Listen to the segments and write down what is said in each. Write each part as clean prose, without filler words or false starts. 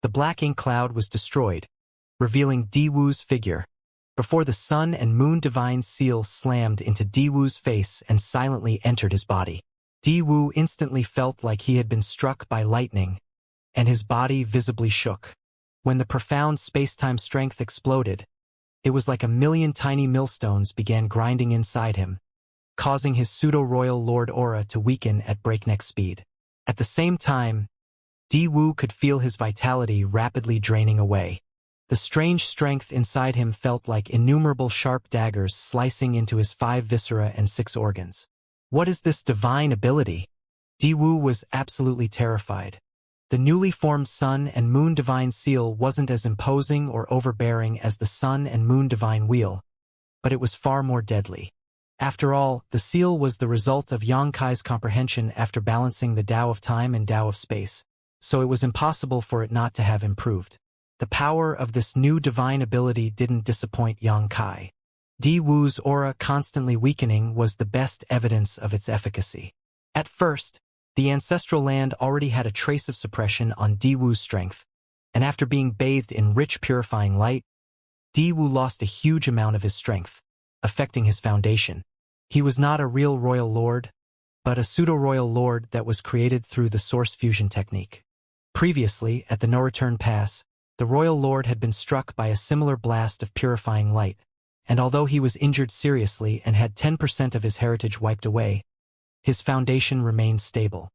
The black ink cloud was destroyed, revealing Diwu's figure, before the sun and moon divine seal slammed into Diwu's face and silently entered his body. Diwu instantly felt like he had been struck by lightning, and his body visibly shook. When the profound space-time strength exploded, it was like a million tiny millstones began grinding inside him, causing his pseudo-royal lord aura to weaken at breakneck speed. At the same time, Diwu could feel his vitality rapidly draining away. The strange strength inside him felt like innumerable sharp daggers slicing into his 5 viscera and 6 organs. What is this divine ability? Diwu was absolutely terrified. The newly formed Sun and Moon Divine Seal wasn't as imposing or overbearing as the Sun and Moon Divine Wheel, but it was far more deadly. After all, the seal was the result of Xianxia's comprehension after balancing the Tao of time and Tao of space, so it was impossible for it not to have improved. The power of this new divine ability didn't disappoint Xianxia. Diwu's aura constantly weakening was the best evidence of its efficacy. At first, the ancestral land already had a trace of suppression on Diwu's strength, and after being bathed in rich purifying light, Diwu lost a huge amount of his strength, affecting his foundation. He was not a real royal lord, but a pseudo-royal lord that was created through the source fusion technique. Previously, at the no-return pass, the royal lord had been struck by a similar blast of purifying light, and although he was injured seriously and had 10% of his heritage wiped away, his foundation remained stable.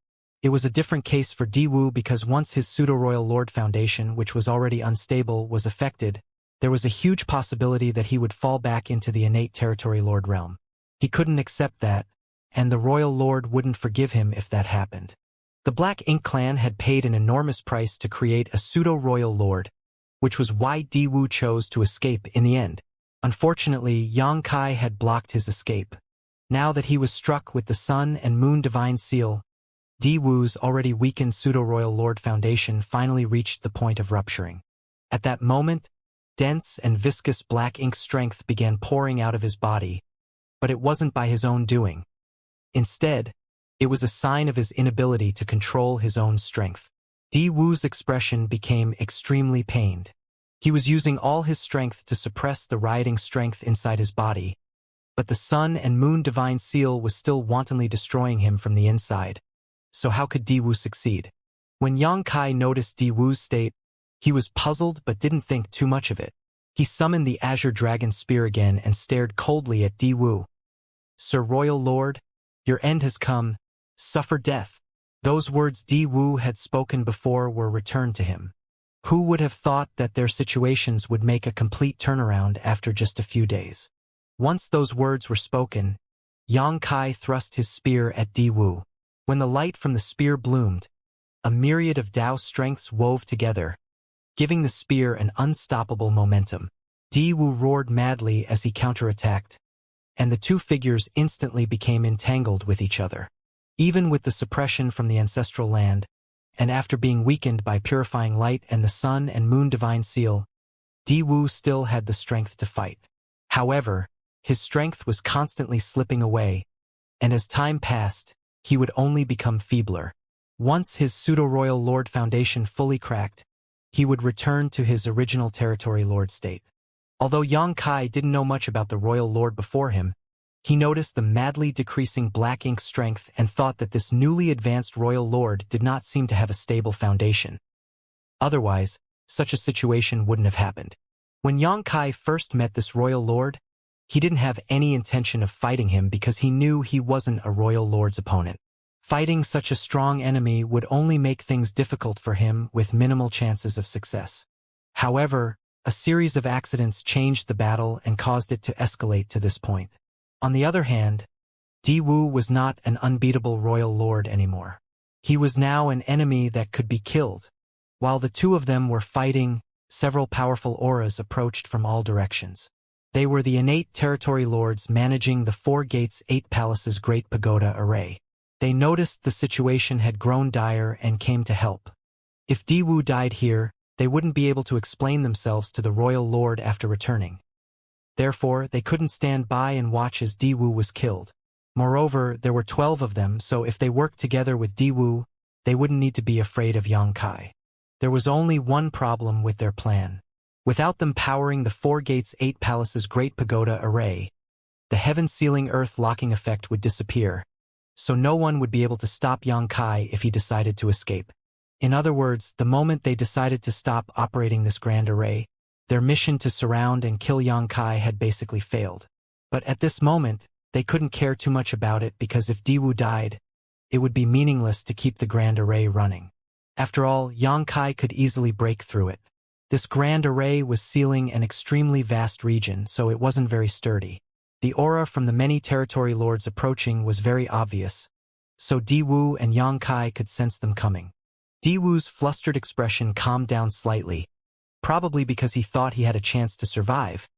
It was a different case for Diwu because once his pseudo-royal lord foundation, which was already unstable, was affected, there was a huge possibility that he would fall back into the innate territory lord realm. He couldn't accept that, and the royal lord wouldn't forgive him if that happened. The Black Ink clan had paid an enormous price to create a pseudo-royal lord, which was why Diwu chose to escape in the end. Unfortunately, Xianxia had blocked his escape. Now that he was struck with the Sun and Moon Divine Seal, Diwu's already weakened pseudo-royal lord foundation finally reached the point of rupturing. At that moment, dense and viscous black ink strength began pouring out of his body, but it wasn't by his own doing. Instead, it was a sign of his inability to control his own strength. Diwu's expression became extremely pained. He was using all his strength to suppress the rioting strength inside his body, but the Sun and Moon Divine Seal was still wantonly destroying him from the inside. So how could Diwu succeed? When Xianxia noticed Diwu's state, he was puzzled but didn't think too much of it. He summoned the Azure Dragon Spear again and stared coldly at Diwu. "Sir Royal Lord, your end has come. Suffer death." Those words Diwu had spoken before were returned to him. Who would have thought that their situations would make a complete turnaround after just a few days? Once those words were spoken, Xianxia thrust his spear at Diwu. When the light from the spear bloomed, a myriad of Tao strengths wove together, giving the spear an unstoppable momentum. Diwu roared madly as he counterattacked, and the two figures instantly became entangled with each other. Even with the suppression from the ancestral land, and after being weakened by purifying light and the Sun and Moon Divine Seal, Diwu still had the strength to fight. However, his strength was constantly slipping away, and as time passed, he would only become feebler. Once his pseudo-royal lord foundation fully cracked, he would return to his original territory lord state. Although Xianxia didn't know much about the royal lord before him, he noticed the madly decreasing black ink strength and thought that this newly advanced royal lord did not seem to have a stable foundation. Otherwise, such a situation wouldn't have happened. When Xianxia first met this royal lord, he didn't have any intention of fighting him because he knew he wasn't a royal lord's opponent. Fighting such a strong enemy would only make things difficult for him with minimal chances of success. However, a series of accidents changed the battle and caused it to escalate to this point. On the other hand, Diwu was not an unbeatable royal lord anymore. He was now an enemy that could be killed. While the two of them were fighting, several powerful auras approached from all directions. They were the innate territory lords managing the 4 Gates 8 Palaces Great Pagoda array. They noticed the situation had grown dire and came to help. If Diwu died here, they wouldn't be able to explain themselves to the royal lord after returning. Therefore, they couldn't stand by and watch as Diwu was killed. Moreover, there were 12 of them, so if they worked together with Diwu, they wouldn't need to be afraid of Xianxia. There was only one problem with their plan. Without them powering the 4 gates 8 palaces Great Pagoda array, the heaven-sealing earth-locking effect would disappear, so no one would be able to stop Xianxia if he decided to escape. In other words, the moment they decided to stop operating this grand array, their mission to surround and kill Xianxia had basically failed. But at this moment, they couldn't care too much about it because if Diwu died, it would be meaningless to keep the grand array running. After all, Xianxia could easily break through it. This grand array was sealing an extremely vast region, so it wasn't very sturdy. The aura from the many territory lords approaching was very obvious, so Diwu and Xianxia could sense them coming. Diwu's flustered expression calmed down slightly, probably because he thought he had a chance to survive,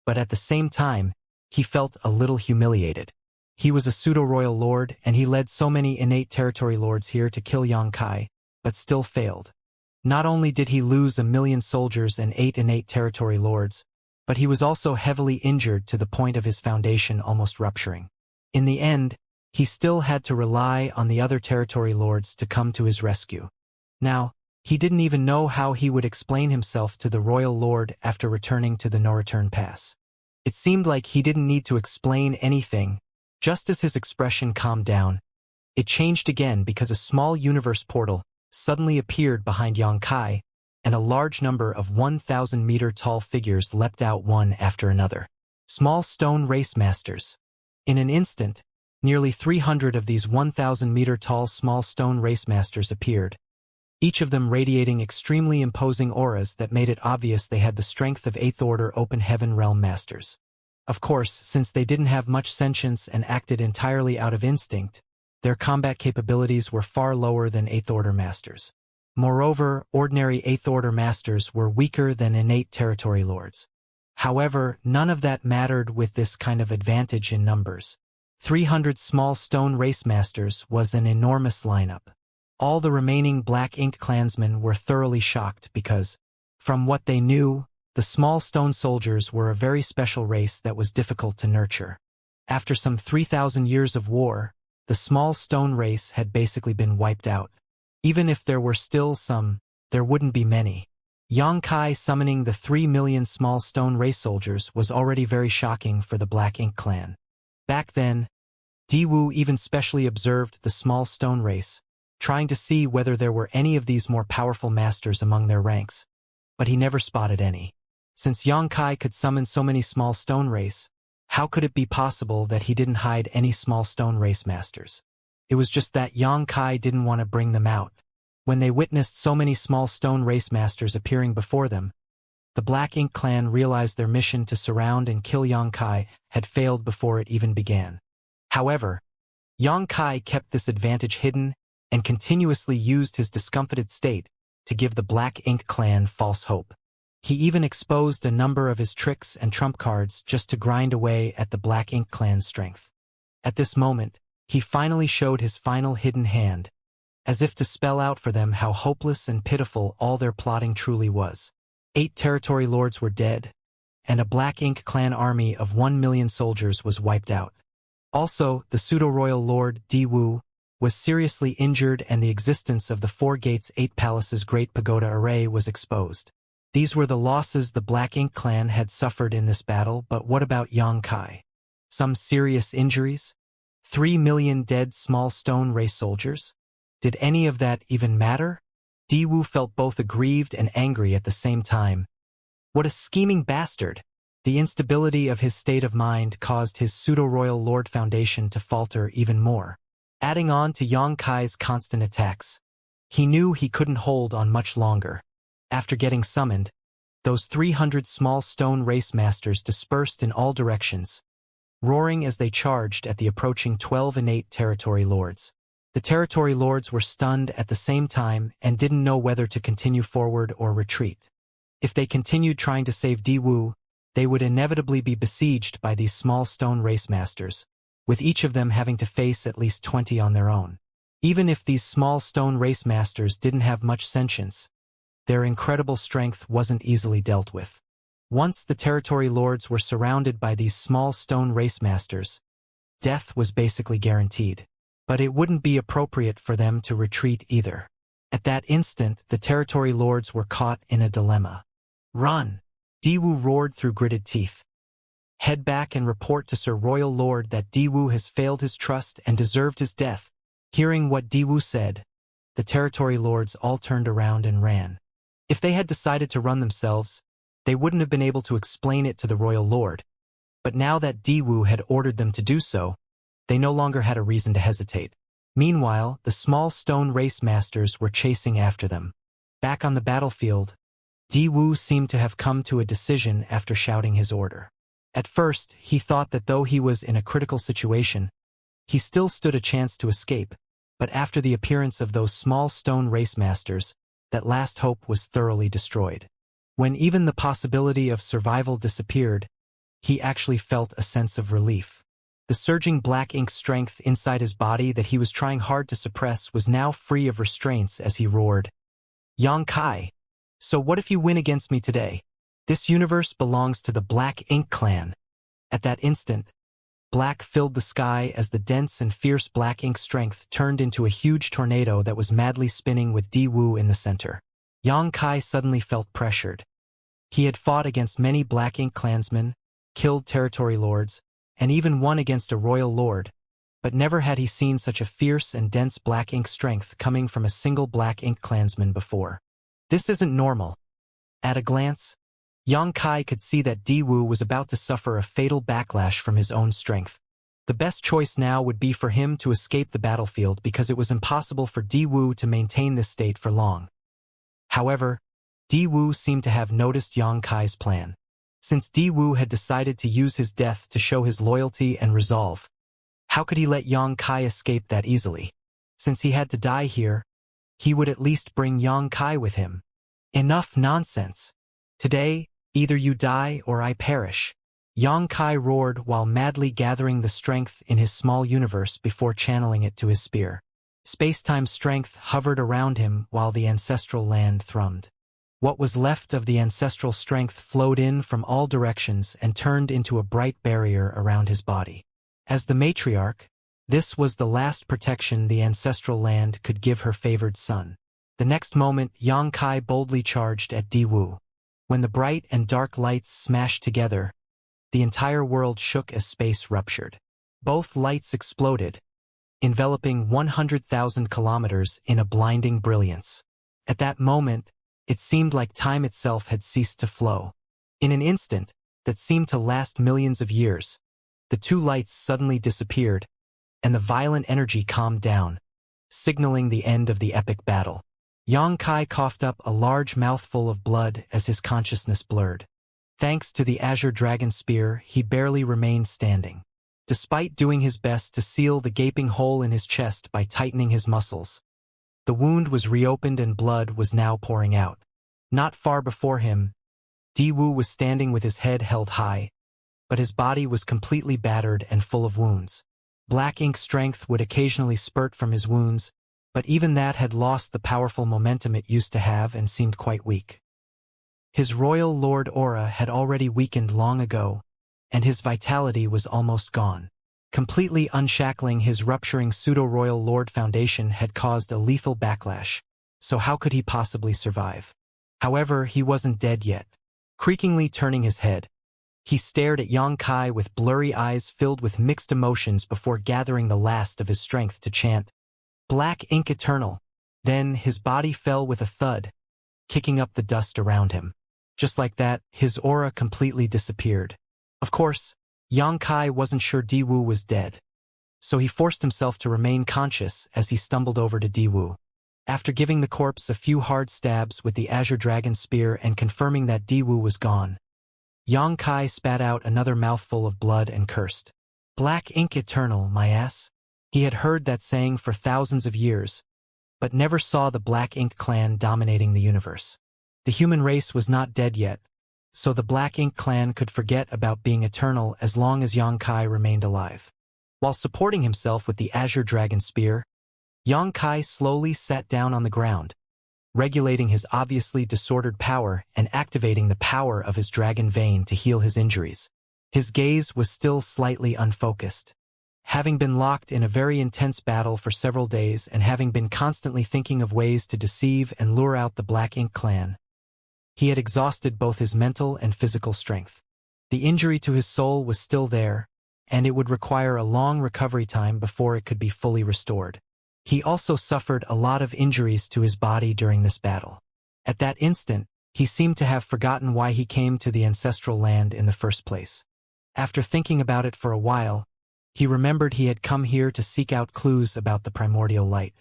but at the same time, he felt a little humiliated. He was a pseudo-royal lord, and he led so many innate territory lords here to kill Xianxia, but still failed. Not only did he lose 1,000,000 soldiers and 8 innate territory lords, but he was also heavily injured to the point of his foundation almost rupturing. In the end, he still had to rely on the other territory lords to come to his rescue. Now, he didn't even know how he would explain himself to the royal lord after returning to the no-return pass. It seemed like he didn't need to explain anything. Just as his expression calmed down, it changed again because a small universe portal suddenly appeared behind Xianxia, and a large number of 1,000-meter-tall figures leapt out one after another. Small stone race masters. In an instant, nearly 300 of these 1,000-meter-tall small stone race masters appeared, each of them radiating extremely imposing auras that made it obvious they had the strength of 8th Order Open Heaven Realm Masters. Of course, since they didn't have much sentience and acted entirely out of instinct, their combat capabilities were far lower than 8th Order Masters. Moreover, ordinary 8th Order Masters were weaker than innate territory lords. However, none of that mattered with this kind of advantage in numbers. 300 small stone race masters was an enormous lineup. All the remaining Black Ink clansmen were thoroughly shocked because, from what they knew, the small stone soldiers were a very special race that was difficult to nurture. After some 3,000 years of war, the small stone race had basically been wiped out. Even if there were still some, there wouldn't be many. Xianxia summoning the 3 million small stone race soldiers was already very shocking for the Black Ink clan. Back then, Diwu even specially observed the small stone race, trying to see whether there were any of these more powerful masters among their ranks, but he never spotted any. Since Xianxia could summon so many small stone race, how could it be possible that he didn't hide any small stone race masters? It was just that Xianxia didn't want to bring them out. When they witnessed so many small stone race masters appearing before them, the Black Ink clan realized their mission to surround and kill Xianxia had failed before it even began. However, Xianxia kept this advantage hidden and continuously used his discomfited state to give the Black Ink clan false hope. He even exposed a number of his tricks and trump cards just to grind away at the Black Ink clan's strength. At this moment, he finally showed his final hidden hand, as if to spell out for them how hopeless and pitiful all their plotting truly was. 8 territory lords were dead, and a Black Ink clan army of 1 million soldiers was wiped out. Also, the pseudo-royal lord, Diwu, was seriously injured and the existence of the 4 gates 8 palaces Great Pagoda array was exposed. These were the losses the Black Ink clan had suffered in this battle, but what about Xianxia? Some serious injuries? 3 million dead small stone race soldiers? Did any of that even matter? Diwu felt both aggrieved and angry at the same time. What a scheming bastard! The instability of his state of mind caused his pseudo-royal lord foundation to falter even more. Adding on to Xianxia's constant attacks, he knew he couldn't hold on much longer. After getting summoned, those 300 small stone race masters dispersed in all directions, roaring as they charged at the approaching 12 innate territory lords. The territory lords were stunned at the same time and didn't know whether to continue forward or retreat. If they continued trying to save Diwu, they would inevitably be besieged by these small stone race masters, with each of them having to face at least 20 on their own. Even if these small stone race masters didn't have much sentience, their incredible strength wasn't easily dealt with. Once the territory lords were surrounded by these small stone race masters, death was basically guaranteed. But it wouldn't be appropriate for them to retreat either. At that instant, the territory lords were caught in a dilemma. Run! Diwu roared through gritted teeth. Head back and report to Sir Royal Lord that Diwu has failed his trust and deserved his death. Hearing what Diwu said, the territory lords all turned around and ran. If they had decided to run themselves, they wouldn't have been able to explain it to the Royal Lord. But now that Diwu had ordered them to do so, they no longer had a reason to hesitate. Meanwhile, the small stone race masters were chasing after them. Back on the battlefield, Diwu seemed to have come to a decision after shouting his order. At first, he thought that though he was in a critical situation, he still stood a chance to escape, but after the appearance of those small stone race masters, that last hope was thoroughly destroyed. When even the possibility of survival disappeared, he actually felt a sense of relief. The surging black ink strength inside his body that he was trying hard to suppress was now free of restraints as he roared, "Xianxia! So what if you win against me today? This universe belongs to the Black Ink Clan." At that instant, black filled the sky as the dense and fierce black ink strength turned into a huge tornado that was madly spinning with Diwu in the center. Xianxia suddenly felt pressured. He had fought against many black ink clansmen, killed territory lords, and even won against a royal lord, but never had he seen such a fierce and dense black ink strength coming from a single black ink clansman before. This isn't normal. At a glance, Xianxia could see that Diwu was about to suffer a fatal backlash from his own strength. The best choice now would be for him to escape the battlefield because it was impossible for Diwu to maintain this state for long. However, Diwu seemed to have noticed Xianxia's plan. Since Diwu had decided to use his death to show his loyalty and resolve, how could he let Xianxia escape that easily? Since he had to die here, he would at least bring Xianxia with him. Enough nonsense. Today, either you die or I perish. Xianxia roared while madly gathering the strength in his small universe before channeling it to his spear. Space-time strength hovered around him while the ancestral land thrummed. What was left of the ancestral strength flowed in from all directions and turned into a bright barrier around his body. As the matriarch, this was the last protection the ancestral land could give her favored son. The next moment, Xianxia boldly charged at Diwu. When the bright and dark lights smashed together, the entire world shook as space ruptured. Both lights exploded, enveloping 100,000 kilometers in a blinding brilliance. At that moment, it seemed like time itself had ceased to flow. In an instant that seemed to last millions of years, the two lights suddenly disappeared, and the violent energy calmed down, signaling the end of the epic battle. Xianxia coughed up a large mouthful of blood as his consciousness blurred. Thanks to the Azure Dragon Spear, he barely remained standing. Despite doing his best to seal the gaping hole in his chest by tightening his muscles, the wound was reopened and blood was now pouring out. Not far before him, Diwu was standing with his head held high, but his body was completely battered and full of wounds. Black ink strength would occasionally spurt from his wounds, but even that had lost the powerful momentum it used to have and seemed quite weak. His royal lord aura had already weakened long ago, and his vitality was almost gone. Completely unshackling his rupturing pseudo-royal lord foundation had caused a lethal backlash, so how could he possibly survive? However, he wasn't dead yet. Creakingly turning his head, he stared at Xianxia with blurry eyes filled with mixed emotions before gathering the last of his strength to chant, "Black ink eternal." Then his body fell with a thud, kicking up the dust around him. Just like that, his aura completely disappeared. Of course, Xianxia wasn't sure Diwu was dead, so he forced himself to remain conscious as he stumbled over to Diwu. After giving the corpse a few hard stabs with the Azure Dragon Spear and confirming that Diwu was gone, Xianxia spat out another mouthful of blood and cursed. "Black ink eternal, my ass." He had heard that saying for thousands of years, but never saw the Black Ink clan dominating the universe. The human race was not dead yet, so the Black Ink clan could forget about being eternal as long as Xianxia remained alive. While supporting himself with the Azure Dragon Spear, Xianxia slowly sat down on the ground, regulating his obviously disordered power and activating the power of his dragon vein to heal his injuries. His gaze was still slightly unfocused. Having been locked in a very intense battle for several days and having been constantly thinking of ways to deceive and lure out the Black Ink clan, he had exhausted both his mental and physical strength. The injury to his soul was still there, and it would require a long recovery time before it could be fully restored. He also suffered a lot of injuries to his body during this battle. At that instant, he seemed to have forgotten why he came to the ancestral land in the first place. After thinking about it for a while, he remembered he had come here to seek out clues about the primordial light.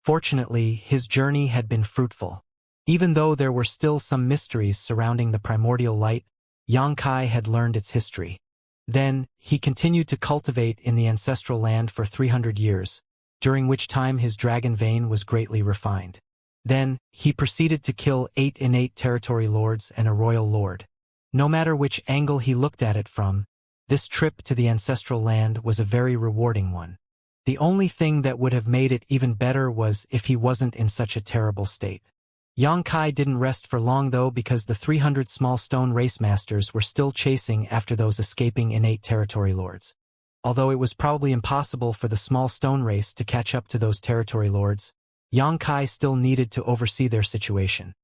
Fortunately, his journey had been fruitful. Even though there were still some mysteries surrounding the primordial light, Xianxia had learned its history. Then, he continued to cultivate in the ancestral land for 300 years, during which time his dragon vein was greatly refined. Then, he proceeded to kill 8 innate territory lords and a royal lord. No matter which angle he looked at it from, this trip to the ancestral land was a very rewarding one. The only thing that would have made it even better was if he wasn't in such a terrible state. Xianxia didn't rest for long though, because the 300 small stone race masters were still chasing after those escaping innate territory lords. Although it was probably impossible for the small stone race to catch up to those territory lords, Xianxia still needed to oversee their situation.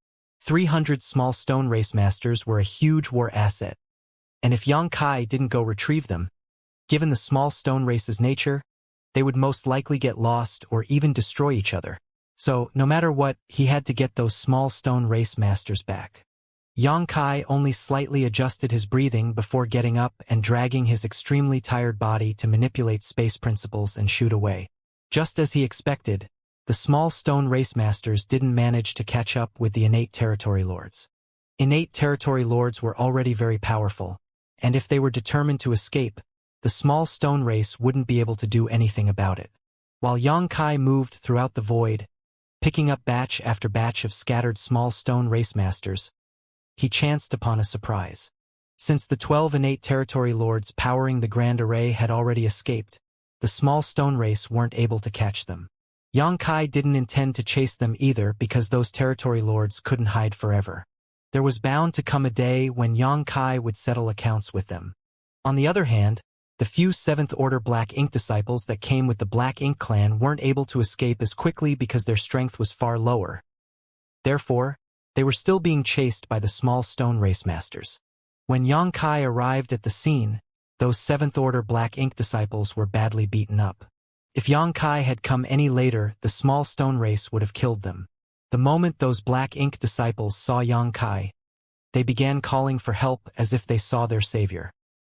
300 small stone race masters were a huge war asset, and if Xianxia didn't go retrieve them, given the small stone race's nature, they would most likely get lost or even destroy each other. So, no matter what, he had to get those small stone race masters back. Xianxia only slightly adjusted his breathing before getting up and dragging his extremely tired body to manipulate space principles and shoot away. Just as he expected, the small stone race masters didn't manage to catch up with the innate territory lords. Innate territory lords were already very powerful, and if they were determined to escape, the small stone race wouldn't be able to do anything about it. While Xianxia moved throughout the void, picking up batch after batch of scattered small stone race masters, he chanced upon a surprise. Since the 12 innate territory lords powering the Grand Array had already escaped, the small stone race weren't able to catch them. Xianxia didn't intend to chase them either, because those territory lords couldn't hide forever. There was bound to come a day when Xianxia would settle accounts with them. On the other hand, the few 7th Order Black Ink disciples that came with the Black Ink clan weren't able to escape as quickly because their strength was far lower. Therefore, they were still being chased by the small stone race masters. When Xianxia arrived at the scene, those 7th Order Black Ink disciples were badly beaten up. If Xianxia had come any later, the small stone race would have killed them. The moment those Black Ink disciples saw Xianxia, they began calling for help as if they saw their savior.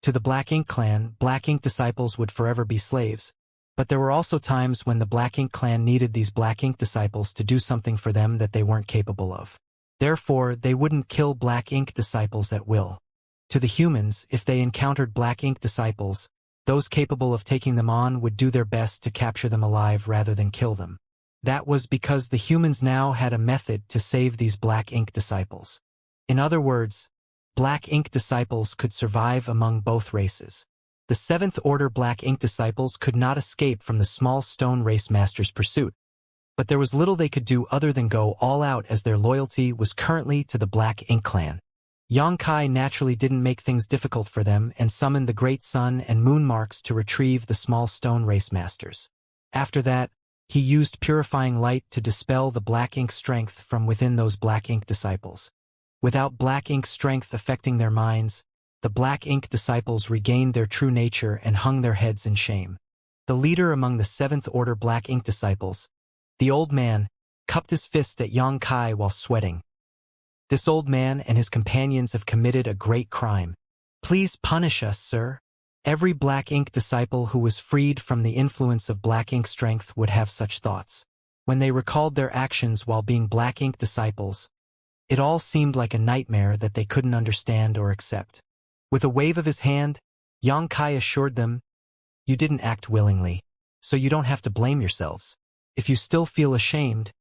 To the Black Ink clan, Black Ink disciples would forever be slaves, but there were also times when the Black Ink clan needed these Black Ink disciples to do something for them that they weren't capable of. Therefore, they wouldn't kill Black Ink disciples at will. To the humans, if they encountered Black Ink disciples, those capable of taking them on would do their best to capture them alive rather than kill them. That was because the humans now had a method to save these Black Ink disciples. In other words, Black Ink disciples could survive among both races. The 7th Order Black Ink disciples could not escape from the small stone race master's pursuit, but there was little they could do other than go all out, as their loyalty was currently to the Black Ink clan. Xianxia naturally didn't make things difficult for them and summoned the great sun and moon marks to retrieve the small stone race masters. After that, he used purifying light to dispel the Black Ink strength from within those Black Ink disciples. Without Black Ink strength affecting their minds, the Black Ink disciples regained their true nature and hung their heads in shame. The leader among the 7th Order Black Ink disciples, the old man, cupped his fist at Xianxia while sweating. This old man and his companions have committed a great crime. Please punish us, sir. Every Black Ink disciple who was freed from the influence of Black Ink strength would have such thoughts. When they recalled their actions while being Black Ink disciples, it all seemed like a nightmare that they couldn't understand or accept. With a wave of his hand, Xianxia assured them, "You didn't act willingly, so you don't have to blame yourselves. If you still feel ashamed,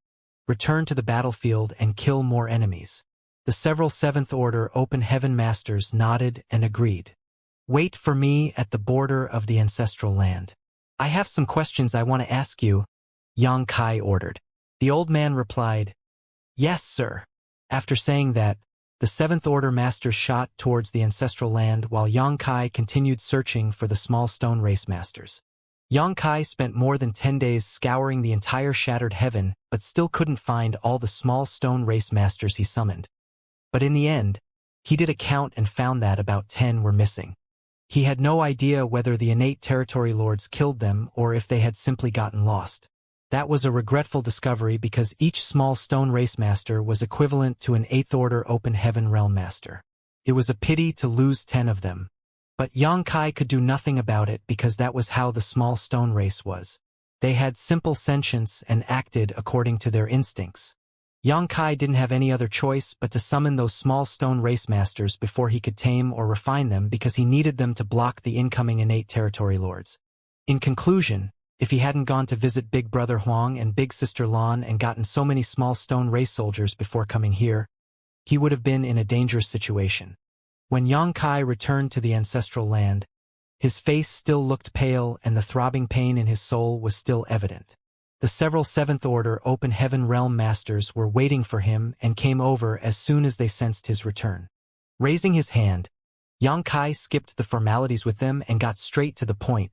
return to the battlefield and kill more enemies." The several 7th Order Open Heaven Masters nodded and agreed. "Wait for me at the border of the ancestral land. I have some questions I want to ask you," Xianxia ordered. The old man replied, "Yes, sir." After saying that, the 7th Order Masters shot towards the ancestral land while Xianxia continued searching for the small stone race masters. Yongkai spent more than 10 days scouring the entire shattered heaven, but still couldn't find all the small stone race masters he summoned. But in the end, he did a count and found that about 10 were missing. He had no idea whether the innate territory lords killed them or if they had simply gotten lost. That was a regretful discovery because each small stone race master was equivalent to an 8th order open heaven realm master. It was a pity to lose 10 of them. But Yongkai could do nothing about it because that was how the small stone race was. They had simple sentience and acted according to their instincts. Yongkai didn't have any other choice but to summon those small stone race masters before he could tame or refine them because he needed them to block the incoming innate territory lords. In conclusion, if he hadn't gone to visit Big Brother Huang and Big Sister Lan and gotten so many small stone race soldiers before coming here, he would have been in a dangerous situation. When Yongkai returned to the ancestral land, his face still looked pale and the throbbing pain in his soul was still evident. The several 7th Order Open Heaven Realm Masters were waiting for him and came over as soon as they sensed his return. Raising his hand, Yongkai skipped the formalities with them and got straight to the point.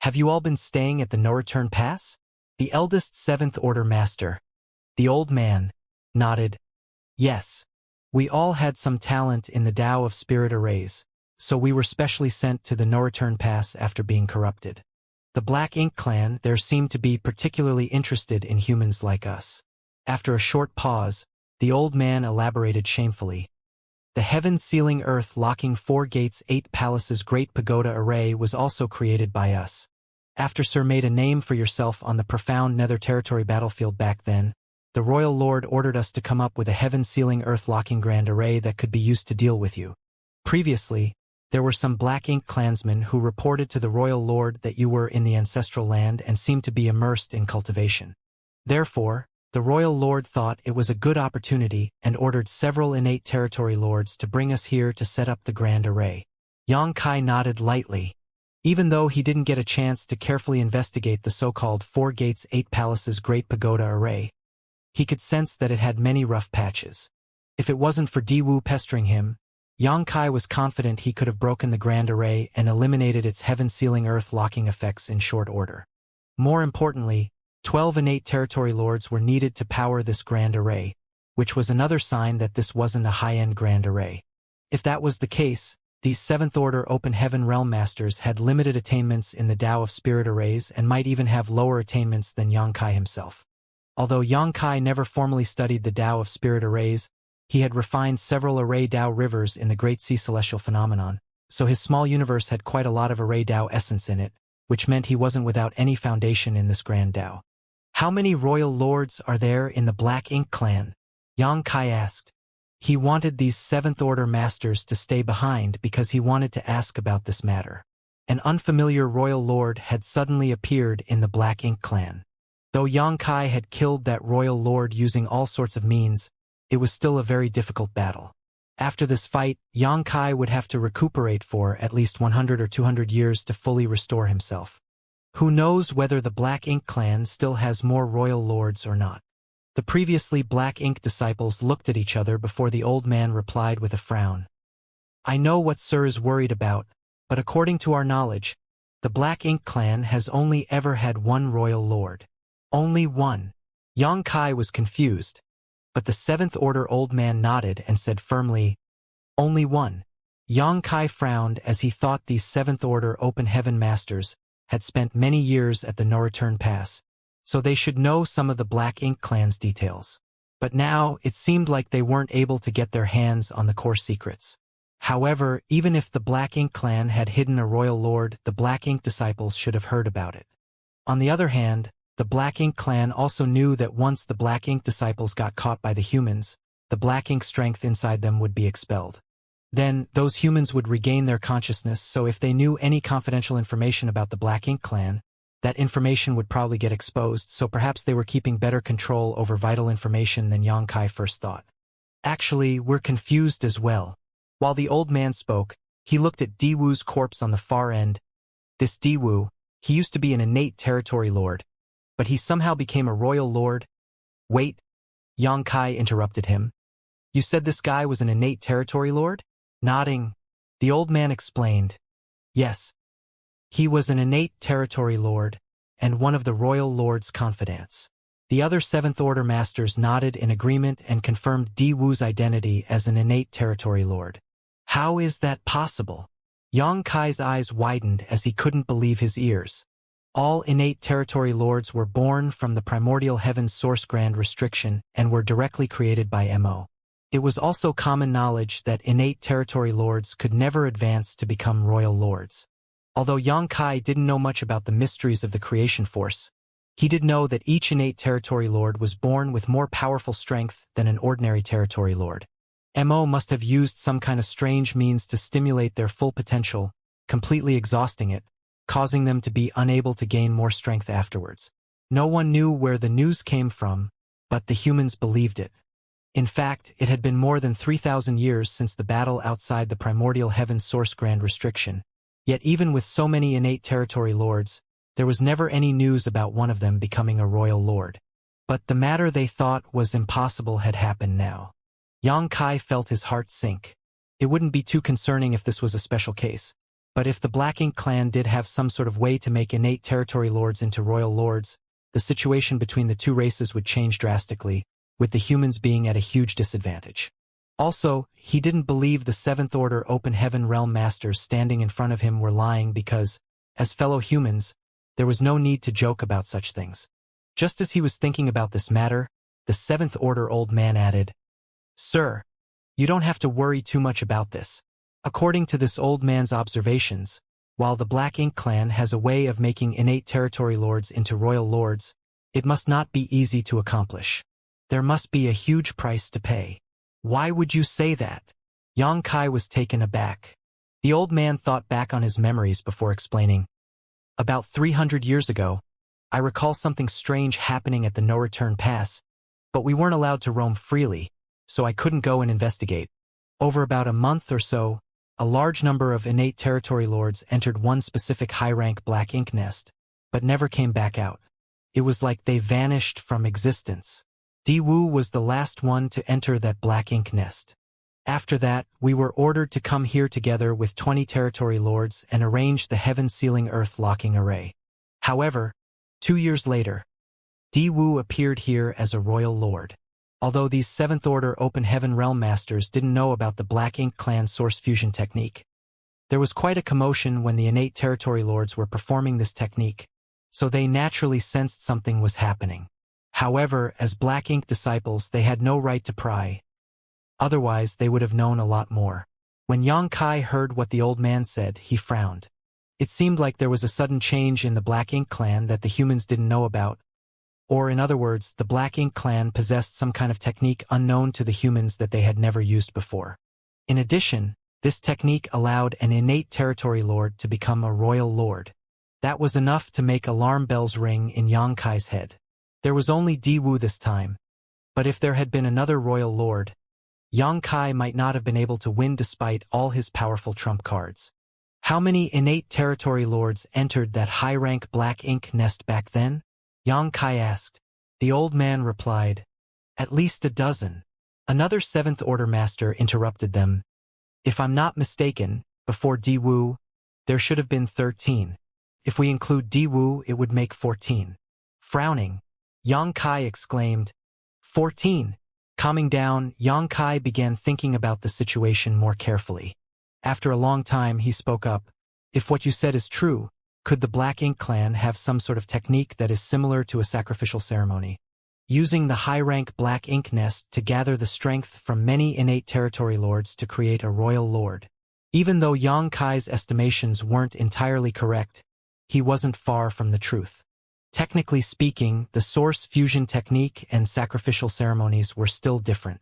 "Have you all been staying at the No-Return Pass?" The eldest 7th Order Master, the old man, nodded. "Yes. We all had some talent in the Tao of Spirit Arrays, so we were specially sent to the No-Return Pass after being corrupted. The Black Ink clan there seemed to be particularly interested in humans like us." After a short pause, the old man elaborated shamefully. "The heaven-sealing earth-locking 4 gates 8 palaces Great Pagoda Array was also created by us. After Sir made a name for yourself on the profound Nether Territory battlefield back then, the Royal Lord ordered us to come up with a heaven-sealing earth-locking grand array that could be used to deal with you. Previously, there were some Black Ink clansmen who reported to the Royal Lord that you were in the ancestral land and seemed to be immersed in cultivation. Therefore, the Royal Lord thought it was a good opportunity and ordered several innate territory lords to bring us here to set up the grand array." Yongkai nodded lightly. Even though he didn't get a chance to carefully investigate the so-called 4 gates 8 palaces Great Pagoda Array, he could sense that it had many rough patches. If it wasn't for Diwu pestering him, Yongkai was confident he could have broken the grand array and eliminated its heaven-sealing earth-locking effects in short order. More importantly, 12 innate territory lords were needed to power this grand array, which was another sign that this wasn't a high-end grand array. If that was the case, these 7th Order Open Heaven Realm Masters had limited attainments in the Tao of Spirit Arrays and might even have lower attainments than Yongkai himself. Although Yongkai never formally studied the Tao of Spirit Arrays, he had refined several Array Tao rivers in the Great Sea Celestial Phenomenon, so his small universe had quite a lot of Array Tao essence in it, which meant he wasn't without any foundation in this grand Tao. "How many royal lords are there in the Black Ink clan?" Yongkai asked. He wanted these 7th Order masters to stay behind because he wanted to ask about this matter. An unfamiliar royal lord had suddenly appeared in the Black Ink clan. Though Yongkai had killed that royal lord using all sorts of means, it was still a very difficult battle. After this fight, Yongkai would have to recuperate for at least 100 or 200 years to fully restore himself. Who knows whether the Black Ink clan still has more royal lords or not. The previously Black Ink disciples looked at each other before the old man replied with a frown. "I know what Sir is worried about, but according to our knowledge, the Black Ink clan has only ever had one royal lord." "Only one?" Yongkai was confused, but the 7th Order old man nodded and said firmly, "Only one." Yongkai frowned as he thought these 7th Order Open Heaven Masters had spent many years at the No-Return Pass, so they should know some of the Black Ink clan's details. But now it seemed like they weren't able to get their hands on the core secrets. However, even if the Black Ink clan had hidden a royal lord, the Black Ink disciples should have heard about it. On the other hand, the Black Ink clan also knew that once the Black Ink disciples got caught by the humans, the Black Ink strength inside them would be expelled. Then, those humans would regain their consciousness, so if they knew any confidential information about the Black Ink clan, that information would probably get exposed, so perhaps they were keeping better control over vital information than Yongkai first thought. "Actually, we're confused as well." While the old man spoke, he looked at Diwu's corpse on the far end. This Diwu, he used to be an innate territory lord, but he somehow became a royal lord. "Wait," Yongkai interrupted him. "You said this guy was an innate territory lord?" Nodding, the old man explained, "Yes. He was an innate territory lord, and one of the royal lord's confidants. The other Seventh Order masters nodded in agreement and confirmed Di Wu's identity as an innate territory lord. How is that possible? Yang Kai's eyes widened as he couldn't believe his ears. All innate territory lords were born from the primordial heaven's source grand restriction and were directly created by Mo. It was also common knowledge that innate territory lords could never advance to become royal lords. Although Yang Kai didn't know much about the mysteries of the creation force, he did know that each innate territory lord was born with more powerful strength than an ordinary territory lord. Mo must have used some kind of strange means to stimulate their full potential, completely exhausting it, causing them to be unable to gain more strength afterwards. No one knew where the news came from, but the humans believed it. In fact, it had been more than 3,000 years since the battle outside the primordial heaven's source grand restriction. Yet even with so many innate territory lords, there was never any news about one of them becoming a royal lord. But the matter they thought was impossible had happened now. Yang Kai felt his heart sink. It wouldn't be too concerning if this was a special case. But if the Black Ink clan did have some sort of way to make innate territory lords into royal lords, the situation between the two races would change drastically, with the humans being at a huge disadvantage. Also, he didn't believe the Seventh Order Open Heaven Realm Masters standing in front of him were lying because, as fellow humans, there was no need to joke about such things. Just as he was thinking about this matter, the Seventh Order old man added, "Sir, you don't have to worry too much about this. According to this old man's observations, while the Black Ink clan has a way of making innate territory lords into royal lords, it must not be easy to accomplish. There must be a huge price to pay." "Why would you say that?" Yang Kai was taken aback. The old man thought back on his memories before explaining. "About 300 years ago, I recall something strange happening at the no-return pass, but we weren't allowed to roam freely, so I couldn't go and investigate. Over about a month or so, a large number of innate territory lords entered one specific high-rank Black Ink nest, but never came back out. It was like they vanished from existence. Di Wu was the last one to enter that Black Ink nest. After that, we were ordered to come here together with 20 territory lords and arrange the heaven-sealing earth-locking array. However, 2 years later, Di Wu appeared here as a royal lord. Although these Seventh Order Open Heaven Realm Masters didn't know about the Black Ink clan source fusion technique, there was quite a commotion when the innate territory lords were performing this technique, so they naturally sensed something was happening. However, as Black Ink disciples, they had no right to pry. Otherwise, they would have known a lot more. When Yang Kai heard what the old man said, he frowned. It seemed like there was a sudden change in the Black Ink clan that the humans didn't know about. Or in other words, the Black Ink clan possessed some kind of technique unknown to the humans that they had never used before. In addition, this technique allowed an innate territory lord to become a royal lord. That was enough to make alarm bells ring in Yang Kai's head. There was only Di Wu this time, but if there had been another royal lord, Yang Kai might not have been able to win despite all his powerful trump cards. How many innate territory lords entered that high-rank Black Ink nest back then? Yang Kai asked. The old man replied, "At least a dozen." Another Seventh Order master interrupted them. "If I'm not mistaken, before Di Wu, there should have been 13. If we include Di Wu, it would make 14. Frowning, Yang Kai exclaimed, 14. Calming down, Yang Kai began thinking about the situation more carefully. After a long time, he spoke up. "If what you said is true, could the Black Ink clan have some sort of technique that is similar to a sacrificial ceremony? Using the high-rank Black Ink nest to gather the strength from many innate territory lords to create a royal lord." Even though Yang Kai's estimations weren't entirely correct, he wasn't far from the truth. Technically speaking, the source fusion technique and sacrificial ceremonies were still different.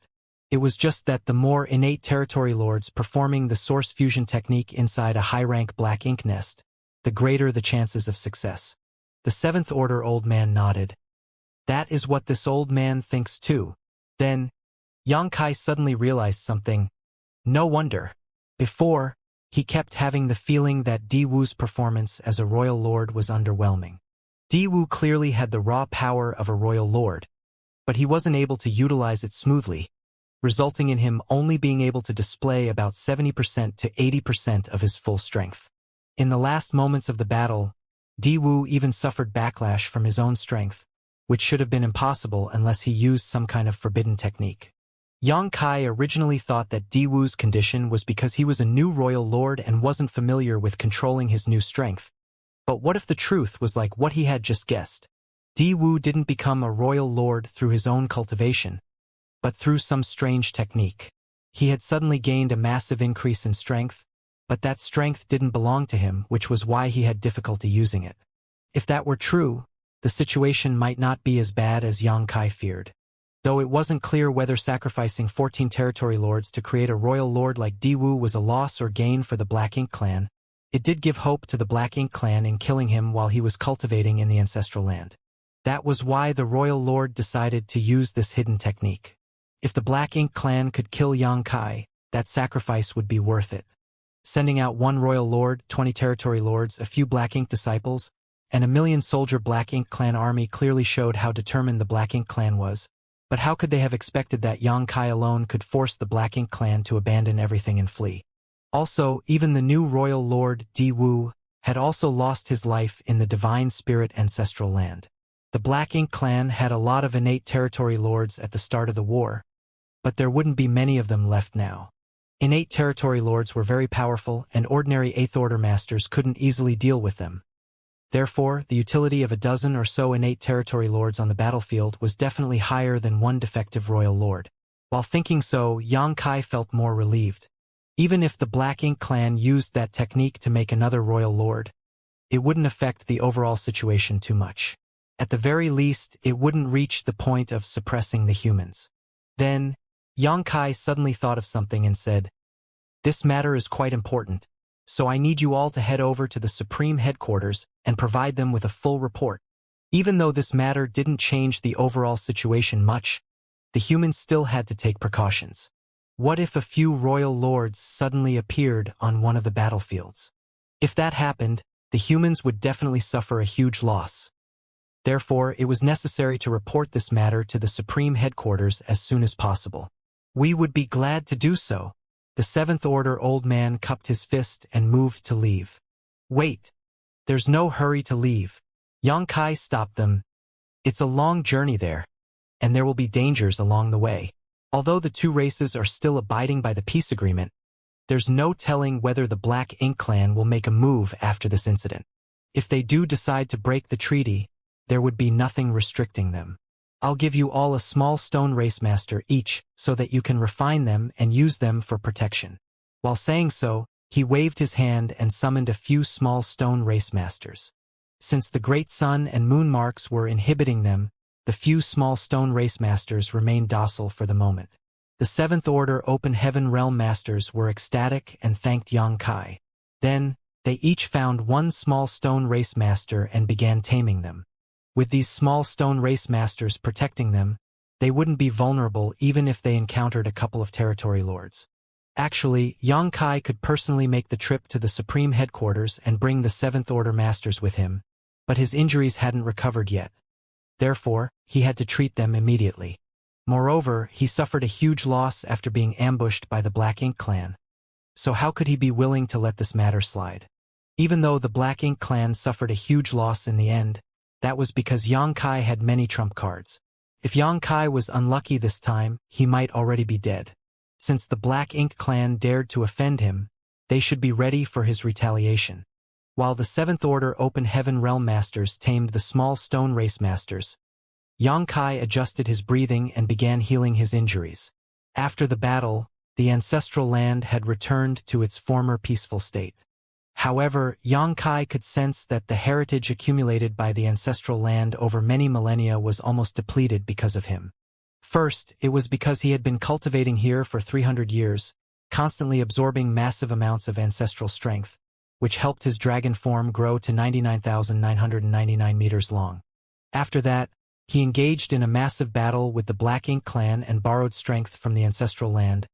It was just that the more innate territory lords performing the source fusion technique inside a high-rank Black Ink nest, the greater the chances of success. The Seventh Order old man nodded. "That is what this old man thinks too." Then, Yang Kai suddenly realized something. No wonder. Before, he kept having the feeling that Di Wu's performance as a royal lord was underwhelming. Di Wu clearly had the raw power of a royal lord, but he wasn't able to utilize it smoothly, resulting in him only being able to display about 70% to 80% of his full strength. In the last moments of the battle, Di-Wu even suffered backlash from his own strength, which should have been impossible unless he used some kind of forbidden technique. Yang Kai originally thought that Di-Wu's condition was because he was a new royal lord and wasn't familiar with controlling his new strength. But what if the truth was like what he had just guessed? Di-Wu didn't become a royal lord through his own cultivation, but through some strange technique. He had suddenly gained a massive increase in strength, but that strength didn't belong to him, which was why he had difficulty using it. If that were true, the situation might not be as bad as Yang Kai feared. Though it wasn't clear whether sacrificing 14 territory lords to create a royal lord like Di-Wu was a loss or gain for the Black Ink clan, it did give hope to the Black Ink clan in killing him while he was cultivating in the ancestral land. That was why the royal lord decided to use this hidden technique. If the Black Ink clan could kill Yang Kai, that sacrifice would be worth it. Sending out 1 royal lord, 20 territory lords, a few Black Ink disciples, and a 1,000,000-soldier Black Ink clan army clearly showed how determined the Black Ink clan was. But how could they have expected that Yang Kai alone could force the Black Ink clan to abandon everything and flee? Also, even the new royal lord, Di-Wu, had also lost his life in the Divine Spirit ancestral land. The Black Ink clan had a lot of innate territory lords at the start of the war, but there wouldn't be many of them left now. Innate territory lords were very powerful, and ordinary 8th Order masters couldn't easily deal with them. Therefore, the utility of a dozen or so innate territory lords on the battlefield was definitely higher than 1 defective royal lord. While thinking so, Yang Kai felt more relieved. Even if the Black Ink clan used that technique to make another royal lord, it wouldn't affect the overall situation too much. At the very least, it wouldn't reach the point of suppressing the humans. Then, Yang Kai suddenly thought of something and said, "This matter is quite important, so I need you all to head over to the Supreme Headquarters and provide them with a full report." Even though this matter didn't change the overall situation much, the humans still had to take precautions. What if a few royal lords suddenly appeared on one of the battlefields? If that happened, the humans would definitely suffer a huge loss. Therefore, it was necessary to report this matter to the Supreme Headquarters as soon as possible. "We would be glad to do so." The 7th Order old man cupped his fist and moved to leave. "Wait. There's no hurry to leave." Yang Kai stopped them. "It's a long journey there, and there will be dangers along the way. Although the 2 races are still abiding by the peace agreement, there's no telling whether the Black Ink clan will make a move after this incident. If they do decide to break the treaty, there would be nothing restricting them. I'll give you all a small stone race master each so that you can refine them and use them for protection." While saying so, he waved his hand and summoned a few small stone race masters. Since the great sun and moon marks were inhibiting them, the few small stone race masters remained docile for the moment. The 7th Order Open Heaven Realm masters were ecstatic and thanked Yang Kai. Then, they each found 1 small stone race master and began taming them. With these small stone race masters protecting them, they wouldn't be vulnerable even if they encountered a couple of territory lords. Actually, Yang Kai could personally make the trip to the Supreme Headquarters and bring the 7th Order masters with him, but his injuries hadn't recovered yet. Therefore, he had to treat them immediately. Moreover, he suffered a huge loss after being ambushed by the Black Ink clan. So how could he be willing to let this matter slide? Even though the Black Ink clan suffered a huge loss in the end, that was because Yang Kai had many trump cards. If Yang Kai was unlucky this time, he might already be dead. Since the Black Ink clan dared to offend him, they should be ready for his retaliation. While the 7th Order Open Heaven Realm masters tamed the small stone race masters, Yang Kai adjusted his breathing and began healing his injuries. After the battle, the ancestral land had returned to its former peaceful state. However, Yang Kai could sense that the heritage accumulated by the ancestral land over many millennia was almost depleted because of him. First, it was because he had been cultivating here for 300 years, constantly absorbing massive amounts of ancestral strength, which helped his dragon form grow to 99,999 meters long. After that, he engaged in a massive battle with the Black Ink clan and borrowed strength from the ancestral land,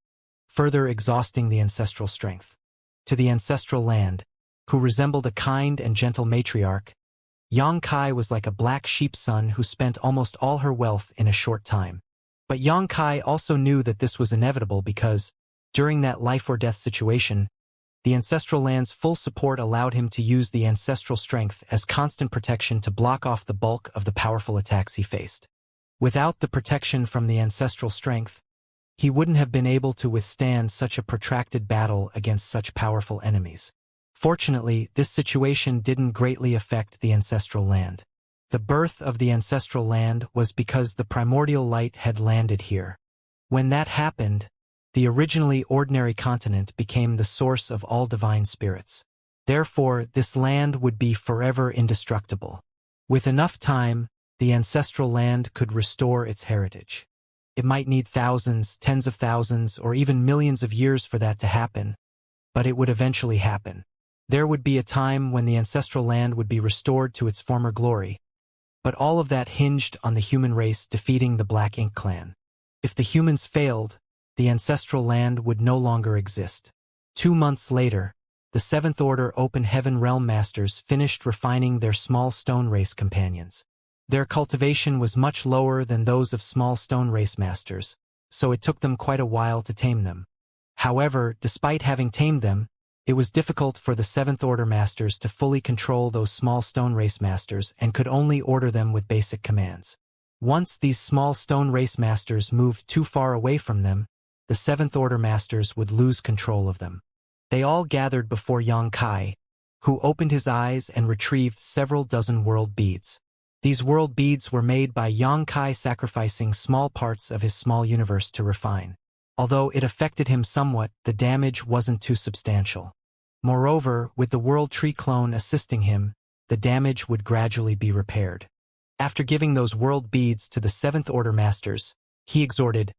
further exhausting the ancestral strength. To the ancestral land, who resembled a kind and gentle matriarch, Yang Kai was like a black sheep son who spent almost all her wealth in a short time. But Yang Kai also knew that this was inevitable because, during that life-or-death situation, The ancestral land's full support allowed him to use the ancestral strength as constant protection to block off the bulk of the powerful attacks he faced. Without the protection from the ancestral strength, he wouldn't have been able to withstand such a protracted battle against such powerful enemies. Fortunately, this situation didn't greatly affect the ancestral land. The birth of the ancestral land was because the primordial light had landed here. When that happened, the originally ordinary continent became the source of all divine spirits. Therefore, this land would be forever indestructible. With enough time, the ancestral land could restore its heritage. It might need thousands, tens of thousands, or even millions of years for that to happen, but it would eventually happen. There would be a time when the ancestral land would be restored to its former glory. But all of that hinged on the human race defeating the Black Ink clan. If the humans failed, the ancestral land would no longer exist. 2 months later, the Seventh Order Open Heaven Realm Masters finished refining their small stone race companions. Their cultivation was much lower than those of small stone race masters, so it took them quite a while to tame them. However, despite having tamed them, it was difficult for the Seventh Order Masters to fully control those small stone race masters and could only order them with basic commands. Once these small stone race masters moved too far away from them, the Seventh Order Masters would lose control of them. They all gathered before Xianxia, who opened his eyes and retrieved several dozen world beads. These world beads were made by Xianxia sacrificing small parts of his small universe to refine. Although it affected him somewhat, the damage wasn't too substantial. Moreover, with the World Tree clone assisting him, the damage would gradually be repaired. After giving those world beads to the Seventh Order Masters, he exhorted,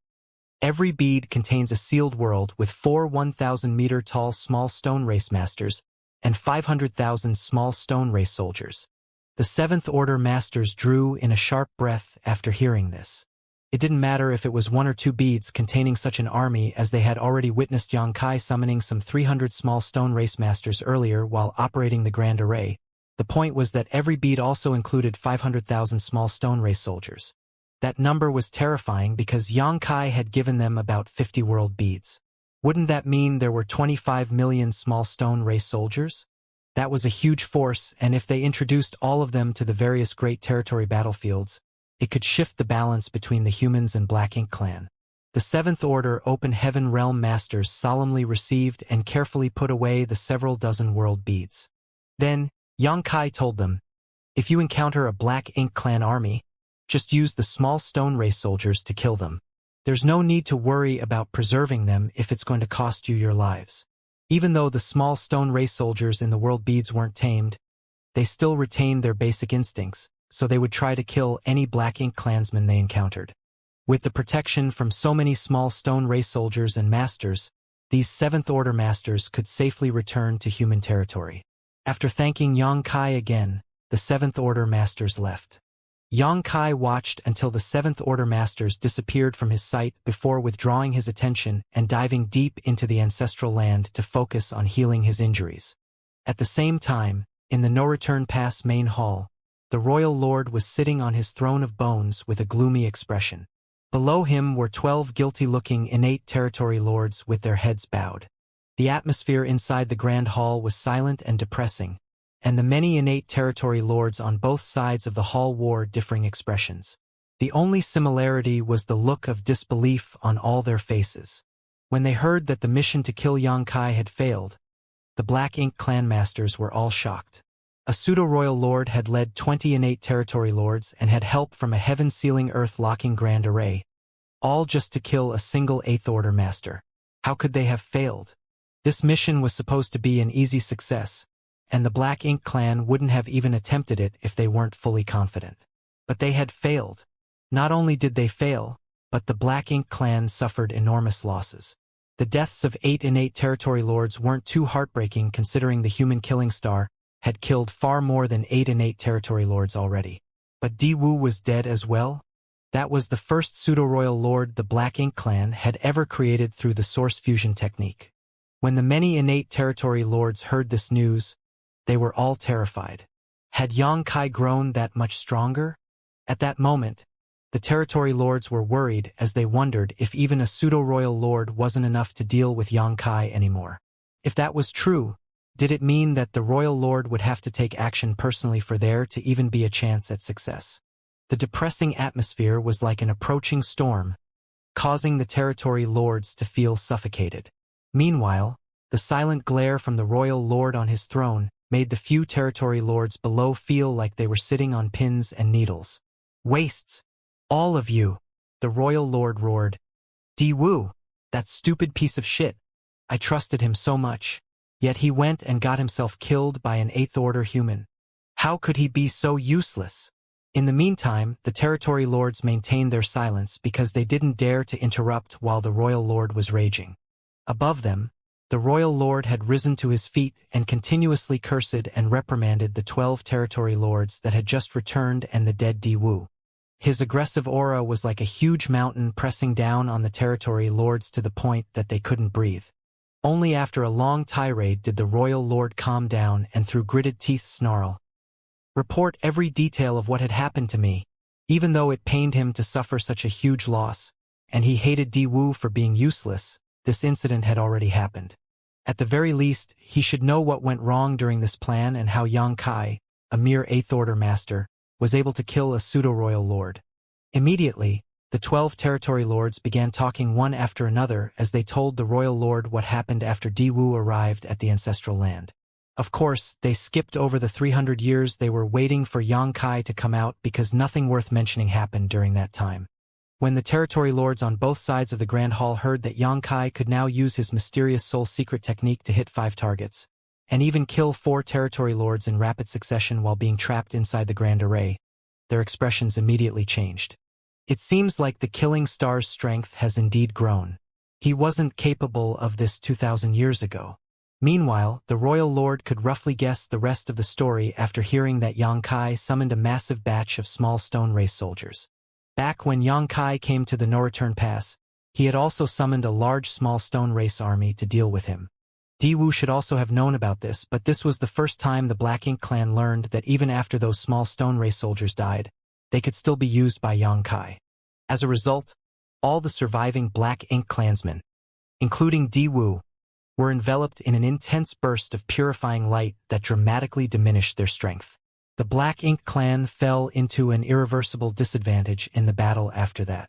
"Every bead contains a sealed world with 4 1,000-meter-tall small stone race masters and 500,000 small stone race soldiers." The Seventh Order Masters drew in a sharp breath after hearing this. It didn't matter if it was 1 or 2 beads containing such an army, as they had already witnessed Xianxia summoning some 300 small stone race masters earlier while operating the Grand Array. The point was that every bead also included 500,000 small stone race soldiers. That number was terrifying because Xianxia had given them about 50 world beads. Wouldn't that mean there were 25 million small stone race soldiers? That was a huge force, and if they introduced all of them to the various great territory battlefields, it could shift the balance between the humans and Black Ink clan. The Seventh Order Open Heaven Realm Masters solemnly received and carefully put away the several dozen world beads. Then, Xianxia told them, "If you encounter a Black Ink clan army, just use the small stone race soldiers to kill them. There's no need to worry about preserving them if it's going to cost you your lives." Even though the small stone race soldiers in the world beads weren't tamed, they still retained their basic instincts, so they would try to kill any Black Ink clansmen they encountered. With the protection from so many small stone race soldiers and masters, these Seventh Order Masters could safely return to human territory. After thanking Xianxia again, the Seventh Order Masters left. Xianxia watched until the Seventh Order Masters disappeared from his sight before withdrawing his attention and diving deep into the ancestral land to focus on healing his injuries. At the same time, in the No-Return Pass main hall, the Royal Lord was sitting on his throne of bones with a gloomy expression. Below him were 12 guilty-looking innate territory lords with their heads bowed. The atmosphere inside the Grand Hall was silent and depressing, and the many innate territory lords on both sides of the hall wore differing expressions. The only similarity was the look of disbelief on all their faces. When they heard that the mission to kill Xianxia had failed, the Black Ink clan masters were all shocked. A pseudo-royal lord had led 20 innate territory lords and had help from a heaven-sealing earth-locking Grand Array, all just to kill a single Eighth Order master. How could they have failed? This mission was supposed to be an easy success, and the Black Ink clan wouldn't have even attempted it if they weren't fully confident. But they had failed. Not only did they fail, but the Black Ink clan suffered enormous losses. The deaths of 8 innate territory lords weren't too heartbreaking considering the human killing star had killed far more than 8 innate territory lords already. But Di-Wu was dead as well? That was the first pseudo-royal lord the Black Ink clan had ever created through the source fusion technique. When the many innate territory lords heard this news, they were all terrified. Had Xianxia grown that much stronger? At that moment, the territory lords were worried as they wondered if even a pseudo-royal lord wasn't enough to deal with Xianxia anymore. If that was true, did it mean that the royal lord would have to take action personally for there to even be a chance at success? The depressing atmosphere was like an approaching storm, causing the territory lords to feel suffocated. Meanwhile, the silent glare from the royal lord on his throne made the few territory lords below feel like they were sitting on pins and needles. Wastes! All of you! The royal lord roared. Di-Wu! That stupid piece of shit! I trusted him so much. Yet he went and got himself killed by an eighth-order human. How could he be so useless? In the meantime, the territory lords maintained their silence because they didn't dare to interrupt while the royal lord was raging. Above them, the royal lord had risen to his feet and continuously cursed and reprimanded the 12 territory lords that had just returned and the dead Di-Wu. His aggressive aura was like a huge mountain pressing down on the territory lords to the point that they couldn't breathe. Only after a long tirade did the royal lord calm down and through gritted teeth snarl. Report every detail of what had happened to me, even though it pained him to suffer such a huge loss, and he hated Di-Wu for being useless. This incident had already happened. At the very least, he should know what went wrong during this plan and how Yang Kai, a mere eighth-order master, was able to kill a pseudo-royal lord. Immediately, the 12 territory lords began talking one after another as they told the royal lord what happened after Di-Wu arrived at the ancestral land. Of course, they skipped over the 300 years they were waiting for Yang Kai to come out because nothing worth mentioning happened during that time. When the territory lords on both sides of the Grand Hall heard that Yang Kai could now use his mysterious soul secret technique to hit 5 targets, and even kill 4 territory lords in rapid succession while being trapped inside the Grand Array, their expressions immediately changed. It seems like the killing star's strength has indeed grown. He wasn't capable of this 2,000 years ago. Meanwhile, the royal lord could roughly guess the rest of the story after hearing that Yang Kai summoned a massive batch of small stone race soldiers. Back when Yang Kai came to the no-return pass, he had also summoned a large small stone race army to deal with him. Di-Wu should also have known about this, but this was the first time the Black Ink clan learned that even after those small stone race soldiers died, they could still be used by Yang Kai. As a result, all the surviving Black Ink clansmen, including Di-Wu, were enveloped in an intense burst of purifying light that dramatically diminished their strength. The Black Ink clan fell into an irreversible disadvantage in the battle after that.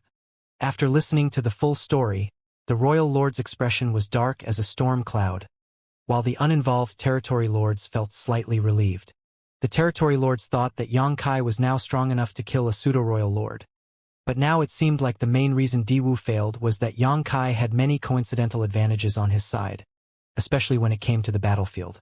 After listening to the full story, the royal lord's expression was dark as a storm cloud, while the uninvolved territory lords felt slightly relieved. The territory lords thought that Yang Kai was now strong enough to kill a pseudo-royal lord. But now it seemed like the main reason Di-Wu failed was that Yang Kai had many coincidental advantages on his side, especially when it came to the battlefield.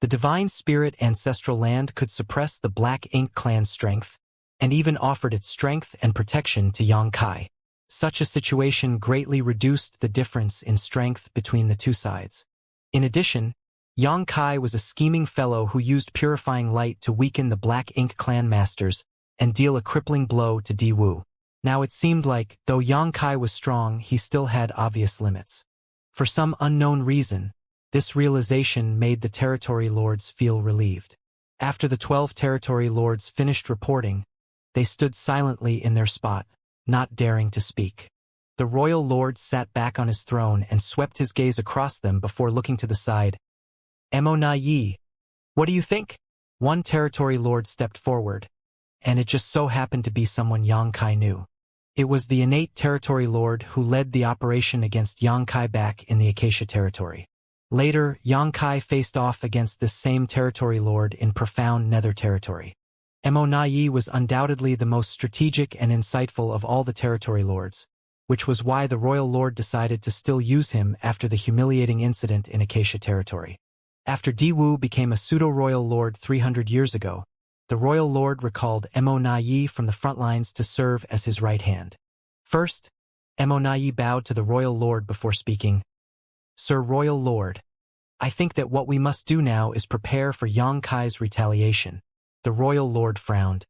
The divine spirit ancestral land could suppress the Black Ink clan's strength, and even offered its strength and protection to Yang Kai. Such a situation greatly reduced the difference in strength between the two sides. In addition, Yang Kai was a scheming fellow who used purifying light to weaken the Black Ink clan masters and deal a crippling blow to Di-Wu. Now it seemed like, though Yang Kai was strong, he still had obvious limits. For some unknown reason, this realization made the territory lords feel relieved. After the 12 territory lords finished reporting, they stood silently in their spot, not daring to speak. The royal lord sat back on his throne and swept his gaze across them before looking to the side. "Mo Na Yi, what do you think?" One territory lord stepped forward, and it just so happened to be someone Yang Kai knew. It was the innate territory lord who led the operation against Yang Kai back in the Acacia territory. Later, Yang Kai faced off against this same territory lord in profound nether territory. Mo Na Yi was undoubtedly the most strategic and insightful of all the territory lords, which was why the royal lord decided to still use him after the humiliating incident in Acacia territory. After Di-Wu became a pseudo-royal lord 300 years ago, the royal lord recalled Mo Na Yi from the front lines to serve as his right hand. First, Mo Na Yi bowed to the royal lord before speaking. "Sir Royal Lord, I think that what we must do now is prepare for Yang Kai's retaliation." The royal lord frowned.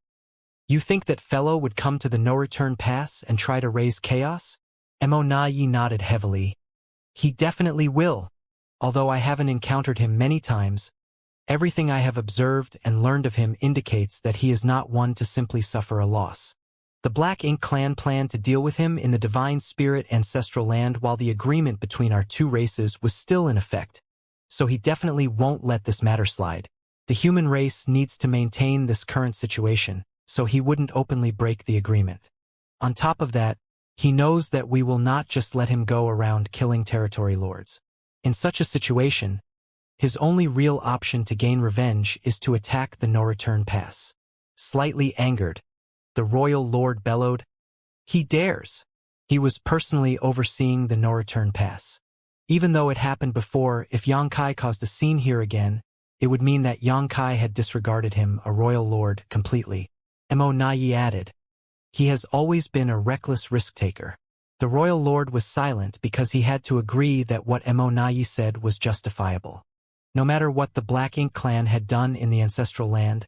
"You think that fellow would come to the no-return pass and try to raise chaos?" Mo Na Yi nodded heavily. "He definitely will. Although I haven't encountered him many times, everything I have observed and learned of him indicates that he is not one to simply suffer a loss. The Black Ink clan planned to deal with him in the divine spirit ancestral land while the agreement between our two races was still in effect. so he definitely won't let this matter slide. The human race needs to maintain this current situation, so he wouldn't openly break the agreement. On top of that, he knows that we will not just let him go around killing territory lords. In such a situation, his only real option to gain revenge is to attack the no-return pass. Slightly angered, the royal lord bellowed, "He dares!" He was personally overseeing the no-return pass. Even though it happened before, if Xianxia caused a scene here again, it would mean that Xianxia had disregarded him, a royal lord, completely. Nayi added, "He has always been a reckless risk-taker." The royal lord was silent because he had to agree that what Nayi said was justifiable. No matter what the Black Ink clan had done in the ancestral land,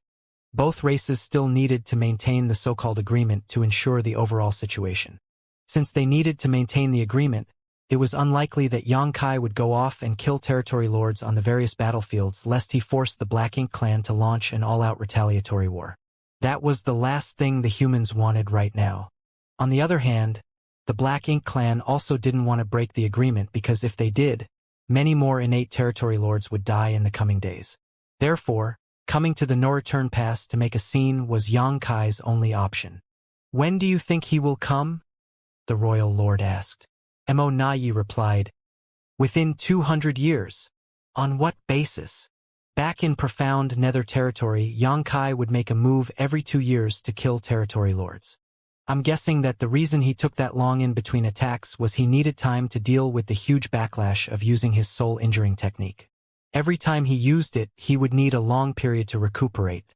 both races still needed to maintain the so-called agreement to ensure the overall situation. Since they needed to maintain the agreement, it was unlikely that Xianxia would go off and kill territory lords on the various battlefields lest he forced the Black Ink clan to launch an all-out retaliatory war. That was the last thing the humans wanted right now. On the other hand, the Black Ink clan also didn't want to break the agreement because if they did, many more innate territory lords would die in the coming days. Therefore, coming to the no-return pass to make a scene was Xianxia's only option. "When do you think he will come?" the royal lord asked. Nayi replied, "Within 200 years. On what basis?" Back in profound nether territory, Xianxia would make a move every 2 years to kill territory lords. I'm guessing that the reason he took that long in between attacks was he needed time to deal with the huge backlash of using his soul-injuring technique. Every time he used it, he would need a long period to recuperate.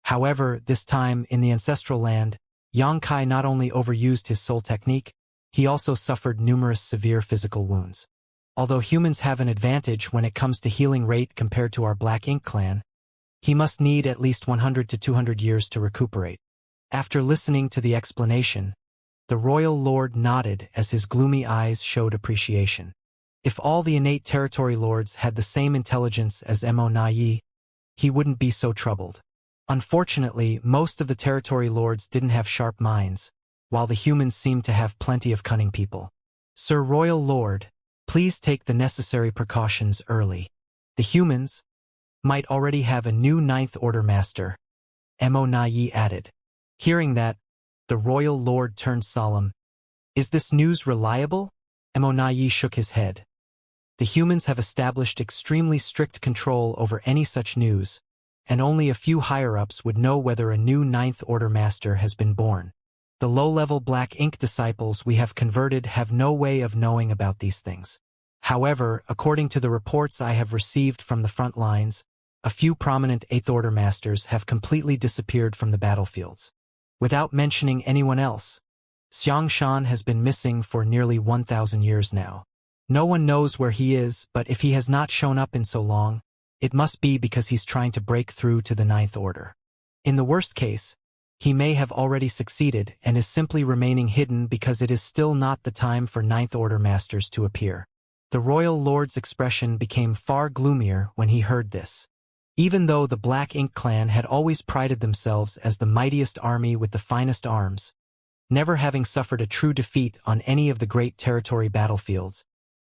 However, this time, in the ancestral land, Xianxia not only overused his soul technique, he also suffered numerous severe physical wounds. Although humans have an advantage when it comes to healing rate compared to our Black Ink clan, he must need at least 100 to 200 years to recuperate. After listening to the explanation, the royal lord nodded as his gloomy eyes showed appreciation. If all the innate territory lords had the same intelligence as Nayi, he wouldn't be so troubled. Unfortunately, most of the territory lords didn't have sharp minds, while the humans seemed to have plenty of cunning people. "Sir Royal Lord, please take the necessary precautions early. The humans might already have a new Ninth Order Master," Nayi added. Hearing that, the royal lord turned solemn. "Is this news reliable?" Nayi shook his head. "The humans have established extremely strict control over any such news, and only a few higher-ups would know whether a new Ninth Order Master has been born. The low-level Black Ink disciples we have converted have no way of knowing about these things. However, according to the reports I have received from the front lines, a few prominent Eighth Order Masters have completely disappeared from the battlefields. Without mentioning anyone else, Xianxia has been missing for nearly 1,000 years now. No one knows where he is, but if he has not shown up in so long, it must be because he's trying to break through to the Ninth Order. In the worst case, he may have already succeeded and is simply remaining hidden because it is still not the time for Ninth Order Masters to appear." The royal lord's expression became far gloomier when he heard this. Even though the Black Ink clan had always prided themselves as the mightiest army with the finest arms, never having suffered a true defeat on any of the great territory battlefields,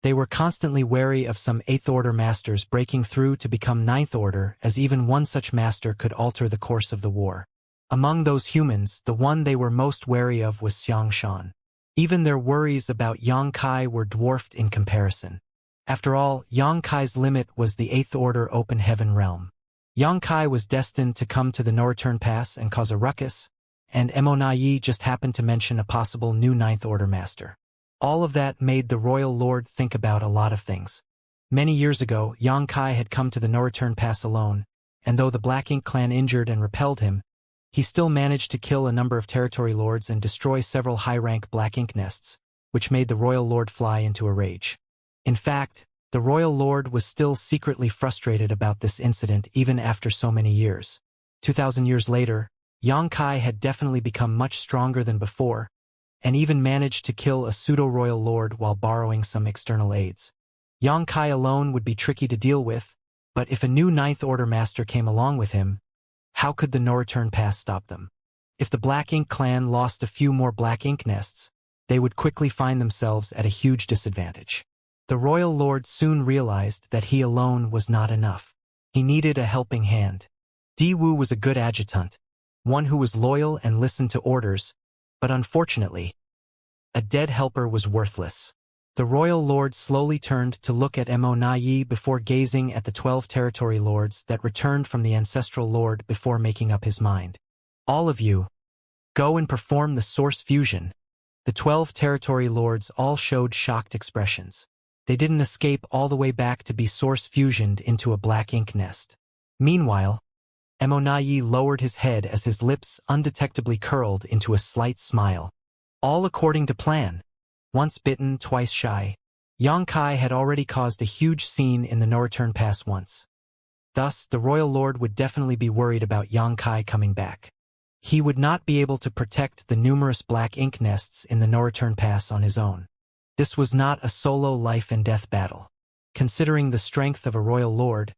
they were constantly wary of some Eighth Order Masters breaking through to become Ninth Order, as even one such master could alter the course of the war. Among those humans, the one they were most wary of was Xianxia. Even their worries about Xianxia were dwarfed in comparison. After all, Xianxia's limit was the Eighth Order Open Heaven realm. Xianxia was destined to come to the no-return pass and cause a ruckus, and Nayi just happened to mention a possible new Ninth Order Master. All of that made the royal lord think about a lot of things. Many years ago, Xianxia had come to the no-return pass alone, and though the Black Ink clan injured and repelled him, he still managed to kill a number of territory lords and destroy several high-rank Black Ink nests, which made the royal lord fly into a rage. In fact, the royal lord was still secretly frustrated about this incident even after so many years. 2,000 years later, Xianxia had definitely become much stronger than before, and even managed to kill a pseudo-royal lord while borrowing some external aids. Xianxia alone would be tricky to deal with, but if a new Ninth Order Master came along with him, how could the no-return pass stop them? If the Black Ink clan lost a few more Black Ink nests, they would quickly find themselves at a huge disadvantage. The royal lord soon realized that he alone was not enough. He needed a helping hand. Diwu was a good adjutant, one who was loyal and listened to orders, but unfortunately, a dead helper was worthless. The royal lord slowly turned to look at Mo before gazing at the 12 territory lords that returned from the ancestral lord before making up his mind. All of you, go and perform the source fusion. The 12 territory lords all showed shocked expressions. They didn't escape all the way back to be source fusioned into a black ink nest. Meanwhile, Mo lowered his head as his lips undetectably curled into a slight smile. All according to plan. Once bitten, twice shy. Xianxia had already caused a huge scene in the no-return pass once. Thus, the royal lord would definitely be worried about Xianxia coming back. He would not be able to protect the numerous black ink nests in the no-return pass on his own. This was not a solo life-and-death battle. Considering the strength of a royal lord,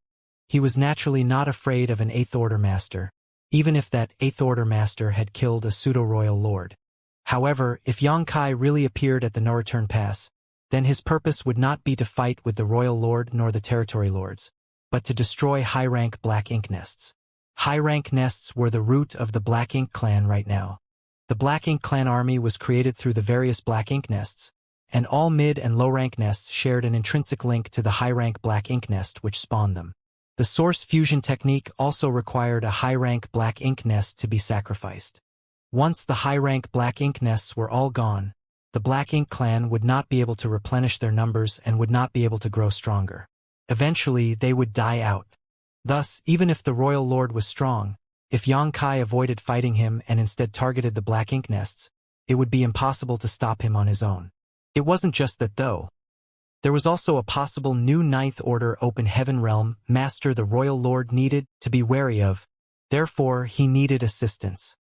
he was naturally not afraid of an 8th Order master, even if that 8th Order master had killed a pseudo-royal lord. However, if Xianxia really appeared at the no-return pass, then his purpose would not be to fight with the royal lord nor the territory lords, but to destroy high-rank black ink nests. High-rank nests were the root of the Black Ink clan right now. The Black Ink clan army was created through the various black ink nests, and all mid- and low-rank nests shared an intrinsic link to the high-rank black ink nest which spawned them. The source fusion technique also required a high-rank black ink nest to be sacrificed. Once the high-rank black ink nests were all gone, the Black Ink clan would not be able to replenish their numbers and would not be able to grow stronger. Eventually, they would die out. Thus, even if the royal lord was strong, if Xianxia avoided fighting him and instead targeted the black ink nests, it would be impossible to stop him on his own. It wasn't just that though. There was also a possible new 9th Order open heaven realm master the royal lord needed to be wary of. Therefore, he needed assistance.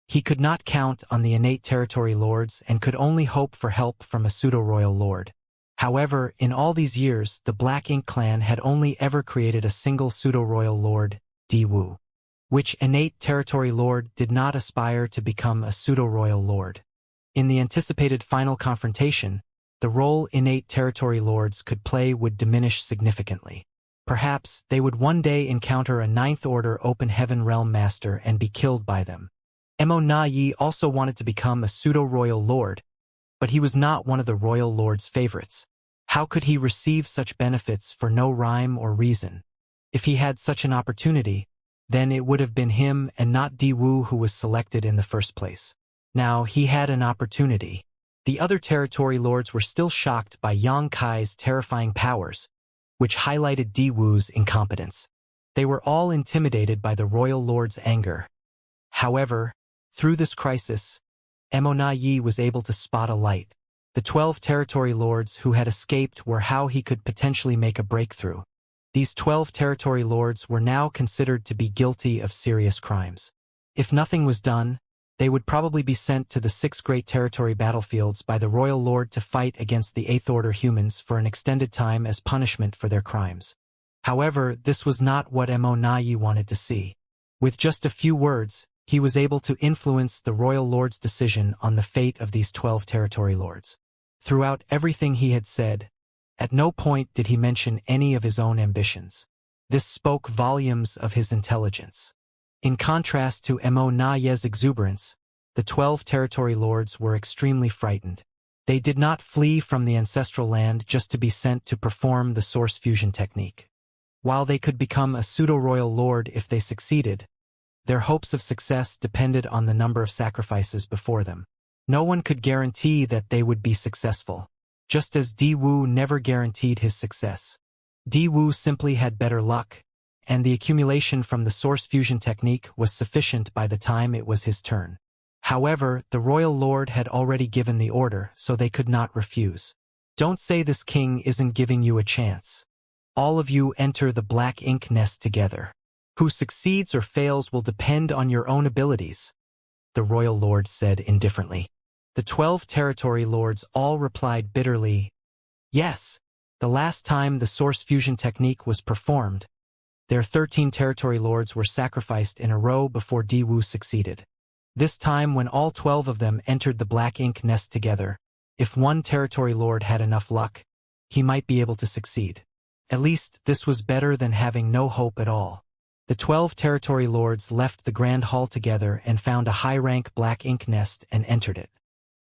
He could not count on the innate territory lords and could only hope for help from a pseudo-royal lord. However, in all these years, the Black Ink clan had only ever created a single pseudo-royal lord, Diwu, which innate territory lord did not aspire to become a pseudo-royal lord. In the anticipated final confrontation, the role innate territory lords could play would diminish significantly. Perhaps they would one day encounter a 9th Order open heaven realm master and be killed by them. Mo also wanted to become a pseudo-royal lord, but he was not one of the royal lord's favorites. How could he receive such benefits for no rhyme or reason? If he had such an opportunity, then it would have been him and not Diwu who was selected in the first place. Now he had an opportunity. The other territory lords were still shocked by Xianxia's terrifying powers, which highlighted Diwu's incompetence. They were all intimidated by the royal lord's anger. However, through this crisis, Mo was able to spot a light. The 12 territory lords who had escaped were how he could potentially make a breakthrough. These 12 territory lords were now considered to be guilty of serious crimes. If nothing was done, they would probably be sent to the 6 great territory battlefields by the royal lord to fight against the 8th Order humans for an extended time as punishment for their crimes. However, this was not what Mo wanted to see. With just a few words, he was able to influence the royal lord's decision on the fate of these 12 territory lords. Throughout everything he had said, at no point did he mention any of his own ambitions. This spoke volumes of his intelligence. In contrast to Mo's exuberance, the 12 territory lords were extremely frightened. They did not flee from the ancestral land just to be sent to perform the source fusion technique. While they could become a pseudo-royal lord if they succeeded, their hopes of success depended on the number of sacrifices before them. No one could guarantee that they would be successful, just as Diwu never guaranteed his success. Diwu simply had better luck, and the accumulation from the source fusion technique was sufficient by the time it was his turn. However, the royal lord had already given the order, so they could not refuse. Don't say this king isn't giving you a chance. All of you enter the black ink nest together. Who succeeds or fails will depend on your own abilities, the royal lord said indifferently. The 12 territory lords all replied bitterly, yes. The last time the source fusion technique was performed, their 13 territory lords were sacrificed in a row before Diwu succeeded. This time when all 12 of them entered the black ink nest together, if one territory lord had enough luck, he might be able to succeed. At least, this was better than having no hope at all. The 12 territory lords left the grand hall together and found a high-rank black ink nest and entered it.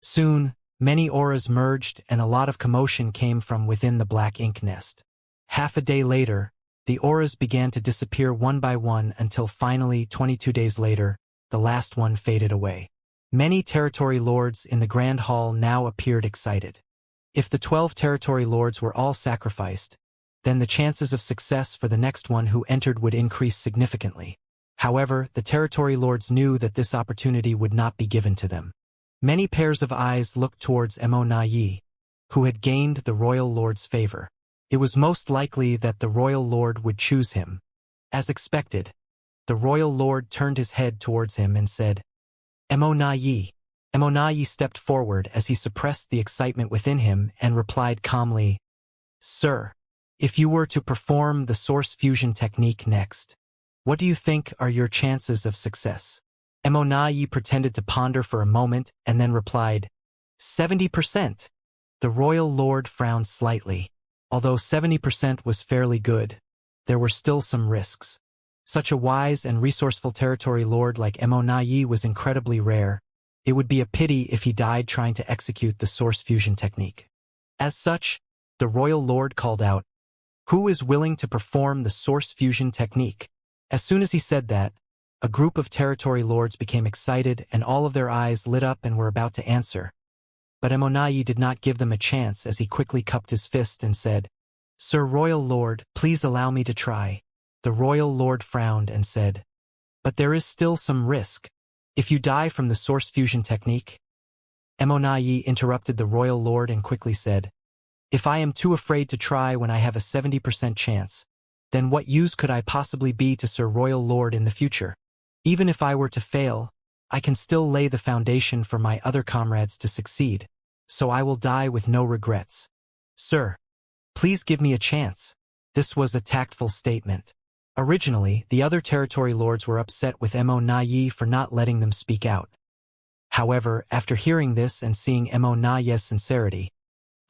Soon, many auras merged and a lot of commotion came from within the black ink nest. Half a day later, the auras began to disappear one by one until finally, 22 days later, the last one faded away. Many territory lords in the grand hall now appeared excited. If the 12 territory lords were all sacrificed, then the chances of success for the next one who entered would increase significantly. However, the territory lords knew that this opportunity would not be given to them. Many pairs of eyes looked towards Mo-Na-Yi, who had gained the royal lord's favor. It was most likely that the royal lord would choose him. As expected, the royal lord turned his head towards him and said, Mo-Na-Yi. Mo-Na-Yi stepped forward as he suppressed the excitement within him and replied calmly, Sir, if you were to perform the source fusion technique next, what do you think are your chances of success? Mo-Na-Yi pretended to ponder for a moment and then replied, 70%. The royal lord frowned slightly. Although 70% was fairly good, there were still some risks. Such a wise and resourceful territory lord like Mo-Na-Yi was incredibly rare. It would be a pity if he died trying to execute the source fusion technique. As such, the royal lord called out, Who is willing to perform the source fusion technique? As soon as he said that, a group of territory lords became excited and all of their eyes lit up and were about to answer. But Mo-Na-Yi did not give them a chance as he quickly cupped his fist and said, Sir Royal Lord, please allow me to try. The royal lord frowned and said, But there is still some risk. If you die from the source fusion technique? Mo-Na-Yi interrupted the royal lord and quickly said, If I am too afraid to try when I have a 70% chance, then what use could I possibly be to Sir Royal Lord in the future? Even if I were to fail, I can still lay the foundation for my other comrades to succeed, so I will die with no regrets. Sir, please give me a chance. This was a tactful statement. Originally, the other territory lords were upset with Mo-Na-Yi for not letting them speak out. However, after hearing this and seeing Mo-Na-Yi's sincerity,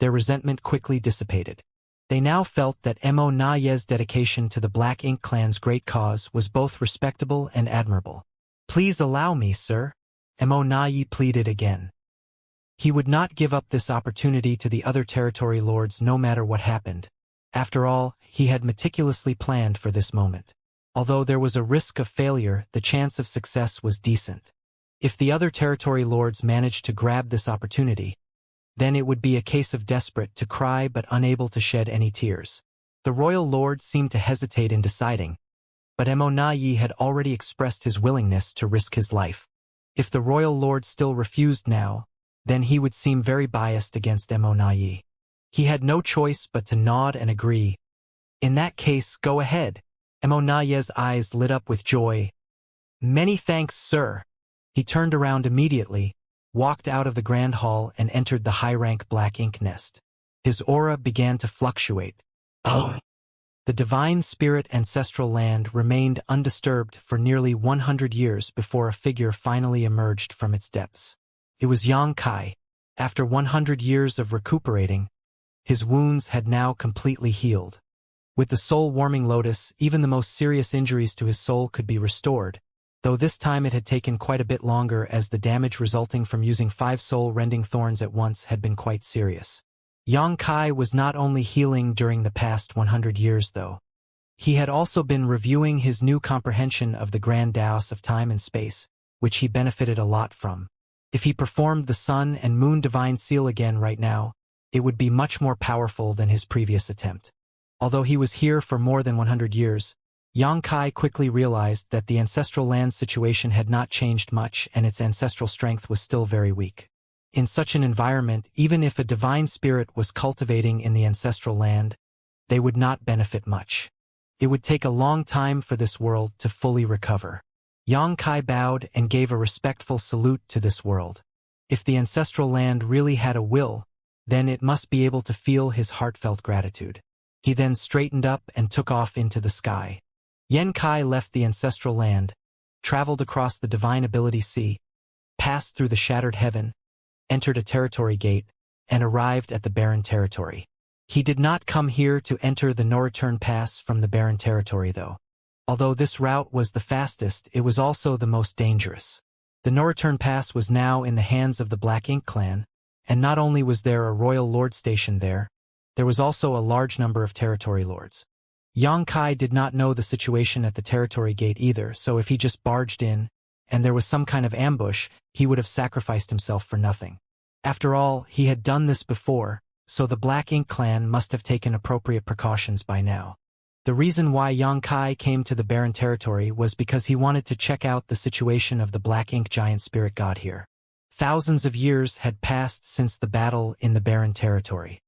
their resentment quickly dissipated. They now felt that Mo-Na-Yi's dedication to the Black Ink clan's great cause was both respectable and admirable. Please allow me, sir, Mo-Na-Yi pleaded again. He would not give up this opportunity to the other territory lords no matter what happened. After all, he had meticulously planned for this moment. Although there was a risk of failure, the chance of success was decent. If the other territory lords managed to grab this opportunity, then it would be a case of desperate to cry but unable to shed any tears. The royal lord seemed to hesitate in deciding, but Mo-Na-Yi had already expressed his willingness to risk his life. If the royal lord still refused now, then he would seem very biased against Mo-Na-Yi. He had no choice but to nod and agree. In that case, go ahead. Mo-Na-Yi's eyes lit up with joy. Many thanks, sir. He turned around immediately, walked out of the grand hall and entered the high-rank Black Ink nest. His aura began to fluctuate. Oh! The divine spirit ancestral land remained undisturbed for nearly 100 years before a figure finally emerged from its depths. It was Xianxia. After 100 years of recuperating, his wounds had now completely healed. With the soul-warming lotus, even the most serious injuries to his soul could be restored, though this time it had taken quite a bit longer as the damage resulting from using 5 soul-rending thorns at once had been quite serious. Xianxia was not only healing during the past 100 years, though. He had also been reviewing his new comprehension of the grand Taos of time and space, which he benefited a lot from. If he performed the Sun and Moon Divine Seal again right now, it would be much more powerful than his previous attempt. Although he was here for more than 100 years, Xianxia quickly realized that the ancestral land situation had not changed much and its ancestral strength was still very weak. In such an environment, even if a divine spirit was cultivating in the ancestral land, they would not benefit much. It would take a long time for this world to fully recover. Xianxia bowed and gave a respectful salute to this world. If the ancestral land really had a will, then it must be able to feel his heartfelt gratitude. He then straightened up and took off into the sky. Xianxia left the ancestral land, traveled across the divine ability sea, passed through the shattered heaven, entered a territory gate, and arrived at the barren territory. He did not come here to enter the no-return pass from the barren territory, though. Although this route was the fastest, it was also the most dangerous. The no-return pass was now in the hands of the Black Ink clan, and not only was there a royal lord stationed there was also a large number of territory lords. Xianxia did not know the situation at the territory gate either, so if he just barged in, and there was some kind of ambush, he would have sacrificed himself for nothing. After all, he had done this before, so the Black Ink clan must have taken appropriate precautions by now. The reason why Xianxia came to the barren territory was because he wanted to check out the situation of the Black Ink giant spirit god here. Thousands of years had passed since the battle in the barren territory.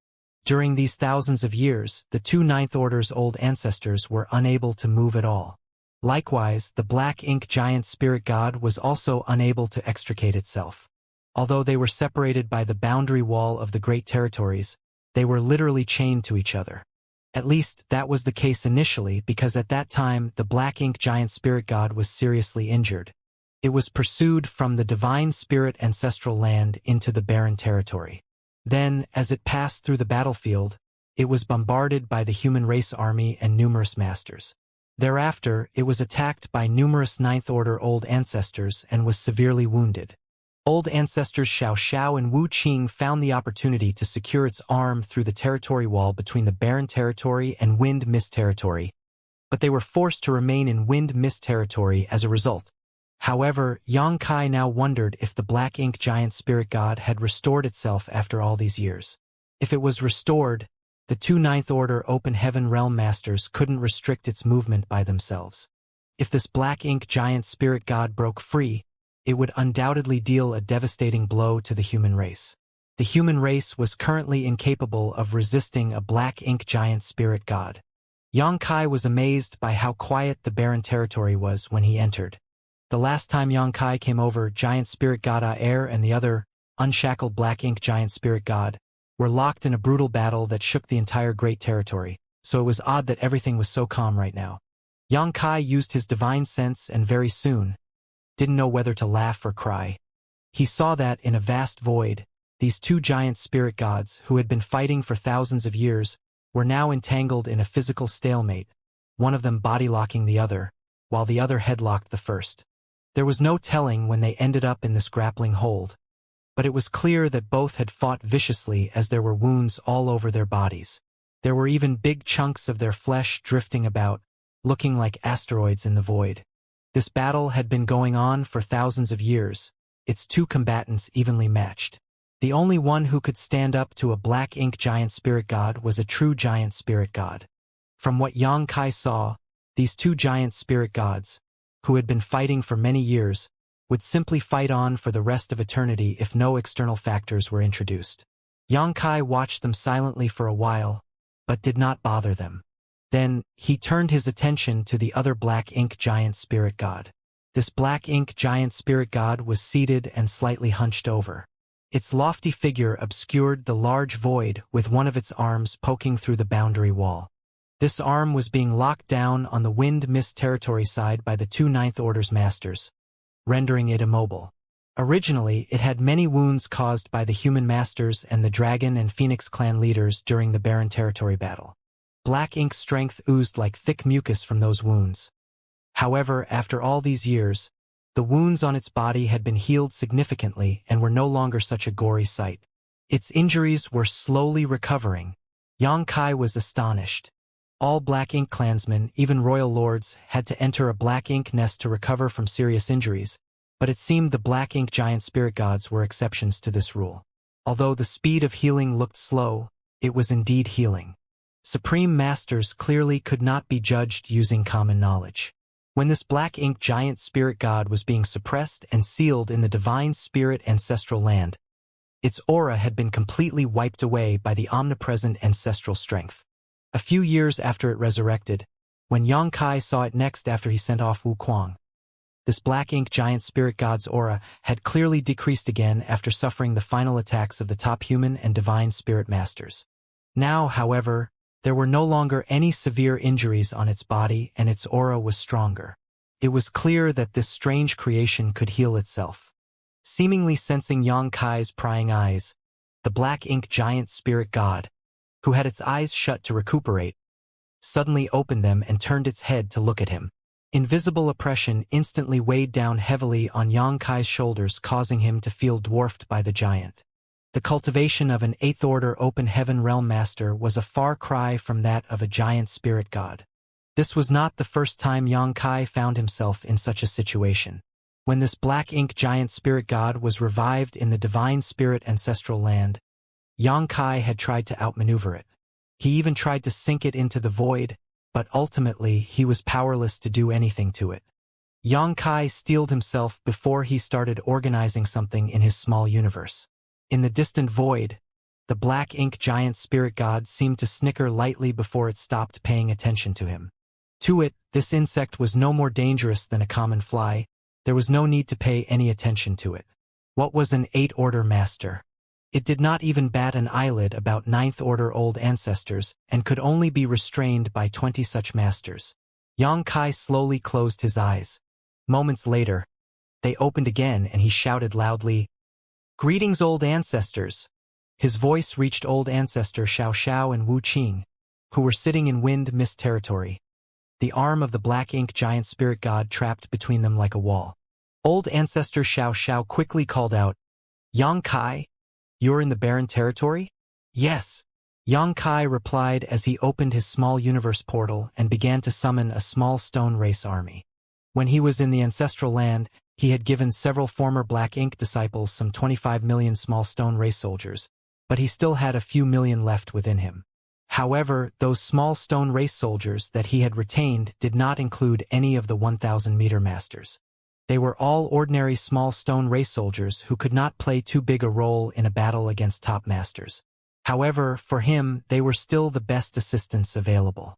During these thousands of years, the two Ninth Order's old ancestors were unable to move at all. Likewise, the Black Ink giant spirit god was also unable to extricate itself. Although they were separated by the boundary wall of the Great Territories, they were literally chained to each other. At least, that was the case initially because at that time the Black Ink giant spirit god was seriously injured. It was pursued from the divine spirit ancestral land into the barren territory. Then, as it passed through the battlefield, it was bombarded by the human race army and numerous masters. Thereafter, it was attacked by numerous Ninth Order old ancestors and was severely wounded. Old ancestors Xiaoxiao and Wu Qing found the opportunity to secure its arm through the territory wall between the barren territory and wind mist territory, but they were forced to remain in wind mist territory as a result. However, Xianxia now wondered if the Black Ink giant spirit god had restored itself after all these years. If it was restored, the two Ninth Order Open Heaven Realm Masters couldn't restrict its movement by themselves. If this Black Ink giant spirit god broke free, it would undoubtedly deal a devastating blow to the human race. The human race was currently incapable of resisting a Black Ink giant spirit god. Xianxia was amazed by how quiet the barren territory was when he entered. The last time Xianxia came over, Giant Spirit God Air and the other, unshackled Black Ink Giant Spirit God, were locked in a brutal battle that shook the entire Great Territory, so it was odd that everything was so calm right now. Xianxia used his divine sense and very soon didn't know whether to laugh or cry. He saw that, in a vast void, these two giant spirit gods, who had been fighting for thousands of years, were now entangled in a physical stalemate, one of them body-locking the other, while the other headlocked the first. There was no telling when they ended up in this grappling hold, but it was clear that both had fought viciously as there were wounds all over their bodies. There were even big chunks of their flesh drifting about, looking like asteroids in the void. This battle had been going on for thousands of years, its two combatants evenly matched. The only one who could stand up to a Black Ink giant spirit god was a true giant spirit god. From what Xianxia saw, these two giant spirit gods, who had been fighting for many years, would simply fight on for the rest of eternity if no external factors were introduced. Xianxia watched them silently for a while, but did not bother them. Then, he turned his attention to the other Black Ink giant spirit god. This Black Ink giant spirit god was seated and slightly hunched over. Its lofty figure obscured the large void with one of its arms poking through the boundary wall. This arm was being locked down on the wind mist territory side by the two Ninth Order's masters, rendering it immobile. Originally, it had many wounds caused by the human masters and the Dragon and Phoenix clan leaders during the barren territory battle. Black Ink's strength oozed like thick mucus from those wounds. However, after all these years, the wounds on its body had been healed significantly and were no longer such a gory sight. Its injuries were slowly recovering. Xianxia was astonished. All Black Ink clansmen, even royal lords, had to enter a Black Ink nest to recover from serious injuries, but it seemed the Black Ink giant spirit gods were exceptions to this rule. Although the speed of healing looked slow, it was indeed healing. Supreme Masters clearly could not be judged using common knowledge. When this Black Ink giant spirit god was being suppressed and sealed in the divine spirit ancestral land, its aura had been completely wiped away by the omnipresent ancestral strength. A few years after it resurrected, when Xianxia saw it next after he sent off Wu Kuang, this Black Ink giant spirit god's aura had clearly decreased again after suffering the final attacks of the top human and divine spirit masters. Now, however, there were no longer any severe injuries on its body and its aura was stronger. It was clear that this strange creation could heal itself. Seemingly sensing Xianxia's prying eyes, the Black Ink giant spirit god who had its eyes shut to recuperate, suddenly opened them and turned its head to look at him. Invisible oppression instantly weighed down heavily on Xianxia's shoulders, causing him to feel dwarfed by the giant. The cultivation of an 8th-order open heaven realm master was a far cry from that of a giant spirit god. This was not the first time Xianxia found himself in such a situation. When this black ink giant spirit god was revived in the divine spirit ancestral land, Xianxia had tried to outmaneuver it. He even tried to sink it into the void, but ultimately he was powerless to do anything to it. Xianxia steeled himself before he started organizing something in his small universe. In the distant void, the black ink giant spirit god seemed to snicker lightly before it stopped paying attention to him. To it, this insect was no more dangerous than a common fly. There was no need to pay any attention to it. What was an 8th-order master? It did not even bat an eyelid about 9th-order old ancestors and could only be restrained by 20 such masters. Xianxia slowly closed his eyes. Moments later, they opened again and he shouted loudly, "Greetings, old ancestors!" His voice reached old ancestor Xiaoxiao and Wuxia, who were sitting in wind mist territory. The arm of the black ink giant spirit god trapped between them like a wall. Old ancestor Xiaoxiao quickly called out, "Xianxia, you're in the barren territory?" "Yes," Xianxia replied as he opened his small universe portal and began to summon a small stone race army. When he was in the ancestral land, he had given several former black ink disciples some 25 million small stone race soldiers, but he still had a few million left within him. However, those small stone race soldiers that he had retained did not include any of the 1,000-meter masters. They were all ordinary small stone race soldiers who could not play too big a role in a battle against top masters. However, for him, they were still the best assistants available.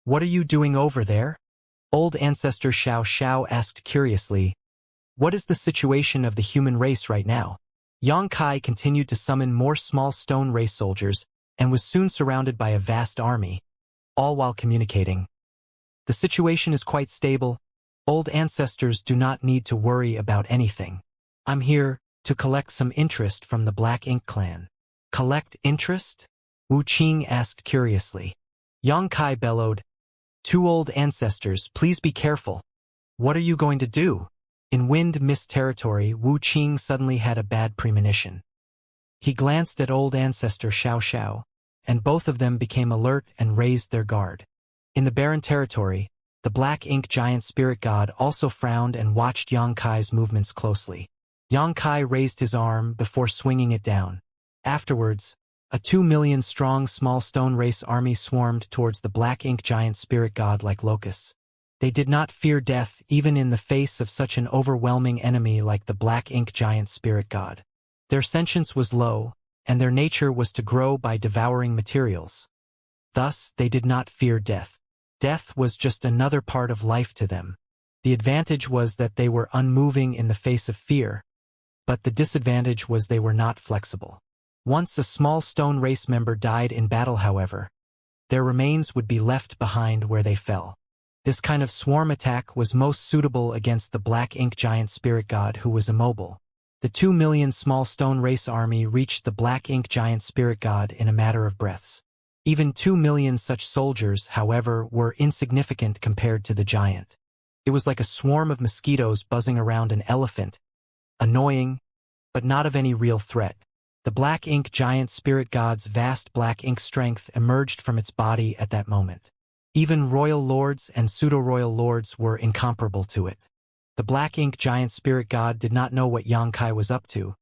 "What are you doing over there?" Old ancestor Xiaoxiao asked curiously. "What is the situation of the human race right now?" Xianxia continued to summon more small stone race soldiers and was soon surrounded by a vast army, all while communicating. "The situation is quite stable. Old ancestors do not need to worry about anything. I'm here to collect some interest from the Black Ink clan." "Collect interest?" Wuxia asked curiously. Xianxia bellowed, "Two old ancestors, please be careful. What are you going to do?" In wind mist territory, Wuxia suddenly had a bad premonition. He glanced at old ancestor Xiaoxiao, and both of them became alert and raised their guard. In the barren territory, the black ink giant spirit god also frowned and watched Xianxia's movements closely. Xianxia raised his arm before swinging it down. Afterwards, a 2 million strong small stone race army swarmed towards the black ink giant spirit god like locusts. They did not fear death even in the face of such an overwhelming enemy like the black ink giant spirit god. Their sentience was low, and their nature was to grow by devouring materials. Thus, they did not fear death. Death was just another part of life to them. The advantage was that they were unmoving in the face of fear, but the disadvantage was they were not flexible. Once a small stone race member died in battle, however, their remains would be left behind where they fell. This kind of swarm attack was most suitable against the black ink giant spirit god who was immobile. The 2 million small stone race army reached the black ink giant spirit god in a matter of breaths. Even 2 million such soldiers, however, were insignificant compared to the giant. It was like a swarm of mosquitoes buzzing around an elephant, annoying, but not of any real threat. The black ink giant spirit god's vast black ink strength emerged from its body at that moment. Even royal lords and pseudo-royal lords were incomparable to it. The black ink giant spirit god did not know what Xianxia was up to,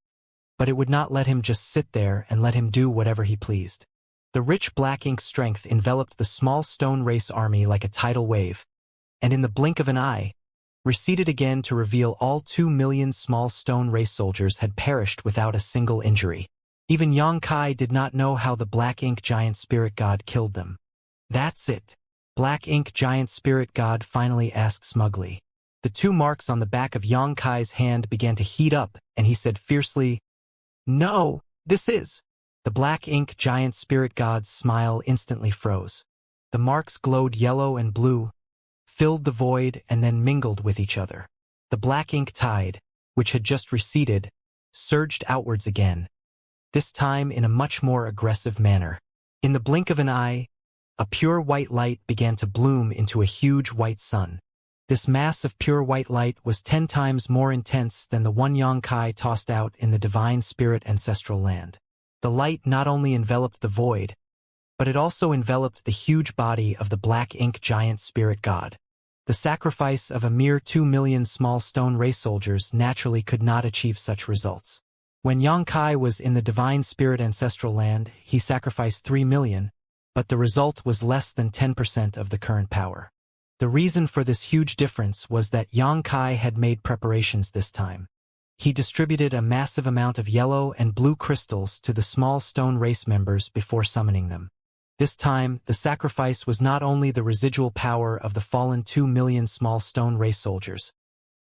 but it would not let him just sit there and let him do whatever he pleased. The rich black ink strength enveloped the small stone race army like a tidal wave, and in the blink of an eye, receded again to reveal all 2 million small stone race soldiers had perished without a single injury. Even Xianxia did not know how the black ink giant spirit god killed them. "That's it," Black Ink Giant Spirit God finally asked smugly. The 2 marks on the back of Xianxia's hand began to heat up, and he said fiercely, "No, this is." The Black Ink Giant Spirit God's smile instantly froze. The marks glowed yellow and blue, filled the void, and then mingled with each other. The black ink tide, which had just receded, surged outwards again, this time in a much more aggressive manner. In the blink of an eye, a pure white light began to bloom into a huge white sun. This mass of pure white light was 10 times more intense than the one Xianxia tossed out in the divine spirit ancestral land. The light not only enveloped the void, but it also enveloped the huge body of the black ink giant spirit god. The sacrifice of a mere 2 million small stone race soldiers naturally could not achieve such results. When Xianxia was in the divine spirit ancestral land, he sacrificed 3 million, but the result was less than 10% of the current power. The reason for this huge difference was that Xianxia had made preparations this time. He distributed a massive amount of yellow and blue crystals to the small stone race members before summoning them. This time, the sacrifice was not only the residual power of the fallen 2 million small stone race soldiers,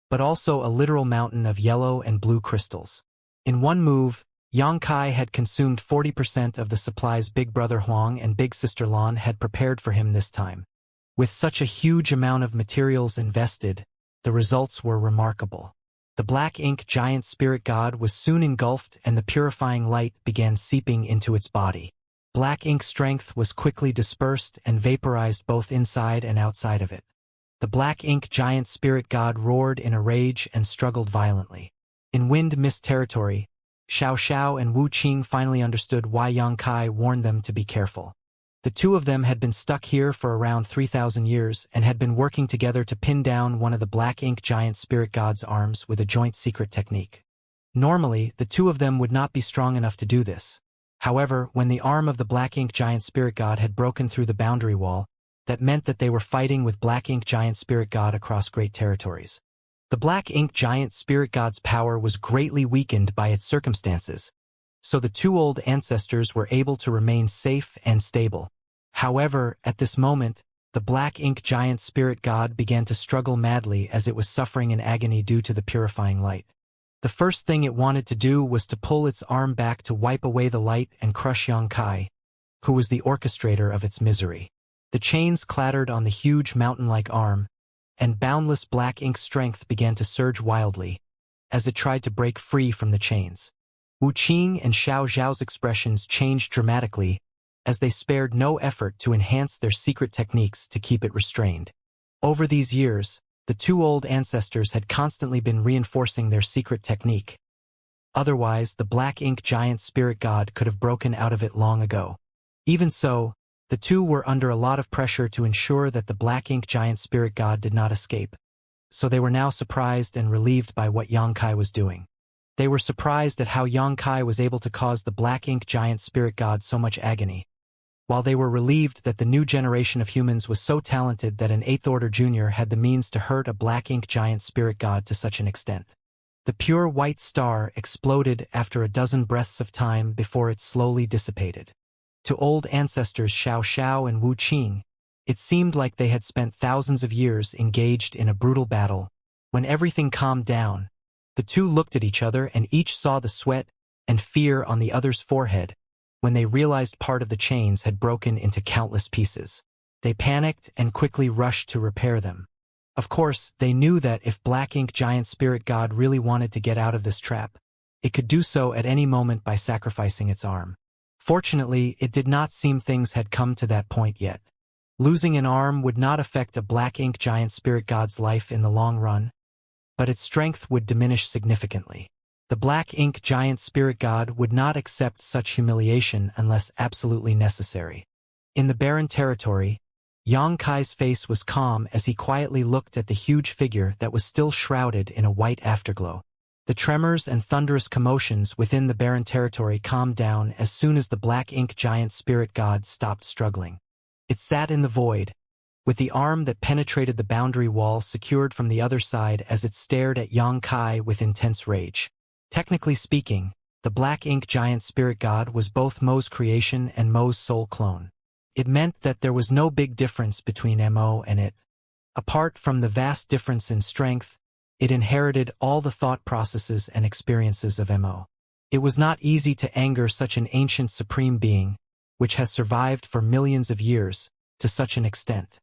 but also a literal mountain of yellow and blue crystals. In one move, Xianxia had consumed 40% of the supplies Big Brother Huang and Big Sister Lan had prepared for him this time. With such a huge amount of materials invested, the results were remarkable. The black ink giant spirit god was soon engulfed and the purifying light began seeping into its body. Black ink strength was quickly dispersed and vaporized both inside and outside of it. The black ink giant spirit god roared in a rage and struggled violently. In wind mist territory, Xiaoxiao and Wuqing finally understood why Xianxia warned them to be careful. The two of them had been stuck here for around 3,000 years and had been working together to pin down one of the black ink giant spirit god's arms with a joint secret technique. Normally, the two of them would not be strong enough to do this. However, when the arm of the black ink giant spirit god had broken through the boundary wall, that meant that they were fighting with black ink giant spirit god across great territories. The black ink giant spirit god's power was greatly weakened by its circumstances, so the two old ancestors were able to remain safe and stable. However, at this moment, the black ink giant spirit god began to struggle madly as it was suffering in agony due to the purifying light. The first thing it wanted to do was to pull its arm back to wipe away the light and crush Xianxia, who was the orchestrator of its misery. The chains clattered on the huge mountain-like arm, and boundless black ink strength began to surge wildly as it tried to break free from the chains. Wuqing and Xiao Zhao's expressions changed dramatically as they spared no effort to enhance their secret techniques to keep it restrained. Over these years, the two old ancestors had constantly been reinforcing their secret technique. Otherwise, the black ink giant spirit god could have broken out of it long ago. Even so, the two were under a lot of pressure to ensure that the black ink giant spirit god did not escape, so they were now surprised and relieved by what Xianxia was doing. They were surprised at how Xianxia was able to cause the black ink giant spirit god so much agony, while they were relieved that the new generation of humans was so talented that an 8th Order Junior had the means to hurt a black ink giant spirit god to such an extent. The pure white star exploded after a dozen breaths of time before it slowly dissipated. To old ancestors Xiaoxiao and Wuqing, it seemed like they had spent thousands of years engaged in a brutal battle. When everything calmed down, the two looked at each other and each saw the sweat and fear on the other's forehead when they realized part of the chains had broken into countless pieces. They panicked and quickly rushed to repair them. Of course, they knew that if Black Ink Giant Spirit God really wanted to get out of this trap, it could do so at any moment by sacrificing its arm. Fortunately, it did not seem things had come to that point yet. Losing an arm would not affect a Black Ink Giant Spirit God's life in the long run, but its strength would diminish significantly. The Black Ink Giant Spirit God would not accept such humiliation unless absolutely necessary. In the barren territory, Xianxia's face was calm as he quietly looked at the huge figure that was still shrouded in a white afterglow. The tremors and thunderous commotions within the barren territory calmed down as soon as the Black Ink Giant Spirit God stopped struggling. It sat in the void, with the arm that penetrated the boundary wall secured from the other side as it stared at Xianxia with intense rage. Technically speaking, the Black Ink Giant Spirit God was both Mo's creation and Mo's soul clone. It meant that there was no big difference between Mo and it. Apart from the vast difference in strength, it inherited all the thought processes and experiences of Mo. It was not easy to anger such an ancient supreme being, which has survived for millions of years, to such an extent.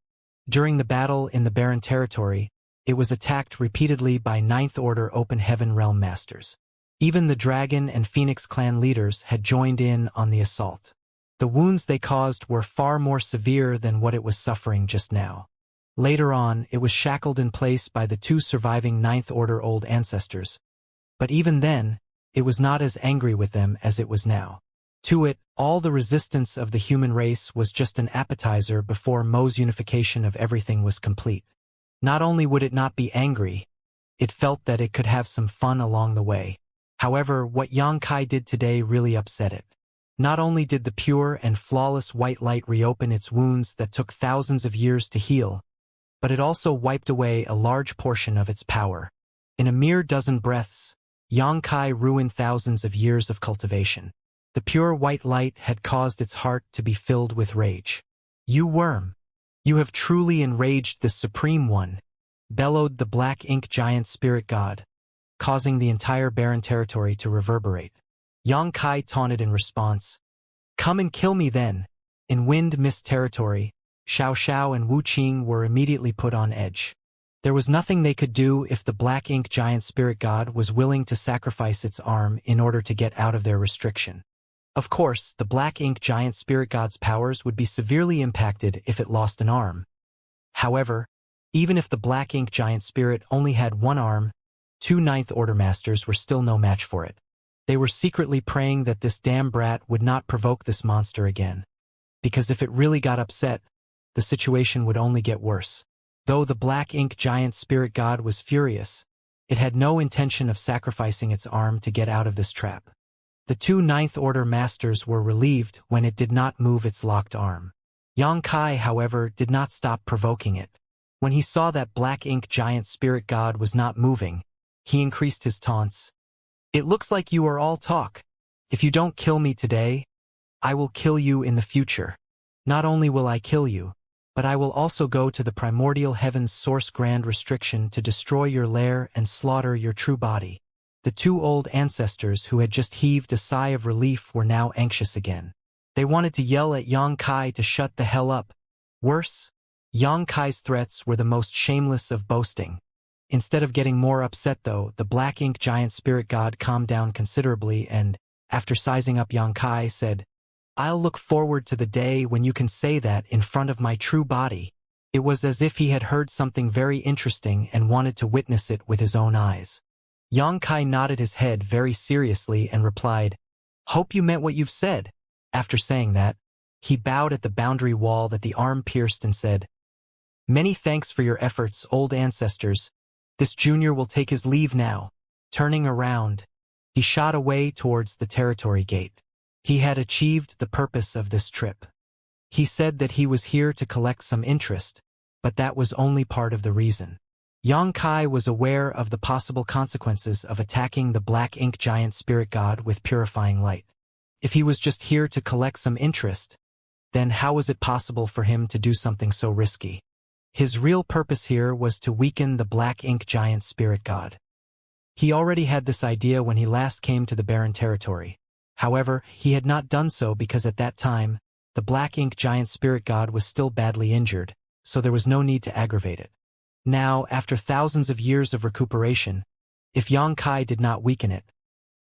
During the battle in the barren territory, it was attacked repeatedly by Ninth Order Open Heaven Realm Masters. Even the Dragon and Phoenix clan leaders had joined in on the assault. The wounds they caused were far more severe than what it was suffering just now. Later on, it was shackled in place by the two surviving Ninth Order old ancestors. But even then, it was not as angry with them as it was now. To it, all the resistance of the human race was just an appetizer before Mo's unification of everything was complete. Not only would it not be angry, it felt that it could have some fun along the way. However, what Xianxia did today really upset it. Not only did the pure and flawless white light reopen its wounds that took thousands of years to heal, but it also wiped away a large portion of its power. In a mere dozen breaths, Xianxia ruined thousands of years of cultivation. The pure white light had caused its heart to be filled with rage. "You worm! You have truly enraged the Supreme One," bellowed the black ink giant spirit god, causing the entire barren territory to reverberate. Xianxia taunted in response, "Come and kill me then." In wind mist territory, Xiao and Wuqing were immediately put on edge. There was nothing they could do if the black ink giant spirit god was willing to sacrifice its arm in order to get out of their restriction. Of course, the black ink giant spirit god's powers would be severely impacted if it lost an arm. However, even if the black ink giant spirit only had one arm, two Ninth Order masters were still no match for it. They were secretly praying that this damn brat would not provoke this monster again, because if it really got upset, the situation would only get worse. Though the black ink giant spirit god was furious, it had no intention of sacrificing its arm to get out of this trap. The two Ninth Order masters were relieved when it did not move its locked arm. Xianxia, however, did not stop provoking it. When he saw that black ink giant spirit god was not moving, he increased his taunts. "It looks like you are all talk. If you don't kill me today, I will kill you in the future. Not only will I kill you, but I will also go to the primordial heaven's source grand restriction to destroy your lair and slaughter your true body." The two old ancestors who had just heaved a sigh of relief were now anxious again. They wanted to yell at Xianxia to shut the hell up. Worse, Xianxia's threats were the most shameless of boasting. Instead of getting more upset though, the black ink giant spirit god calmed down considerably and, after sizing up Xianxia, said, "I'll look forward to the day when you can say that in front of my true body." It was as if he had heard something very interesting and wanted to witness it with his own eyes. Xianxia nodded his head very seriously and replied, "Hope you meant what you've said." After saying that, he bowed at the boundary wall that the arm pierced and said, "Many thanks for your efforts, old ancestors. This junior will take his leave now." Turning around, he shot away towards the territory gate. He had achieved the purpose of this trip. He said that he was here to collect some interest, but that was only part of the reason. Xianxia was aware of the possible consequences of attacking the black ink giant spirit god with purifying light. If he was just here to collect some interest, then how was it possible for him to do something so risky? His real purpose here was to weaken the black ink giant spirit god. He already had this idea when he last came to the barren territory. However, he had not done so because at that time, the black ink giant spirit god was still badly injured, so there was no need to aggravate it. Now, after thousands of years of recuperation, if Xianxia did not weaken it,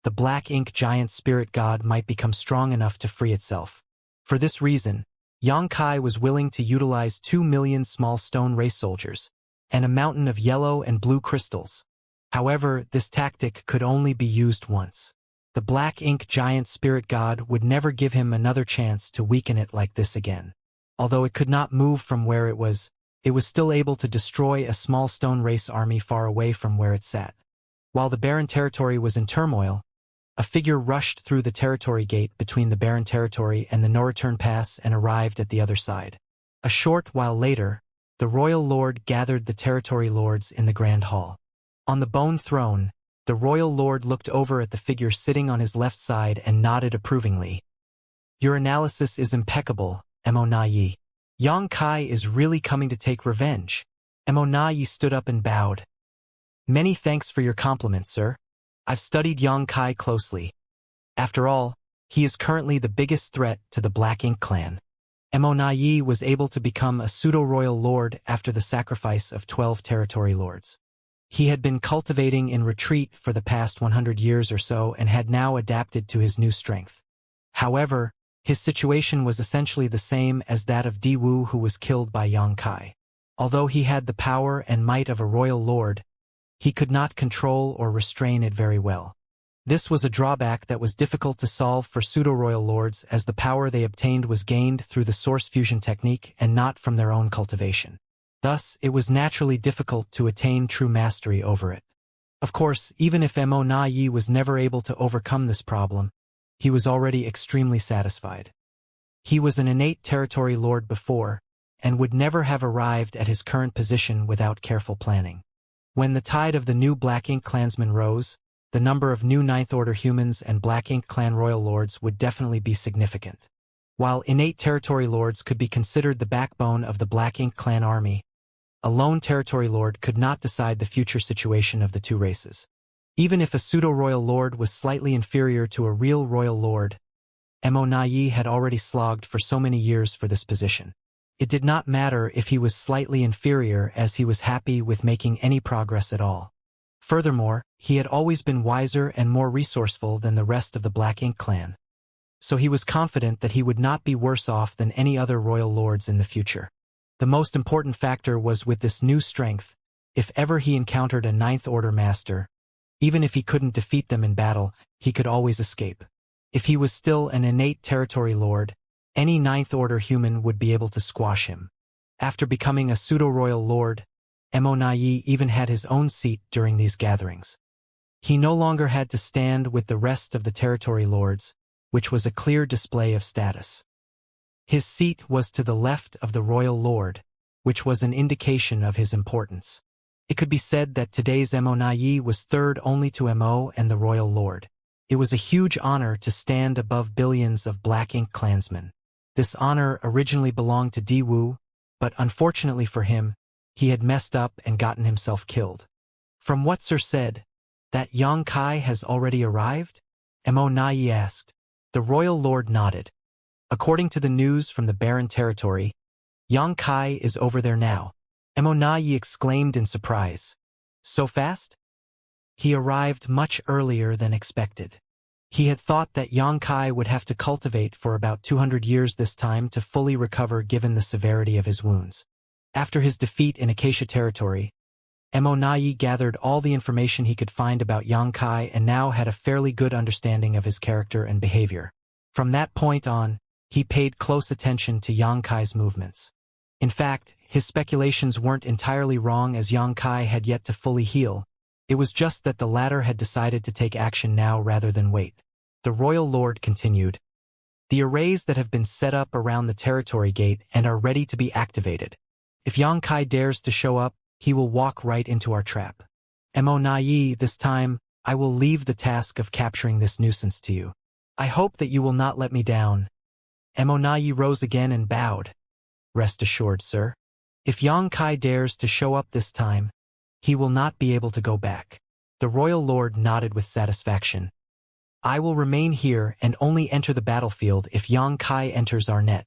the black ink giant spirit god might become strong enough to free itself. For this reason, Xianxia was willing to utilize 2 million small stone race soldiers and a mountain of yellow and blue crystals. However, this tactic could only be used once. The black ink giant spirit god would never give him another chance to weaken it like this again. Although it could not move from where it was still able to destroy a small stone race army far away from where it sat. While the barren territory was in turmoil, a figure rushed through the territory gate between the barren territory and the no-return pass and arrived at the other side. A short while later, the royal lord gathered the territory lords in the grand hall. On the bone throne, the royal lord looked over at the figure sitting on his left side and nodded approvingly. "Your analysis is impeccable, Mo. Xianxia is really coming to take revenge." Mo stood up and bowed. "Many thanks for your compliments, sir. I've studied Xianxia closely. After all, he is currently the biggest threat to the Black Ink clan." Mo was able to become a pseudo-royal lord after the sacrifice of 12 territory lords. He had been cultivating in retreat for the past 100 years or so and had now adapted to his new strength. However, His situation was essentially the same as that of Di Wu, who was killed by Yang Kai. Although he had the power and might of a royal lord, he could not control or restrain it very well. This was a drawback that was difficult to solve for pseudo-royal lords, as the power they obtained was gained through the source fusion technique and not from their own cultivation. Thus, it was naturally difficult to attain true mastery over it. Of course, even if Mo Na Yi was never able to overcome this problem, he was already extremely satisfied. He was an innate territory lord before, and would never have arrived at his current position without careful planning. When the tide of the new Black Ink clansmen rose, the number of new Ninth Order humans and Black Ink clan royal lords would definitely be significant. While innate territory lords could be considered the backbone of the Black Ink clan army, a lone territory lord could not decide the future situation of the two races. Even if a pseudo-royal lord was slightly inferior to a real royal lord, Mo Na Yi had already slogged for so many years for this position. It did not matter if he was slightly inferior, as he was happy with making any progress at all. Furthermore, he had always been wiser and more resourceful than the rest of the Black Ink clan, so he was confident that he would not be worse off than any other royal lords in the future. The most important factor was, with this new strength, if ever he encountered a Ninth Order master, even if he couldn't defeat them in battle, he could always escape. If he was still an innate territory lord, any Ninth Order human would be able to squash him. After becoming a pseudo-royal lord, Mo Na Yi even had his own seat during these gatherings. He no longer had to stand with the rest of the territory lords, which was a clear display of status. His seat was to the left of the royal lord, which was an indication of his importance. It could be said that today's Mo Na Yi was third only to Mo and the royal lord. It was a huge honor to stand above billions of Black Ink clansmen. This honor originally belonged to Di Wu, but unfortunately for him, he had messed up and gotten himself killed. From what Sir said, that Yang Kai has already arrived? Mo Na Yi asked. The royal lord nodded. According to the news from the barren territory, Yang Kai is over there now. Mo Na Yi exclaimed in surprise. So fast? He arrived much earlier than expected. He had thought that Yang Kai would have to cultivate for about 200 years this time to fully recover, given the severity of his wounds. After his defeat in Acacia territory, Mo Na Yi gathered all the information he could find about Yang Kai and now had a fairly good understanding of his character and behavior. From that point on, he paid close attention to Yang Kai's movements. In fact, his speculations weren't entirely wrong, as Yang Kai had yet to fully heal. It was just that the latter had decided to take action now rather than wait. The royal lord continued. The arrays that have been set up around the territory gate and are ready to be activated. If Yang Kai dares to show up, he will walk right into our trap. Mo Na Yi, this time, I will leave the task of capturing this nuisance to you. I hope that you will not let me down. Mo Na Yi rose again and bowed. Rest assured, sir. If Yang Kai dares to show up this time, he will not be able to go back. The royal lord nodded with satisfaction. I will remain here and only enter the battlefield if Yang Kai enters our net.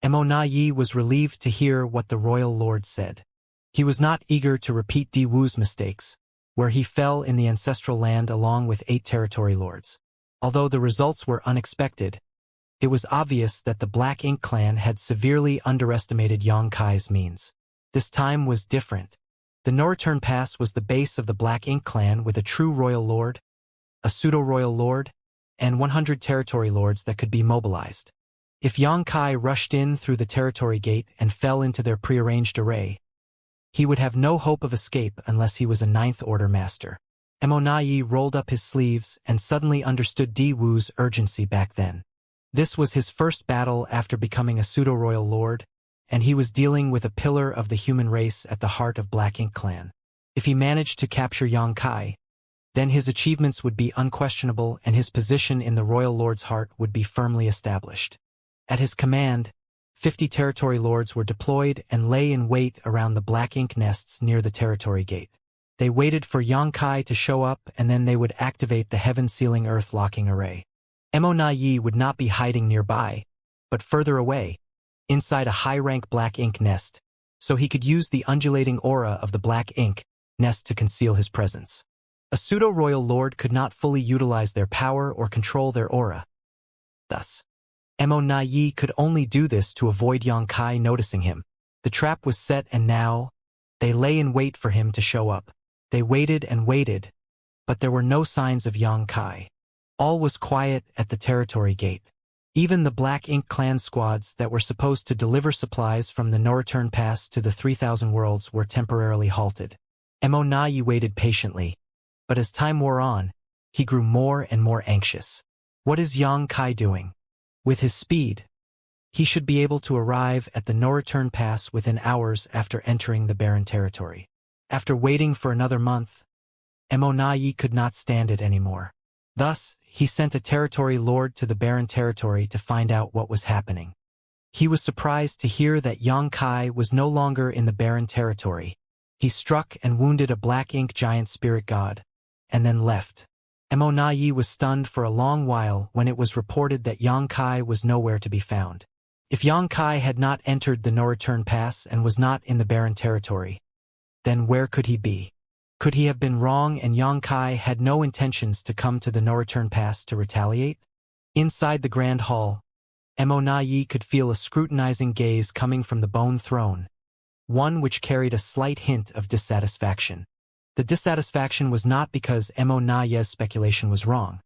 Mo Na Yi was relieved to hear what the royal lord said. He was not eager to repeat Di Wu's mistakes, where he fell in the ancestral land along with 8 territory lords. Although the results were unexpected, it was obvious that the Black Ink clan had severely underestimated Yang Kai's means. This time was different. The no-return pass was the base of the Black Ink clan, with a true royal lord, a pseudo-royal lord, and 100 territory lords that could be mobilized. If Yang Kai rushed in through the territory gate and fell into their prearranged array, he would have no hope of escape unless he was a Ninth Order master. Mo Na Yi rolled up his sleeves and suddenly understood Di Wu's urgency back then. This was his first battle after becoming a pseudo-royal lord, and he was dealing with a pillar of the human race at the heart of Black Ink clan. If he managed to capture Yang Kai, then his achievements would be unquestionable and his position in the royal lord's heart would be firmly established. At his command, 50 territory lords were deployed and lay in wait around the Black Ink nests near the territory gate. They waited for Yang Kai to show up, and then they would activate the heaven-sealing earth-locking array. Mo Na Yi would not be hiding nearby, but further away, inside a high-rank Black Ink nest, so he could use the undulating aura of the Black Ink nest to conceal his presence. A pseudo-royal lord could not fully utilize their power or control their aura. Thus, Mo Nai could only do this to avoid Yang Kai noticing him. The trap was set and now, they lay in wait for him to show up. They waited and waited, but there were no signs of Yang Kai. All was quiet at the territory gate. Even the Black Ink clan squads that were supposed to deliver supplies from the no-return pass to the 3,000 worlds were temporarily halted. Mo Nai waited patiently, but as time wore on, he grew more and more anxious. What is Yang Kai doing? With his speed, he should be able to arrive at the no-return pass within hours after entering the barren territory. After waiting for another month, Mo Nai could not stand it anymore. Thus, he sent a territory lord to the barren territory to find out what was happening. He was surprised to hear that Yang Kai was no longer in the barren territory. He struck and wounded a Black Ink giant spirit god, and then left. Mo Nai was stunned for a long while when it was reported that Yang Kai was nowhere to be found. If Yang Kai had not entered the no-return pass and was not in the barren territory, then where could he be? Could he have been wrong and Yang Kai had no intentions to come to the no-return pass to retaliate? Inside the Grand Hall, Mo Nai could feel a scrutinizing gaze coming from the bone throne, one which carried a slight hint of dissatisfaction. The dissatisfaction was not because Mo Nai's speculation was wrong,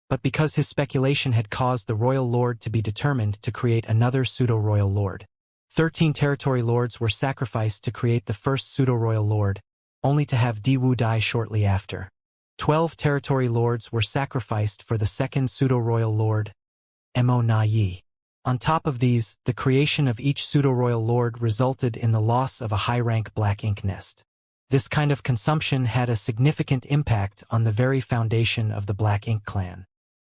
but because his speculation had caused the Royal Lord to be determined to create another pseudo-Royal Lord. 13 territory lords were sacrificed to create the first pseudo-Royal Lord, only to have Diwu die shortly after. 12 territory lords were sacrificed for the second pseudo-Royal Lord, Mo Nai. On top of these, the creation of each pseudo-Royal Lord resulted in the loss of a high-rank Black Ink nest. This kind of consumption had a significant impact on the very foundation of the Black Ink clan.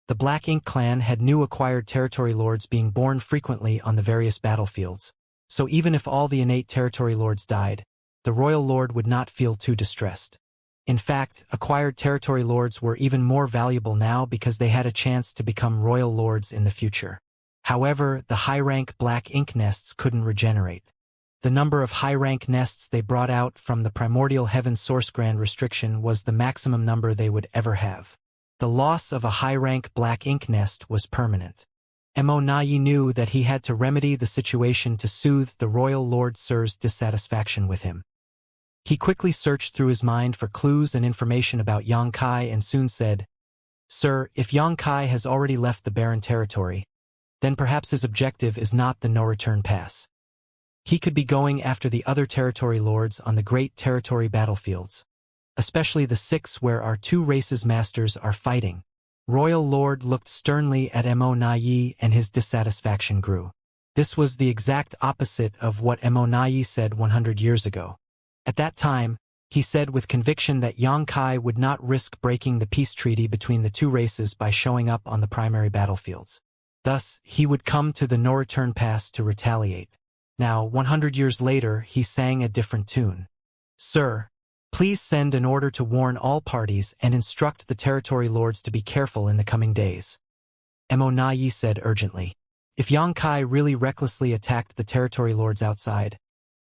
The Black Ink clan had new acquired territory lords being born frequently on the various battlefields, so even if all the innate territory lords died, the Royal Lord would not feel too distressed. In fact, acquired territory lords were even more valuable now because they had a chance to become Royal Lords in the future. However, the high-rank Black Ink nests couldn't regenerate. The number of high-rank nests they brought out from the primordial heaven source grand restriction was the maximum number they would ever have. The loss of a high-rank Black Ink nest was permanent. Mo Nai knew that he had to remedy the situation to soothe the Royal Lord Sir's dissatisfaction with him. He quickly searched through his mind for clues and information about Yang Kai and soon said, "Sir, if Yang Kai has already left the barren territory, then perhaps his objective is not the no-return pass. He could be going after the other territory lords on the great territory battlefields, especially the 6 where our 2 races masters are fighting." Royal Lord looked sternly at Mo Nai and his dissatisfaction grew. This was the exact opposite of what Mo Nai said 100 years ago. At that time, he said with conviction that Yang Kai would not risk breaking the peace treaty between the 2 races by showing up on the primary battlefields. Thus, he would come to the no-return pass to retaliate. Now, 100 years later, he sang a different tune. "Sir, please send an order to warn all parties and instruct the territory lords to be careful in the coming days." Mo Nai said urgently. If Yang Kai really recklessly attacked the territory lords outside,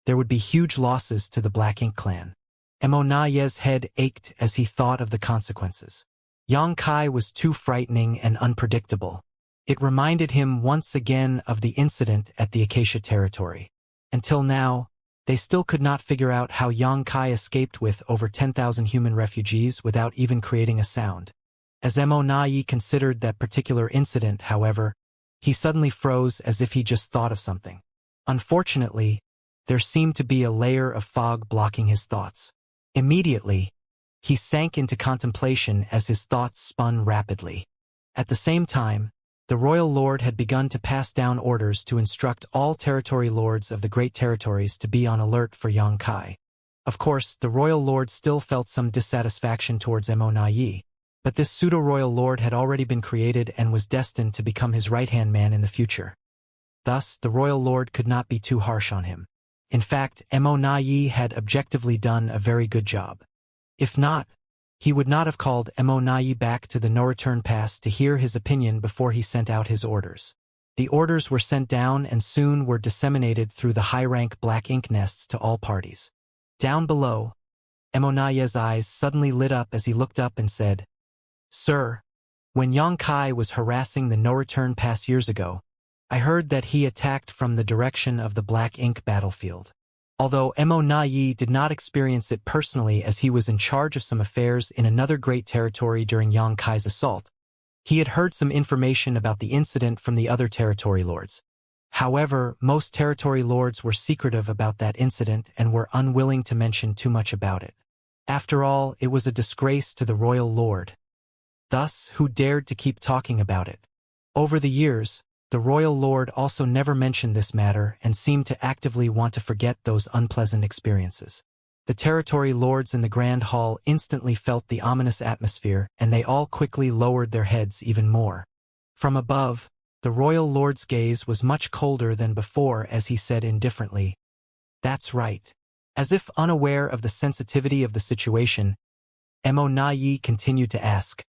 there would be huge losses to the Black Ink clan. Mo Nai's head ached as he thought of the consequences. Yang Kai was too frightening and unpredictable. It reminded him once again of the incident at the Acacia territory. Until now, they still could not figure out how Yang Kai escaped with over 10,000 human refugees without even creating a sound. As Mo Nai considered that particular incident, however, he suddenly froze as if he just thought of something. Unfortunately, there seemed to be a layer of fog blocking his thoughts. Immediately, he sank into contemplation as his thoughts spun rapidly. At the same time, the Royal Lord had begun to pass down orders to instruct all territory lords of the great territories to be on alert for Yang Kai. Of course, the Royal Lord still felt some dissatisfaction towards Mo Nai, but this pseudo-Royal Lord had already been created and was destined to become his right-hand man in the future. Thus, the Royal Lord could not be too harsh on him. In fact, Mo Nai had objectively done a very good job. If not, he would not have called Mo Nai back to the no-return pass to hear his opinion before he sent out his orders. The orders were sent down and soon were disseminated through the high-rank Black Ink nests to all parties. Down below, Mo Nai's eyes suddenly lit up as he looked up and said, "Sir, when Yang Kai was harassing the no-return pass years ago, I heard that he attacked from the direction of the Black Ink battlefield. Although Mo Nai did not experience it personally as he was in charge of some affairs in another great territory during Yang Kai's assault, he had heard some information about the incident from the other territory lords. However, most territory lords were secretive about that incident and were unwilling to mention too much about it. After all, it was a disgrace to the royal lord. Thus, who dared to keep talking about it? Over the years, the royal lord also never mentioned this matter and seemed to actively want to forget those unpleasant experiences. The territory lords in the Grand Hall instantly felt the ominous atmosphere, and they all quickly lowered their heads even more. From above, the royal lord's gaze was much colder than before as he said indifferently, "That's right." As if unaware of the sensitivity of the situation, Mo Nai continued to ask,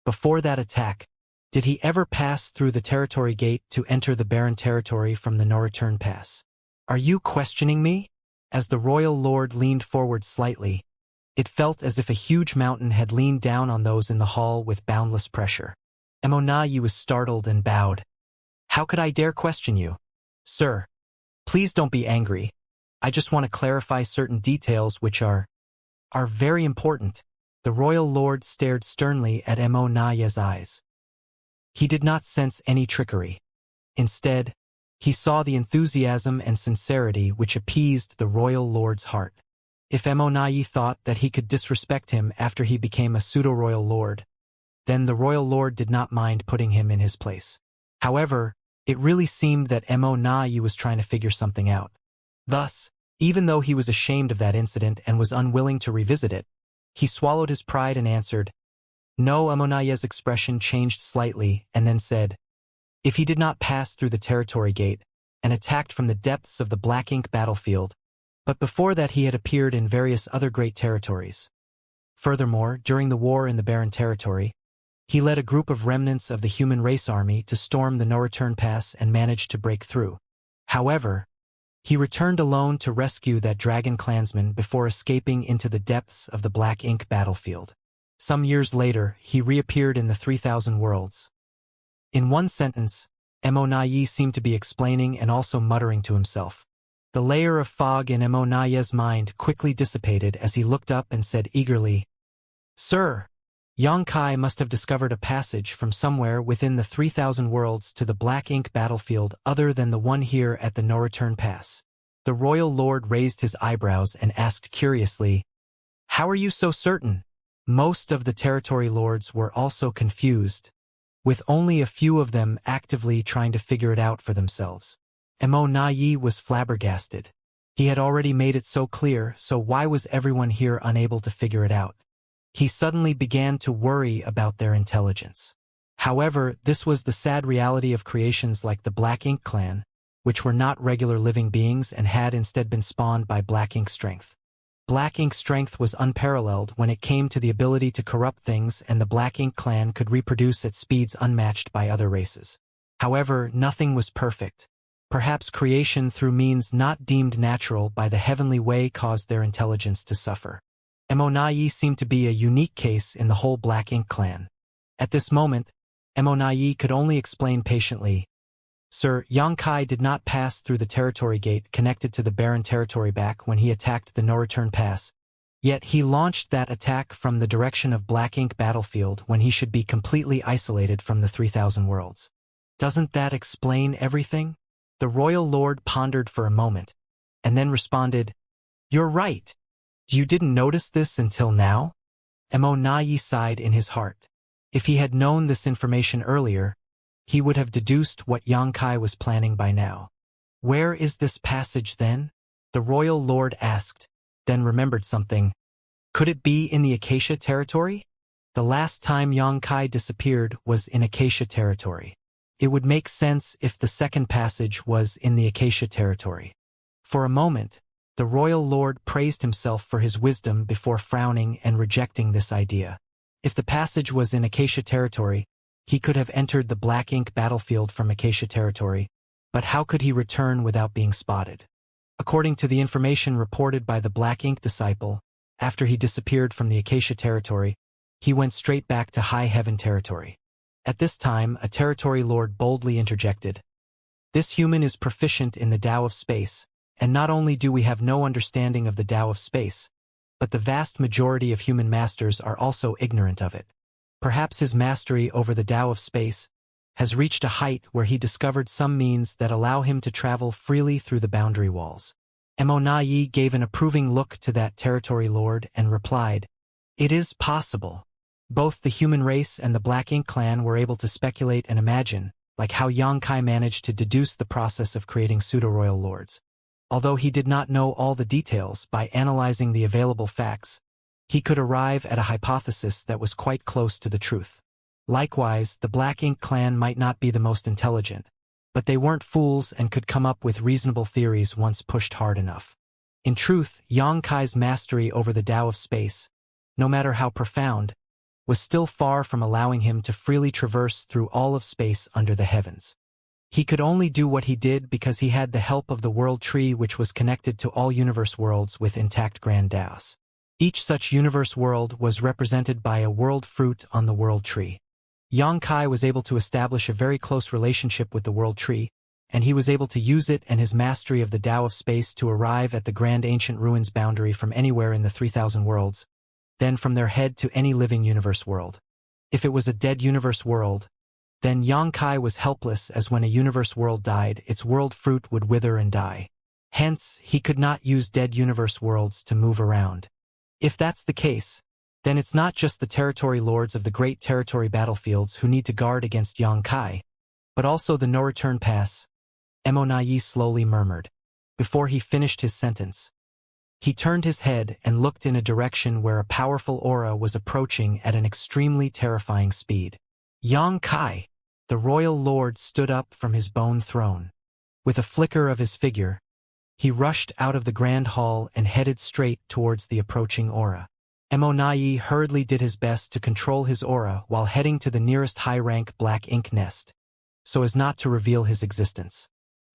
"Before that attack, did he ever pass through the territory gate to enter the barren territory from the no-return pass?" "Are you questioning me?" As the royal lord leaned forward slightly, it felt as if a huge mountain had leaned down on those in the hall with boundless pressure. Mo Nai was startled and bowed. "How could I dare question you? Sir, please don't be angry. I just want to clarify certain details which are very important." The royal lord stared sternly at Mo Nai's eyes. He did not sense any trickery. Instead, he saw the enthusiasm and sincerity which appeased the royal lord's heart. If Mo Nai thought that he could disrespect him after he became a pseudo-royal lord, then the royal lord did not mind putting him in his place. However, it really seemed that Mo Nai was trying to figure something out. Thus, even though he was ashamed of that incident and was unwilling to revisit it, he swallowed his pride and answered, "No." Mo Nai's expression changed slightly and then said, "If he did not pass through the territory gate and attacked from the depths of the Black Ink battlefield, but before that he had appeared in various other great territories. Furthermore, during the war in the Barren Territory, he led a group of remnants of the human race army to storm the no-return pass and managed to break through. However, he returned alone to rescue that dragon clansman before escaping into the depths of the Black Ink battlefield. Some years later, he reappeared in the 3000 Worlds. In one sentence, Mo Nai seemed to be explaining and also muttering to himself. The layer of fog in Mo Nai's mind quickly dissipated as he looked up and said eagerly, "Sir, Yang Kai must have discovered a passage from somewhere within the 3000 Worlds to the Black Ink battlefield other than the one here at the no-return pass." The royal lord raised his eyebrows and asked curiously, "How are you so certain?" Most of the territory lords were also confused, with only a few of them actively trying to figure it out for themselves. Mo Nai was flabbergasted. He had already made it so clear, so why was everyone here unable to figure it out? He suddenly began to worry about their intelligence. However, this was the sad reality of creations like the Black Ink clan, which were not regular living beings and had instead been spawned by Black Ink strength. Black Ink strength was unparalleled when it came to the ability to corrupt things, and the Black Ink clan could reproduce at speeds unmatched by other races. However, nothing was perfect. Perhaps creation through means not deemed natural by the heavenly way caused their intelligence to suffer. Mo Nai seemed to be a unique case in the whole Black Ink clan. At this moment, Mo Nai could only explain patiently, "Sir, Yang Kai did not pass through the territory gate connected to the barren territory back when he attacked the no-return pass, yet he launched that attack from the direction of Black Ink battlefield when he should be completely isolated from the 3000 Worlds. Doesn't that explain everything?" The royal lord pondered for a moment, and then responded, "You're right. You didn't notice this until now?" Mo Nai sighed in his heart. If he had known this information earlier, he would have deduced what Yang Kai was planning by now. "Where is this passage then?" the royal lord asked, then remembered something. Could it be in the Acacia territory? The last time Yang Kai disappeared was in Acacia territory. It would make sense if the second passage was in the Acacia territory. For a moment, the royal lord praised himself for his wisdom before frowning and rejecting this idea. If the passage was in Acacia territory, he could have entered the Black Ink battlefield from Acacia territory, but how could he return without being spotted? According to the information reported by the Black Ink disciple, after he disappeared from the Acacia territory, he went straight back to High Heaven territory. At this time, a territory lord boldly interjected, This human is proficient in the Tao of space, and not only do we have no understanding of the Tao of space, but the vast majority of human masters are also ignorant of it. Perhaps his mastery over the Tao of space has reached a height where he discovered some means that allow him to travel freely through the boundary walls. Emonayi gave an approving look to that territory lord and replied, "It is possible." Both the human race and the Black Ink clan were able to speculate and imagine, like how Xianxia managed to deduce the process of creating pseudo-royal lords. Although he did not know all the details, by analyzing the available facts, he could arrive at a hypothesis that was quite close to the truth. Likewise, the Black Ink clan might not be the most intelligent, but they weren't fools and could come up with reasonable theories once pushed hard enough. In truth, Xianxia's mastery over the Tao of space, no matter how profound, was still far from allowing him to freely traverse through all of space under the heavens. He could only do what he did because he had the help of the world tree, which was connected to all universe worlds with intact grand Taos. Each such universe world was represented by a world fruit on the world tree. Xianxia was able to establish a very close relationship with the world tree, and he was able to use it and his mastery of the Tao of space to arrive at the grand ancient ruins boundary from anywhere in the 3,000 worlds, then from their head to any living universe world. If it was a dead universe world, then Xianxia was helpless, as when a universe world died, its world fruit would wither and die. Hence, he could not use dead universe worlds to move around. If that's the case, then it's not just the territory lords of the great territory battlefields who need to guard against Xianxia, but also the no-return pass, Emonayi slowly murmured. Before he finished his sentence, he turned his head and looked in a direction where a powerful aura was approaching at an extremely terrifying speed. Xianxia, the royal lord, stood up from his bone throne. With a flicker of his figure, he rushed out of the grand hall and headed straight towards the approaching aura. Emonayi hurriedly did his best to control his aura while heading to the nearest high-rank Black Ink nest, so as not to reveal his existence.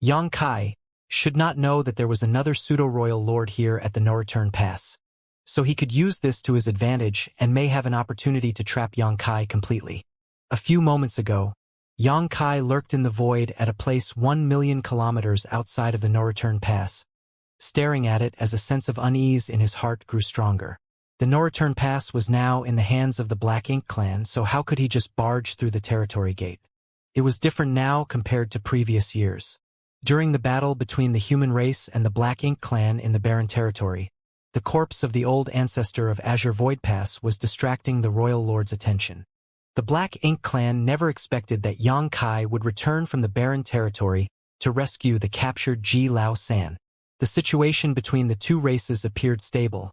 Xianxia should not know that there was another pseudo-royal lord here at the no-return pass, so he could use this to his advantage and may have an opportunity to trap Xianxia completely. A few moments ago, Xianxia lurked in the void at a place 1,000,000 kilometers outside of the no-return pass, staring at it as a sense of unease in his heart grew stronger. The no-return pass was now in the hands of the Black Ink clan, so how could he just barge through the territory gate? It was different now compared to previous years. During the battle between the human race and the Black Ink clan in the barren territory, the corpse of the old ancestor of Azure Void Pass was distracting the royal lord's attention. The Black Ink clan never expected that Xianxia would return from the barren territory to rescue the captured Ji Lao San. The situation between the two races appeared stable,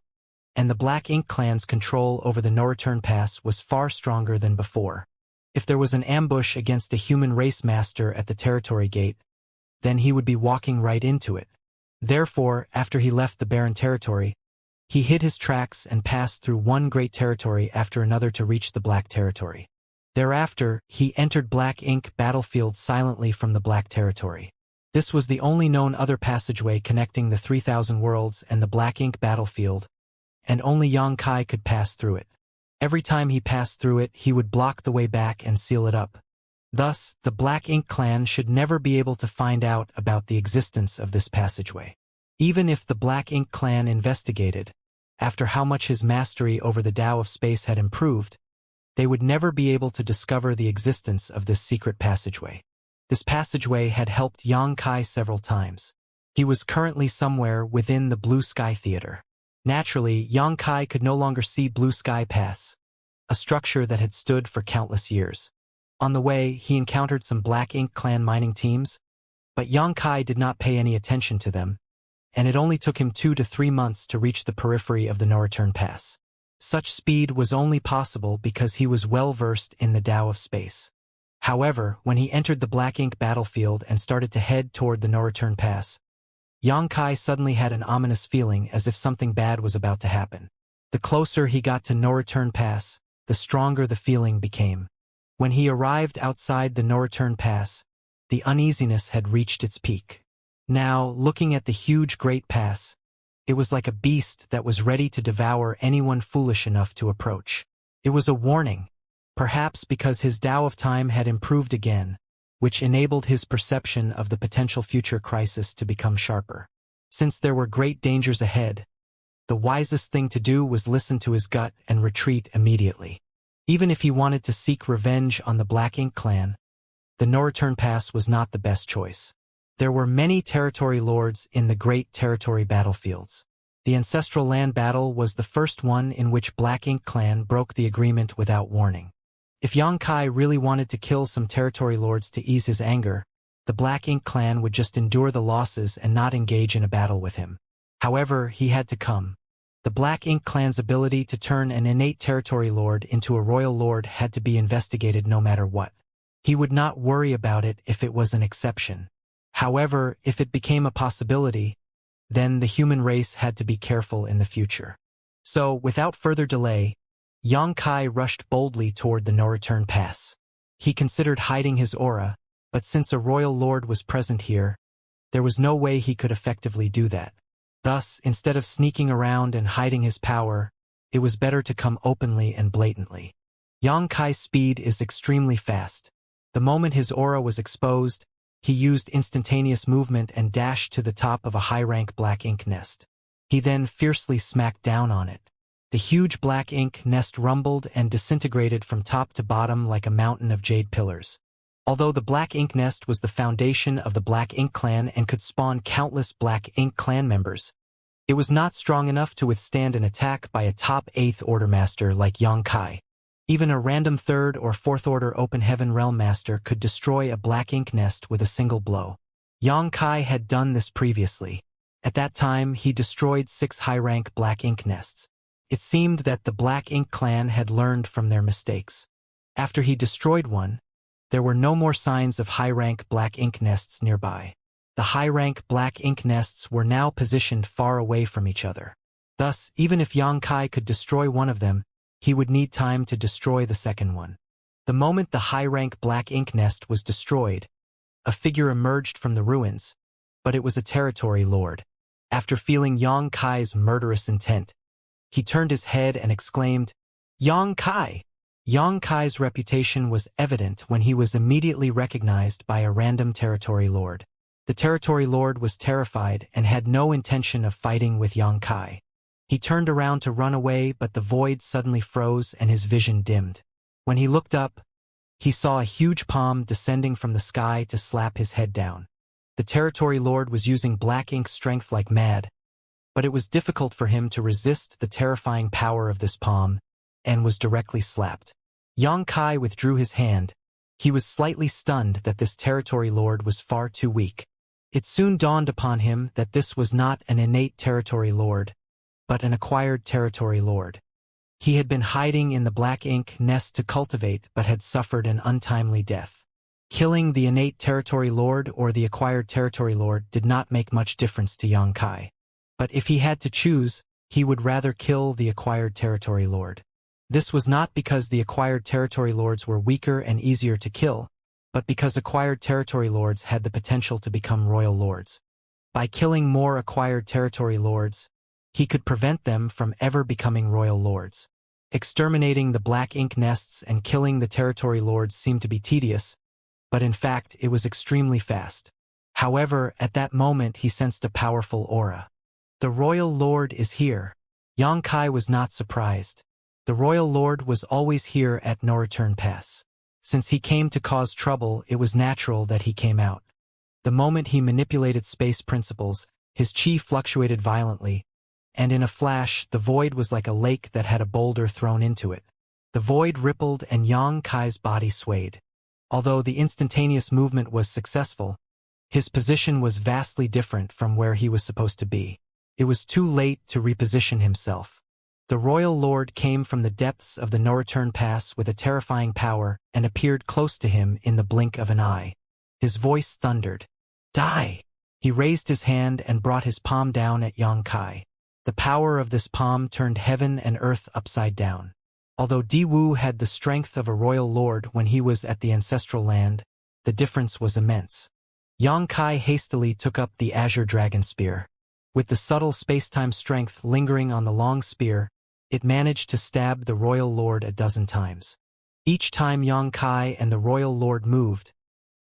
and the Black Ink clan's control over the no-return pass was far stronger than before. If there was an ambush against a human race master at the territory gate, then he would be walking right into it. Therefore, after he left the barren territory, he hid his tracks and passed through one great territory after another to reach the Black territory. Thereafter, he entered Black Ink battlefield silently from the Black territory. This was the only known other passageway connecting the 3,000 worlds and the Black Ink battlefield, and only Xianxia could pass through it. Every time he passed through it, he would block the way back and seal it up. Thus, the Black Ink clan should never be able to find out about the existence of this passageway. Even if the Black Ink clan investigated, after how much his mastery over the Tao of space had improved, they would never be able to discover the existence of this secret passageway. This passageway had helped Xianxia several times. He was currently somewhere within the Blue Sky Theater. Naturally, Xianxia could no longer see Blue Sky Pass, a structure that had stood for countless years. On the way, he encountered some Black Ink clan mining teams, but Xianxia did not pay any attention to them, and it only took him 2 to 3 months to reach the periphery of the no-return pass. Such speed was only possible because he was well-versed in the Tao of space. However, when he entered the Black Ink battlefield and started to head toward the no-return pass, Xianxia suddenly had an ominous feeling as if something bad was about to happen. The closer he got to no-return pass, the stronger the feeling became. When he arrived outside the no-return pass, the uneasiness had reached its peak. Now, looking at the huge Great Pass, it was like a beast that was ready to devour anyone foolish enough to approach. It was a warning, perhaps because his Tao of time had improved again, which enabled his perception of the potential future crisis to become sharper. Since there were great dangers ahead, the wisest thing to do was listen to his gut and retreat immediately. Even if he wanted to seek revenge on the Black Ink clan, the no-return pass was not the best choice. There were many territory lords in the great territory battlefields. The ancestral land battle was the first one in which Black Ink clan broke the agreement without warning. If Xianxia really wanted to kill some territory lords to ease his anger, the Black Ink clan would just endure the losses and not engage in a battle with him. However, he had to come. The Black Ink clan's ability to turn an innate territory lord into a royal lord had to be investigated no matter what. He would not worry about it if it was an exception. However, if it became a possibility, then the human race had to be careful in the future. So, without further delay, Xianxia rushed boldly toward the no-return pass. He considered hiding his aura, but since a royal lord was present here, there was no way he could effectively do that. Thus, instead of sneaking around and hiding his power, it was better to come openly and blatantly. Xianxia's speed is extremely fast. The moment his aura was exposed, he used instantaneous movement and dashed to the top of a high-rank black ink nest. He then fiercely smacked down on it. The huge black ink nest rumbled and disintegrated from top to bottom like a mountain of jade pillars. Although the black ink nest was the foundation of the Black Ink clan and could spawn countless Black Ink clan members, it was not strong enough to withstand an attack by a top 8th Order master like Xianxia. Even a random 3rd or 4th Order Open Heaven Realm master could destroy a black ink nest with a single blow. Xianxia had done this previously. At that time, he destroyed 6 high-rank black ink nests. It seemed that the Black Ink clan had learned from their mistakes. After he destroyed one, there were no more signs of high-rank black ink nests nearby. The high-rank black ink nests were now positioned far away from each other. Thus, even if Xianxia could destroy one of them, he would need time to destroy the second one. The moment the high-rank black ink nest was destroyed, a figure emerged from the ruins, but it was a territory lord. After feeling Xianxia's murderous intent, he turned his head and exclaimed, "Xianxia!" Xianxia's reputation was evident when he was immediately recognized by a random territory lord. The territory lord was terrified and had no intention of fighting with Xianxia. He turned around to run away, but the void suddenly froze and his vision dimmed. When he looked up, he saw a huge palm descending from the sky to slap his head down. The territory lord was using black ink strength like mad, but it was difficult for him to resist the terrifying power of this palm, and was directly slapped. Xianxia withdrew his hand. He was slightly stunned that this territory lord was far too weak. It soon dawned upon him that this was not an innate territory lord, but an acquired territory lord. He had been hiding in the black ink nest to cultivate but had suffered an untimely death. Killing the innate territory lord or the acquired territory lord did not make much difference to Xianxia. But if he had to choose, he would rather kill the acquired territory lord. This was not because the acquired territory lords were weaker and easier to kill, but because acquired territory lords had the potential to become royal lords. By killing more acquired territory lords, he could prevent them from ever becoming royal lords. Exterminating the black ink nests and killing the territory lords seemed to be tedious, but in fact it was extremely fast. However, at that moment he sensed a powerful aura. The royal lord is here. Xianxia was not surprised. The royal lord was always here at No Return Pass. Since he came to cause trouble, it was natural that he came out. The moment he manipulated space principles, his chi fluctuated violently, and in a flash, the void was like a lake that had a boulder thrown into it. The void rippled and Xianxia's body swayed. Although the instantaneous movement was successful, his position was vastly different from where he was supposed to be. It was too late to reposition himself. The royal lord came from the depths of the No Return Pass with a terrifying power and appeared close to him in the blink of an eye. His voice thundered, "Die!" He raised his hand and brought his palm down at Xianxia. The power of this palm turned heaven and earth upside down. Although Diwu had the strength of a royal lord when he was at the ancestral land, the difference was immense. Xianxia hastily took up the azure dragon spear. With the subtle space-time strength lingering on the long spear, it managed to stab the royal lord a dozen times. Each time Xianxia and the royal lord moved,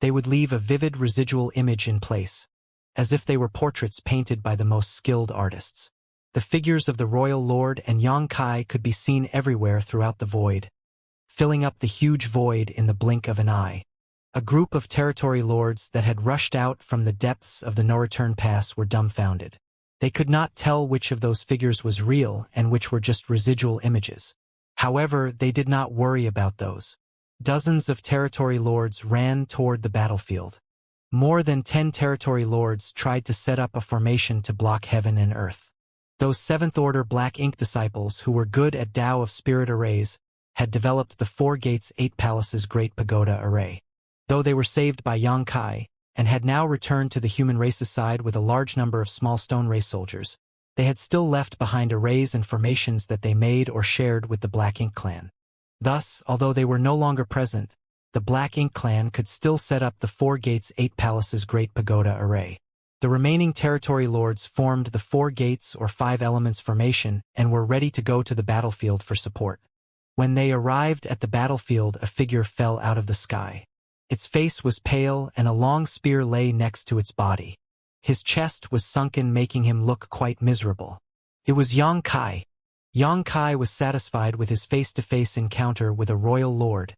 They would leave a vivid residual image in place, as if they were portraits painted by the most skilled artists. The figures of the royal lord and Xianxia could be seen everywhere throughout the void, filling up the huge void in the blink of an eye. A group of territory lords that had rushed out from the depths of the no-return pass were dumbfounded. They could not tell which of those figures was real and which were just residual images. However, they did not worry about those. Dozens of territory lords ran toward the battlefield. More than 10 territory lords tried to set up a formation to block heaven and earth. Those 7th-order Black Ink disciples who were good at Tao of Spirit arrays had developed the 4 Gates 8 Palaces Great Pagoda array. Though they were saved by Xianxia and had now returned to the human race's side with a large number of small stone race soldiers, they had still left behind arrays and formations that they made or shared with the Black Ink clan. Thus, although they were no longer present, the Black Ink clan could still set up the 4 Gates 8 Palaces Great Pagoda array. The remaining territory lords formed the 4 Gates or 5 Elements formation and were ready to go to the battlefield for support. When they arrived at the battlefield, a figure fell out of the sky. Its face was pale and a long spear lay next to its body. His chest was sunken, making him look quite miserable. It was Xianxia. Xianxia was satisfied with his face-to-face encounter with a royal lord,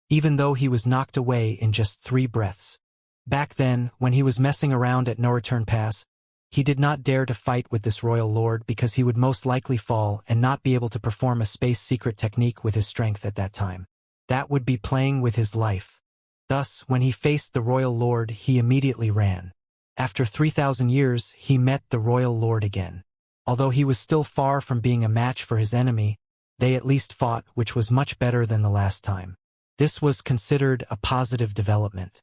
even though he was knocked away in just 3 breaths. Back then, when he was messing around at No Return Pass, he did not dare to fight with this royal lord because he would most likely fall and not be able to perform a space secret technique with his strength at that time. That would be playing with his life. Thus, when he faced the royal lord, he immediately ran. After 3,000 years, he met the royal lord again. Although he was still far from being a match for his enemy, they at least fought, which was much better than the last time. This was considered a positive development.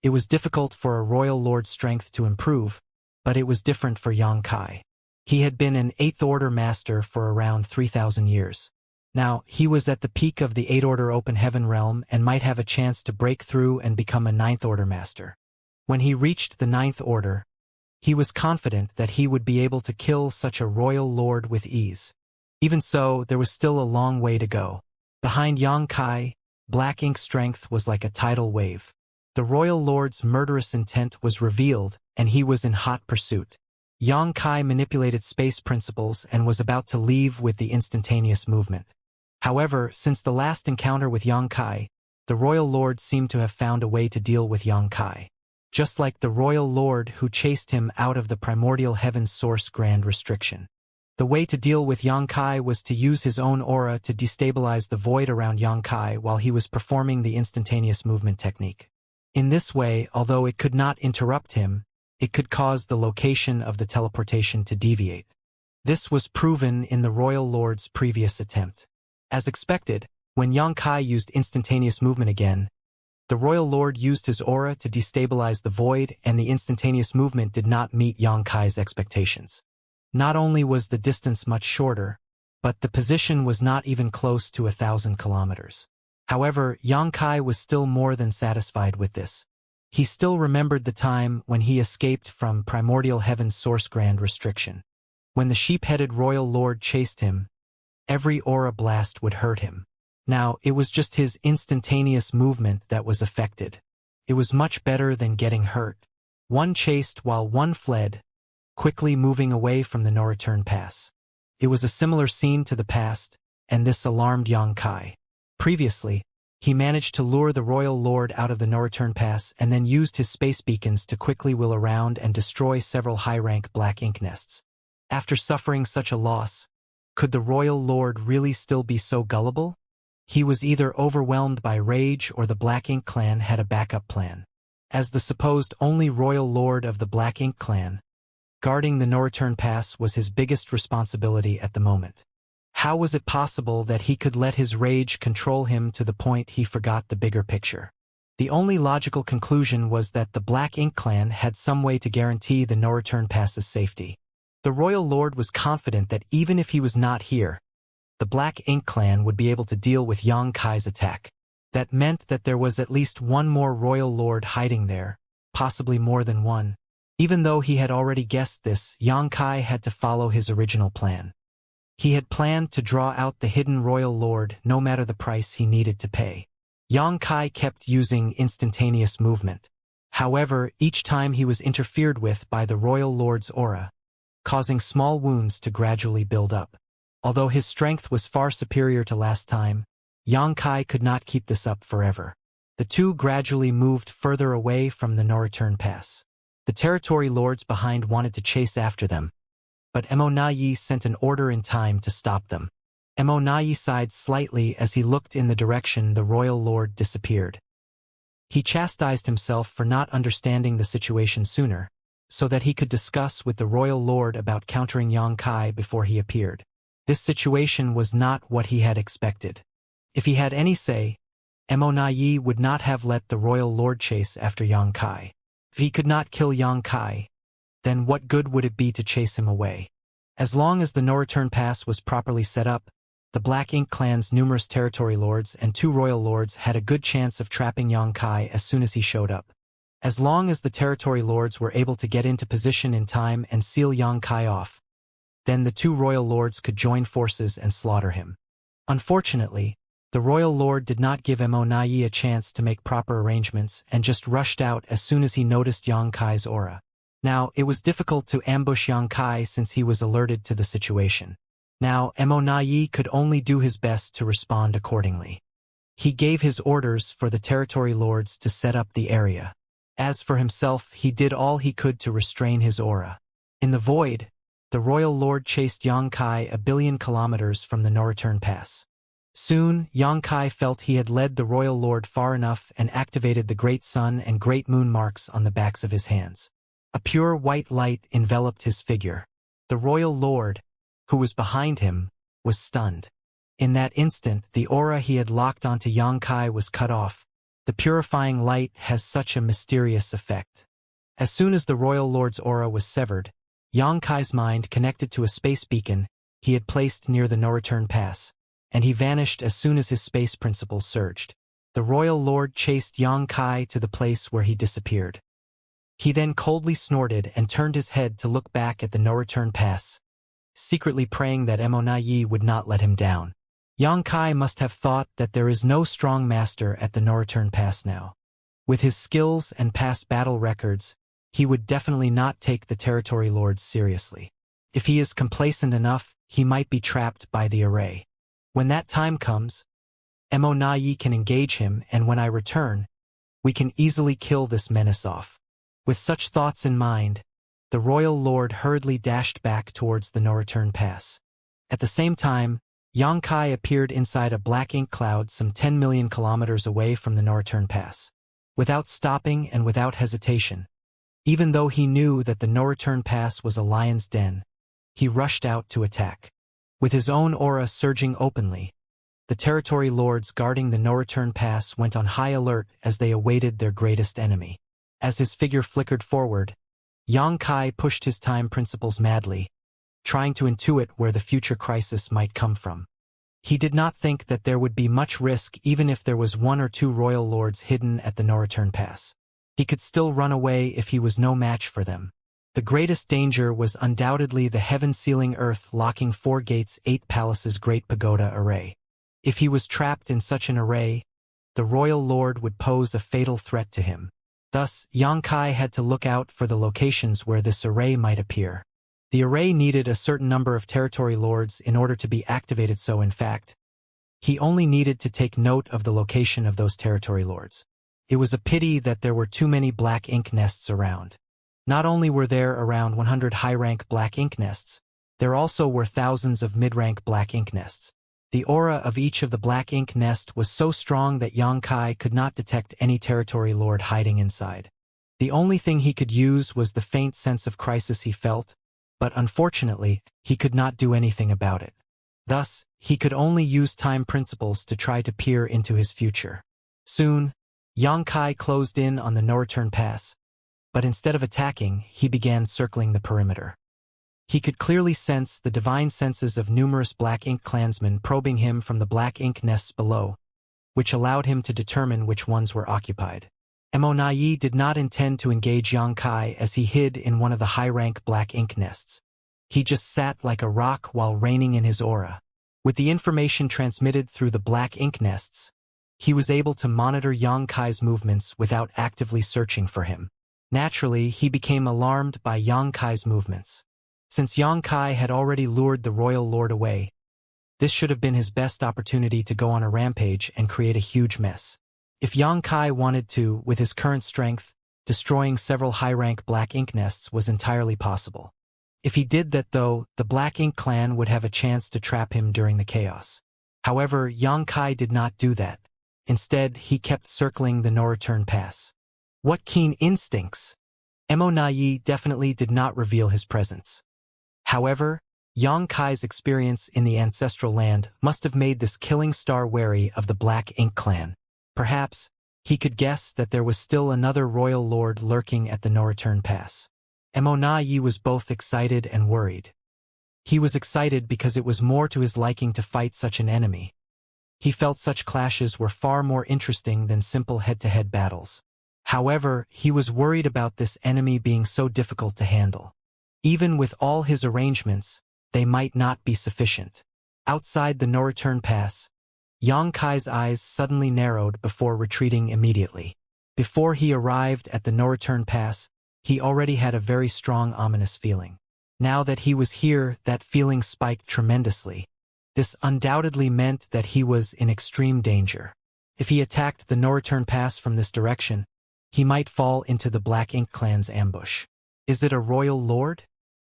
It was difficult for a royal lord's strength to improve, but it was different for Xianxia. He had been an 8th Order master for around 3,000 years. Now, he was at the peak of the 8th Order Open Heaven realm and might have a chance to break through and become a 9th Order master. When he reached the 9th Order, he was confident that he would be able to kill such a royal lord with ease. Even so, there was still a long way to go. Behind Xianxia, Black Ink's strength was like a tidal wave. The royal lord's murderous intent was revealed, and he was in hot pursuit. Xianxia manipulated space principles and was about to leave with the instantaneous movement. However, since the last encounter with Xianxia, the royal lord seemed to have found a way to deal with Xianxia. Just like the royal lord who chased him out of the primordial heaven's source grand restriction. The way to deal with Xianxia was to use his own aura to destabilize the void around Xianxia while he was performing the instantaneous movement technique. In this way, although it could not interrupt him, it could cause the location of the teleportation to deviate. This was proven in the royal lord's previous attempt. As expected, when Xianxia used instantaneous movement again, the royal lord used his aura to destabilize the void, and the instantaneous movement did not meet Xianxia's expectations. Not only was the distance much shorter, but the position was not even close to 1,000 kilometers. However, Xianxia was still more than satisfied with this. He still remembered the time when he escaped from primordial heaven's source grand restriction. When the sheep-headed royal lord chased him, every aura blast would hurt him. Now, it was just his instantaneous movement that was affected. It was much better than getting hurt. One chased while one fled, quickly moving away from the no-return pass. It was a similar scene to the past, and this alarmed Xianxia. Previously, he managed to lure the royal lord out of the no-return pass and then used his space beacons to quickly wheel around and destroy several high-rank Black Ink nests. After suffering such a loss, could the royal lord really still be so gullible? He was either overwhelmed by rage or the Black Ink clan had a backup plan. As the supposed only royal lord of the Black Ink clan, guarding the no-return pass was his biggest responsibility at the moment. How was it possible that he could let his rage control him to the point he forgot the bigger picture? The only logical conclusion was that the Black Ink clan had some way to guarantee the no-return pass's safety. The royal lord was confident that even if he was not here, the Black Ink clan would be able to deal with Xianxia's attack. That meant that there was at least one more royal lord hiding there, possibly more than one. Even though he had already guessed this, Xianxia had to follow his original plan. He had planned to draw out the hidden royal lord no matter the price he needed to pay. Xianxia kept using instantaneous movement, However, each time he was interfered with by the royal lord's aura, causing small wounds to gradually build up. Although his strength was far superior to last time, Xianxia could not keep this up forever. The two gradually moved further away from the no-return pass. The territory lords behind wanted to chase after them, but Immortality sent an order in time to stop them. Immortality sighed slightly as he looked in the direction the royal lord disappeared. He chastised himself for not understanding the situation sooner, so that he could discuss with the royal lord about countering Xianxia before he appeared. This situation was not what he had expected. If he had any say, Immortality would not have let the royal lord chase after Xianxia. If he could not kill Xianxia, then what good would it be to chase him away? As long as the no-return pass was properly set up, the Black Ink clan's numerous territory lords and 2 royal lords had a good chance of trapping Xianxia as soon as he showed up. As long as the territory lords were able to get into position in time and seal Xianxia off, then the 2 royal lords could join forces and slaughter him. Unfortunately, the royal lord did not give Immortality a chance to make proper arrangements and just rushed out as soon as he noticed Xianxia's aura. Now, it was difficult to ambush Xianxia since he was alerted to the situation. Now, Immortality could only do his best to respond accordingly. He gave his orders for the territory lords to set up the area. As for himself, he did all he could to restrain his aura. In the void, the royal lord chased Xianxia 1 billion kilometers from the no-return pass. Soon, Xianxia felt he had led the royal lord far enough and activated the great sun and great moon marks on the backs of his hands. A pure white light enveloped his figure. The royal lord, who was behind him, was stunned. In that instant, the aura he had locked onto Xianxia was cut off. The purifying light has such a mysterious effect. As soon as the royal lord's aura was severed, Xianxia's mind connected to a space beacon he had placed near the no-return pass, and he vanished as soon as his space principles surged. The royal lord chased Xianxia to the place where he disappeared. He then coldly snorted and turned his head to look back at the no-return pass, secretly praying that Immortality would not let him down. Xianxia must have thought that there is no strong master at the no-return pass now. With his skills and past battle records, he would definitely not take the territory lords seriously. If he is complacent enough, he might be trapped by the array. When that time comes, Immortality can engage him, and when I return, we can easily kill this menace off. With such thoughts in mind, the royal lord hurriedly dashed back towards the no-return pass. At the same time, Xianxia appeared inside a black ink cloud some 10 million kilometers away from the no-return pass. Without stopping and without hesitation, even though he knew that the no-return pass was a lion's den, he rushed out to attack. With his own aura surging openly, the territory lords guarding the no-return pass went on high alert as they awaited their greatest enemy. As his figure flickered forward, Xianxia pushed his time principles madly, trying to intuit where the future crisis might come from. He did not think that there would be much risk even if there was 1 or 2 royal lords hidden at the no-return pass. He could still run away if he was no match for them. The greatest danger was undoubtedly the heaven-sealing earth locking 4 gates 8 palaces great pagoda array. If he was trapped in such an array, the royal lord would pose a fatal threat to him. Thus, Xianxia had to look out for the locations where this array might appear. The array needed a certain number of territory lords in order to be activated, so in fact, he only needed to take note of the location of those territory lords. It was a pity that there were too many black ink nests around. Not only were there around 100 high-rank black ink nests, there also were thousands of mid-rank black ink nests. The aura of each of the black ink nest was so strong that Xianxia could not detect any territory lord hiding inside. The only thing he could use was the faint sense of crisis he felt, but unfortunately, he could not do anything about it. Thus, he could only use time principles to try to peer into his future. Soon, Xianxia closed in on the no-return pass, but instead of attacking, he began circling the perimeter. He could clearly sense the divine senses of numerous black ink clansmen probing him from the black ink nests below, which allowed him to determine which ones were occupied. Immortality did not intend to engage Xianxia as he hid in one of the high-rank black ink nests. He just sat like a rock while reigning in his aura. With the information transmitted through the black ink nests, He was able to monitor Xianxia's movements without actively searching for him. Naturally, he became alarmed by Xianxia's movements. Since Xianxia had already lured the royal lord away, this should have been his best opportunity to go on a rampage and create a huge mess. If Xianxia wanted to, with his current strength, destroying several high-rank black ink nests was entirely possible. If he did that though, the Black Ink clan would have a chance to trap him during the chaos. However, Xianxia did not do that. Instead, he kept circling the no-return pass. What keen instincts! Xianxia definitely did not reveal his presence. However, Xianxia's experience in the ancestral land must have made this killing star wary of the Black Ink clan. Perhaps, he could guess that there was still another royal lord lurking at the no-return pass. Xianxia was both excited and worried. He was excited because it was more to his liking to fight such an enemy. He felt such clashes were far more interesting than simple head-to-head battles. However, he was worried about this enemy being so difficult to handle. Even with all his arrangements, they might not be sufficient. Outside the no-return pass, Xianxia's eyes suddenly narrowed before retreating immediately. Before he arrived at the no-return pass, he already had a very strong ominous feeling. Now that he was here, that feeling spiked tremendously. This undoubtedly meant that he was in extreme danger. If he attacked the no-return pass from this direction, he might fall into the Black Ink clan's ambush. Is it a royal lord?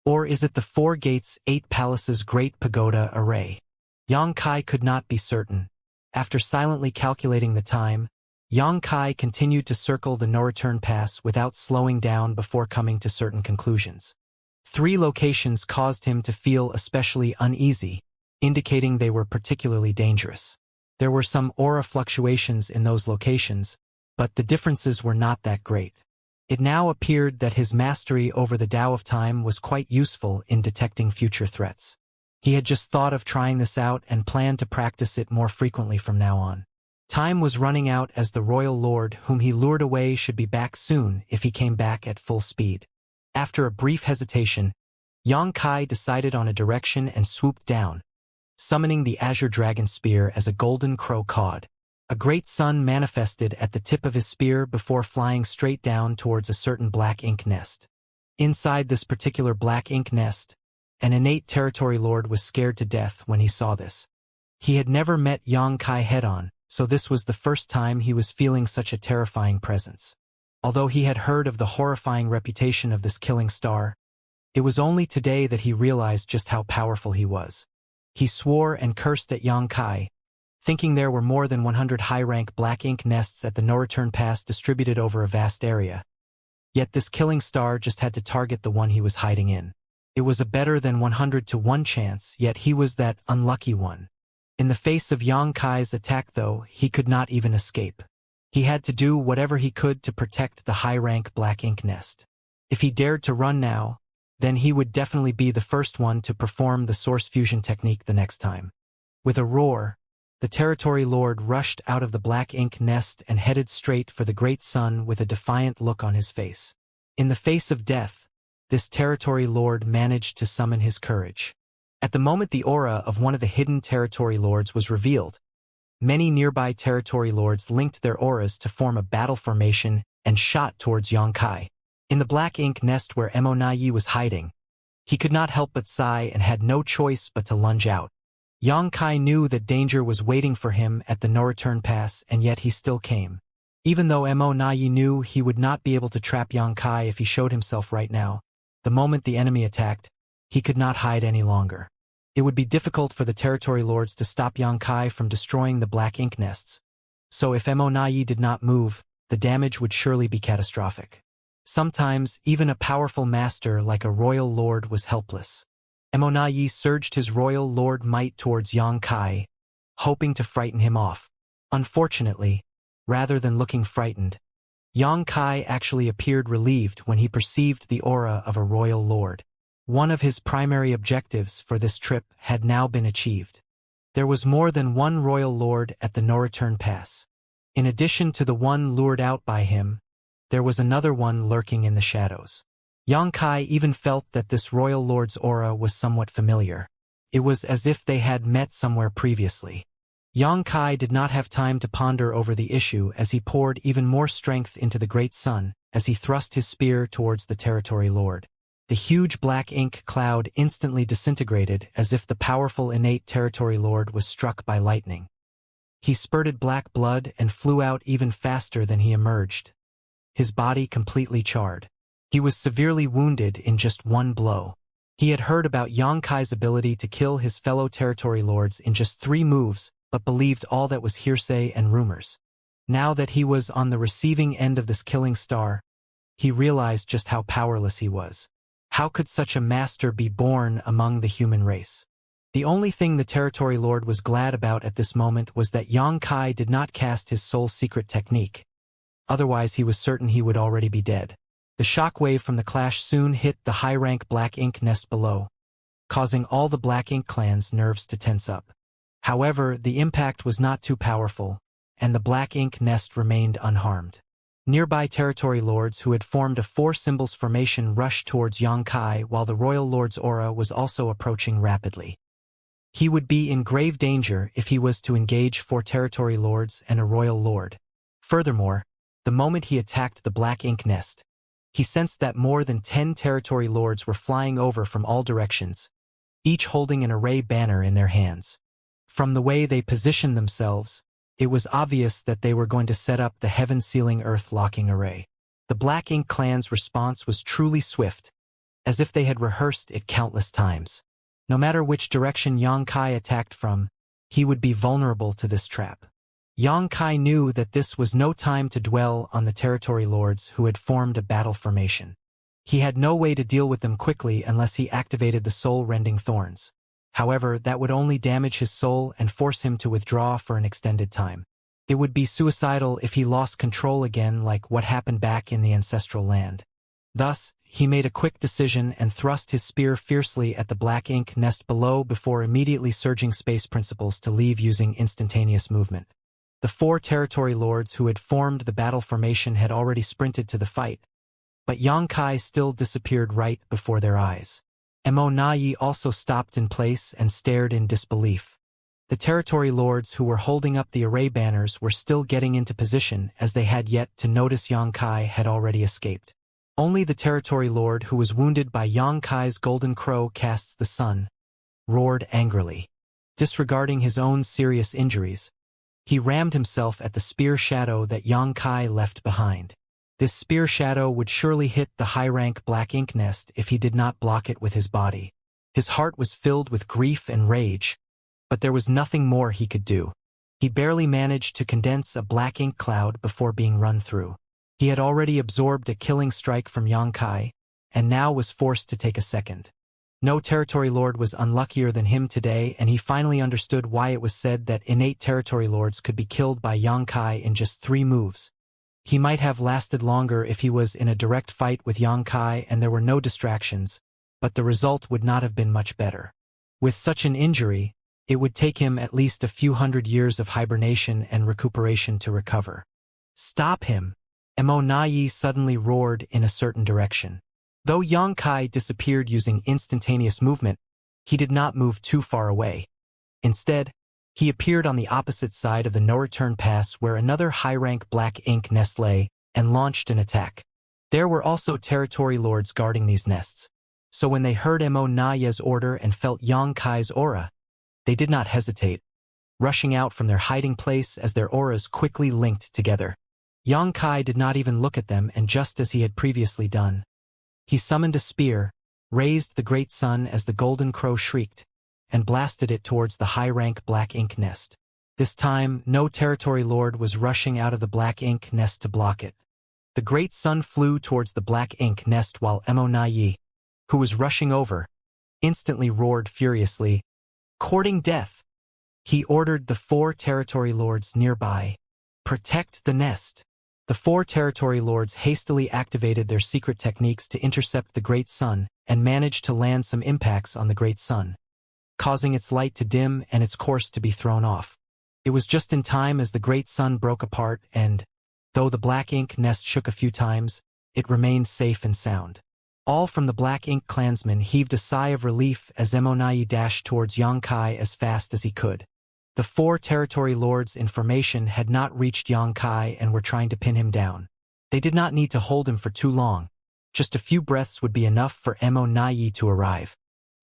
Or is it the 4 gates, 8 palaces great pagoda array? Xianxia could not be certain. After silently calculating the time, Xianxia continued to circle the no-return pass without slowing down before coming to certain conclusions. 3 locations caused him to feel especially uneasy, indicating they were particularly dangerous. There were some aura fluctuations in those locations, but the differences were not that great. It now appeared that his mastery over the Tao of Time was quite useful in detecting future threats. He had just thought of trying this out and planned to practice it more frequently from now on. Time was running out as the royal lord whom he lured away should be back soon if he came back at full speed. After a brief hesitation, Xianxia decided on a direction and swooped down, summoning the azure dragon spear as a golden crow cawed. A great sun manifested at the tip of his spear before flying straight down towards a certain black ink nest. Inside this particular black ink nest, an innate territory lord was scared to death when he saw this. He had never met Xianxia head-on, so this was the first time he was feeling such a terrifying presence. Although he had heard of the horrifying reputation of this killing star, it was only today that he realized just how powerful he was. He swore and cursed at Xianxia, thinking there were more than 100 high-rank black ink nests at the no-return pass distributed over a vast area. Yet this killing star just had to target the one he was hiding in. It was a better than 100 to 1 chance, yet he was that unlucky one. In the face of Xianxia's attack though, he could not even escape. He had to do whatever he could to protect the high-rank black ink nest. If he dared to run now, then he would definitely be the first one to perform the source fusion technique the next time. With a roar, the territory lord rushed out of the black ink nest and headed straight for the great sun with a defiant look on his face. In the face of death, this territory lord managed to summon his courage. At the moment the aura of one of the hidden territory lords was revealed, many nearby territory lords linked their auras to form a battle formation and shot towards Xianxia. In the black ink nest where Xianxia was hiding, he could not help but sigh and had no choice but to lunge out. Xianxia knew that danger was waiting for him at the no-return pass, and yet he still came. Even though Xianxia knew he would not be able to trap Xianxia if he showed himself right now, the moment the enemy attacked, he could not hide any longer. It would be difficult for the territory lords to stop Xianxia from destroying the black ink nests, so if Xianxia did not move, the damage would surely be catastrophic. Sometimes, even a powerful master like a royal lord was helpless. Xianxia surged his royal lord might towards Xianxia, hoping to frighten him off. Unfortunately, rather than looking frightened, Xianxia actually appeared relieved when he perceived the aura of a royal lord. One of his primary objectives for this trip had now been achieved. There was more than one royal lord at the no-return pass. In addition to the one lured out by him, there was another one lurking in the shadows. Xianxia even felt that this royal lord's aura was somewhat familiar. It was as if they had met somewhere previously. Xianxia did not have time to ponder over the issue as he poured even more strength into the great sun as he thrust his spear towards the territory lord. The huge black ink cloud instantly disintegrated as if the powerful innate territory lord was struck by lightning. He spurted black blood and flew out even faster than he emerged, his body completely charred. He was severely wounded in just one blow. He had heard about Xianxia's ability to kill his fellow territory lords in just 3 moves, but believed all that was hearsay and rumors. Now that he was on the receiving end of this killing star, he realized just how powerless he was. How could such a master be born among the human race? The only thing the territory lord was glad about at this moment was that Xianxia did not cast his soul secret technique. Otherwise he was certain he would already be dead. The shockwave from the clash soon hit the high-rank black ink nest below, causing all the black ink clan's nerves to tense up. However, the impact was not too powerful, and the black ink nest remained unharmed. Nearby territory lords who had formed a 4 symbols formation rushed towards Xianxia while the royal lord's aura was also approaching rapidly. He would be in grave danger if he was to engage 4 territory lords and a royal lord. Furthermore, the moment he attacked the black ink nest, he sensed that more than 10 territory lords were flying over from all directions, each holding an array banner in their hands. From the way they positioned themselves, it was obvious that they were going to set up the heaven-sealing earth-locking array. The Black Ink clan's response was truly swift, as if they had rehearsed it countless times. No matter which direction Xianxia attacked from, he would be vulnerable to this trap. Xianxia knew that this was no time to dwell on the territory lords who had formed a battle formation. He had no way to deal with them quickly unless he activated the soul-rending thorns. However, that would only damage his soul and force him to withdraw for an extended time. It would be suicidal if he lost control again, like what happened back in the ancestral land. Thus, he made a quick decision and thrust his spear fiercely at the black ink nest below before immediately surging space principles to leave using instantaneous movement. The 4 territory lords who had formed the battle formation had already sprinted to the fight, but Xianxia still disappeared right before their eyes. Immortality also stopped in place and stared in disbelief. The territory lords who were holding up the array banners were still getting into position as they had yet to notice Xianxia had already escaped. Only the territory lord who was wounded by Xianxia's golden crow casts the sun roared angrily. Disregarding his own serious injuries, he rammed himself at the spear shadow that Xianxia left behind. This spear shadow would surely hit the high-rank black ink nest if he did not block it with his body. His heart was filled with grief and rage, but there was nothing more he could do. He barely managed to condense a black ink cloud before being run through. He had already absorbed a killing strike from Xianxia, and now was forced to take a second. No territory lord was unluckier than him today, and he finally understood why it was said that innate territory lords could be killed by Xianxia in just 3 moves. He might have lasted longer if he was in a direct fight with Xianxia and there were no distractions, but the result would not have been much better. With such an injury, it would take him at least a few hundred years of hibernation and recuperation to recover. Stop him! Immortality suddenly roared in a certain direction. Though Xianxia disappeared using instantaneous movement, he did not move too far away. Instead, he appeared on the opposite side of the no-return pass where another high-rank black ink nest lay and launched an attack. There were also territory lords guarding these nests, so when they heard Immortal's order and felt Xianxia's aura, they did not hesitate, rushing out from their hiding place as their auras quickly linked together. Xianxia did not even look at them, and just as he had previously done, he summoned a spear, raised the great sun as the golden crow shrieked, and blasted it towards the high-rank black ink nest. This time, no territory lord was rushing out of the black ink nest to block it. The great sun flew towards the black ink nest while Immortality, who was rushing over, instantly roared furiously, courting death. He ordered the 4 territory lords nearby, protect the nest. The 4 territory lords hastily activated their secret techniques to intercept the great sun and managed to land some impacts on the great sun, causing its light to dim and its course to be thrown off. It was just in time as the great sun broke apart and, though the black ink nest shook a few times, it remained safe and sound. All from the black ink clansmen heaved a sigh of relief as Immortality dashed towards Xianxia as fast as he could. The 4 territory lords in formation had not reached Xianxia and were trying to pin him down. They did not need to hold him for too long. Just a few breaths would be enough for Immortality to arrive.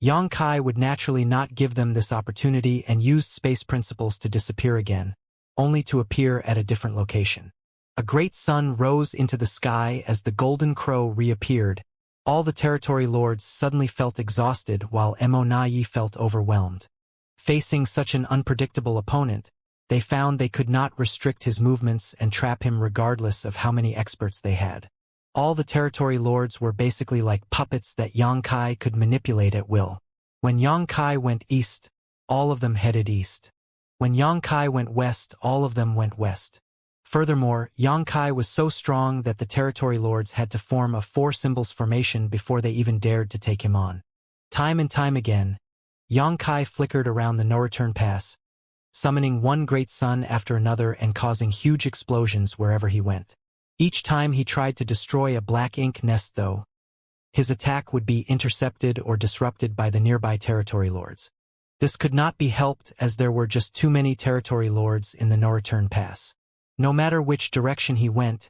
Xianxia would naturally not give them this opportunity and used space principles to disappear again, only to appear at a different location. A great sun rose into the sky as the golden crow reappeared. All the territory lords suddenly felt exhausted while Immortality felt overwhelmed. Facing such an unpredictable opponent, they found they could not restrict his movements and trap him regardless of how many experts they had. All the territory lords were basically like puppets that Xianxia could manipulate at will. When Xianxia went east, all of them headed east. When Xianxia went west, all of them went west. Furthermore, Xianxia was so strong that the territory lords had to form a 4 symbols formation before they even dared to take him on. Time and time again, Xianxia flickered around the no-return pass, summoning one great sun after another and causing huge explosions wherever he went. Each time he tried to destroy a black ink nest, though, his attack would be intercepted or disrupted by the nearby territory lords. This could not be helped as there were just too many territory lords in the no-return pass. No matter which direction he went,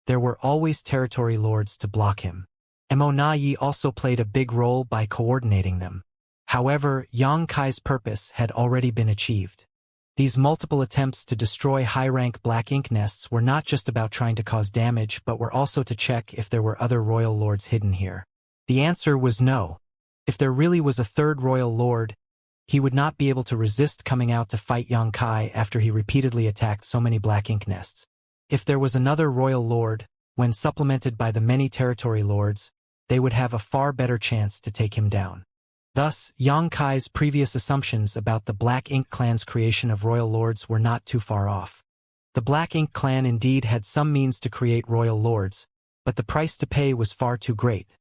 there were always territory lords to block him. Immortality also played a big role by coordinating them. However, Xianxia's purpose had already been achieved. These multiple attempts to destroy high-rank black ink nests were not just about trying to cause damage but were also to check if there were other royal lords hidden here. The answer was no. If there really was a third royal lord, he would not be able to resist coming out to fight Xianxia after he repeatedly attacked so many black ink nests. If there was another royal lord, when supplemented by the many territory lords, they would have a far better chance to take him down. Thus, Xianxia's previous assumptions about the Black Ink clan's creation of royal lords were not too far off. The Black Ink clan indeed had some means to create royal lords, but the price to pay was far too great.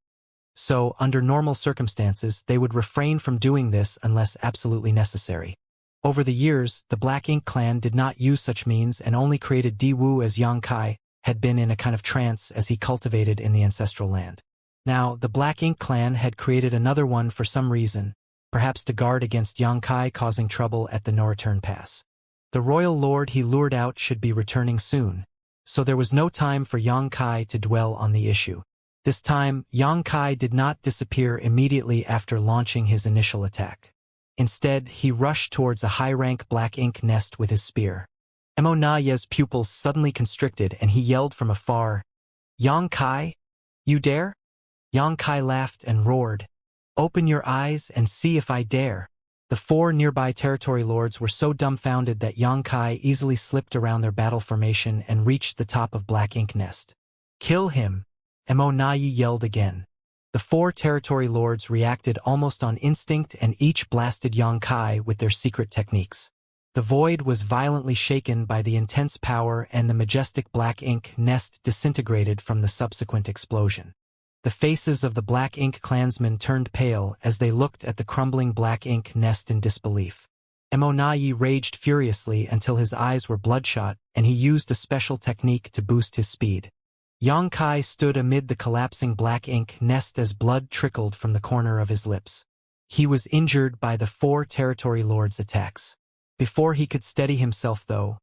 So, under normal circumstances, they would refrain from doing this unless absolutely necessary. Over the years, the Black Ink clan did not use such means and only created Diwu as Xianxia had been in a kind of trance as he cultivated in the ancestral land. Now, the Black Ink clan had created another one for some reason, perhaps to guard against Xianxia causing trouble at the no-return pass. The royal lord he lured out should be returning soon, so there was no time for Xianxia to dwell on the issue. This time, Xianxia did not disappear immediately after launching his initial attack. Instead, he rushed towards a high-rank black ink nest with his spear. Immortality's pupils suddenly constricted and he yelled from afar, "Xianxia, you dare?" Xianxia laughed and roared, "Open your eyes and see if I dare." The 4 nearby territory lords were so dumbfounded that Xianxia easily slipped around their battle formation and reached the top of black ink nest. "Kill him!" Immortality yelled again. The 4 territory lords reacted almost on instinct and each blasted Xianxia with their secret techniques. The void was violently shaken by the intense power and the majestic black ink nest disintegrated from the subsequent explosion. The faces of the Black Ink clansmen turned pale as they looked at the crumbling black ink nest in disbelief. Immortality raged furiously until his eyes were bloodshot and he used a special technique to boost his speed. Xianxia stood amid the collapsing black ink nest as blood trickled from the corner of his lips. He was injured by the 4 territory lords' attacks. Before he could steady himself, though,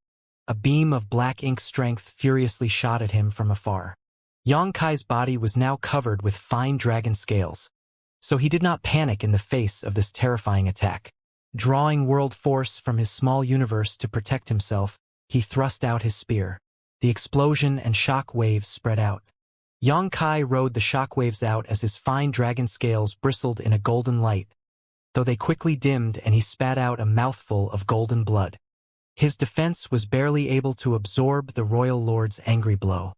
a beam of black ink strength furiously shot at him from afar. Xianxia's body was now covered with fine dragon scales, so he did not panic in the face of this terrifying attack. Drawing world force from his small universe to protect himself, he thrust out his spear. The explosion and shock waves spread out. Xianxia rode the shock waves out as his fine dragon scales bristled in a golden light, though they quickly dimmed and he spat out a mouthful of golden blood. His defense was barely able to absorb the royal lord's angry blow.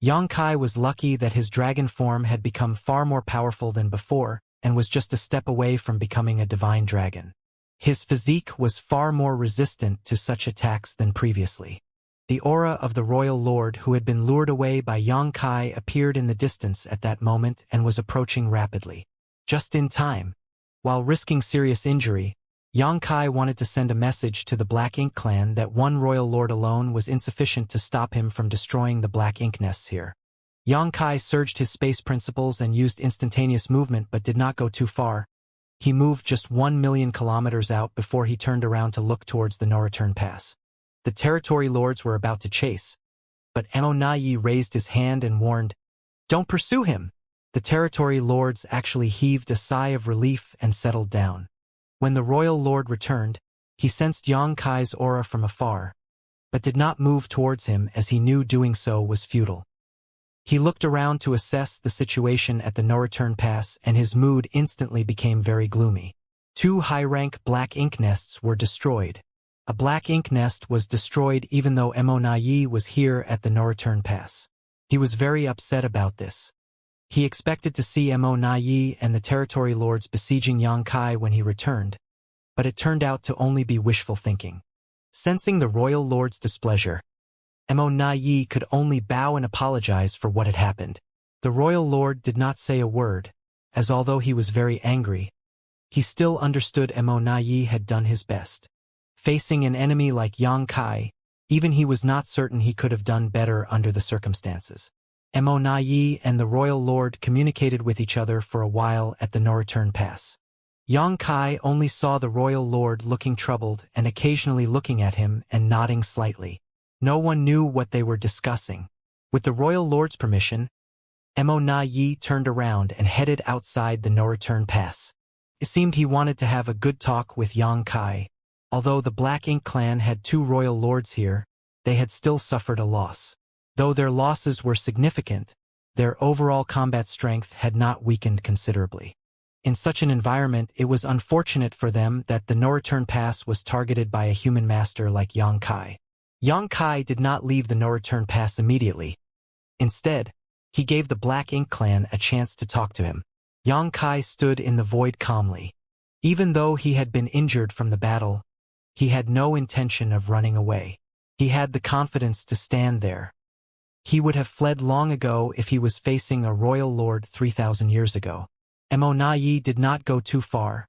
Xianxia was lucky that his dragon form had become far more powerful than before and was just a step away from becoming a divine dragon. His physique was far more resistant to such attacks than previously. The aura of the royal lord who had been lured away by Xianxia appeared in the distance at that moment and was approaching rapidly. Just in time. While risking serious injury, Xianxia wanted to send a message to the Black Ink clan that one royal lord alone was insufficient to stop him from destroying the black ink nests here. Xianxia surged his space principles and used instantaneous movement but did not go too far. He moved just 1 million kilometers out before he turned around to look towards the no-return pass. The territory lords were about to chase, but Emonayi raised his hand and warned, "Don't pursue him!" The territory lords actually heaved a sigh of relief and settled down. When the royal lord returned, he sensed Yang Kai's aura from afar, but did not move towards him as he knew doing so was futile. He looked around to assess the situation at the no-return pass, and his mood instantly became very gloomy. 2 high-rank black ink nests were destroyed. A black ink nest was destroyed even though Emonayi was here at the no-return pass. He was very upset about this. He expected to see Emonayi and the territory lords besieging Yang Kai when he returned, but it turned out to only be wishful thinking. Sensing the royal lord's displeasure, Emonayi could only bow and apologize for what had happened. The royal lord did not say a word, as although he was very angry, he still understood Emonayi had done his best. Facing an enemy like Yang Kai, even he was not certain he could have done better under the circumstances. Emonayi and the royal lord communicated with each other for a while at the no-return pass. Yang Kai only saw the royal lord looking troubled and occasionally looking at him and nodding slightly. No one knew what they were discussing. With the royal lord's permission, Emonayi turned around and headed outside the no-return pass. It seemed he wanted to have a good talk with Yang Kai. Although the Black Ink clan had 2 royal lords here, they had still suffered a loss. Though their losses were significant, their overall combat strength had not weakened considerably. In such an environment, it was unfortunate for them that the no-return pass was targeted by a human master like Yang Kai. Yang Kai did not leave the no-return pass immediately. Instead, he gave the Black Ink clan a chance to talk to him. Yang Kai stood in the void calmly. Even though he had been injured from the battle, he had no intention of running away. He had the confidence to stand there. He would have fled long ago if he was facing a royal lord 3,000 years ago. Emonayi did not go too far,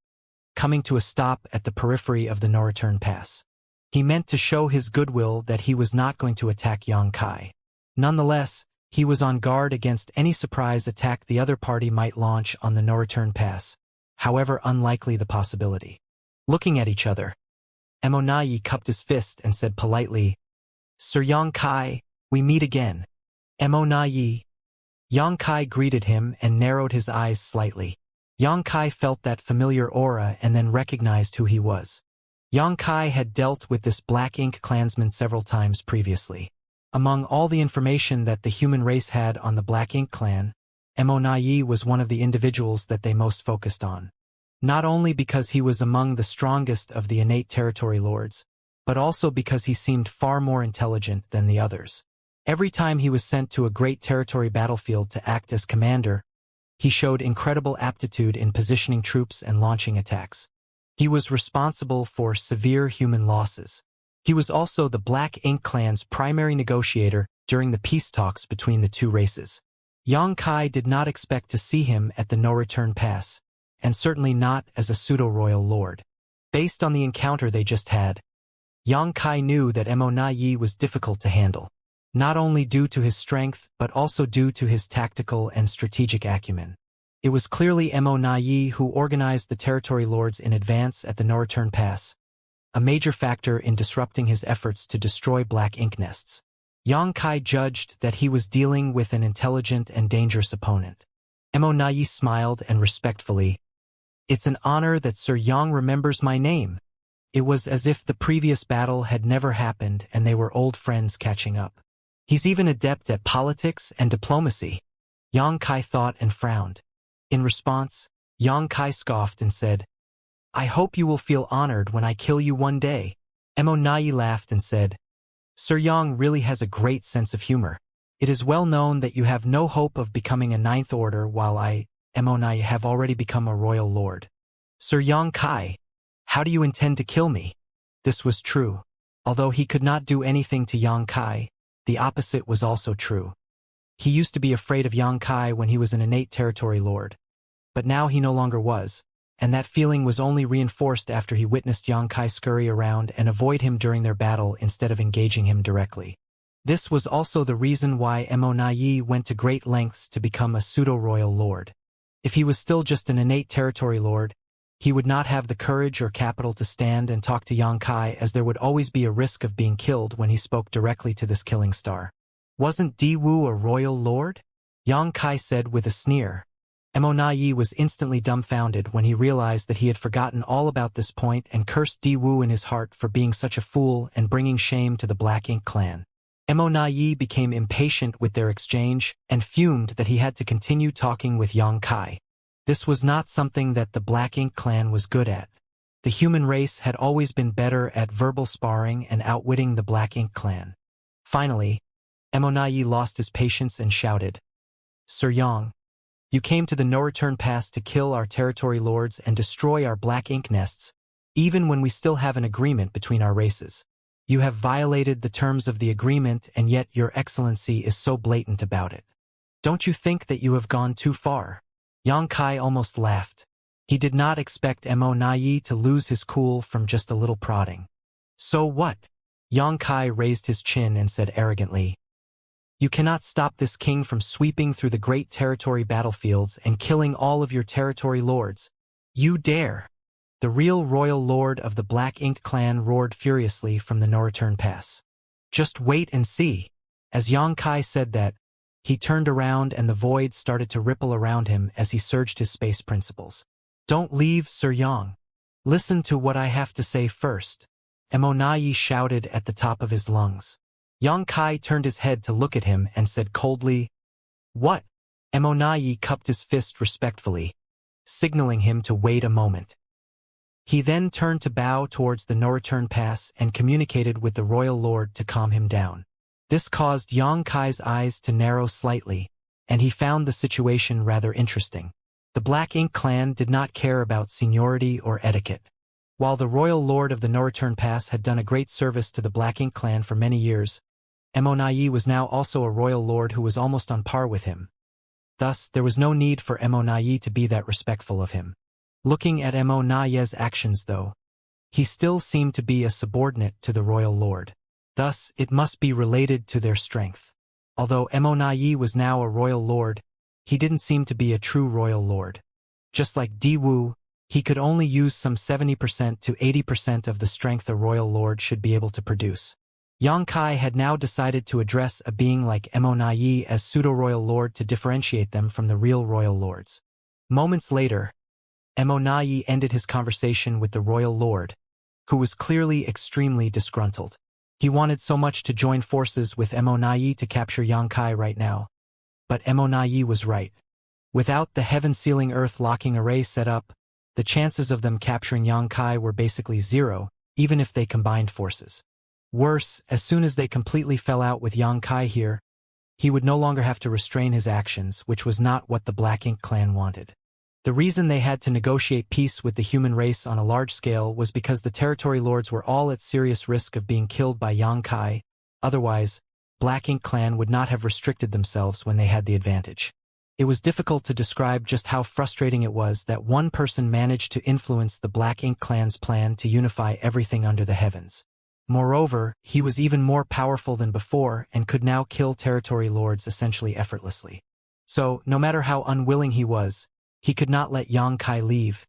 coming to a stop at the periphery of the no-return pass. He meant to show his goodwill that he was not going to attack Yang Kai. Nonetheless, he was on guard against any surprise attack the other party might launch on the no-return pass, however unlikely the possibility. Looking at each other, Emonayi cupped his fist and said politely, "Sir Yang Kai, we meet again." Emonayi. Yang Kai greeted him and narrowed his eyes slightly. Yang Kai felt that familiar aura and then recognized who he was. Yang Kai had dealt with this Black Ink clansman several times previously. Among all the information that the human race had on the Black Ink clan, Emonayi was one of the individuals that they most focused on. Not only because he was among the strongest of the innate territory lords, but also because he seemed far more intelligent than the others. Every time he was sent to a great territory battlefield to act as commander, he showed incredible aptitude in positioning troops and launching attacks. He was responsible for severe human losses. He was also the Black Ink clan's primary negotiator during the peace talks between the 2 races. Yang Kai did not expect to see him at the no-return pass, and certainly not as a pseudo-royal lord. Based on the encounter they just had, Yang Kai knew that Emonayi was difficult to handle, not only due to his strength but also due to his tactical and strategic acumen. It was clearly Emonayi who organized the territory lords in advance at the no-return pass, a major factor in disrupting his efforts to destroy Black Ink nests. Yang Kai judged that he was dealing with an intelligent and dangerous opponent. Emonayi smiled and respectfully, "It's an honor that Sir Yang remembers my name." It was as if the previous battle had never happened and they were old friends catching up. He's even adept at politics and diplomacy, Yang Kai thought and frowned. In response, Yang Kai scoffed and said, "I hope you will feel honored when I kill you one day." Emonayi laughed and said, "Sir Yang really has a great sense of humor. It is well known that you have no hope of becoming a 9th order while I, Emonayi, have already become a royal lord. Sir Yang Kai, how do you intend to kill me?" This was true. Although he could not do anything to Yang Kai, the opposite was also true. He used to be afraid of Yang Kai when he was an innate territory lord, but now he no longer was, and that feeling was only reinforced after he witnessed Yang Kai scurry around and avoid him during their battle instead of engaging him directly. This was also the reason why Emonayi went to great lengths to become a pseudo-royal lord. If he was still just an innate territory lord, he would not have the courage or capital to stand and talk to Xianxia, as there would always be a risk of being killed when he spoke directly to this killing star. Wasn't Diwu a royal lord? Xianxia said with a sneer. Immonayi was instantly dumbfounded when he realized that he had forgotten all about this point and cursed Diwu in his heart for being such a fool and bringing shame to the Black Ink clan. Immonayi became impatient with their exchange and fumed that he had to continue talking with Xianxia. This was not something that the Black Ink clan was good at. The human race had always been better at verbal sparring and outwitting the Black Ink clan. Finally, Immonayi lost his patience and shouted, "Sir Yang, you came to the no-return pass to kill our territory lords and destroy our Black Ink nests, even when we still have an agreement between our races. You have violated the terms of the agreement, and yet your excellency is so blatant about it. Don't you think that you have gone too far?" Xianxia almost laughed. He did not expect Immonayi to lose his cool from just a little prodding. "So what?" Xianxia raised his chin and said arrogantly, "You cannot stop this king from sweeping through the great territory battlefields and killing all of your territory lords. You dare!" The real royal lord of the Black Ink clan roared furiously from the no-return pass. "Just wait and see." As Xianxia said that, he turned around and the void started to ripple around him as he surged his space principles. "Don't leave, Sir Yang. Listen to what I have to say first," Immonayi shouted at the top of his lungs. Xianxia turned his head to look at him and said coldly, "What?" Immonayi cupped his fist respectfully, signaling him to wait a moment. He then turned to bow towards the no-return pass and communicated with the royal lord to calm him down. This caused Xianxia's eyes to narrow slightly, and he found the situation rather interesting. The Black Ink clan did not care about seniority or etiquette. While the royal lord of the no-return pass had done a great service to the Black Ink clan for many years, Immonayi was now also a royal lord who was almost on par with him. Thus, there was no need for Immonayi to be that respectful of him. Looking at Immonayi's actions, though, he still seemed to be a subordinate to the royal lord. Thus, it must be related to their strength. Although Immonayi was now a royal lord, he didn't seem to be a true royal lord. Just like Diwu, he could only use some 70% to 80% of the strength a royal lord should be able to produce. Xianxia had now decided to address a being like Immonayi as pseudo-royal lord to differentiate them from the real royal lords. Moments later, Immonayi ended his conversation with the royal lord, who was clearly extremely disgruntled. He wanted so much to join forces with Immonayi to capture Xianxia right now. But Immonayi was right. Without the heaven-sealing earth-locking array set up, the chances of them capturing Xianxia were basically zero, even if they combined forces. Worse, as soon as they completely fell out with Xianxia here, he would no longer have to restrain his actions, which was not what the Black Ink clan wanted. The reason they had to negotiate peace with the human race on a large scale was because the territory lords were all at serious risk of being killed by Xianxia. Otherwise, Black Ink clan would not have restricted themselves when they had the advantage. It was difficult to describe just how frustrating it was that one person managed to influence the Black Ink clan's plan to unify everything under the heavens. Moreover, he was even more powerful than before and could now kill territory lords essentially effortlessly. So, no matter how unwilling he could not let Xianxia leave,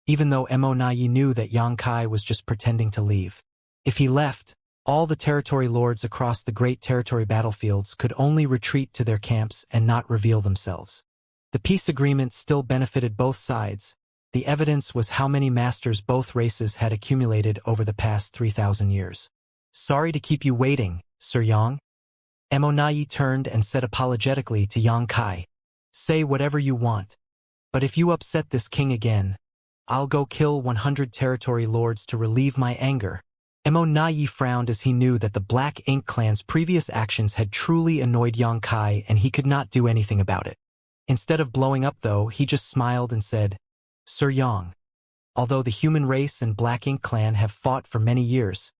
even though Immonayi knew that Xianxia was just pretending to leave. If he left, all the territory lords across the great territory battlefields could only retreat to their camps and not reveal themselves. The peace agreement still benefited both sides. The evidence was how many masters both races had accumulated over the past 3,000 years. "Sorry to keep you waiting, Sir Yang." Immonayi turned and said apologetically to Xianxia, "Say whatever you want. But if you upset this king again, I'll go kill 100 territory lords to relieve my anger." Immonayi frowned as he knew that the Black Ink clan's previous actions had truly annoyed Xianxia and he could not do anything about it. Instead of blowing up though, he just smiled and said, "Sir Yang, although the human race and Black Ink clan have fought for many years,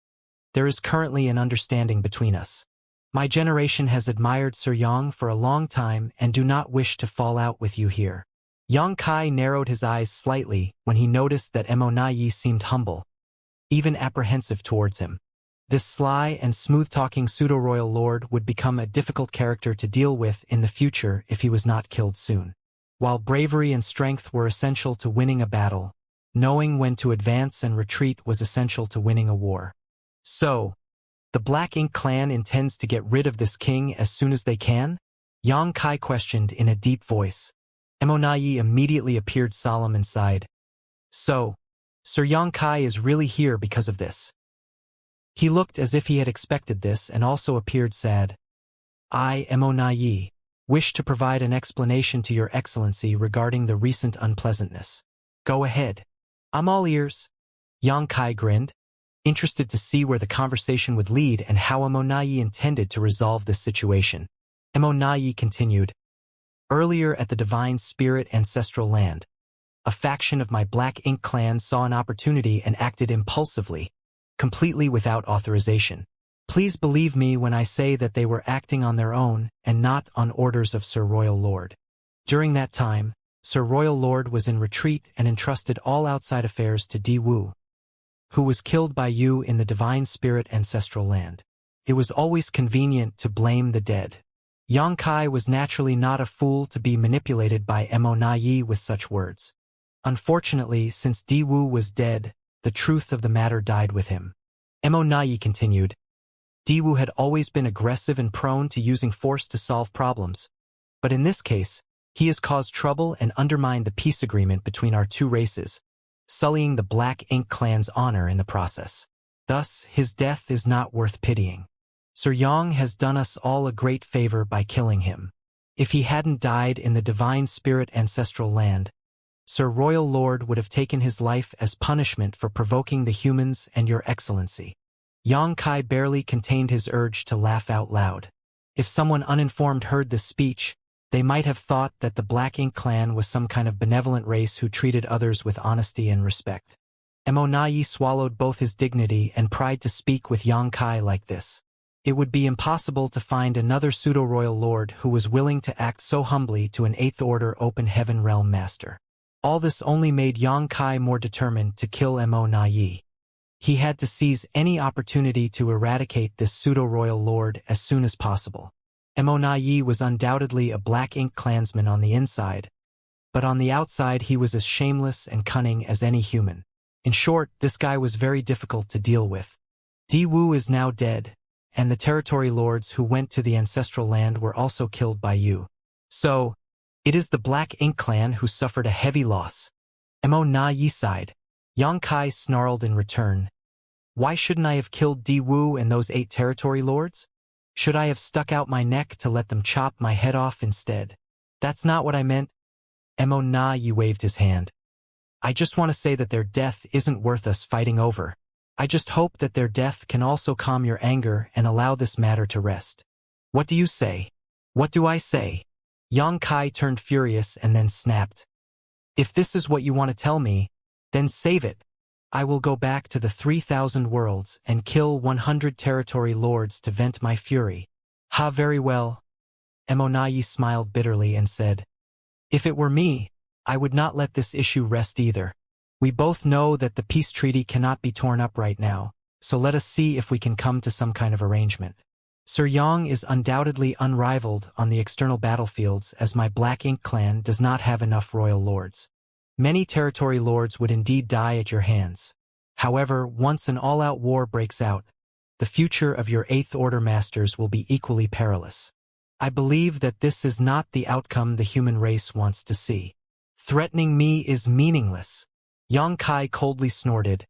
there is currently an understanding between us. My generation has admired Sir Yang for a long time and do not wish to fall out with you here." Xianxia narrowed his eyes slightly when he noticed that Immonayi seemed humble, even apprehensive towards him. This sly and smooth-talking pseudo-royal lord would become a difficult character to deal with in the future if he was not killed soon. While bravery and strength were essential to winning a battle, Knowing when to advance and retreat was essential to winning a war. So, the Black Ink clan intends to get rid of this king as soon as they can? Yang Kai questioned in a deep voice. Emonayi immediately appeared solemn and sighed. So, Sir Yang Kai is really here because of this. He looked as if he had expected this and also appeared sad. I, Emonayi, wish to provide an explanation to your excellency regarding the recent unpleasantness. Go ahead. I'm all ears. Yang Kai grinned, interested to see where the conversation would lead and how Emonayi intended to resolve this situation. Emonayi continued. Earlier at the Divine Spirit Ancestral Land, a faction of my Black Ink clan saw an opportunity and acted impulsively, completely without authorization. Please believe me when I say that they were acting on their own and not on orders of Sir Royal Lord. During that time, Sir Royal Lord was in retreat and entrusted all outside affairs to Di Wu, who was killed by you in the Divine Spirit Ancestral Land. It was always convenient to blame the dead. Yang Kai was naturally not a fool to be manipulated by Emonayi with such words. Unfortunately, since Di Wu was dead, the truth of the matter died with him. Emonayi continued. Di Wu had always been aggressive and prone to using force to solve problems. But in this case, he has caused trouble and undermined the peace agreement between our two races, sullying the Black Ink clan's honor in the process. Thus, his death is not worth pitying. Sir Yang has done us all a great favor by killing him. If he hadn't died in the Divine Spirit Ancestral Land, Sir Royal Lord would have taken his life as punishment for provoking the humans and your excellency. Yang Kai barely contained his urge to laugh out loud. If someone uninformed heard this speech, they might have thought that the Black Ink clan was some kind of benevolent race who treated others with honesty and respect. Emonayi swallowed both his dignity and pride to speak with Yang Kai like this. It would be impossible to find another pseudo-royal lord who was willing to act so humbly to an Eighth Order Open Heaven Realm master. All this only made Yang Kai more determined to kill Emonayi. He had to seize any opportunity to eradicate this pseudo-royal lord as soon as possible. Emonayi was undoubtedly a Black Ink clansman on the inside, but on the outside he was as shameless and cunning as any human. In short, this guy was very difficult to deal with. Di Wu is now dead, and the territory lords who went to the ancestral land were also killed by you. So, it is the Black Ink clan who suffered a heavy loss. Emonayi sighed. Yang Kai snarled in return. Why shouldn't I have killed Di Wu and those 8 territory lords? Should I have stuck out my neck to let them chop my head off instead? That's not what I meant. Emonayi waved his hand. I just want to say that their death isn't worth us fighting over. I just hope that their death can also calm your anger and allow this matter to rest. What do you say? What do I say? Yang Kai turned furious and then snapped. If this is what you want to tell me, then save it. I will go back to the 3,000 worlds and kill 100 territory lords to vent my fury. Ha, very well. Emonayi smiled bitterly and said, if it were me, I would not let this issue rest either. We both know that the peace treaty cannot be torn up right now, so let us see if we can come to some kind of arrangement. Sir Yang is undoubtedly unrivaled on the external battlefields as my Black Ink clan does not have enough royal lords. Many territory lords would indeed die at your hands. However, once an all-out war breaks out, the future of your Eighth Order masters will be equally perilous. I believe that this is not the outcome the human race wants to see. Threatening me is meaningless. Yang Kai coldly snorted.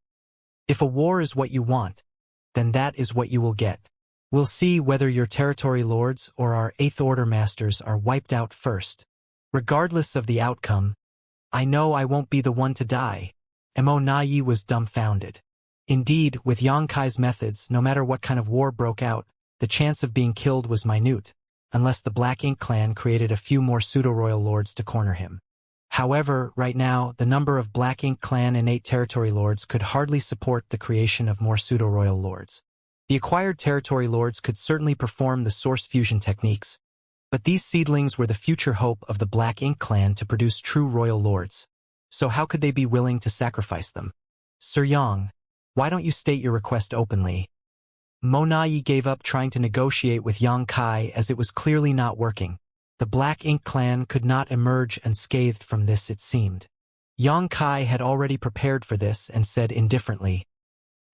If a war is what you want, then that is what you will get. We'll see whether your territory lords or our Eighth Order masters are wiped out first. Regardless of the outcome, I know I won't be the one to die. Emonayi was dumbfounded. Indeed, with Yang Kai's methods, no matter what kind of war broke out, the chance of being killed was minute, unless the Black Ink clan created a few more pseudo-royal lords to corner him. However, right now, the number of Black Ink clan and 8 territory lords could hardly support the creation of more pseudo-royal lords. The acquired territory lords could certainly perform the source fusion techniques, but these seedlings were the future hope of the Black Ink clan to produce true royal lords. So how could they be willing to sacrifice them? Sir Yang, why don't you state your request openly? Emonayi gave up trying to negotiate with Yang Kai as it was clearly not working. The Black Ink clan could not emerge unscathed from this, it seemed. Yang Kai had already prepared for this and said indifferently,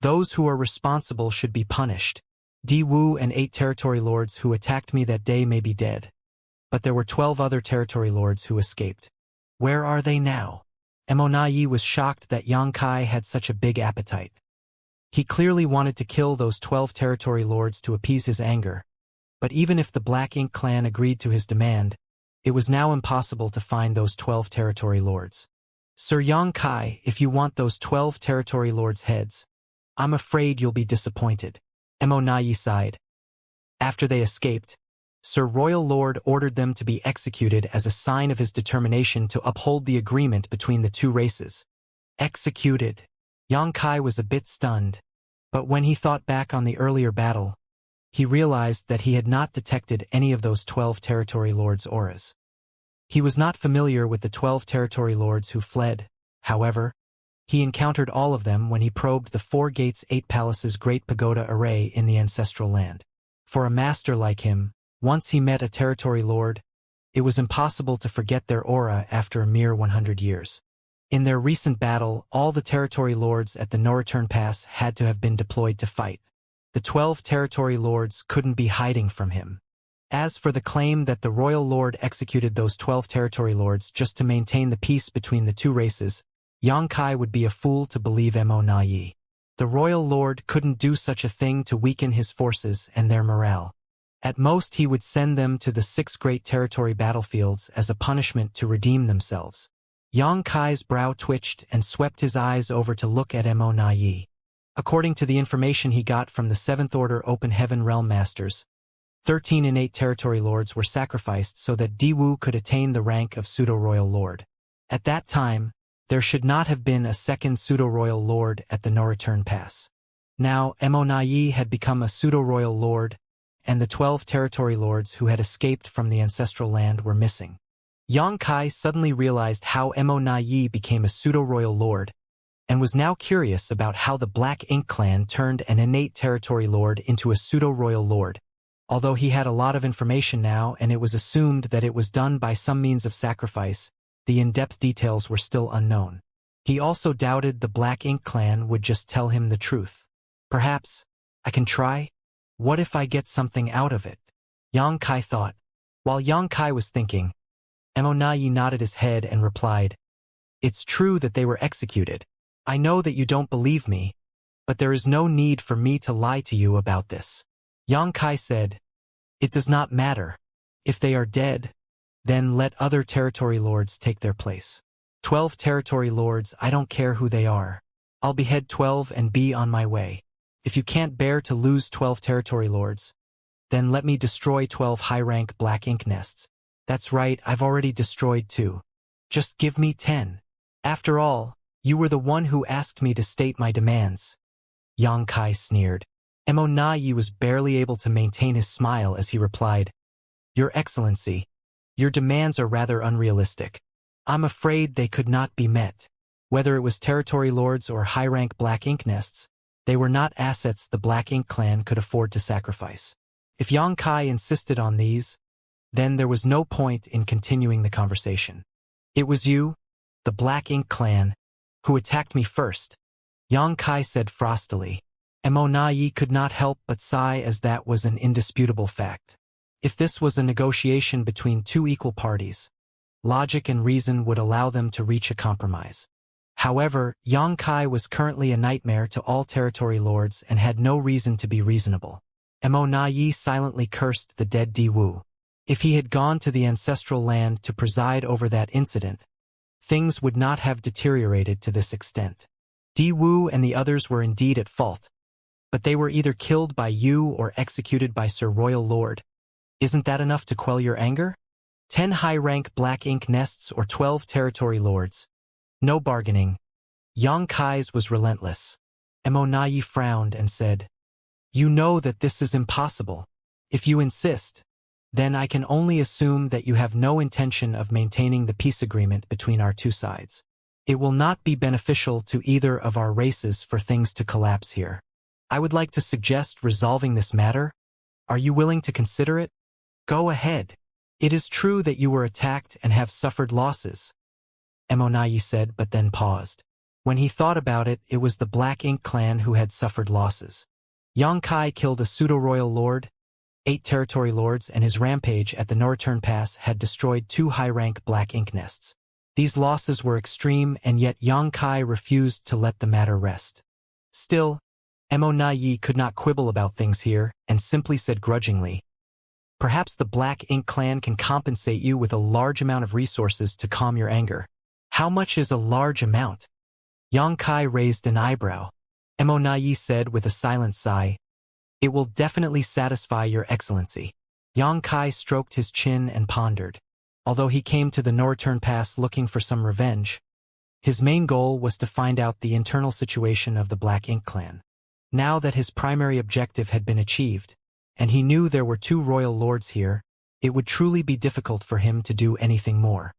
"Those who are responsible should be punished. Di Wu and 8 territory lords who attacked me that day may be dead. But there were 12 other territory lords who escaped. Where are they now?" Emonayi was shocked that Yang Kai had such a big appetite. He clearly wanted to kill those 12 territory lords to appease his anger. But even if the Black Ink clan agreed to his demand, it was now impossible to find those 12 territory lords. "Sir Yang Kai, if you want those 12 territory lords' heads, I'm afraid you'll be disappointed," Emonayi sighed. After they escaped, Sir Royal Lord ordered them to be executed as a sign of his determination to uphold the agreement between the two races. Executed. Yang Kai was a bit stunned, but when he thought back on the earlier battle, he realized that he had not detected any of those 12 territory lords' auras. He was not familiar with the 12 territory lords who fled. However, he encountered all of them when he probed the 4 gates 8 palaces great pagoda array in the ancestral land. For a master like him, once he met a territory lord, it was impossible to forget their aura after a mere 100 years. In their recent battle, all the territory lords at the No-Return Pass had to have been deployed to fight. The 12 territory lords couldn't be hiding from him. As for the claim that the royal lord executed those 12 territory lords just to maintain the peace between the two races, Yang Kai would be a fool to believe Mo Na Yi. The royal lord couldn't do such a thing to weaken his forces and their morale. At most he would send them to the 6 great territory battlefields as a punishment to redeem themselves. Yang Kai's brow twitched and swept his eyes over to look at Mo Na Yi. According to the information he got from the 7th Order Open Heaven Realm Masters, 13 innate territory lords were sacrificed so that Di Wu could attain the rank of pseudo-royal lord. At that time, there should not have been a second pseudo-royal lord at the No-Return Pass. Now, Mo Na Yi had become a pseudo-royal lord, and the 12 territory lords who had escaped from the ancestral land were missing. Yang Kai suddenly realized how Mo Na Yi became a pseudo-royal lord, and was now curious about how the Black Ink clan turned an innate territory lord into a pseudo-royal lord. Although he had a lot of information now and it was assumed that it was done by some means of sacrifice, the in-depth details were still unknown. He also doubted the Black Ink clan would just tell him the truth. "Perhaps I can try? What if I get something out of it?" Yang Kai thought. While Yang Kai was thinking, Mo Na Yi nodded his head and replied, "It's true that they were executed. I know that you don't believe me, but there is no need for me to lie to you about this." Yang Kai said, "It does not matter. If they are dead, then let other territory lords take their place. 12 territory lords, I don't care who they are. I'll behead 12 and be on my way. If you can't bear to lose 12 territory lords, then let me destroy 12 high-rank Black Ink nests. That's right, I've already destroyed 2. Just give me 10. After all, you were the one who asked me to state my demands." Yang Kai sneered. Mo Na Yi was barely able to maintain his smile as he replied, "Your Excellency, your demands are rather unrealistic. I'm afraid they could not be met. Whether it was territory lords or high-rank Black Ink nests, they were not assets the Black Ink clan could afford to sacrifice. If Yang Kai insisted on these, then there was no point in continuing the conversation. It was you, the Black Ink clan, who attacked me first," Yang Kai said frostily. Mo Na Yi could not help but sigh as that was an indisputable fact. If this was a negotiation between 2 equal parties, logic and reason would allow them to reach a compromise. However, Yang Kai was currently a nightmare to all territory lords and had no reason to be reasonable. Mo Na Yi silently cursed the dead Di Wu. If he had gone to the ancestral land to preside over that incident, things would not have deteriorated to this extent. Di Wu and the others were indeed at fault, but they were either killed by you or executed by Sir Royal Lord. Isn't that enough to quell your anger? 10 high-rank Black Ink nests or 12 territory lords. No bargaining. Yang Kai's was relentless. Mo Na Yi frowned and said, "You know that this is impossible. If you insist, then I can only assume that you have no intention of maintaining the peace agreement between our two sides. It will not be beneficial to either of our races for things to collapse here. I would like to suggest resolving this matter. Are you willing to consider it? Go ahead. It is true that you were attacked and have suffered losses." Emonayi said, but then paused. When he thought about it, it was the Black Ink clan who had suffered losses. Xianxia killed a pseudo-royal lord, 8 territory lords, and his rampage at the No-Return Pass had destroyed 2 high-rank Black Ink nests. These losses were extreme, and yet Xianxia refused to let the matter rest. Still, Emonayi could not quibble about things here, and simply said grudgingly, "Perhaps the Black Ink clan can compensate you with a large amount of resources to calm your anger." "How much is a large amount?" Xianxia raised an eyebrow. Emonayi said with a silent sigh, "It will definitely satisfy your excellency." Xianxia stroked his chin and pondered. Although he came to the No-Return Pass looking for some revenge, his main goal was to find out the internal situation of the Black Ink clan. Now that his primary objective had been achieved, and he knew there were 2 royal lords here, it would truly be difficult for him to do anything more.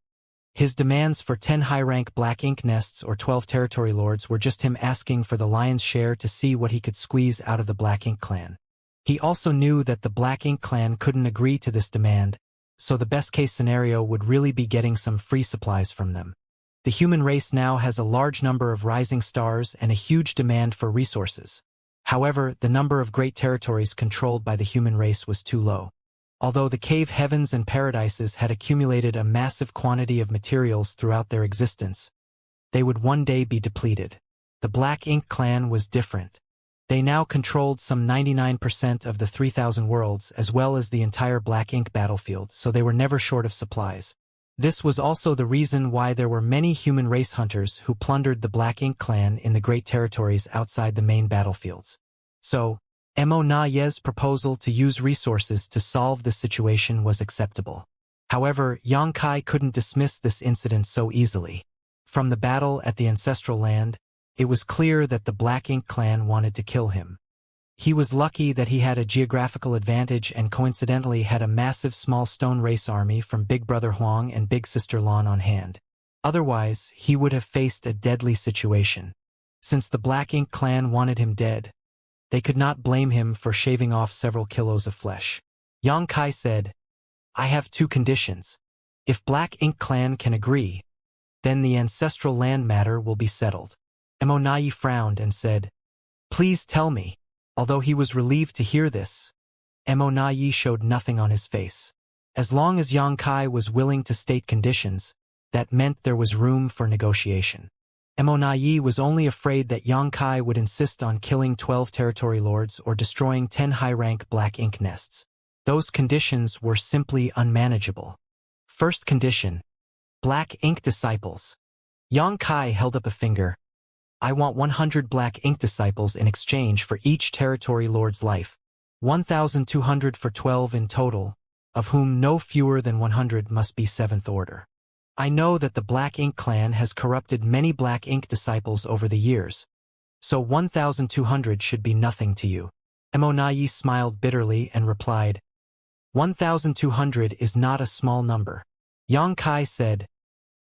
His demands for 10 high-rank Black Ink nests or 12 territory lords were just him asking for the lion's share to see what he could squeeze out of the Black Ink clan. He also knew that the Black Ink clan couldn't agree to this demand, so the best-case scenario would really be getting some free supplies from them. The human race now has a large number of rising stars and a huge demand for resources. However, the number of great territories controlled by the human race was too low. Although the cave heavens and paradises had accumulated a massive quantity of materials throughout their existence, they would one day be depleted. The Black Ink clan was different. They now controlled some 99% of the 3,000 worlds as well as the entire Black Ink battlefield, so they were never short of supplies. This was also the reason why there were many human race hunters who plundered the Black Ink clan in the great territories outside the main battlefields. So, Emonayi's proposal to use resources to solve this situation was acceptable. However, Xianxia couldn't dismiss this incident so easily. From the battle at the ancestral land, it was clear that the Black Ink clan wanted to kill him. He was lucky that he had a geographical advantage and coincidentally had a massive small stone race army from Big Brother Huang and Big Sister Lan on hand. Otherwise, he would have faced a deadly situation. Since the Black Ink clan wanted him dead, they could not blame him for shaving off several kilos of flesh. Xianxia said, "I have 2 conditions. If Black Ink clan can agree, then the ancestral land matter will be settled." Emonayi frowned and said, "Please tell me." Although he was relieved to hear this, Emonayi showed nothing on his face. As long as Xianxia was willing to state conditions, that meant there was room for negotiation. Emonayi was only afraid that Xianxia would insist on killing 12 territory lords or destroying 10 high-rank Black Ink nests. Those conditions were simply unmanageable. First condition: Black Ink disciples. Xianxia held up a finger. "I want 100 Black Ink disciples in exchange for each territory lord's life. 1,200 for 12 in total, of whom no fewer than 100 must be 7th order. I know that the Black Ink clan has corrupted many Black Ink disciples over the years, so 1,200 should be nothing to you." Emonayi smiled bitterly and replied, 1,200 is not a small number. Xianxia said,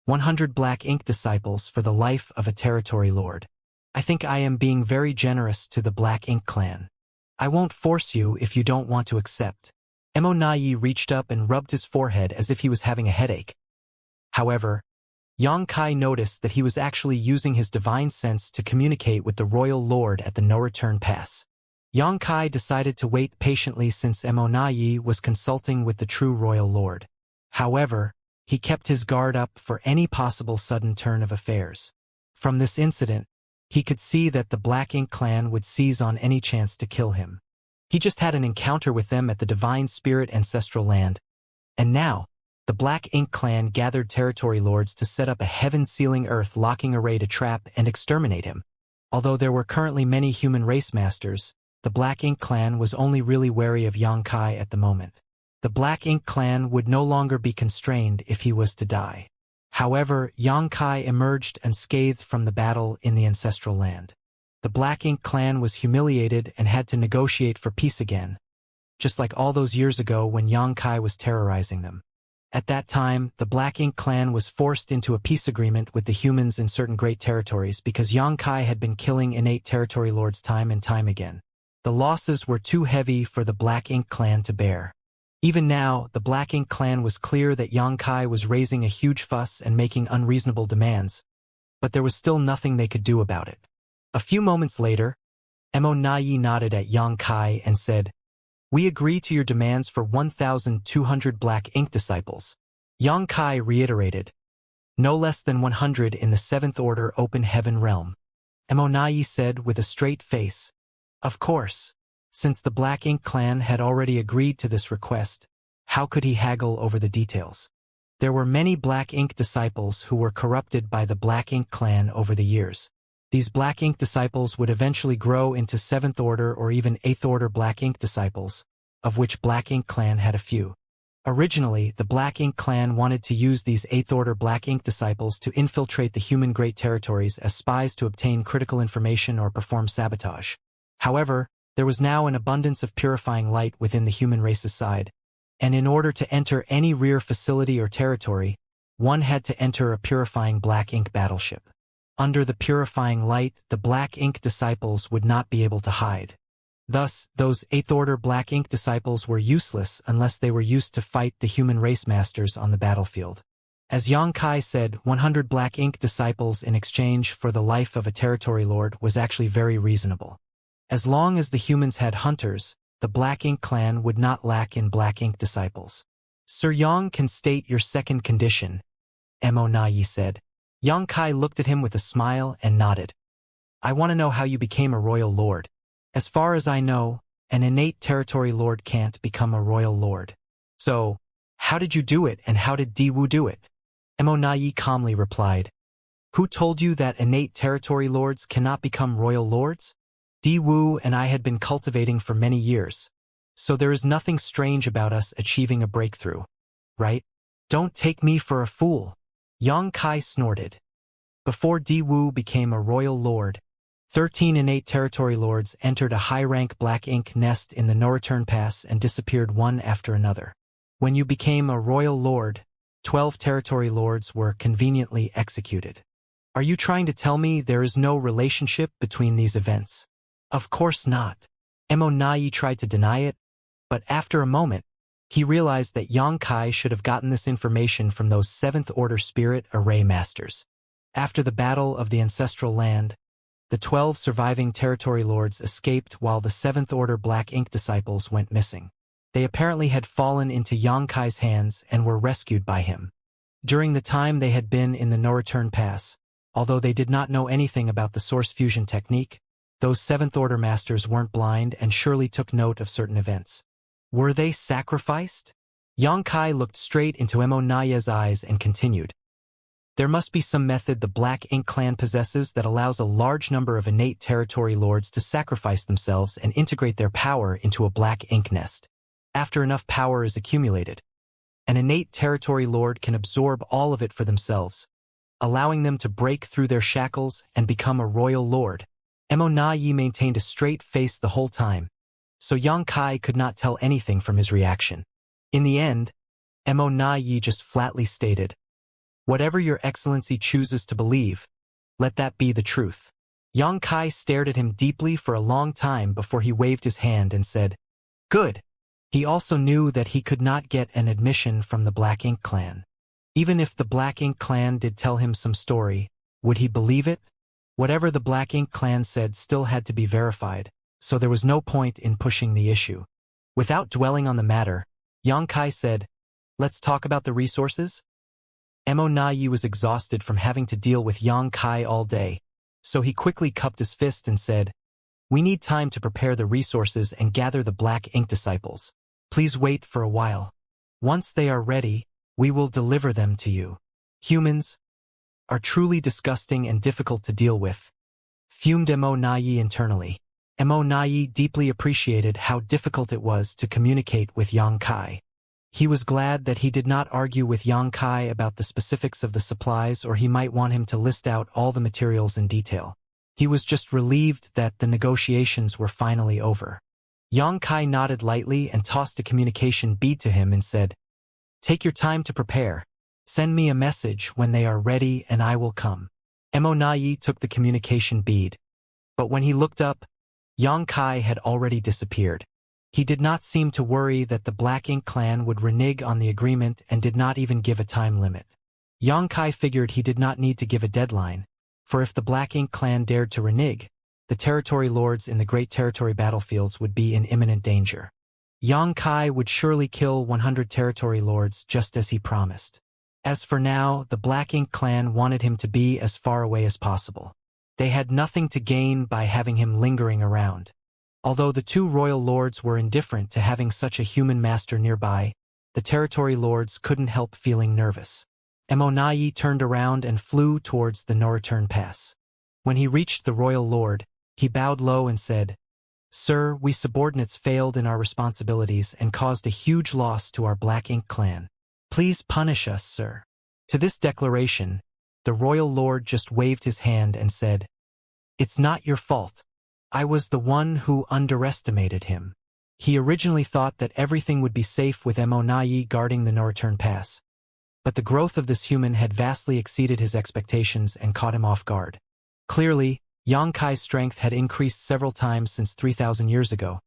100 Black Ink disciples for the life of a territory lord. I think I am being very generous to the Black Ink clan. I won't force you if you don't want to accept. Emonayi reached up and rubbed his forehead as if he was having a headache. However, Xianxia noticed that he was actually using his divine sense to communicate with the royal lord at the No-Return Pass. Xianxia decided to wait patiently since Emonayi was consulting with the true royal lord. However, he kept his guard up for any possible sudden turn of affairs. From this incident, he could see that the Black Ink clan would seize on any chance to kill him. He just had an encounter with them at the Divine Spirit ancestral land, and now, the Black Ink clan gathered territory lords to set up a heaven-sealing earth-locking array to trap and exterminate him. Although there were currently many human race masters, the Black Ink clan was only really wary of Xianxia at the moment. The Black Ink clan would no longer be constrained if he was to die. However, Xianxia emerged unscathed from the battle in the ancestral land. The Black Ink clan was humiliated and had to negotiate for peace again, just like all those years ago when Xianxia was terrorizing them. At that time, the Black Ink clan was forced into a peace agreement with the humans in certain great territories because Xianxia had been killing innate territory lords time and time again. The losses were too heavy for the Black Ink clan to bear. Even now, the Black Ink clan was clear that Xianxia was raising a huge fuss and making unreasonable demands, but there was still nothing they could do about it. A few moments later, Nayi nodded at Xianxia and said, "We agree to your demands for 1,200 Black Ink disciples." Xianxia reiterated, "No less than 100 in the 7th Order Open Heaven realm." Nayi said with a straight face, "Of course. Since the Black Ink clan had already agreed to this request, how could he haggle over the details? There were many Black Ink disciples who were corrupted by the Black Ink clan over the years. These Black Ink disciples would eventually grow into 7th Order or even 8th Order Black Ink disciples, of which Black Ink clan had a few. Originally, the Black Ink clan wanted to use these 8th Order Black Ink disciples to infiltrate the human Great Territories as spies to obtain critical information or perform sabotage. However, there was now an abundance of purifying light within the human race's side, and in order to enter any rear facility or territory, one had to enter a purifying Black Ink battleship. Under the purifying light, the Black Ink disciples would not be able to hide. Thus, those 8th Order Black Ink disciples were useless unless they were used to fight the human race masters on the battlefield. As Xianxia said, 100 Black Ink disciples in exchange for the life of a territory lord was actually very reasonable. As long as the humans had hunters, the Black Ink clan would not lack in Black Ink disciples. "Sir Yang can state your second condition," Nayi said. Xianxia looked at him with a smile and nodded. "I want to know how you became a royal lord. As far as I know, an innate territory lord can't become a royal lord. So, how did you do it and how did Diwu do it?" Nayi calmly replied. "Who told you that innate territory lords cannot become royal lords? Diwu and I had been cultivating for many years, so there is nothing strange about us achieving a breakthrough, right? Don't take me for a fool." Xianxia snorted. Before Diwu became a royal lord, 13 innate territory lords entered a high-rank Black Ink nest in the no-return pass and disappeared one after another. When you became a royal lord, 12 territory lords were conveniently executed. Are you trying to tell me there is no relationship between these events? Of course not. Nayi tried to deny it, but after a moment, he realized that Xianxia should have gotten this information from those 7th Order Spirit Array Masters. After the Battle of the Ancestral Land, the 12 surviving territory lords escaped while the 7th Order Black Ink disciples went missing. They apparently had fallen into Xianxia's hands and were rescued by him. During the time they had been in the no-return pass, although they did not know anything about the source fusion technique, those 7th Order masters weren't blind and surely took note of certain events. Were they sacrificed? Xianxia looked straight into Nayi's eyes and continued. There must be some method the Black Ink clan possesses that allows a large number of innate territory lords to sacrifice themselves and integrate their power into a Black Ink nest. After enough power is accumulated, an innate territory lord can absorb all of it for themselves, allowing them to break through their shackles and become a royal lord. Nayi maintained a straight face the whole time, so Xianxia could not tell anything from his reaction. In the end, Nayi just flatly stated, "Whatever your excellency chooses to believe, let that be the truth." Xianxia stared at him deeply for a long time before he waved his hand and said, "Good." He also knew that he could not get an admission from the Black Ink clan. Even if the Black Ink clan did tell him some story, would he believe it? Whatever the Black Ink clan said still had to be verified, so there was no point in pushing the issue. Without dwelling on the matter, Xianxia said, "Let's talk about the resources?" Nayi was exhausted from having to deal with Xianxia all day, so he quickly cupped his fist and said, "We need time to prepare the resources and gather the Black Ink disciples. Please wait for a while. Once they are ready, we will deliver them to you. Humans are truly disgusting and difficult to deal with," fumed Nayi internally. Nayi deeply appreciated how difficult it was to communicate with Xianxia. He was glad that he did not argue with Xianxia about the specifics of the supplies, or he might want him to list out all the materials in detail. He was just relieved that the negotiations were finally over. Xianxia nodded lightly and tossed a communication bead to him and said, "Take your time to prepare. Send me a message when they are ready and I will come." Nayi took the communication bead, but when he looked up, Xianxia had already disappeared. He did not seem to worry that the Black Ink clan would renege on the agreement and did not even give a time limit. Xianxia figured he did not need to give a deadline, for if the Black Ink clan dared to renege, the territory lords in the Great Territory battlefields would be in imminent danger. Xianxia would surely kill 100 territory lords just as he promised. As for now, the Black Ink clan wanted him to be as far away as possible. They had nothing to gain by having him lingering around. Although the two royal lords were indifferent to having such a human master nearby, the territory lords couldn't help feeling nervous. Immortality turned around and flew towards the no-return pass. When he reached the royal lord, he bowed low and said, "Sir, we subordinates failed in our responsibilities and caused a huge loss to our Black Ink clan. Please punish us, sir." To this declaration, the royal lord just waved his hand and said, "It's not your fault. I was the one who underestimated him." He originally thought that everything would be safe with Immortality guarding the no-return pass. But the growth of this human had vastly exceeded his expectations and caught him off guard. Clearly, Xianxia's strength had increased several times since 3,000 years ago,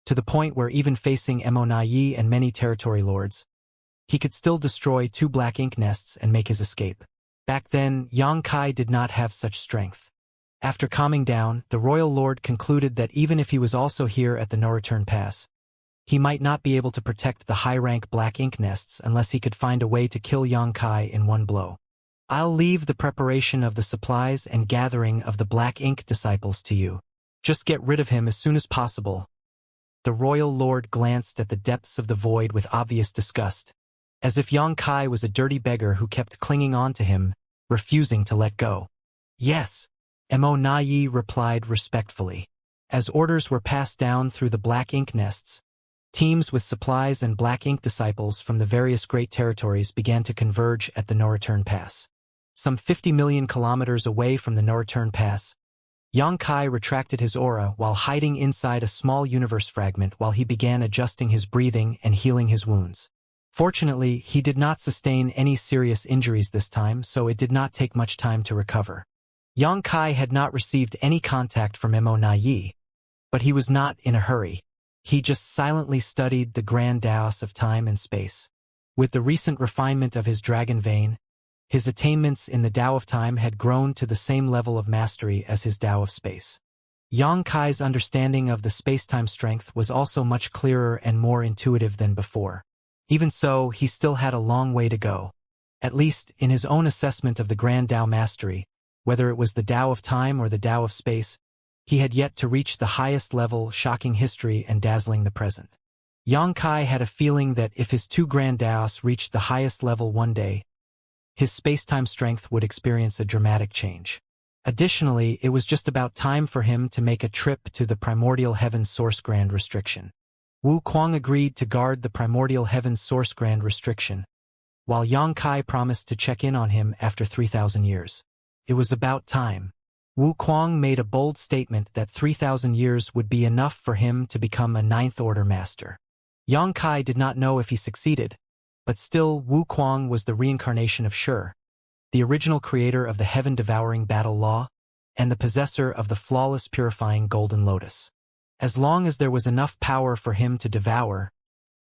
to the point where even facing Immortality and many territory lords, he could still destroy 2 Black Ink nests and make his escape. Back then, Xianxia did not have such strength. After calming down, the royal lord concluded that even if he was also here at the no-return pass, he might not be able to protect the high-rank Black Ink nests unless he could find a way to kill Xianxia in one blow. "I'll leave the preparation of the supplies and gathering of the Black Ink disciples to you. Just get rid of him as soon as possible." The royal lord glanced at the depths of the void with obvious disgust, as if Xianxia was a dirty beggar who kept clinging on to him, refusing to let go. "Yes," Immortality replied respectfully. As orders were passed down through the Black Ink nests, teams with supplies and Black Ink disciples from the various great territories began to converge at the no-return pass. Some 50 million kilometers away from the no-return pass, Xianxia retracted his aura while hiding inside a small universe fragment while he began adjusting his breathing and healing his wounds. Fortunately, he did not sustain any serious injuries this time, so it did not take much time to recover. Xianxia had not received any contact from Immortality, but he was not in a hurry. He just silently studied the grand Taos of time and space. With the recent refinement of his dragon vein, his attainments in the Tao of time had grown to the same level of mastery as his Tao of space. Xianxia's understanding of the space-time strength was also much clearer and more intuitive than before. Even so, he still had a long way to go. At least, in his own assessment of the grand Tao mastery, whether it was the Tao of time or the Tao of space, he had yet to reach the highest level, shocking history and dazzling the present. Xianxia had a feeling that if his 2 grand Taos reached the highest level one day, his space-time strength would experience a dramatic change. Additionally, it was just about time for him to make a trip to the Primordial Heaven's Source Grand Restriction. Wuxia agreed to guard the Primordial Heaven's Source Grand Restriction, while Xianxia promised to check in on him after 3,000 years. It was about time. Wuxia made a bold statement that 3,000 years would be enough for him to become a 9th Order Master. Xianxia did not know if he succeeded, but still Wuxia was the reincarnation of Shi, the original creator of the heaven-devouring battle law, and the possessor of the flawless purifying golden lotus. As long as there was enough power for him to devour,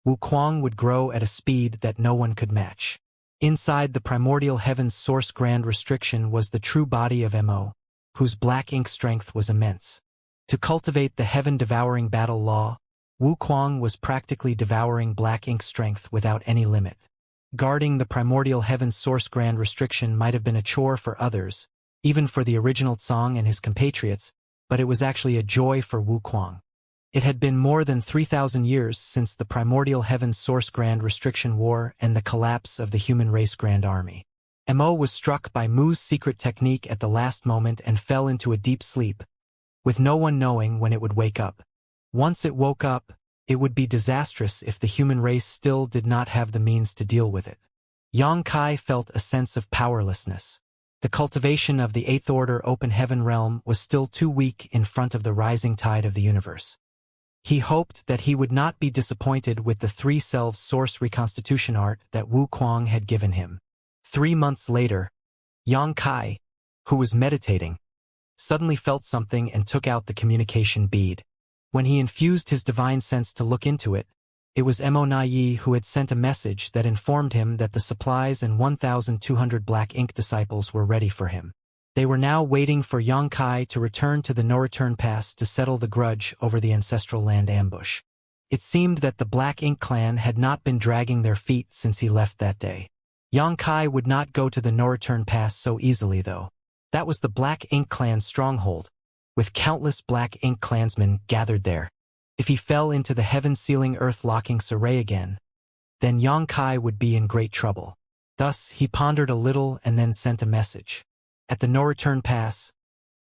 Wuxia would grow at a speed that no one could match. Inside the Primordial Heaven's Source Grand Restriction was the true body of Mo, whose Black Ink strength was immense. To cultivate the heaven-devouring battle law, Wuxia was practically devouring Black Ink strength without any limit. Guarding the Primordial Heaven's Source Grand Restriction might have been a chore for others, even for the original Tsang and his compatriots, but it was actually a joy for Wuxia. It had been more than 3,000 years since the Primordial Heaven's Source Grand Restriction War and the collapse of the human race Grand Army. Mo was struck by Mu's secret technique at the last moment and fell into a deep sleep, with no one knowing when it would wake up. Once it woke up, it would be disastrous if the human race still did not have the means to deal with it. Xianxia felt a sense of powerlessness. The cultivation of the 8th Order Open Heaven realm was still too weak in front of the rising tide of the universe. He hoped that he would not be disappointed with the 3 selves source reconstitution art that Wuxia had given him. 3 months later, Xianxia, who was meditating, suddenly felt something and took out the communication bead. When he infused his divine sense to look into it, it was Mo who had sent a message that informed him that the supplies and 1,200 black ink disciples were ready for him. They were now waiting for Xianxia to return to the no-return pass to settle the grudge over the ancestral land ambush. It seemed that the Black Ink clan had not been dragging their feet since he left that day. Xianxia would not go to the no-return pass so easily, though. That was the Black Ink clan's stronghold, with countless Black Ink clansmen gathered there. If he fell into the heaven-sealing earth-locking Saray again, then Xianxia would be in great trouble. Thus, he pondered a little and then sent a message. At the no-return pass,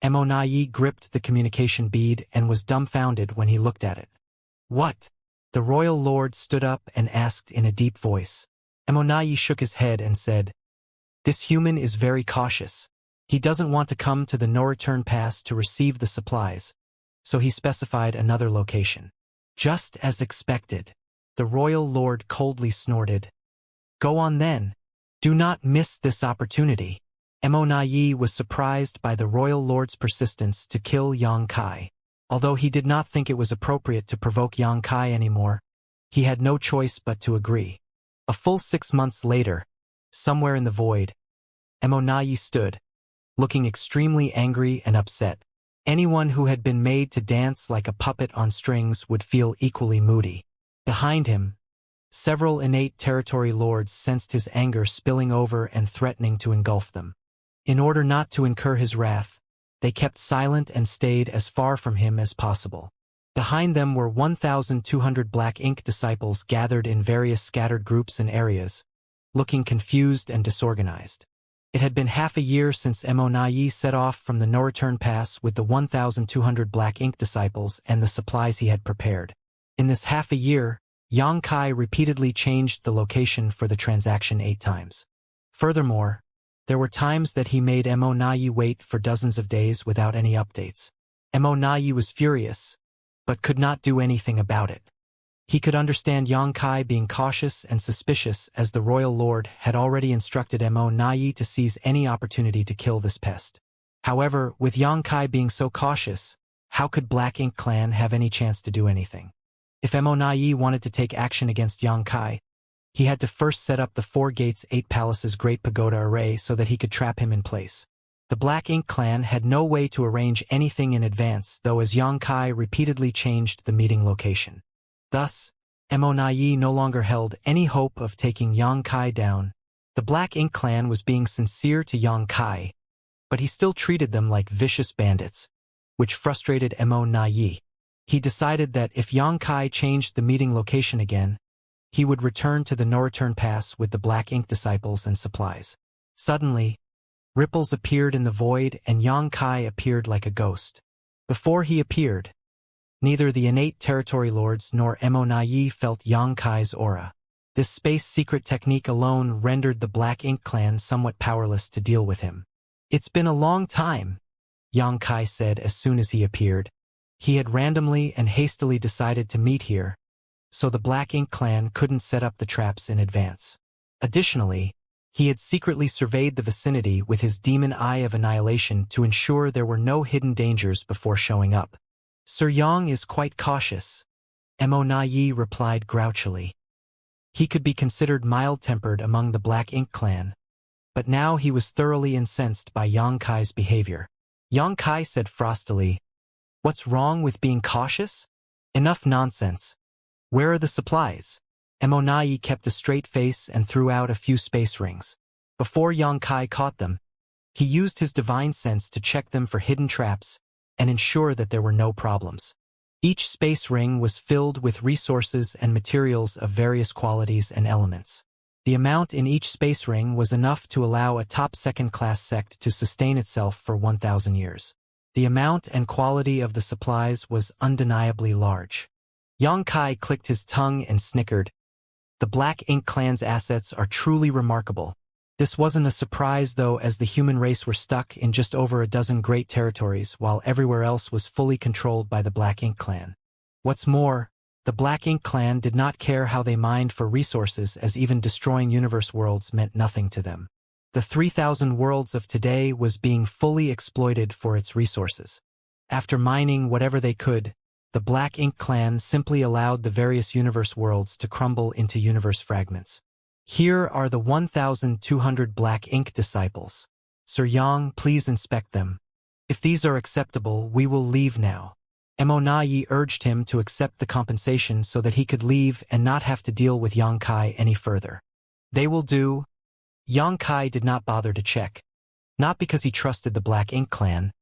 Mo gripped the communication bead and was dumbfounded when he looked at it. "What?" The royal lord stood up and asked in a deep voice. Mo shook his head and said, "This human is very cautious. He doesn't want to come to the no-return pass to receive the supplies, so he specified another location." "Just as expected," the royal lord coldly snorted. "Go on then. Do not miss this opportunity." Mo was surprised by the royal lord's persistence to kill Xianxia. Although he did not think it was appropriate to provoke Xianxia anymore, he had no choice but to agree. A full 6 months later, somewhere in the void, Mo stood, looking extremely angry and upset. Anyone who had been made to dance like a puppet on strings would feel equally moody. Behind him, several innate territory lords sensed his anger spilling over and threatening to engulf them. In order not to incur his wrath, they kept silent and stayed as far from him as possible. Behind them were 1,200 Black Ink disciples gathered in various scattered groups and areas, looking confused and disorganized. It had been half a year since Mo set off from the no-return pass with the 1,200 Black Ink disciples and the supplies he had prepared. In this half a year, Xianxia repeatedly changed the location for the transaction 8 times. Furthermore, there were times that he made Mo wait for dozens of days without any updates. Mo was furious, but could not do anything about it. He could understand Xianxia being cautious and suspicious, as the royal lord had already instructed Mo to seize any opportunity to kill this pest. However, with Xianxia being so cautious, how could Black Ink clan have any chance to do anything? If Mo wanted to take action against Xianxia, he had to first set up the 4 gates 8 palaces Great Pagoda array so that he could trap him in place. The Black Ink clan had no way to arrange anything in advance, though, as Xianxia repeatedly changed the meeting location. Thus, Mo no longer held any hope of taking Xianxia down. The Black Ink clan was being sincere to Xianxia, but he still treated them like vicious bandits, which frustrated Mo. He decided that if Xianxia changed the meeting location again, he would return to the no-return pass with the Black Ink disciples and supplies. Suddenly, ripples appeared in the void and Xianxia appeared like a ghost. Before he appeared, neither the innate territory lords nor Mo felt Xianxia's aura. This space secret technique alone rendered the Black Ink clan somewhat powerless to deal with him. "It's been a long time," Xianxia said as soon as he appeared. He had randomly and hastily decided to meet here, so the Black Ink clan couldn't set up the traps in advance. Additionally, he had secretly surveyed the vicinity with his demon eye of annihilation to ensure there were no hidden dangers before showing up. "Sir Yang is quite cautious," Mo replied grouchily. He could be considered mild-tempered among the Black Ink clan, but now he was thoroughly incensed by Xianxia's behavior. Xianxia said frostily, "What's wrong with being cautious? Enough nonsense. Where are the supplies?" Mo kept a straight face and threw out a few space rings. Before Xianxia caught them, he used his divine sense to check them for hidden traps and ensure that there were no problems. Each space ring was filled with resources and materials of various qualities and elements. The amount in each space ring was enough to allow a top second-class sect to sustain itself for 1,000 years. The amount and quality of the supplies was undeniably large. Xianxia clicked his tongue and snickered. The Black Ink clan's assets are truly remarkable. This wasn't a surprise, though, as the human race were stuck in just over a dozen great territories while everywhere else was fully controlled by the Black Ink clan. What's more, the Black Ink clan did not care how they mined for resources, as even destroying universe worlds meant nothing to them. The 3,000 worlds of today was being fully exploited for its resources. After mining whatever they could, the Black Ink clan simply allowed the various universe worlds to crumble into universe fragments. Here are the 1,200 Black Ink disciples. Sir Yang, please inspect them. If these are acceptable, we will leave now. Emonayi urged him to accept the compensation so that he could leave and not have to deal with Yang Kai any further. They will do. Yang Kai did not bother to check. Not because he trusted the Black Ink clan,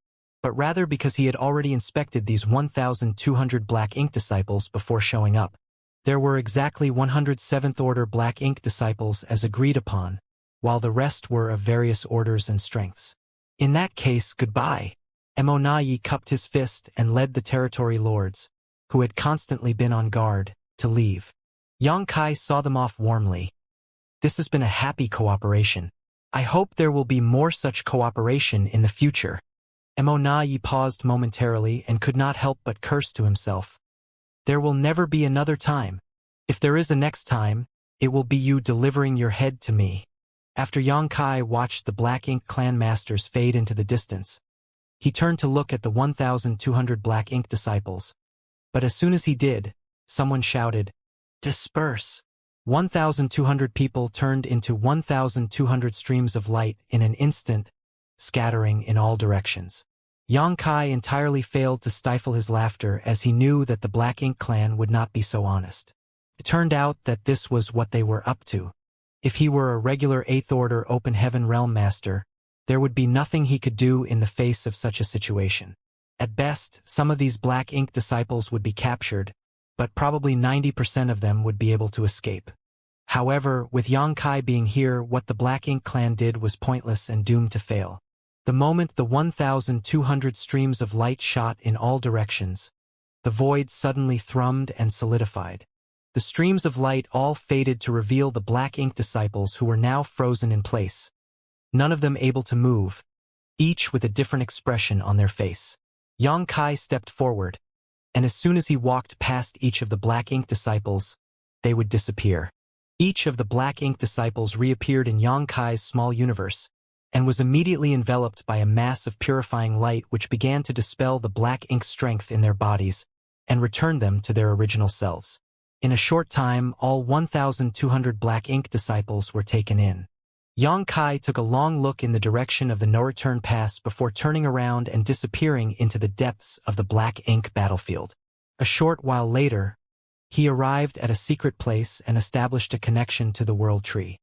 but rather because he had already inspected these 1,200 Black Ink disciples before showing up. There were exactly 107th Order Black Ink disciples as agreed upon, while the rest were of various orders and strengths. In that case, goodbye. Emonayi cupped his fist and led the territory lords, who had constantly been on guard, to leave. Yang Kai saw them off warmly. This has been a happy cooperation. I hope there will be more such cooperation in the future. Emonayi paused momentarily and could not help but curse to himself. There will never be another time. If there is a next time, it will be you delivering your head to me. After Yang Kai watched the Black Ink clan masters fade into the distance, he turned to look at the 1,200 Black Ink disciples. But as soon as he did, someone shouted, "Disperse!" 1,200 people turned into 1,200 streams of light in an instant, scattering in all directions. Yang Kai entirely failed to stifle his laughter as he knew that the Black Ink clan would not be so honest. It turned out that this was what they were up to. If he were a regular 8th Order Open Heaven Realm Master, there would be nothing he could do in the face of such a situation. At best, some of these Black Ink disciples would be captured, but probably 90% of them would be able to escape. However, with Yang Kai being here, what the Black Ink clan did was pointless and doomed to fail. The moment the 1,200 streams of light shot in all directions, the void suddenly thrummed and solidified. The streams of light all faded to reveal the Black Ink disciples who were now frozen in place, none of them able to move, each with a different expression on their face. Yang Kai stepped forward, and as soon as he walked past each of the Black Ink disciples, they would disappear. Each of the Black Ink disciples reappeared in Yang Kai's small universe, and was immediately enveloped by a mass of purifying light which began to dispel the Black Ink strength in their bodies and return them to their original selves. In a short time, all 1,200 Black Ink disciples were taken in. Yang Kai took a long look in the direction of the no-return pass before turning around and disappearing into the depths of the Black Ink battlefield. A short while later, he arrived at a secret place and established a connection to the World Tree.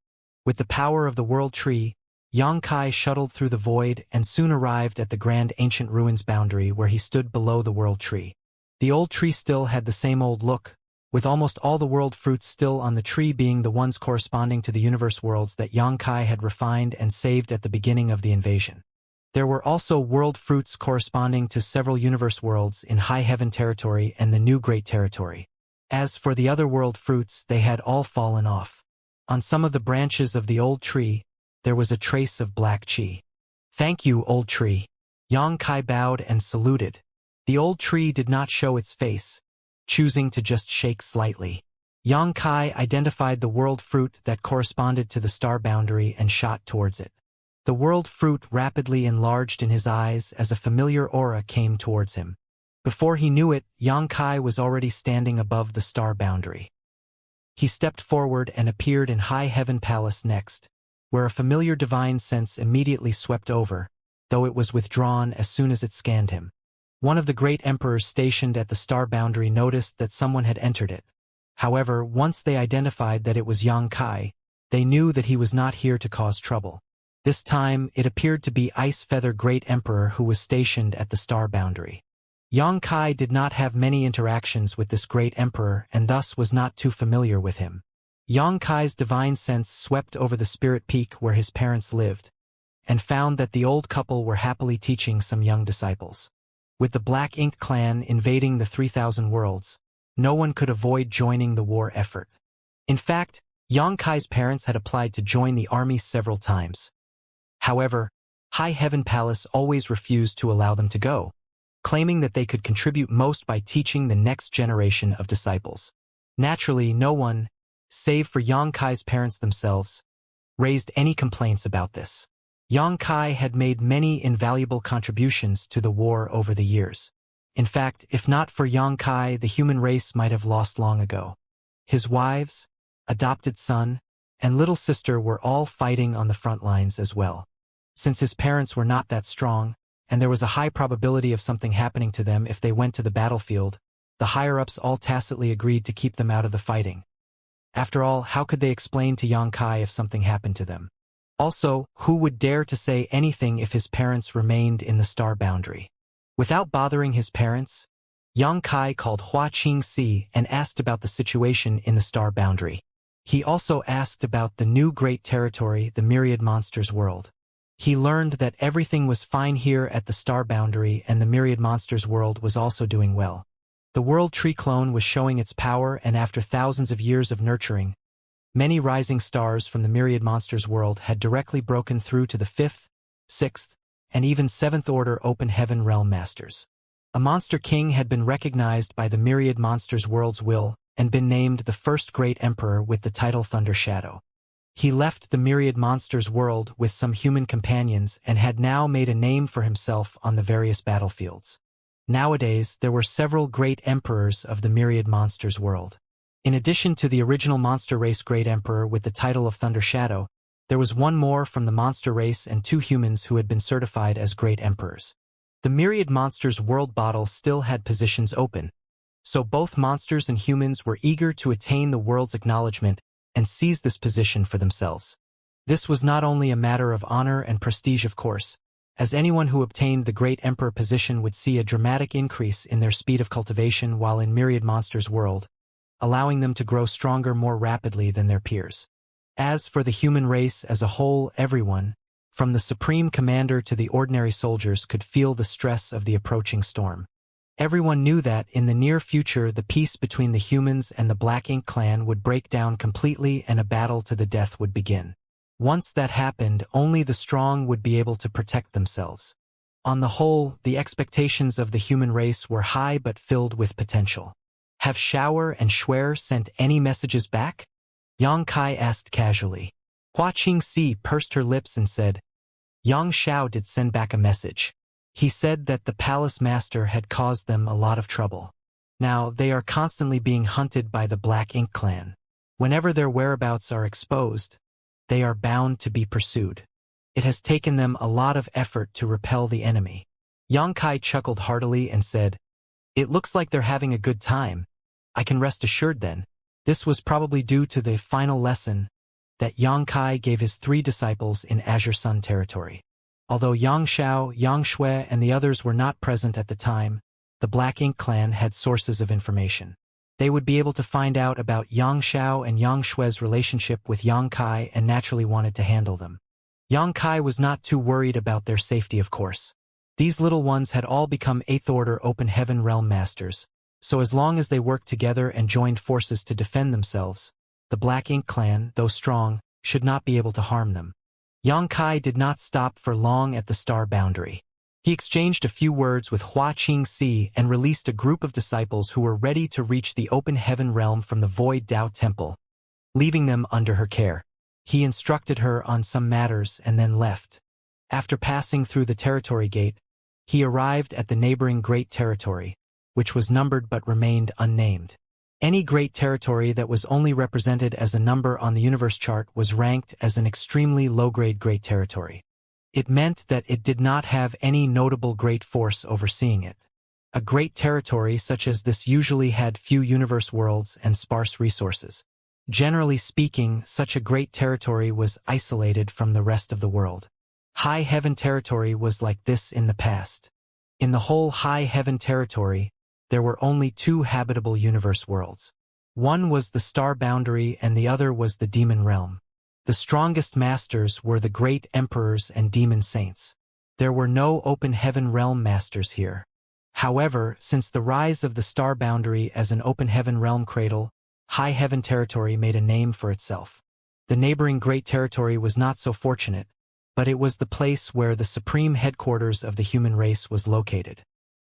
With the power of the World Tree, Yang Kai shuttled through the void and soon arrived at the grand ancient ruins boundary where he stood below the World Tree. The old tree still had the same old look, with almost all the world fruits still on the tree being the ones corresponding to the universe worlds that Yang Kai had refined and saved at the beginning of the invasion. There were also world fruits corresponding to several universe worlds in High Heaven Territory and the New Great Territory. As for the other world fruits, they had all fallen off. On some of the branches of the old tree, there was a trace of black chi. "Thank you, old tree." Yang Kai bowed and saluted. The old tree did not show its face, choosing to just shake slightly. Yang Kai identified the world fruit that corresponded to the star boundary and shot towards it. The world fruit rapidly enlarged in his eyes as a familiar aura came towards him. Before he knew it, Yang Kai was already standing above the star boundary. He stepped forward and appeared in High Heaven Palace next, where a familiar divine sense immediately swept over, though it was withdrawn as soon as it scanned him. One of the great emperors stationed at the star boundary noticed that someone had entered it. However, once they identified that it was Yang Kai, they knew that he was not here to cause trouble. This time, it appeared to be Ice Feather Great Emperor who was stationed at the star boundary. Yang Kai did not have many interactions with this great emperor and thus was not too familiar with him. Yang Kai's divine sense swept over the spirit peak where his parents lived, and found that the old couple were happily teaching some young disciples. With the Black Ink clan invading the 3,000 worlds, no one could avoid joining the war effort. In fact, Yang Kai's parents had applied to join the army several times. However, High Heaven Palace always refused to allow them to go, claiming that they could contribute most by teaching the next generation of disciples. Naturally, no one, save for Yang Kai's parents themselves, raised any complaints about this. Yang Kai had made many invaluable contributions to the war over the years. In fact, if not for Xianxia, the human race might have lost long ago. His wives, adopted son, and little sister were all fighting on the front lines as well. Since his parents were not that strong, and there was a high probability of something happening to them if they went to the battlefield, the higher-ups all tacitly agreed to keep them out of the fighting. After all, how could they explain to Xianxia if something happened to them? Also, who would dare to say anything if his parents remained in the star boundary? Without bothering his parents, Xianxia called Hua Qingxi and asked about the situation in the star boundary. He also asked about the new great territory, the Myriad Monsters world. He learned that everything was fine here at the star boundary and the Myriad Monsters world was also doing well. The World Tree clone was showing its power, and after thousands of years of nurturing, many rising stars from the Myriad Monsters world had directly broken through to the 5th, 6th, and even 7th order Open Heaven Realm Masters. A Monster King had been recognized by the Myriad Monsters world's will and been named the first Great Emperor with the title Thunder Shadow. He left the Myriad Monsters world with some human companions and had now made a name for himself on the various battlefields. Nowadays, there were several great emperors of the Myriad Monsters world. In addition to the original monster race Great Emperor with the title of Thunder Shadow, there was one more from the monster race and 2 humans who had been certified as Great Emperors. The Myriad Monsters world bottle still had positions open, so both monsters and humans were eager to attain the world's acknowledgement and seize this position for themselves. This was not only a matter of honor and prestige, of course, as anyone who obtained the Great Emperor position would see a dramatic increase in their speed of cultivation while in Myriad Monsters world, allowing them to grow stronger more rapidly than their peers. As for the human race as a whole, everyone, from the Supreme Commander to the ordinary soldiers, could feel the stress of the approaching storm. Everyone knew that, in the near future, the peace between the humans and the Black Ink clan would break down completely and a battle to the death would begin. Once that happened, only the strong would be able to protect themselves. On the whole, the expectations of the human race were high but filled with potential. Have Shower and Schwer sent any messages back? Xianxia asked casually. Hua Qingxi pursed her lips and said, Yang Xiao did send back a message. He said that the palace master had caused them a lot of trouble. Now, they are constantly being hunted by the Black Ink clan. Whenever their whereabouts are exposed, they are bound to be pursued. It has taken them a lot of effort to repel the enemy. Xianxia chuckled heartily and said, It looks like they're having a good time. I can rest assured then. This was probably due to the final lesson that Xianxia gave his 3 disciples in Azure Sun territory. Although Yang Xiao, Yang Xue, and the others were not present at the time, the Black Ink clan had sources of information. They would be able to find out about Yang Xiao and Yang Xue's relationship with Xianxia and naturally wanted to handle them. Xianxia was not too worried about their safety, of course. These little ones had all become 8th Order Open Heaven Realm Masters, so as long as they worked together and joined forces to defend themselves, the Black Ink clan, though strong, should not be able to harm them. Xianxia did not stop for long at the star boundary. He exchanged a few words with Hua Qingxi and released a group of disciples who were ready to reach the Open Heaven realm from the Void Dao Temple, leaving them under her care. He instructed her on some matters and then left. After passing through the territory gate, he arrived at the neighboring Great Territory, which was numbered but remained unnamed. Any great territory that was only represented as a number on the universe chart was ranked as an extremely low-grade great territory. It meant that it did not have any notable great force overseeing it. A great territory such as this usually had few universe worlds and sparse resources. Generally speaking, such a great territory was isolated from the rest of the world. High Heaven territory was like this in the past. In the whole High Heaven territory, there were only 2 habitable universe worlds. One was the star boundary and the other was the demon realm. The strongest masters were the great emperors and demon saints. There were no Open Heaven realm masters here. However, since the rise of the star boundary as an Open Heaven realm cradle, High Heaven territory made a name for itself. The neighboring great territory was not so fortunate, but it was the place where the supreme headquarters of the human race was located.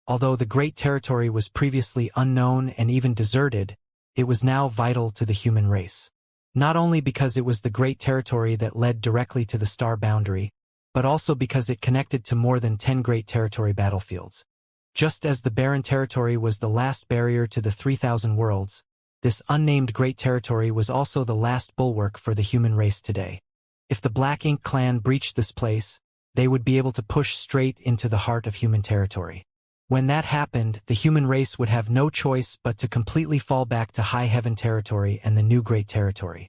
Although the great territory was previously unknown and even deserted, it was now vital to the human race. Not only because it was the great territory that led directly to the star boundary, but also because it connected to more than 10 great territory battlefields. Just as the barren territory was the last barrier to the 3,000 worlds, this unnamed great territory was also the last bulwark for the human race today. If the Black Ink clan breached this place, they would be able to push straight into the heart of human territory. When that happened, the human race would have no choice but to completely fall back to High Heaven territory and the new Great Territory.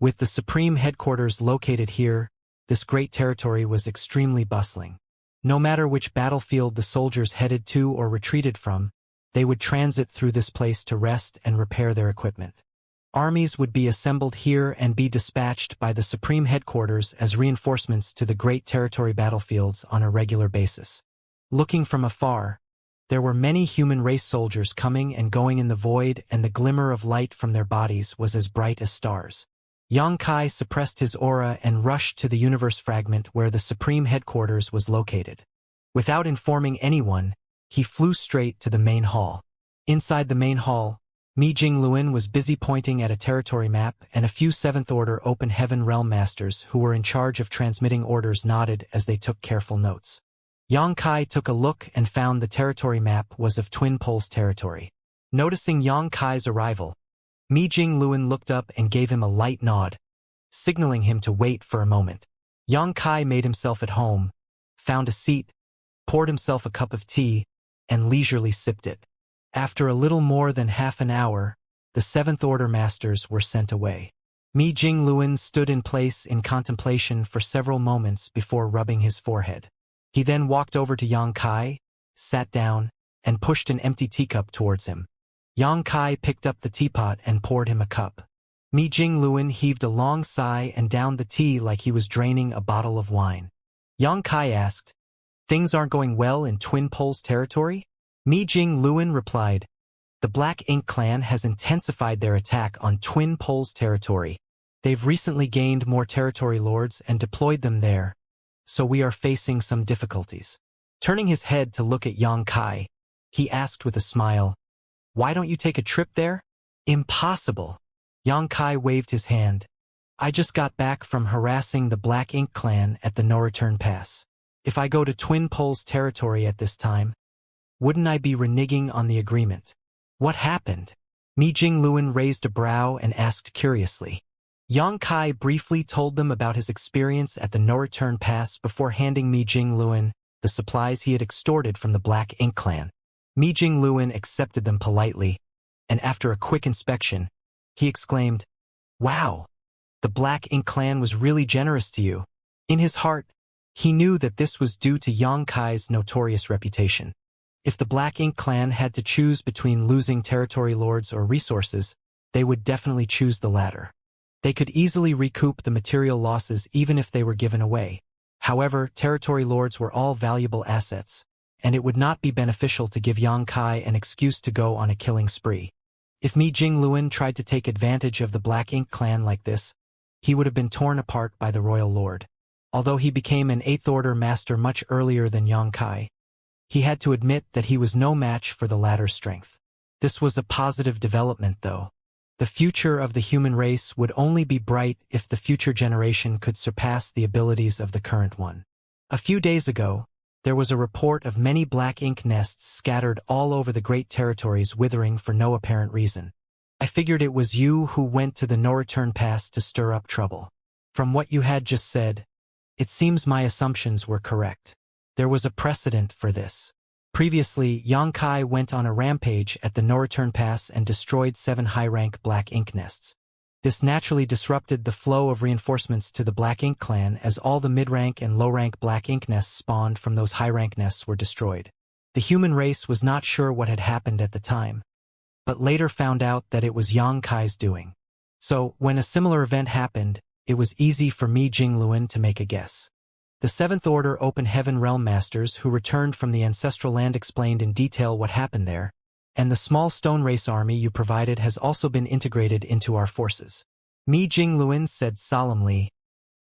With the Supreme Headquarters located here, this Great Territory was extremely bustling. No matter which battlefield the soldiers headed to or retreated from, they would transit through this place to rest and repair their equipment. Armies would be assembled here and be dispatched by the Supreme Headquarters as reinforcements to the Great Territory battlefields on a regular basis. Looking from afar, there were many human race soldiers coming and going in the void, and the glimmer of light from their bodies was as bright as stars. Xianxia suppressed his aura and rushed to the universe fragment where the Supreme Headquarters was located. Without informing anyone, he flew straight to the main hall. Inside the main hall, Mi Jingluan was busy pointing at a territory map, and a few 7th Order Open Heaven Realm Masters who were in charge of transmitting orders nodded as they took careful notes. Xianxia took a look and found the territory map was of Twin Poles territory. Noticing Xianxia's arrival, Mi Jingluan looked up and gave him a light nod, signaling him to wait for a moment. Xianxia made himself at home, found a seat, poured himself a cup of tea, and leisurely sipped it. After a little more than half an hour, the 7th Order Masters were sent away. Mi Jingluan stood in place in contemplation for several moments before rubbing his forehead. He then walked over to Xianxia, sat down, and pushed an empty teacup towards him. Xianxia picked up the teapot and poured him a cup. Mi Jingluan heaved a long sigh and downed the tea like he was draining a bottle of wine. Xianxia asked, "Things aren't going well in Twin Poles territory?" Mi Jingluan replied, "The Black Ink clan has intensified their attack on Twin Poles territory. They've recently gained more territory lords and deployed them there, so we are facing some difficulties." Turning his head to look at Xianxia, he asked with a smile, "Why don't you take a trip there?" "Impossible." Xianxia waved his hand. "I just got back from harassing the Black Ink clan at the no-return pass. If I go to Twin Poles territory at this time, wouldn't I be reneging on the agreement?" "What happened?" Mi Jingluan raised a brow and asked curiously. Xianxia briefly told them about his experience at the no-return pass before handing Mi Jingluan the supplies he had extorted from the Black Ink clan. Mi Jingluan accepted them politely, and after a quick inspection, he exclaimed, "Wow! The Black Ink clan was really generous to you." In his heart, he knew that this was due to Xianxia's notorious reputation. If the Black Ink clan had to choose between losing territory lords or resources, they would definitely choose the latter. They could easily recoup the material losses even if they were given away. However, territory lords were all valuable assets, and it would not be beneficial to give Xianxia an excuse to go on a killing spree. If Mi Jingluan tried to take advantage of the Black Ink clan like this, he would have been torn apart by the royal lord. Although he became an 8th Order master much earlier than Xianxia, he had to admit that he was no match for the latter's strength. This was a positive development, though. The future of the human race would only be bright if the future generation could surpass the abilities of the current one. A few days ago, there was a report of many Black Ink nests scattered all over the Great Territories withering for no apparent reason. I figured it was you who went to the no-return pass to stir up trouble. From what you had just said, it seems my assumptions were correct. There was a precedent for this. Previously, Xianxia went on a rampage at the no-return pass and destroyed 7 high-rank Black Ink nests. This naturally disrupted the flow of reinforcements to the Black Ink clan as all the mid-rank and low-rank Black Ink nests spawned from those high-rank nests were destroyed. The human race was not sure what had happened at the time, but later found out that it was Xianxia's doing. So, when a similar event happened, it was easy for Mi Jingluan to make a guess. The 7th Order Open Heaven Realm Masters who returned from the ancestral land explained in detail what happened there, and the small stone race army you provided has also been integrated into our forces. Mi Jingluan said solemnly,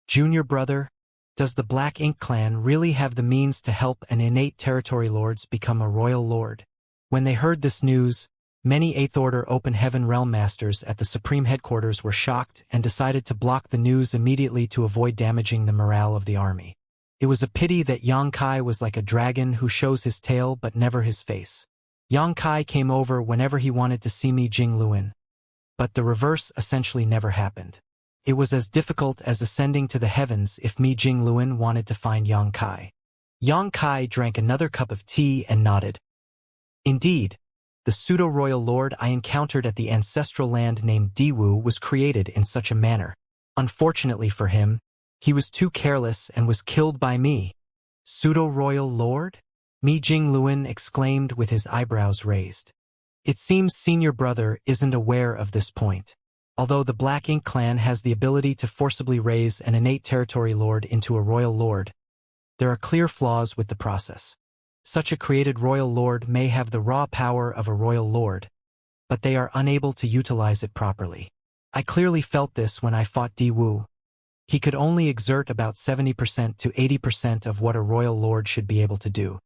"Junior brother, does the Black Ink clan really have the means to help an innate territory lords become a royal lord?" When they heard this news, many 8th Order Open Heaven Realm Masters at the Supreme Headquarters were shocked and decided to block the news immediately to avoid damaging the morale of the army. It was a pity that Xianxia was like a dragon who shows his tail but never his face. Xianxia came over whenever he wanted to see Mi Jingluan, but the reverse essentially never happened. It was as difficult as ascending to the heavens if Mi Jingluan wanted to find Xianxia. Xianxia drank another cup of tea and nodded. Indeed, the pseudo-royal lord I encountered at the ancestral land named Diwu was created in such a manner. Unfortunately for him, he was too careless and was killed by me. Pseudo-royal lord? Mi Jingluan exclaimed with his eyebrows raised. It seems senior brother isn't aware of this point. Although the Black Ink clan has the ability to forcibly raise an innate territory lord into a royal lord, there are clear flaws with the process. Such a created royal lord may have the raw power of a royal lord, but they are unable to utilize it properly. I clearly felt this when I fought Diwu. He could only exert about 70% to 80% of what a royal lord should be able to do.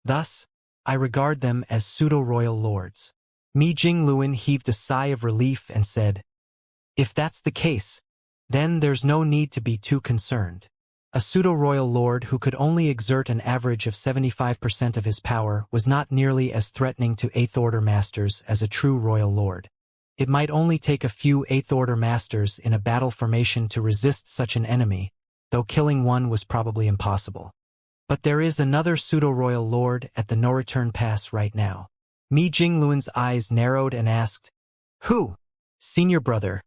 Thus, I regard them as pseudo-royal lords. Mi Jingluan heaved a sigh of relief and said, "If that's the case, then there's no need to be too concerned." A pseudo-royal lord who could only exert an average of 75% of his power was not nearly as threatening to 8th Order masters as a true royal lord. It might only take a few 8th Order masters in a battle formation to resist such an enemy, though killing one was probably impossible. But there is another pseudo-royal lord at the no-return pass right now. Mi Jingluan's eyes narrowed and asked, "Who?" "Senior brother,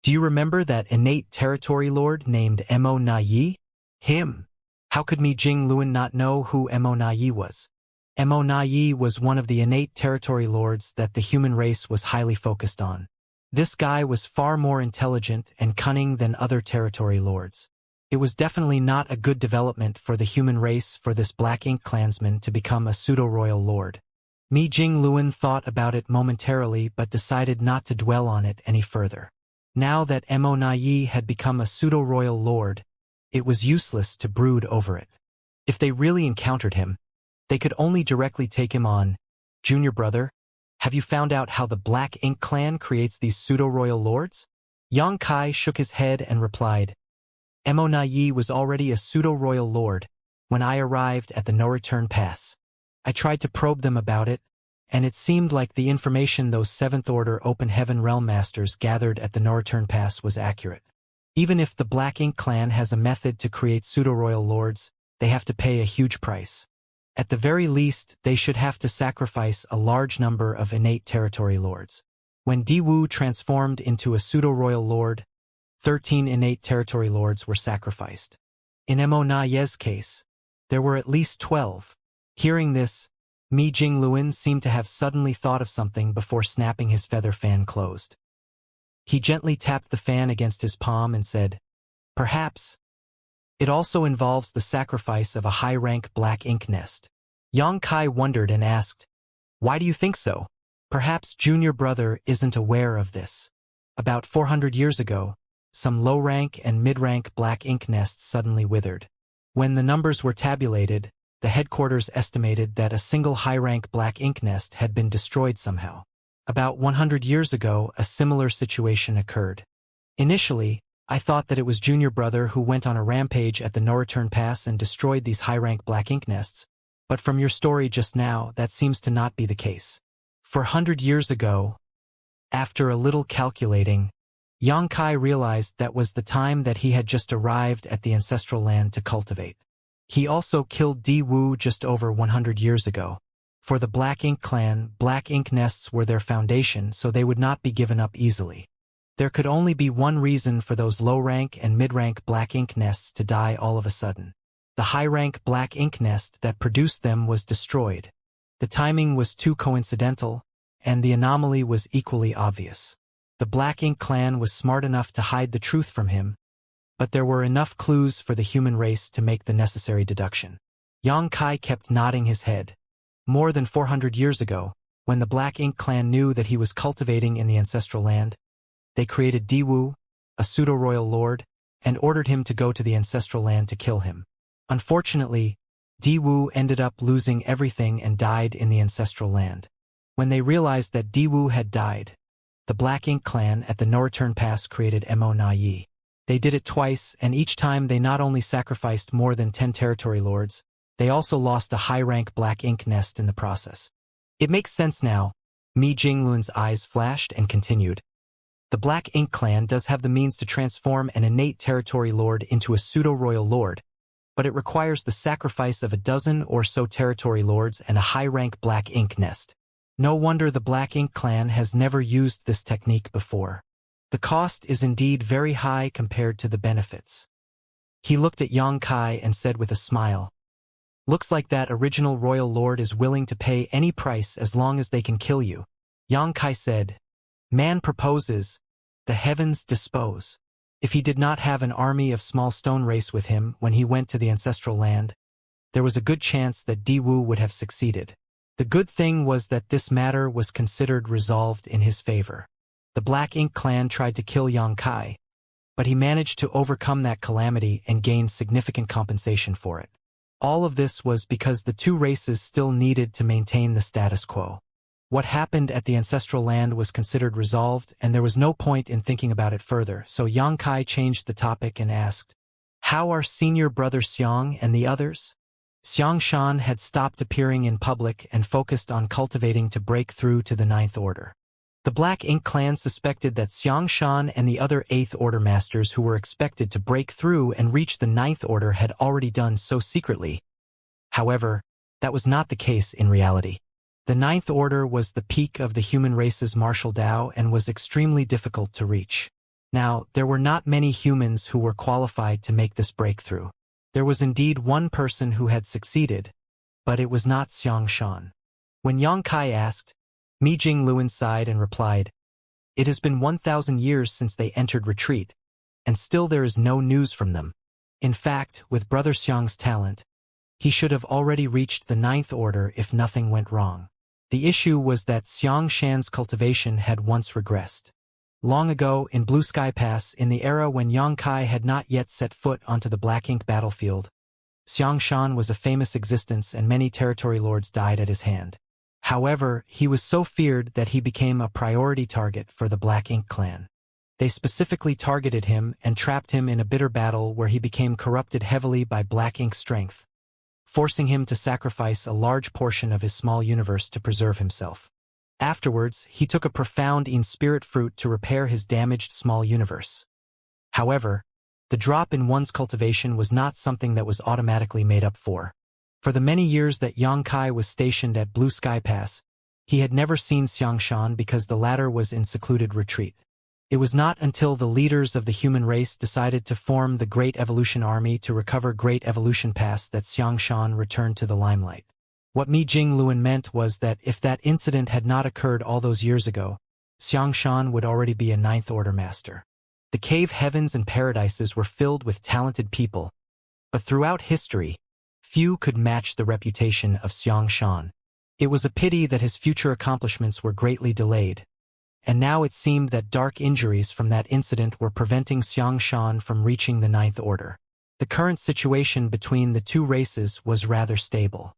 do you remember that innate territory lord named Mo Na Yi?" "Him." How could Mi Jingluan not know who Mo Na Yi was? Mo Na Yi was one of the innate territory lords that the human race was highly focused on. This guy was far more intelligent and cunning than other territory lords. It was definitely not a good development for the human race for this Black Ink clansman to become a pseudo-royal lord. Mi Jingluan thought about it momentarily but decided not to dwell on it any further. Now that Mo Na Yi had become a pseudo-royal lord, it was useless to brood over it. If they really encountered him, they could only directly take him on. "Junior brother, have you found out how the Black Ink clan creates these pseudo-royal lords?" Xianxia shook his head and replied, "Mo Na Yi was already a pseudo-royal lord when I arrived at the no-return pass. I tried to probe them about it, and it seemed like the information those 7th Order Open Heaven Realm Masters gathered at the no-return pass was accurate. Even if the Black Ink clan has a method to create pseudo-royal lords, they have to pay a huge price. At the very least, they should have to sacrifice a large number of innate territory lords. When Diwu transformed into a pseudo-royal lord, 13 innate territory lords were sacrificed. In Mo Na Yi's case, there were at least 12. Hearing this, Mi Jingluan seemed to have suddenly thought of something before snapping his feather fan closed. He gently tapped the fan against his palm and said, "Perhaps. It also involves the sacrifice of a high-rank Black Ink nest." Xianxia wondered and asked, "Why do you think so?" "Perhaps junior brother isn't aware of this. About 400 years ago, some low-rank and mid-rank Black Ink nests suddenly withered. When the numbers were tabulated, the headquarters estimated that a single high-rank Black Ink nest had been destroyed somehow. About 100 years ago, a similar situation occurred. Initially, I thought that it was junior brother who went on a rampage at the no-return pass and destroyed these high-rank Black Ink nests, but from your story just now, that seems to not be the case. 400 years ago, after a little calculating, Xianxia realized that was the time that he had just arrived at the ancestral land to cultivate. He also killed Diwu just over 100 years ago. For the Black Ink clan, Black Ink nests were their foundation, so they would not be given up easily. There could only be one reason for those low-rank and mid-rank Black Ink nests to die all of a sudden. The high-rank Black Ink nest that produced them was destroyed. The timing was too coincidental, and the anomaly was equally obvious. The Black Ink clan was smart enough to hide the truth from him, but there were enough clues for the human race to make the necessary deduction. Xianxia kept nodding his head. More than 400 years ago, when the Black Ink clan knew that he was cultivating in the ancestral land, they created Diwu, a pseudo-royal lord, and ordered him to go to the ancestral land to kill him. Unfortunately, Diwu ended up losing everything and died in the ancestral land. When they realized that Diwu had died, the Black Ink clan at the no-return pass created Mo Na Yi. They did it twice, and each time they not only sacrificed more than 10 territory lords, they also lost a high-rank black ink nest in the process. It makes sense now. Mi Jingluan's eyes flashed and continued. The Black Ink clan does have the means to transform an innate territory lord into a pseudo-royal lord, but it requires the sacrifice of a dozen or so territory lords and a high-rank black ink nest. No wonder the Black Ink clan has never used this technique before. The cost is indeed very high compared to the benefits. He looked at Yang Kai and said with a smile, "Looks like that original royal lord is willing to pay any price as long as they can kill you." Yang Kai said, "Man proposes, the heavens dispose." If he did not have an army of small stone race with him when he went to the ancestral land, there was a good chance that Diwu would have succeeded. The good thing was that this matter was considered resolved in his favor. The Black Ink clan tried to kill Yang Kai, but he managed to overcome that calamity and gained significant compensation for it. All of this was because the two races still needed to maintain the status quo. What happened at the ancestral land was considered resolved, and there was no point in thinking about it further, so Yang Kai changed the topic and asked, "How are senior brother Xiang and the others?" Xiangshan had stopped appearing in public and focused on cultivating to break through to the Ninth Order. The Black Ink clan suspected that Xiangshan and the other Eighth Order masters who were expected to break through and reach the Ninth Order had already done so secretly. However, that was not the case in reality. The Ninth Order was the peak of the human race's martial Tao and was extremely difficult to reach. Now, there were not many humans who were qualified to make this breakthrough. There was indeed one person who had succeeded, but it was not Xiangshan. When Yang Kai asked, Mi Jingluan sighed and replied, "It has been 1,000 years since they entered retreat, and still there is no news from them. In fact, with Brother Xiang's talent, he should have already reached the Ninth Order if nothing went wrong." The issue was that Xiangshan's cultivation had once regressed. Long ago, in Blue Sky Pass, in the era when Yang Kai had not yet set foot onto the Black Ink battlefield, Xiangshan was a famous existence and many territory lords died at his hand. However, he was so feared that he became a priority target for the Black Ink clan. They specifically targeted him and trapped him in a bitter battle where he became corrupted heavily by Black Ink strength, forcing him to sacrifice a large portion of his small universe to preserve himself. Afterwards, he took a profound in-spirit fruit to repair his damaged small universe. However, the drop in one's cultivation was not something that was automatically made up for. For the many years that Yang Kai was stationed at Blue Sky Pass, he had never seen Xiangshan because the latter was in secluded retreat. It was not until the leaders of the human race decided to form the Great Evolution Army to recover Great Evolution Pass that Xiangshan returned to the limelight. What Mi Jingluan meant was that if that incident had not occurred all those years ago, Xiangshan would already be a Ninth Order master. The cave heavens and paradises were filled with talented people, but throughout history, few could match the reputation of Xiangshan. It was a pity that his future accomplishments were greatly delayed, and now it seemed that dark injuries from that incident were preventing Xiangshan from reaching the Ninth Order. The current situation between the two races was rather stable.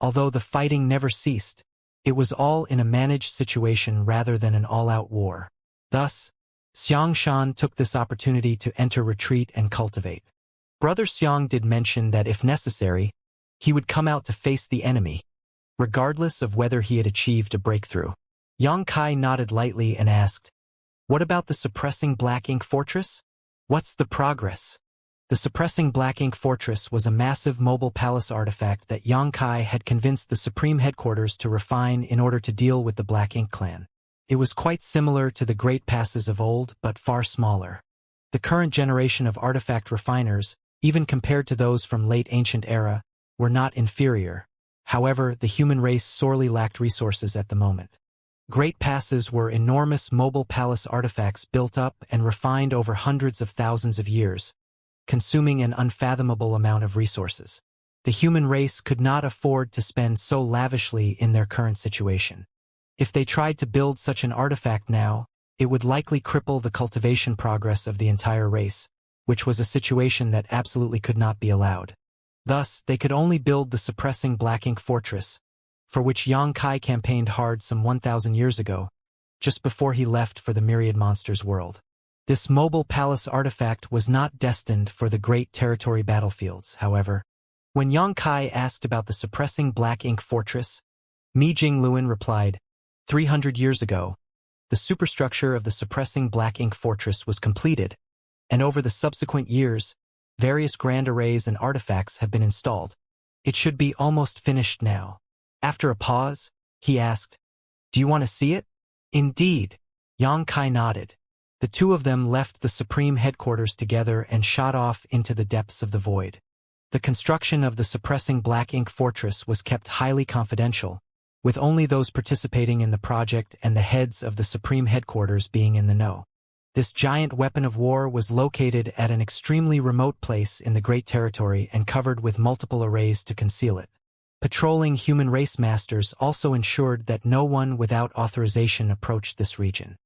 Although the fighting never ceased, it was all in a managed situation rather than an all-out war. Thus, Xiangshan took this opportunity to enter retreat and cultivate. Brother Xiang did mention that if necessary, he would come out to face the enemy, regardless of whether he had achieved a breakthrough. Yang Kai nodded lightly and asked, "What about the suppressing Black Ink Fortress? What's the progress?" The suppressing Black Ink Fortress was a massive mobile palace artifact that Yang Kai had convinced the Supreme Headquarters to refine in order to deal with the Black Ink clan. It was quite similar to the Great Passes of old, but far smaller. The current generation of artifact refiners, even compared to those from late ancient era, were not inferior. However, the human race sorely lacked resources at the moment. Great Passes were enormous mobile palace artifacts built up and refined over hundreds of thousands of years, consuming an unfathomable amount of resources. The human race could not afford to spend so lavishly in their current situation. If they tried to build such an artifact now, it would likely cripple the cultivation progress of the entire race, which was a situation that absolutely could not be allowed. Thus, they could only build the suppressing Black Ink Fortress, for which Yang Kai campaigned hard some 1,000 years ago, just before he left for the Myriad Monsters world. This mobile palace artifact was not destined for the great territory battlefields, however. When Yang Kai asked about the suppressing black ink fortress, Mi Jingluan replied, 300 years ago, the superstructure of the suppressing black ink fortress was completed, and over the subsequent years, various grand arrays and artifacts have been installed. It should be almost finished now. After a pause, he asked, do you want to see it? Indeed. Yang Kai nodded. The two of them left the Supreme Headquarters together and shot off into the depths of the void. The construction of the suppressing black ink fortress was kept highly confidential, with only those participating in the project and the heads of the Supreme Headquarters being in the know. This giant weapon of war was located at an extremely remote place in the Great Territory and covered with multiple arrays to conceal it. Patrolling human race masters also ensured that no one without authorization approached this region.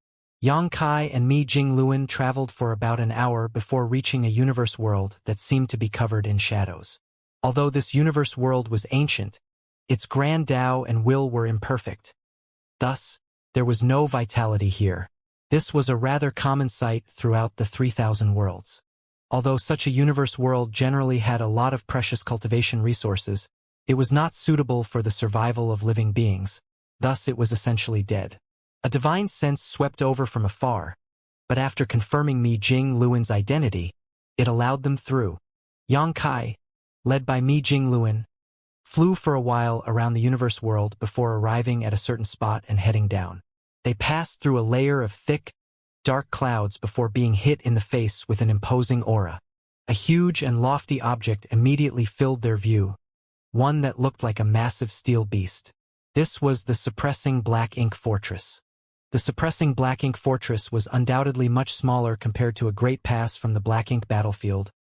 Yang Kai and Mi Jingluan traveled for about an hour before reaching a universe world that seemed to be covered in shadows. Although this universe world was ancient, its grand Tao and will were imperfect. Thus, there was no vitality here. This was a rather common sight throughout the 3,000 worlds. Although such a universe world generally had a lot of precious cultivation resources, it was not suitable for the survival of living beings, thus it was essentially dead. A divine sense swept over from afar, but after confirming Mi Jingluan's identity, it allowed them through. Yang Kai, led by Mi Jingluan, flew for a while around the universe world before arriving at a certain spot and heading down. They passed through a layer of thick, dark clouds before being hit in the face with an imposing aura. A huge and lofty object immediately filled their view, one that looked like a massive steel beast. This was the suppressing black ink fortress. The suppressing black ink fortress was undoubtedly much smaller compared to a great pass from the black ink battlefield,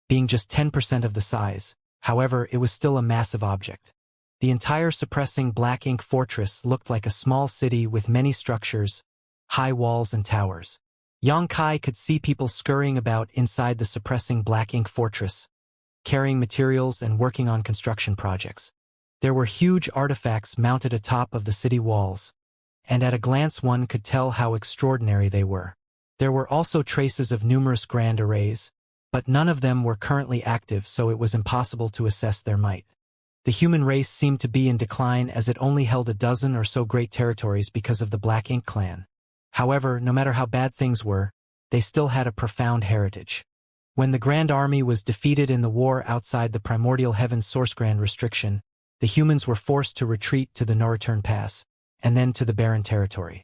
being just 10% of the size. However, it was still a massive object. The entire suppressing black ink fortress looked like a small city with many structures, high walls and towers. Yang Kai could see people scurrying about inside the suppressing black ink fortress, carrying materials and working on construction projects. There were huge artifacts mounted atop of the city walls, and at a glance one could tell how extraordinary they were. There were also traces of numerous grand arrays, but none of them were currently active, so it was impossible to assess their might. The human race seemed to be in decline as it only held a dozen or so great territories because of the Black Ink clan. However, no matter how bad things were, they still had a profound heritage. When the Grand Army was defeated in the war outside the Primordial Heaven's Source Grand Restriction, the humans were forced to retreat to the No-Return Pass, and then to the Barren Territory.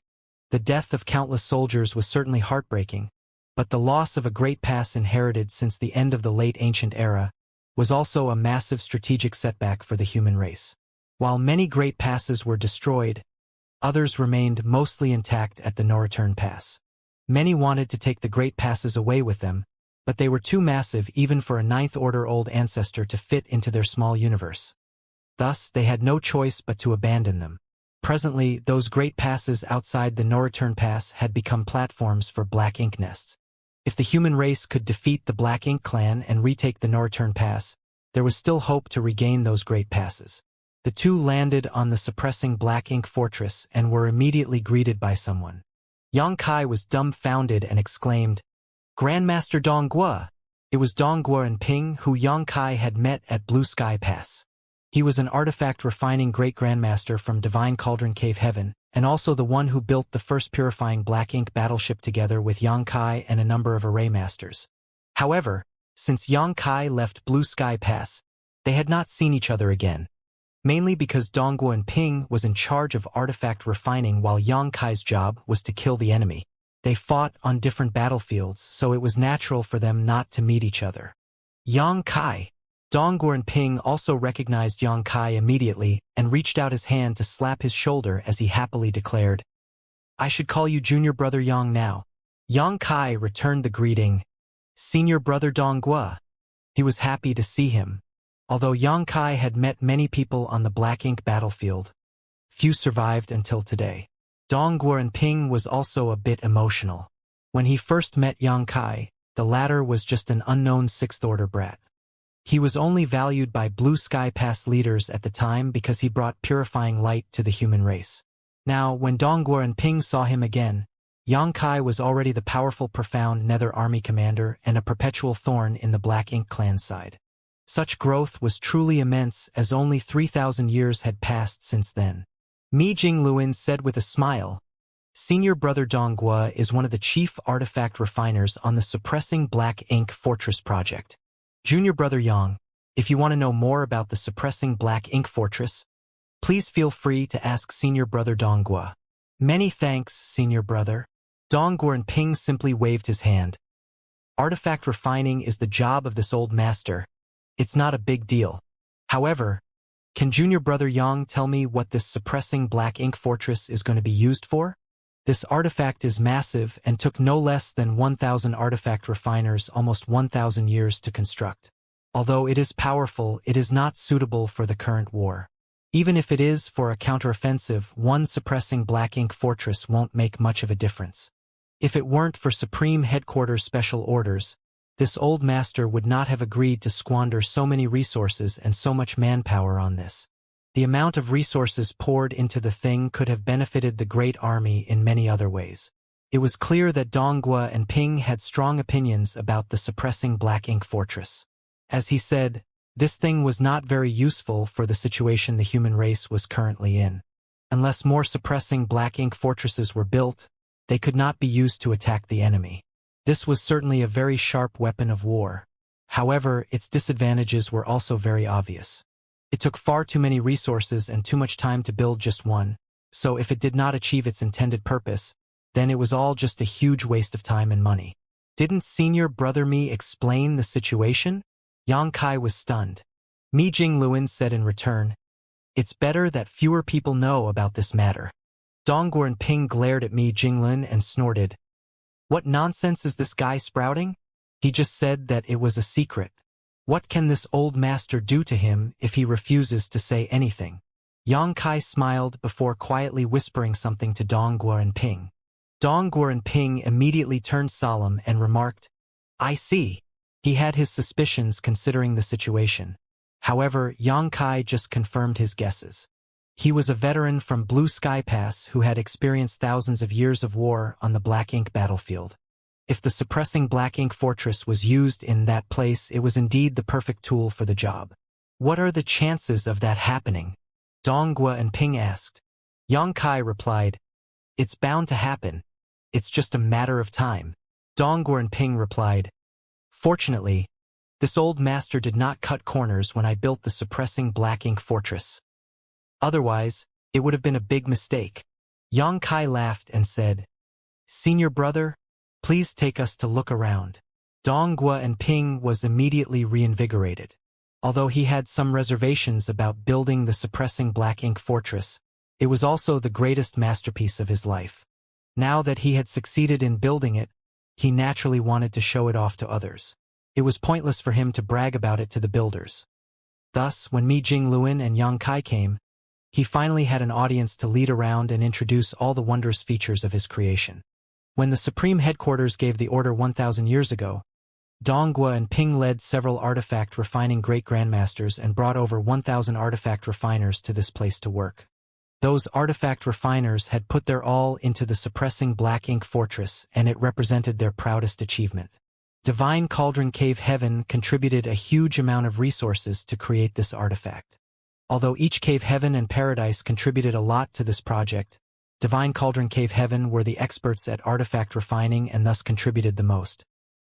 The death of countless soldiers was certainly heartbreaking, but the loss of a great pass inherited since the end of the late ancient era was also a massive strategic setback for the human race. While many great passes were destroyed, others remained mostly intact at the No-Return Pass. Many wanted to take the great passes away with them, but they were too massive even for a ninth-order old ancestor to fit into their small universe. Thus, they had no choice but to abandon them. Presently, those great passes outside the No-Return Pass had become platforms for Black Ink nests. If the human race could defeat the Black Ink clan and retake the No-Return Pass, there was still hope to regain those great passes. The two landed on the suppressing Black Ink fortress and were immediately greeted by someone. Yang Kai was dumbfounded and exclaimed, "Grandmaster Donghua!" It was Donghua and Ping who Yang Kai had met at Blue Sky Pass. He was an artifact refining great grandmaster from Divine Cauldron Cave Heaven, and also the one who built the first purifying Black Ink battleship together with Yang Kai and a number of array masters. However, since Yang Kai left Blue Sky Pass, they had not seen each other again, mainly because Donghua and Ping was in charge of artifact refining while Yang Kai's job was to kill the enemy. They fought on different battlefields, so it was natural for them not to meet each other. Yang Kai. Donghua and Ping also recognized Yang Kai immediately and reached out his hand to slap his shoulder as he happily declared, "I should call you Junior Brother Yang now." Yang Kai returned the greeting, "Senior Brother Donghua." He was happy to see him. Although Yang Kai had met many people on the Black Ink battlefield, few survived until today. Donghua and Ping was also a bit emotional. When he first met Yang Kai, the latter was just an unknown sixth-order brat. He was only valued by Blue Sky Pass leaders at the time because he brought purifying light to the human race. Now, when Donghua and Ping saw him again, Xianxia was already the powerful, profound Nether Army commander and a perpetual thorn in the Black Ink clan's side. Such growth was truly immense, as only 3,000 years had passed since then. Mi Jingluan said with a smile, "Senior Brother Donghua is one of the chief artifact refiners on the Suppressing Black Ink Fortress project. Junior Brother Yang, if you want to know more about the Suppressing Black Ink Fortress, please feel free to ask Senior Brother Donghua." "Many thanks, Senior Brother." Donghua Ping simply waved his hand. "Artifact refining is the job of this old master. It's not a big deal. However, can Junior Brother Yang tell me what this Suppressing Black Ink Fortress is going to be used for? This artifact is massive and took no less than 1,000 artifact refiners almost 1,000 years to construct. Although it is powerful, it is not suitable for the current war. Even if it is for a counteroffensive, one Suppressing Black Ink Fortress won't make much of a difference. If it weren't for Supreme Headquarters special orders, this old master would not have agreed to squander so many resources and so much manpower on this. The amount of resources poured into the thing could have benefited the Great Army in many other ways. It was clear that Donghua and Ping had strong opinions about the Suppressing Black Ink Fortress. As he said, this thing was not very useful for the situation the human race was currently in. Unless more Suppressing Black Ink Fortresses were built, they could not be used to attack the enemy. This was certainly a very sharp weapon of war. However, its disadvantages were also very obvious. It took far too many resources and too much time to build just one, so if it did not achieve its intended purpose, then it was all just a huge waste of time and money. Didn't Senior Brother Mi explain the situation? Xianxia was stunned. Mi Jingluan said in return, "It's better that fewer people know about this matter." Donghua Ping glared at Mi Jingluan and snorted, "What nonsense is this guy sprouting? He just said that it was a secret. What can this old master do to him if he refuses to say anything?" Xianxia smiled before quietly whispering something to Donghua Ping. Donghua Ping immediately turned solemn and remarked, "I see." He had his suspicions considering the situation. However, Xianxia just confirmed his guesses. He was a veteran from Blue Sky Pass who had experienced thousands of years of war on the Black Ink battlefield. If the Suppressing Black Ink Fortress was used in that place, it was indeed the perfect tool for the job. "What are the chances of that happening?" Donghua Ping asked. Xianxia replied, "It's bound to happen. It's just a matter of time." Donghua Ping replied, "Fortunately, this old master did not cut corners when I built the Suppressing Black Ink Fortress. Otherwise, it would have been a big mistake." Xianxia laughed and said, "Senior Brother, please take us to look around." Donghua Ping was immediately reinvigorated. Although he had some reservations about building the Suppressing Black Ink Fortress, it was also the greatest masterpiece of his life. Now that he had succeeded in building it, he naturally wanted to show it off to others. It was pointless for him to brag about it to the builders. Thus, when Mi Jingluan and Xianxia came, he finally had an audience to lead around and introduce all the wondrous features of his creation. When the Supreme Headquarters gave the order 1,000 years ago, Donghua Ping led several artifact refining great grandmasters and brought over 1,000 artifact refiners to this place to work. Those artifact refiners had put their all into the Suppressing Black Ink Fortress, and it represented their proudest achievement. Divine Cauldron Cave Heaven contributed a huge amount of resources to create this artifact. Although each Cave Heaven and Paradise contributed a lot to this project, Divine Cauldron Cave Heaven were the experts at artifact refining and thus contributed the most.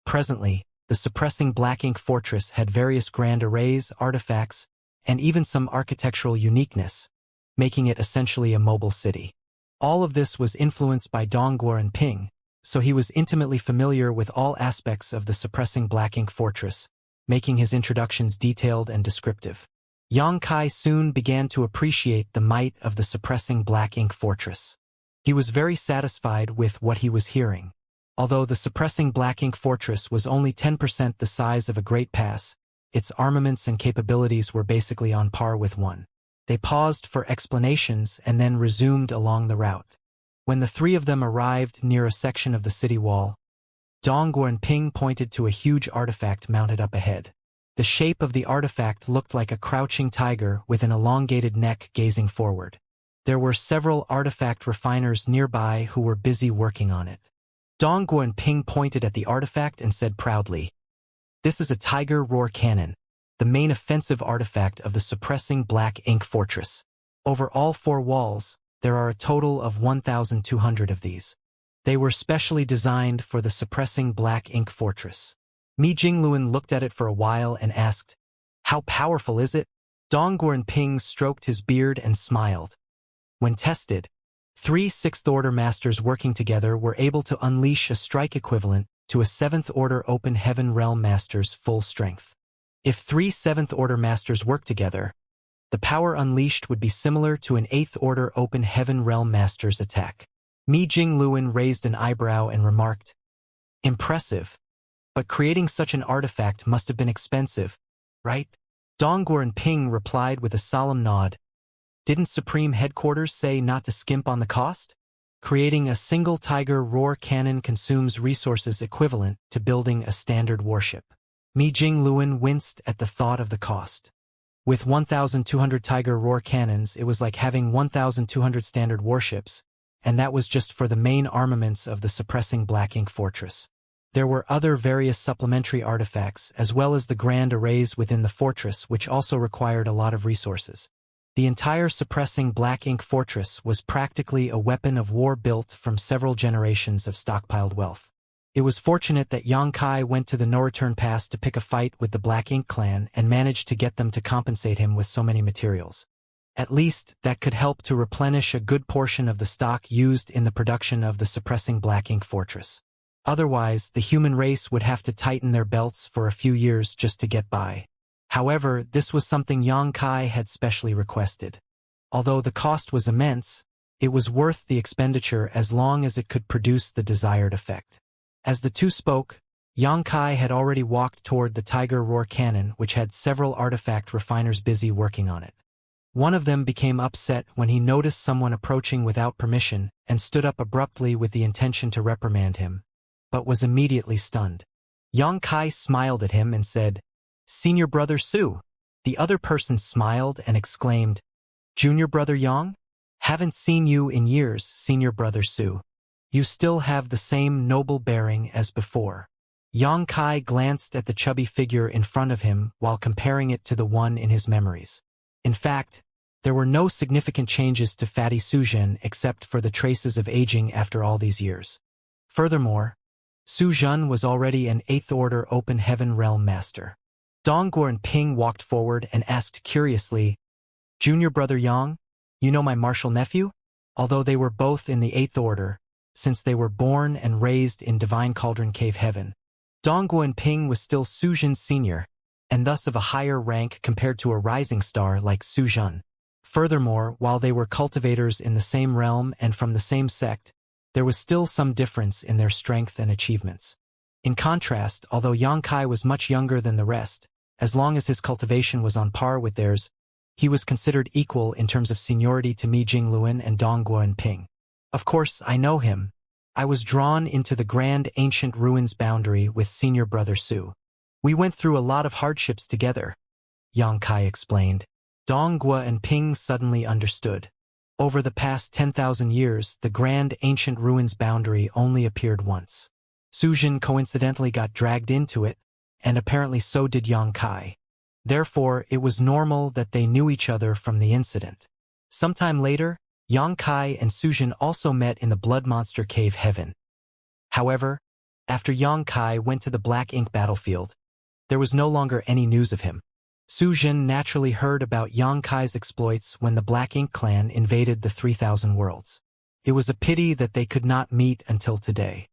Presently, the Suppressing Black Ink Fortress had various grand arrays, artifacts, and even some architectural uniqueness, making it essentially a mobile city. All of this was influenced by Donghua Ping, so he was intimately familiar with all aspects of the Suppressing Black Ink Fortress, making his introductions detailed and descriptive. Xianxia soon began to appreciate the might of the Suppressing Black Ink Fortress. He was very satisfied with what he was hearing. Although the Suppressing Black Ink Fortress was only 10% the size of a Great Pass, its armaments and capabilities were basically on par with one. They paused for explanations and then resumed along the route. When the three of them arrived near a section of the city wall, Donghua Ping pointed to a huge artifact mounted up ahead. The shape of the artifact looked like a crouching tiger with an elongated neck gazing forward. There were several artifact refiners nearby who were busy working on it. Dongguo and Ping pointed at the artifact and said proudly, "This is a Tiger Roar Cannon, the main offensive artifact of the suppressing black ink fortress. Over all 4 walls, there are a total of 1,200 of these. They were specially designed for the suppressing black ink fortress." Mi Jingluan looked at it for a while and asked, "How powerful is it?" Dongguo and Ping stroked his beard and smiled. When tested, 3 sixth-order masters working together were able to unleash a strike equivalent to a 7th-order open heaven realm master's full strength. If 3 7th-order masters worked together, the power unleashed would be similar to an 8th-order open heaven realm master's attack. Mi Jingluan raised an eyebrow and remarked, "Impressive. But creating such an artifact must have been expensive, right?" Dongguo and Ping replied with a solemn nod. "Didn't Supreme Headquarters say not to skimp on the cost? Creating a single Tiger Roar cannon consumes resources equivalent to building a standard warship." Mi Jingluan winced at the thought of the cost. With 1,200 Tiger Roar cannons, it was like having 1,200 standard warships, and that was just for the main armaments of the suppressing black ink fortress. There were other various supplementary artifacts, as well as the grand arrays within the fortress, which also required a lot of resources. The entire suppressing black ink fortress was practically a weapon of war built from several generations of stockpiled wealth. It was fortunate that Xianxia went to the no-return pass to pick a fight with the Black Ink clan and managed to get them to compensate him with so many materials. At least, that could help to replenish a good portion of the stock used in the production of the suppressing black ink fortress. Otherwise, the human race would have to tighten their belts for a few years just to get by. However, this was something Xianxia had specially requested. Although the cost was immense, it was worth the expenditure as long as it could produce the desired effect. As the two spoke, Xianxia had already walked toward the Tiger Roar cannon, which had several artifact refiners busy working on it. One of them became upset when he noticed someone approaching without permission and stood up abruptly with the intention to reprimand him, but was immediately stunned. Xianxia smiled at him and said, "Senior Brother Su." The other person smiled and exclaimed, "Junior Brother Yang? Haven't seen you in years, Senior Brother Su. You still have the same noble bearing as before." Xianxia glanced at the chubby figure in front of him while comparing it to the one in his memories. In fact, there were no significant changes to Fatty Suzhen except for the traces of aging after all these years. Furthermore, Suzhen was already an 8th-order Open Heaven Realm Master. Dongguo and Ping walked forward and asked curiously, "Junior Brother Yang, you know my martial nephew?" Although they were both in the 8th Order, since they were born and raised in Divine Cauldron Cave Heaven, Dongguo and Ping was still Suzhen's senior, and thus of a higher rank compared to a rising star like Suzhen. Furthermore, while they were cultivators in the same realm and from the same sect, there was still some difference in their strength and achievements. In contrast, although Xianxia was much younger than the rest, as long as his cultivation was on par with theirs, he was considered equal in terms of seniority to Mi Jingluan and Dongguo and Ping. "Of course, I know him. I was drawn into the grand ancient ruins boundary with Senior Brother Su. We went through a lot of hardships together," Xianxia explained. Dongguo and Ping suddenly understood. Over the past 10,000 years, the grand ancient ruins boundary only appeared once. Suzhen coincidentally got dragged into it, and apparently so did Xianxia. Therefore, it was normal that they knew each other from the incident. Sometime later, Xianxia and Suzhen also met in the Blood Monster Cave Heaven. However, after Xianxia went to the Black Ink battlefield, there was no longer any news of him. Suzhen naturally heard about Xianxia's exploits when the Black Ink clan invaded the 3,000 worlds. It was a pity that they could not meet until today.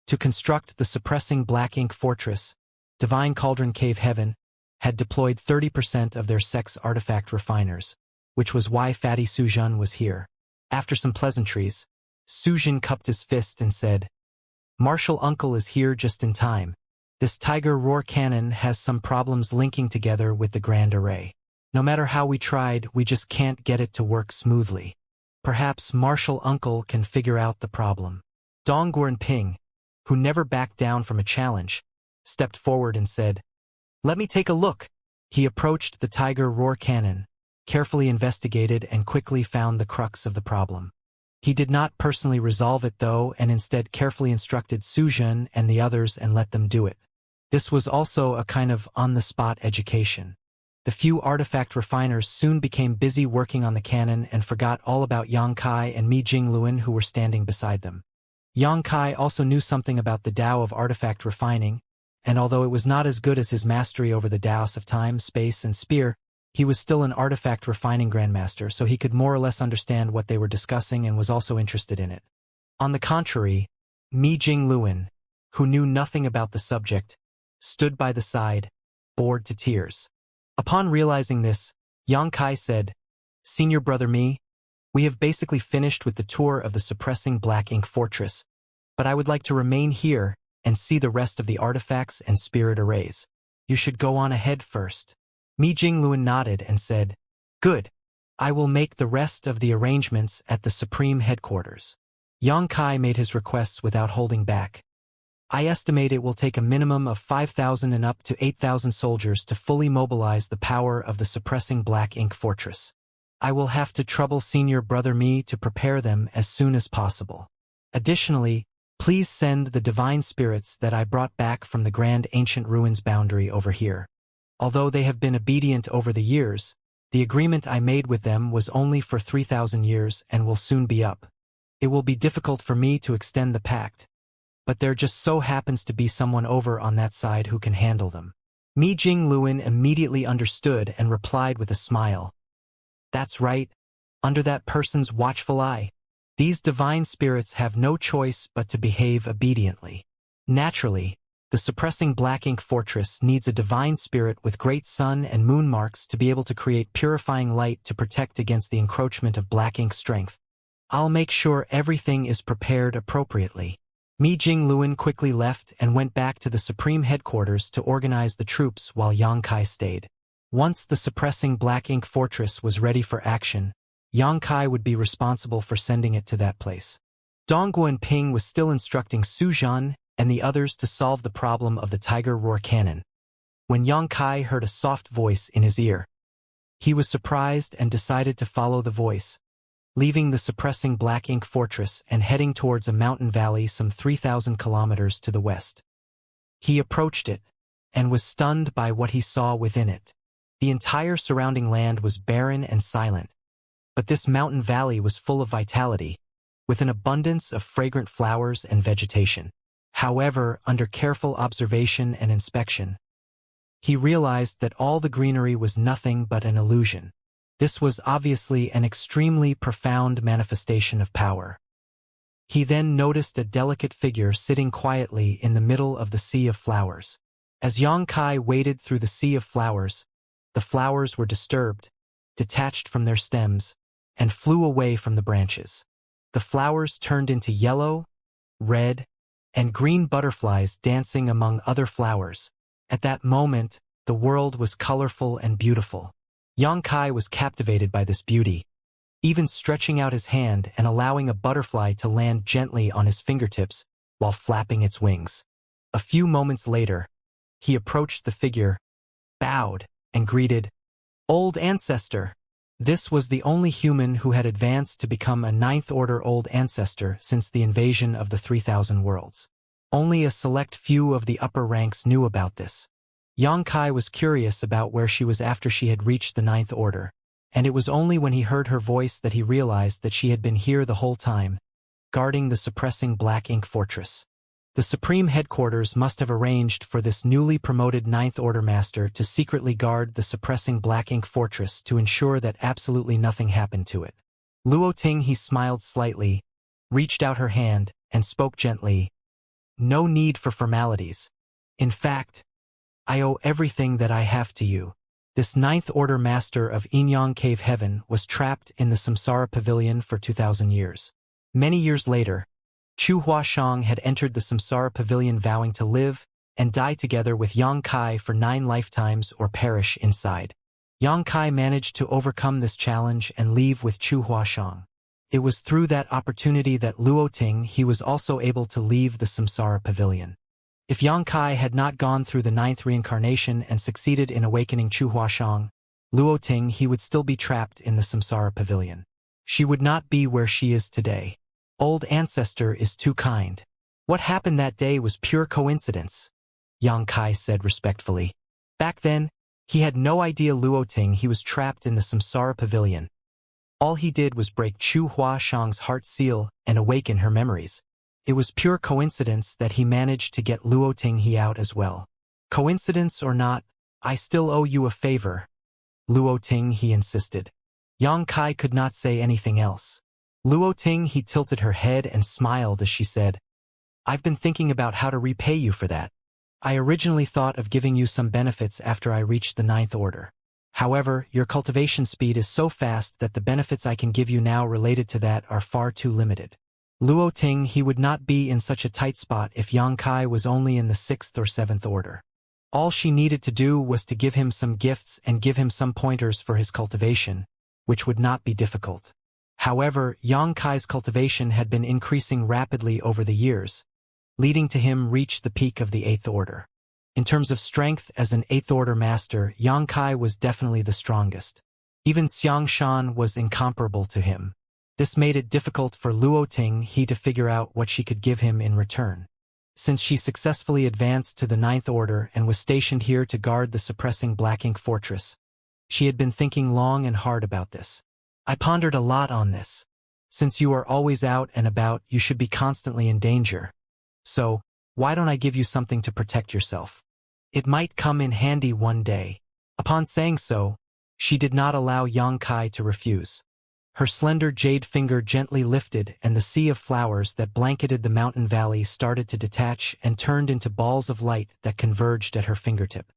To construct the suppressing Black Ink fortress, Divine Cauldron Cave Heaven had deployed 30% of their sex artifact refiners, which was why Fatty Suzhen was here. After some pleasantries, Suzhen cupped his fist and said, "Martial Uncle is here just in time. This Tiger Roar cannon has some problems linking together with the Grand Array. No matter how we tried, we just can't get it to work smoothly. Perhaps Martial Uncle can figure out the problem." Dongguo and Ping, who never backed down from a challenge, stepped forward and said, "Let me take a look." He approached the Tiger Roar cannon, carefully investigated and quickly found the crux of the problem. He did not personally resolve it though, and instead carefully instructed Suzhen and the others and let them do it. This was also a kind of on-the-spot education. The few artifact refiners soon became busy working on the cannon and forgot all about Yang Kai and Mi Jingluan who were standing beside them. Yang Kai also knew something about the Tao of artifact refining, and although it was not as good as his mastery over the Taos of time, space, and spear, he was still an artifact refining grandmaster, so he could more or less understand what they were discussing and was also interested in it. On the contrary, Mi Jingluan, who knew nothing about the subject, stood by the side, bored to tears. Upon realizing this, Yang Kai said, "Senior brother Mi, we have basically finished with the tour of the suppressing black ink fortress, but I would like to remain here and see the rest of the artifacts and spirit arrays. You should go on ahead first." Mi Jingluan nodded and said, "Good. I will make the rest of the arrangements at the Supreme Headquarters." Yang Kai made his requests without holding back. "I estimate it will take a minimum of 5,000 and up to 8,000 soldiers to fully mobilize the power of the suppressing black ink fortress. I will have to trouble Senior Brother Mi to prepare them as soon as possible. Additionally, please send the divine spirits that I brought back from the Grand Ancient Ruins boundary over here. Although they have been obedient over the years, the agreement I made with them was only for 3,000 years and will soon be up. It will be difficult for me to extend the pact, but there just so happens to be someone over on that side who can handle them." Mi Jingluan immediately understood and replied with a smile, "That's right, under that person's watchful eye. These divine spirits have no choice but to behave obediently. Naturally, the suppressing black ink fortress needs a divine spirit with great sun and moon marks to be able to create purifying light to protect against the encroachment of black ink strength. I'll make sure everything is prepared appropriately." Mi Jingluan quickly left and went back to the Supreme Headquarters to organize the troops while Yang Kai stayed. Once the suppressing black ink fortress was ready for action, Yang Kai would be responsible for sending it to that place. Dongguan Ping was still instructing Su Zhan and the others to solve the problem of the Tiger Roar cannon, when Yang Kai heard a soft voice in his ear. He was surprised and decided to follow the voice, leaving the suppressing black ink fortress and heading towards a mountain valley some 3,000 kilometers to the west. He approached it, and was stunned by what he saw within it. The entire surrounding land was barren and silent, but this mountain valley was full of vitality, with an abundance of fragrant flowers and vegetation. However, under careful observation and inspection, he realized that all the greenery was nothing but an illusion. This was obviously an extremely profound manifestation of power. He then noticed a delicate figure sitting quietly in the middle of the sea of flowers. As Yang Kai waded through the sea of flowers, the flowers were disturbed, detached from their stems, and flew away from the branches. The flowers turned into yellow, red, and green butterflies dancing among other flowers. At that moment, the world was colorful and beautiful. Yang Kai was captivated by this beauty, even stretching out his hand and allowing a butterfly to land gently on his fingertips while flapping its wings. A few moments later, he approached the figure, bowed, and greeted, "Old Ancestor." This was the only human who had advanced to become a ninth-order Old Ancestor since the invasion of the 3,000 worlds. Only a select few of the upper ranks knew about this. Yang Kai was curious about where she was after she had reached the ninth order, and it was only when he heard her voice that he realized that she had been here the whole time, guarding the suppressing black ink fortress. The Supreme Headquarters must have arranged for this newly promoted Ninth Order Master to secretly guard the suppressing black ink fortress to ensure that absolutely nothing happened to it. Luo Ting he smiled slightly, reached out her hand, and spoke gently, "No need for formalities. In fact, I owe everything that I have to you." This Ninth Order Master of Inyang Cave Heaven was trapped in the Samsara Pavilion for 2,000 years. Many years later, Chu Huashang had entered the Samsara Pavilion vowing to live and die together with Yang Kai for 9 lifetimes or perish inside. Yang Kai managed to overcome this challenge and leave with Chu Huashang. It was through that opportunity that Luo Ting he was also able to leave the Samsara Pavilion. If Yang Kai had not gone through the 9th reincarnation and succeeded in awakening Chu Huashang, Luoting he would still be trapped in the Samsara pavilion. She would not be where she is today. Old ancestor is too kind. What happened that day was pure coincidence, Yang Kai said respectfully. Back then, he had no idea Luoting he was trapped in the Samsara pavilion. All he did was break Chu Hua Shang's heart seal and awaken her memories. It was pure coincidence that he managed to get Luoting he out as well. Coincidence or not, I still owe you a favor, Luoting he insisted. Yang Kai could not say anything else. Luoting he tilted her head and smiled as she said, I've been thinking about how to repay you for that. I originally thought of giving you some benefits after I reached the 9th order. However, your cultivation speed is so fast that the benefits I can give you now related to that are far too limited. Luoting he would not be in such a tight spot if Yang Kai was only in the 6th or 7th order. All she needed to do was to give him some gifts and give him some pointers for his cultivation, which would not be difficult. However, Yang Kai's cultivation had been increasing rapidly over the years, leading to him reach the peak of the 8th order. In terms of strength as an 8th order master, Yang Kai was definitely the strongest. Even Xianxia was incomparable to him. This made it difficult for Luoting he to figure out what she could give him in return. Since she successfully advanced to the 9th order and was stationed here to guard the suppressing Black Ink Fortress, she had been thinking long and hard about this. I pondered a lot on this. Since you are always out and about, you should be constantly in danger. So, why don't I give you something to protect yourself? It might come in handy one day. Upon saying so, she did not allow Yang Kai to refuse. Her slender jade finger gently lifted and the sea of flowers that blanketed the mountain valley started to detach and turned into balls of light that converged at her fingertip.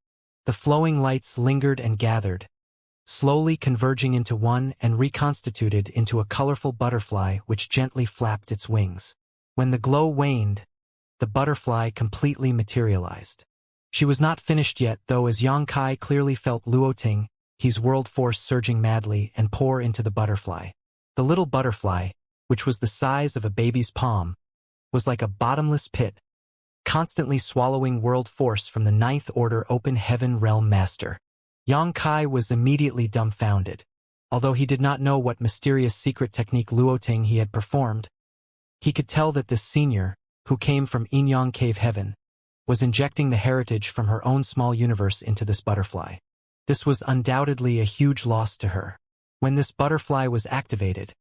The flowing lights lingered and gathered, slowly converging into one and reconstituted into a colorful butterfly which gently flapped its wings. When the glow waned, the butterfly completely materialized. She was not finished yet, though, as Yang Kai clearly felt Luoting he's world force surging madly and pour into the butterfly. The little butterfly, which was the size of a baby's palm, was like a bottomless pit, constantly swallowing world force from the 9th order open heaven realm master. Yang Kai was immediately dumbfounded. Although he did not know what mysterious secret technique Luoting he had performed, he could tell that this senior, who came from Inyang Cave Heaven, was injecting the heritage from her own small universe into this butterfly. This was undoubtedly a huge loss to her. When this butterfly was activated,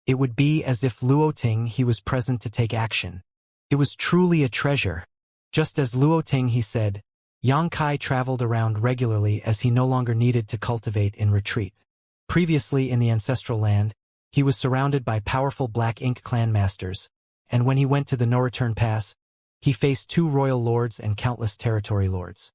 it would be as if Luoting he was present to take action. It was truly a treasure. Just as Luoting he said, Yang Kai traveled around regularly as he no longer needed to cultivate in retreat. Previously in the ancestral land, he was surrounded by powerful Black Ink clan masters, and when he went to the no-return pass, he faced 2 royal lords and countless territory lords.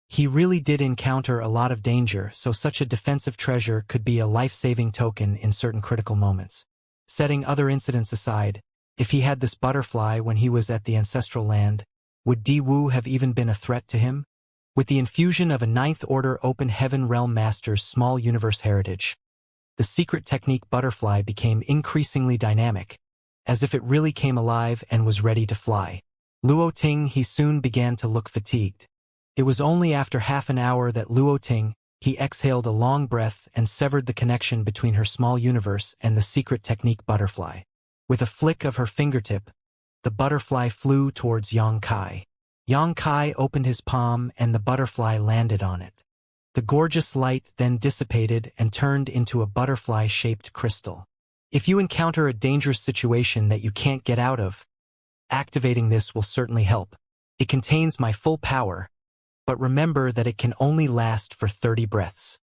He really did encounter a lot of danger, so such a defensive treasure could be a life-saving token in certain critical moments. Setting other incidents aside, if he had this butterfly when he was at the ancestral land, would Di Wu have even been a threat to him? With the infusion of a 9th order open heaven realm master's small universe heritage, the secret technique butterfly became increasingly dynamic, as if it really came alive and was ready to fly. Luoting he soon began to look fatigued. It was only after half an hour that Luoting he exhaled a long breath and severed the connection between her small universe and the secret technique butterfly. With a flick of her fingertip, the butterfly flew towards Yang Kai. Yang Kai opened his palm and the butterfly landed on it. The gorgeous light then dissipated and turned into a butterfly-shaped crystal. If you encounter a dangerous situation that you can't get out of, activating this will certainly help. It contains my full power, but remember that it can only last for 30 breaths.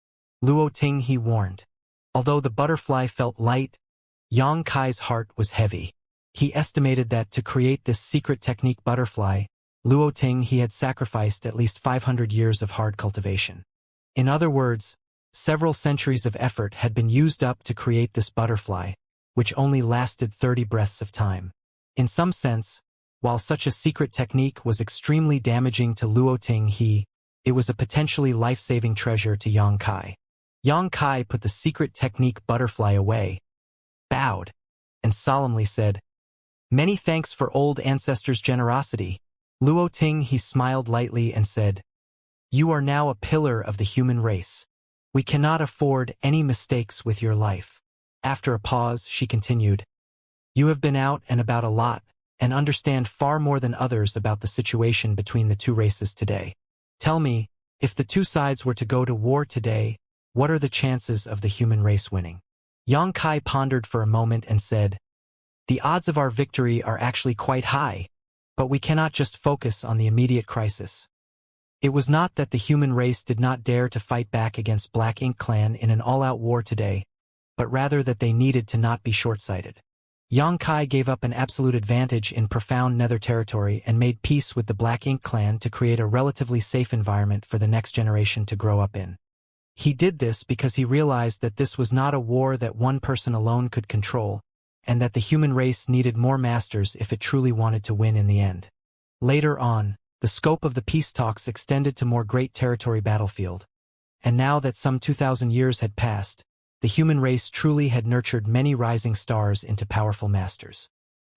Luoting he warned. Although the butterfly felt light, Yang Kai's heart was heavy. He estimated that to create this secret technique butterfly, Luoting he had sacrificed at least 500 years of hard cultivation. In other words, several centuries of effort had been used up to create this butterfly, which only lasted 30 breaths of time. In some sense, while such a secret technique was extremely damaging to Luoting it was a potentially life-saving treasure to Yang Kai. Yang Kai put the secret technique butterfly away, bowed, and solemnly said, "Many thanks for old ancestors' generosity." Luoting he smiled lightly and said, "You are now a pillar of the human race. We cannot afford any mistakes with your life. After a pause, she continued, You have been out and about a lot, and understand far more than others about the situation between the two races today. Tell me, if the two sides were to go to war today, what are the chances of the human race winning? Yang Kai pondered for a moment and said, The odds of our victory are actually quite high, but we cannot just focus on the immediate crisis. It was not that the human race did not dare to fight back against Black Ink Clan in an all-out war today, but rather that they needed to not be short-sighted. Yang Kai gave up an absolute advantage in profound nether territory and made peace with the Black Ink Clan to create a relatively safe environment for the next generation to grow up in. He did this because he realized that this was not a war that one person alone could control, and that the human race needed more masters if it truly wanted to win in the end. Later on, the scope of the peace talks extended to more great territory battlefield, and now that some 2,000 years had passed, the human race truly had nurtured many rising stars into powerful masters.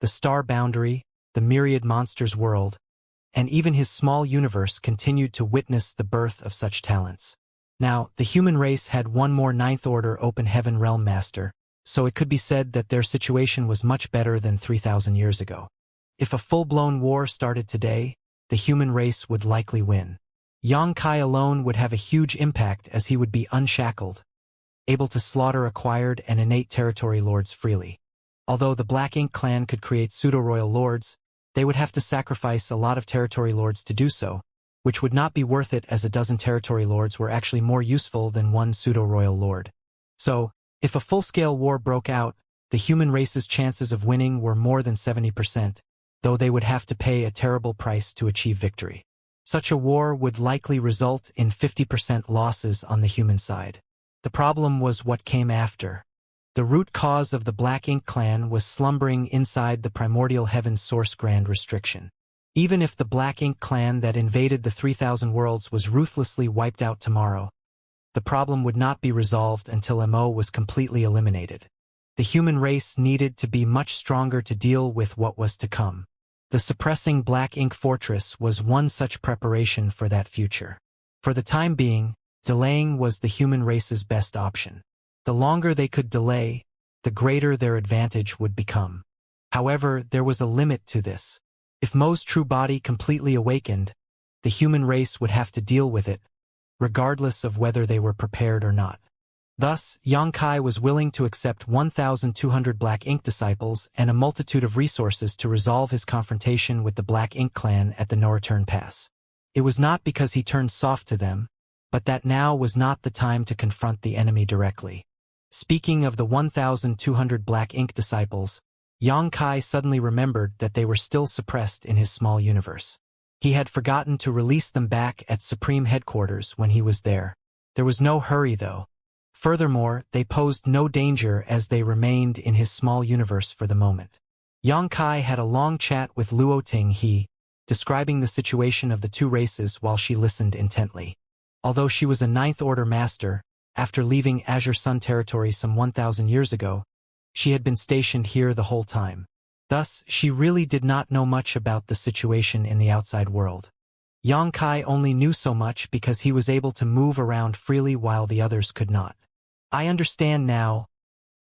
The star boundary, the myriad monsters world, and even his small universe continued to witness the birth of such talents. Now, the human race had one more Ninth Order Open Heaven Realm Master, so it could be said that their situation was much better than 3,000 years ago. If a full-blown war started today, the human race would likely win. Yang Kai alone would have a huge impact as he would be unshackled, able to slaughter acquired and innate territory lords freely. Although the Black Ink Clan could create pseudo-royal lords, they would have to sacrifice a lot of territory lords to do so, which would not be worth it as a dozen territory lords were actually more useful than one pseudo-royal lord. So, if a full-scale war broke out, the human race's chances of winning were more than 70%, though they would have to pay a terrible price to achieve victory. Such a war would likely result in 50% losses on the human side. The problem was what came after. The root cause of the Black Ink Clan was slumbering inside the primordial heaven's source grand restriction. Even if the Black Ink Clan that invaded the 3,000 worlds was ruthlessly wiped out tomorrow, the problem would not be resolved until MO was completely eliminated. The human race needed to be much stronger to deal with what was to come. The suppressing Black Ink Fortress was one such preparation for that future. For the time being, delaying was the human race's best option. The longer they could delay, the greater their advantage would become. However, there was a limit to this. If Mo's true body completely awakened, the human race would have to deal with it, regardless of whether they were prepared or not. Thus, Yang Kai was willing to accept 1,200 Black Ink disciples and a multitude of resources to resolve his confrontation with the Black Ink Clan at the No Return Pass. It was not because he turned soft to them, but that now was not the time to confront the enemy directly. Speaking of the 1,200 Black Ink disciples, Yang Kai suddenly remembered that they were still suppressed in his small universe. He had forgotten to release them back at Supreme Headquarters when he was there. There was no hurry, though. Furthermore, they posed no danger as they remained in his small universe for the moment. Yang Kai had a long chat with Luo Ting, describing the situation of the two races while she listened intently. Although she was a Ninth Order Master, after leaving Azure Sun territory some 1,000 years ago, she had been stationed here the whole time. Thus, she really did not know much about the situation in the outside world. Yang Kai only knew so much because he was able to move around freely while the others could not. I understand now.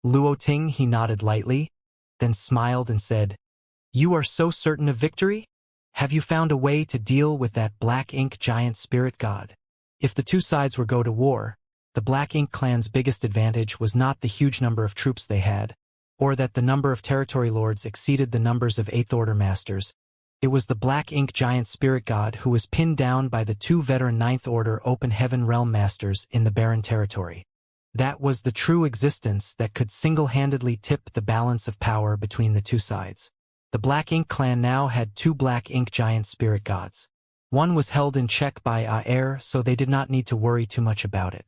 Luo Ting, he nodded lightly, then smiled and said, You are so certain of victory? Have you found a way to deal with that Black Ink giant spirit god? If the two sides were go to war, the Black Ink Clan's biggest advantage was not the huge number of troops they had, or that the number of territory lords exceeded the numbers of Eighth Order Masters. It was the Black Ink giant spirit god who was pinned down by the two veteran Ninth Order Open Heaven Realm Masters in the barren territory. That was the true existence that could single-handedly tip the balance of power between the two sides. The Black Ink Clan now had two Black Ink giant spirit gods. One was held in check by Aer, so they did not need to worry too much about it.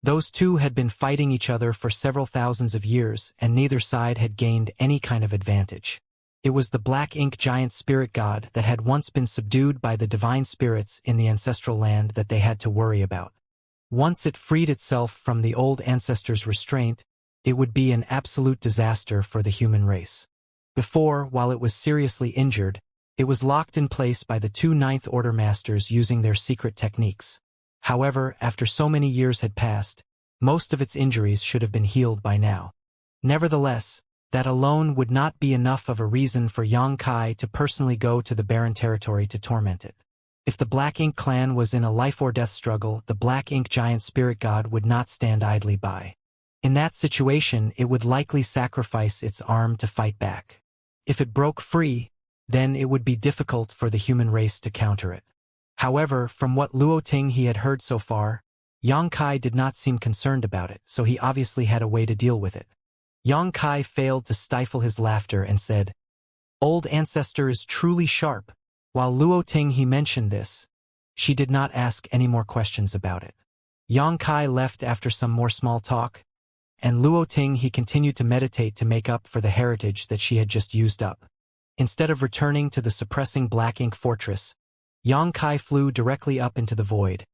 Those two had been fighting each other for several thousands of years, and neither side had gained any kind of advantage. It was the Black Ink giant spirit god that had once been subdued by the divine spirits in the ancestral land that they had to worry about. Once it freed itself from the old ancestors' restraint, it would be an absolute disaster for the human race. Before, while it was seriously injured, it was locked in place by the two Ninth Order Masters using their secret techniques. However, after so many years had passed, Most of its injuries should have been healed by now. Nevertheless, that alone would not be enough of a reason for Xianxia to personally go to the barren territory to torment it. If the Black Ink clan was in a life-or-death struggle, the Black Ink giant spirit god would not stand idly by. In that situation, it would likely sacrifice its arm to fight back. If it broke free, then it would be difficult for the human race to counter it. However, from what Luo Ting he had heard so far, Xianxia did not seem concerned about it, so he obviously had a way to deal with it. Xianxia failed to stifle his laughter and said, "Old ancestor is truly sharp." While Luo Ting he mentioned this, she did not ask any more questions about it. Xianxia left after some more small talk, and Luo Ting he continued to meditate to make up for the heritage that she had just used up. Instead of returning to the suppressing Black Ink fortress, Xianxia flew directly up into the void,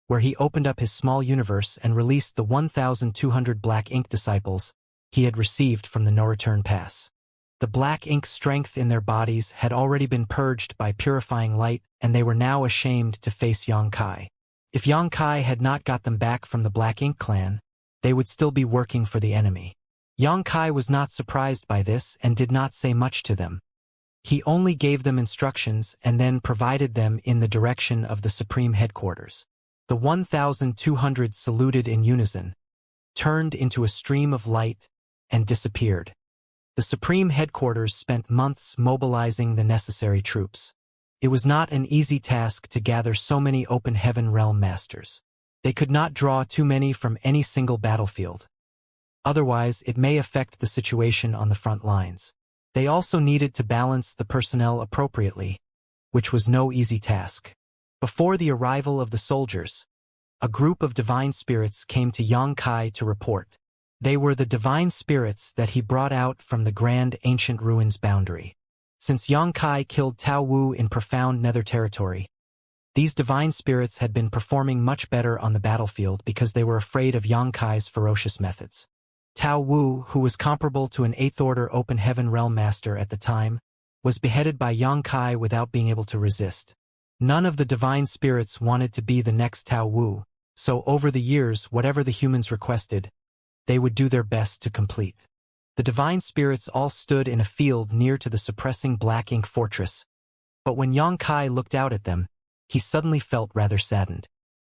where he opened up his small universe and released the 1,200 Black Ink disciples he had received from the no-return pass. The Black Ink strength in their bodies had already been purged by purifying light, and they were now ashamed to face Xianxia. If Xianxia had not got them back from the Black Ink clan, they would still be working for the enemy. Xianxia was not surprised by this and did not say much to them. He only gave them instructions and then provided them in the direction of the Supreme Headquarters. The 1,200 saluted in unison, turned into a stream of light, and disappeared. The Supreme Headquarters spent months mobilizing the necessary troops. It was not an easy task to gather so many Open Heaven Realm Masters. They could not draw too many from any single battlefield. Otherwise, it may affect the situation on the front lines. They also needed to balance the personnel appropriately, which was no easy task. Before the arrival of the soldiers, a group of divine spirits came to Xianxia to report. They were the divine spirits that he brought out from the Grand Ancient Ruins boundary. Since Xianxia killed Tao Wu in profound nether territory, these divine spirits had been performing much better on the battlefield because they were afraid of Xianxia's ferocious methods. Tao Wu, who was comparable to an 8th Order Open Heaven Realm Master at the time, was beheaded by Xianxia without being able to resist. None of the divine spirits wanted to be the next Tao Wu, so over the years, whatever the humans requested, they would do their best to complete. The divine spirits all stood in a field near to the suppressing Black Ink fortress, but when Xianxia looked out at them, he suddenly felt rather saddened.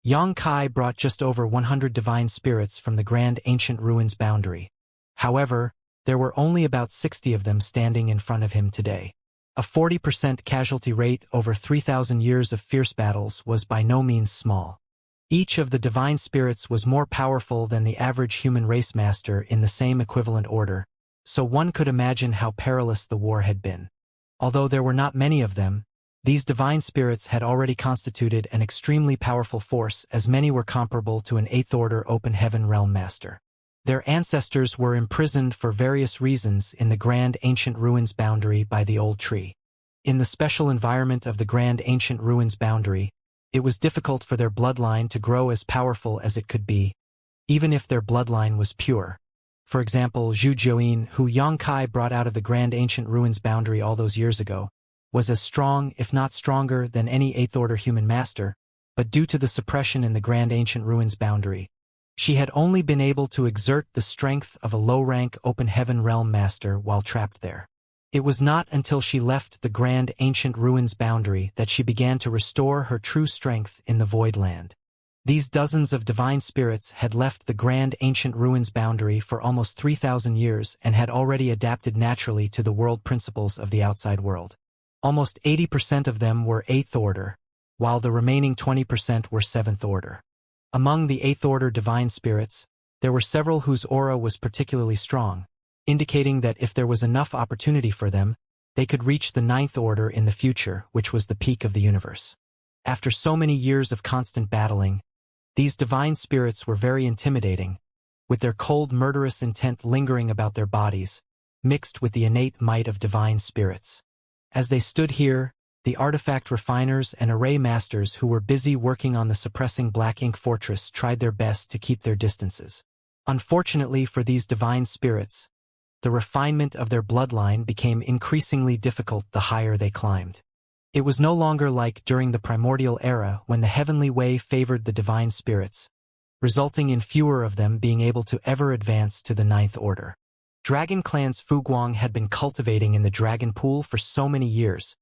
Xianxia brought just over 100 divine spirits from the Grand Ancient Ruins boundary. However, there were only about 60 of them standing in front of him today. A 40% casualty rate over 3,000 years of fierce battles was by no means small. Each of the divine spirits was more powerful than the average human race master in the same equivalent order, so one could imagine how perilous the war had been. Although there were not many of them, these divine spirits had already constituted an extremely powerful force, as many were comparable to an 8th Order Open Heaven Realm Master. Their ancestors were imprisoned for various reasons in the Grand Ancient Ruins boundary by the Old Tree. In the special environment of the Grand Ancient Ruins boundary, it was difficult for their bloodline to grow as powerful as it could be, even if their bloodline was pure. For example, Zhu Jiuyin, who Xianxia brought out of the Grand Ancient Ruins boundary all those years ago, was as strong, if not stronger, than any 8th Order human master, but due to the suppression in the Grand Ancient Ruins boundary, she had only been able to exert the strength of a low-rank Open Heaven Realm Master while trapped there. It was not until she left the Grand Ancient Ruins boundary that she began to restore her true strength in the Void Land. These dozens of divine spirits had left the Grand Ancient Ruins boundary for almost 3,000 years and had already adapted naturally to the world principles of the outside world. Almost 80% of them were 8th Order, while the remaining 20% were 7th Order. Among the 8th Order divine spirits, there were several whose aura was particularly strong, indicating that if there was enough opportunity for them, they could reach the 9th Order in the future, which was the peak of the universe. After so many years of constant battling, these divine spirits were very intimidating, with their cold, murderous intent lingering about their bodies, mixed with the innate might of divine spirits. As they stood here, the artifact refiners and array masters who were busy working on the suppressing Black Ink fortress tried their best to keep their distances. Unfortunately for these divine spirits, the refinement of their bloodline became increasingly difficult the higher they climbed. It was no longer like during the primordial era when the heavenly way favored the divine spirits, resulting in fewer of them being able to ever advance to the Ninth Order. Dragon Clan's Fuguang had been cultivating in the dragon pool for so many years,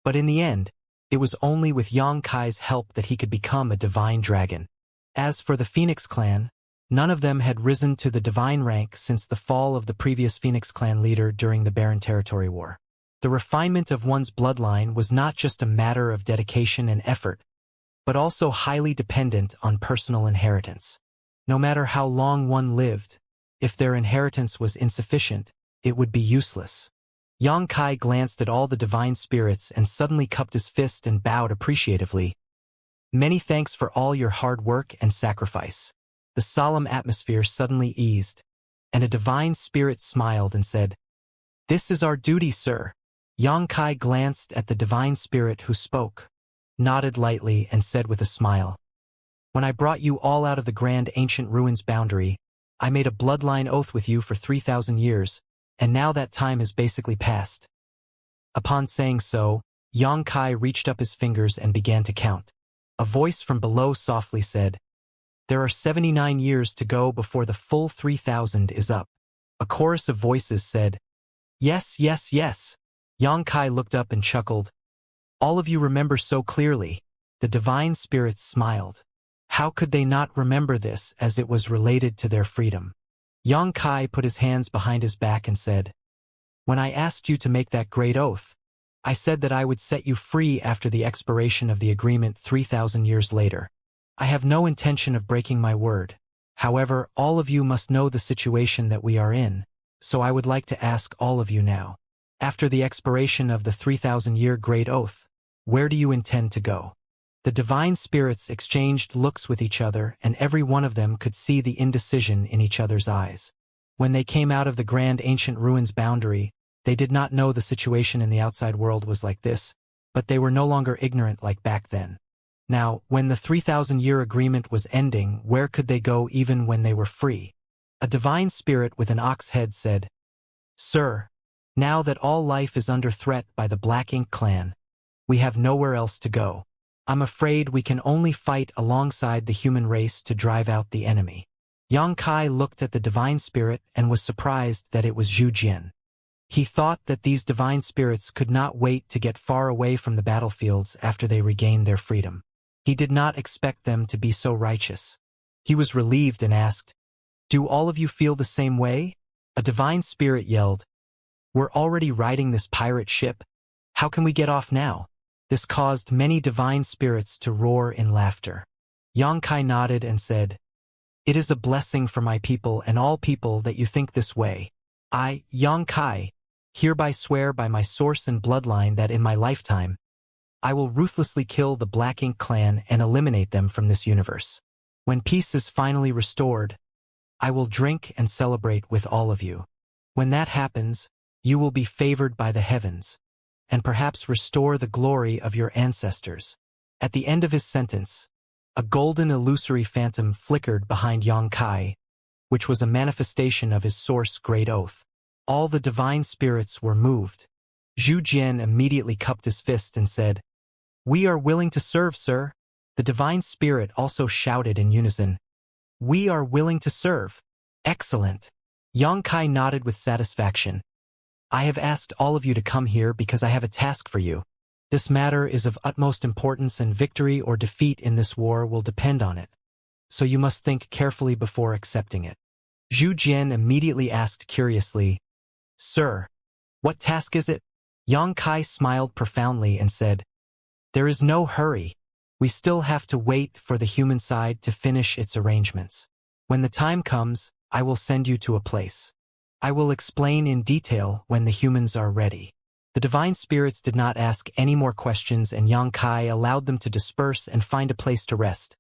but in the end, it was only with Yang Kai's help that he could become a divine dragon. As for the Phoenix Clan, none of them had risen to the divine rank since the fall of the previous Phoenix Clan leader during the Barren Territory War. The refinement of one's bloodline was not just a matter of dedication and effort, but also highly dependent on personal inheritance. No matter how long one lived, if their inheritance was insufficient, it would be useless. Yang Kai glanced at all the divine spirits and suddenly cupped his fist and bowed appreciatively. Many thanks for all your hard work and sacrifice. The solemn atmosphere suddenly eased, and a divine spirit smiled and said, "This is our duty, sir." Yang Kai glanced at the divine spirit who spoke, nodded lightly, and said with a smile, "When I brought you all out of the grand ancient ruins boundary, I made a bloodline oath with you for 3,000 years, and now that time has basically passed." Upon saying so, Yang Kai reached up his fingers and began to count. A voice from below softly said, "There are 79 years to go before the full 3,000 is up." A chorus of voices said, "Yes, yes, yes." Yang Kai looked up and chuckled. "All of you remember so clearly." The divine spirits smiled. How could they not remember this, as it was related to their freedom? Yang Kai put his hands behind his back and said, "When I asked you to make that great oath, I said that I would set you free after the expiration of the agreement 3,000 years later. I have no intention of breaking my word. However, all of you must know the situation that we are in, so I would like to ask all of you now. After the expiration of the 3,000-year great oath, where do you intend to go?" The divine spirits exchanged looks with each other, and every one of them could see the indecision in each other's eyes. When they came out of the grand ancient ruins boundary, they did not know the situation in the outside world was like this, but they were no longer ignorant like back then. Now, when the 3,000-year agreement was ending, where could they go even when they were free? A divine spirit with an ox head said, "Sir, now that all life is under threat by the Black Ink clan, we have nowhere else to go. I'm afraid we can only fight alongside the human race to drive out the enemy." Yang Kai looked at the divine spirit and was surprised that it was Zhu Jian. He thought that these divine spirits could not wait to get far away from the battlefields after they regained their freedom. He did not expect them to be so righteous. He was relieved and asked, "Do all of you feel the same way?" A divine spirit yelled, "We're already riding this pirate ship. How can we get off now?" This caused many divine spirits to roar in laughter. Yang Kai nodded and said, "It is a blessing for my people and all people that you think this way. I, Yang Kai, hereby swear by my source and bloodline that in my lifetime, I will ruthlessly kill the Black Ink clan and eliminate them from this universe. When peace is finally restored, I will drink and celebrate with all of you. When that happens, you will be favored by the heavens, and perhaps restore the glory of your ancestors." At the end of his sentence, a golden illusory phantom flickered behind Yang Kai, which was a manifestation of his source great oath. All the divine spirits were moved. Zhu Jian immediately cupped his fist and said, "We are willing to serve, sir." The divine spirit also shouted in unison, "We are willing to serve." "Excellent." Yang Kai nodded with satisfaction. "I have asked all of you to come here because I have a task for you. This matter is of utmost importance, and victory or defeat in this war will depend on it. So you must think carefully before accepting it." Zhu Jian immediately asked curiously, "Sir, what task is it?" Yang Kai smiled profoundly and said, "There is no hurry. We still have to wait for the human side to finish its arrangements. When the time comes, I will send you to a place. I will explain in detail when the humans are ready." The divine spirits did not ask any more questions, and Yang Kai allowed them to disperse and find a place to rest,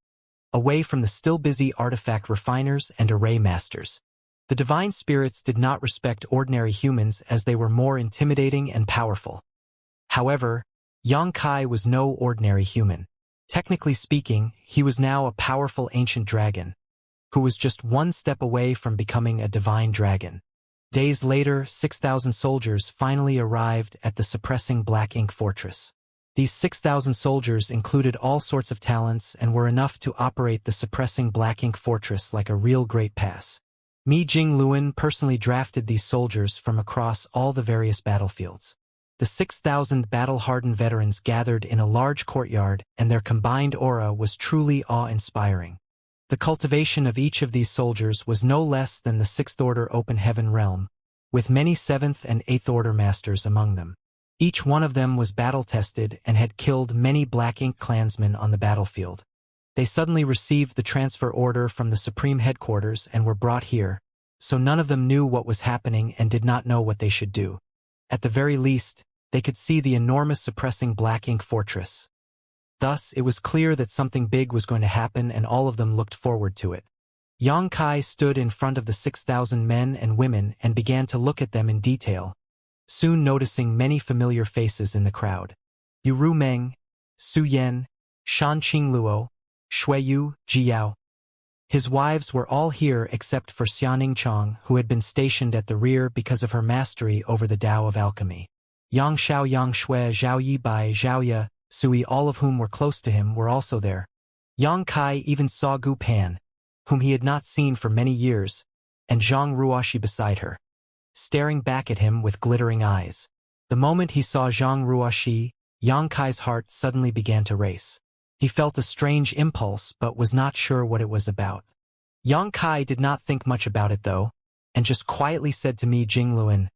away from the still busy artifact refiners and array masters. The divine spirits did not respect ordinary humans as they were more intimidating and powerful. However, Yang Kai was no ordinary human. Technically speaking, he was now a powerful ancient dragon, who was just one step away from becoming a divine dragon. Days later, 6,000 soldiers finally arrived at the suppressing Black Ink fortress. These 6,000 soldiers included all sorts of talents and were enough to operate the suppressing black ink fortress like a real great pass. Mi Jingluan personally drafted these soldiers from across all the various battlefields. The 6,000 battle-hardened veterans gathered in a large courtyard, and their combined aura was truly awe-inspiring. The cultivation of each of these soldiers was no less than the 6th Order Open Heaven realm, with many 7th and 8th Order masters among them. Each one of them was battle-tested and had killed many Black Ink clansmen on the battlefield. They suddenly received the transfer order from the Supreme Headquarters and were brought here, so none of them knew what was happening and did not know what they should do. At the very least, they could see the enormous suppressing Black Ink fortress. Thus, it was clear that something big was going to happen and all of them looked forward to it. Yang Kai stood in front of the 6,000 men and women and began to look at them in detail, soon noticing many familiar faces in the crowd. Yu Rumeng, Su Yan, Shan Qingluo, Shuiyu, Jiyao. His wives were all here except for Xianing Chong, who had been stationed at the rear because of her mastery over the Tao of alchemy. Yang Xiao, Yang Shui, Zhao Yibai, Zhao Ye, Sui, all of whom were close to him, were also there. Yang Kai even saw Gu Pan, whom he had not seen for many years, and Zhang Ruoxi beside her, staring back at him with glittering eyes. The moment he saw Zhang Ruoxi, Yang Kai's heart suddenly began to race. He felt a strange impulse but was not sure what it was about. Yang Kai did not think much about it though, and just quietly said to Mi Jingluan,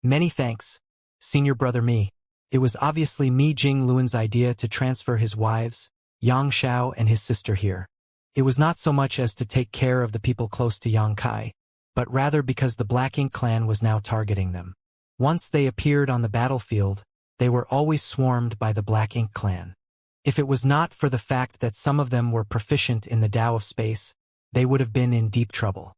"Many thanks, Senior Brother Mi." It was obviously Mi Jingluan's idea to transfer his wives, Yang Xiao and his sister here. It was not so much as to take care of the people close to Yang Kai, but rather because the Black Ink clan was now targeting them. Once they appeared on the battlefield, they were always swarmed by the Black Ink clan. If it was not for the fact that some of them were proficient in the Tao of space, they would have been in deep trouble.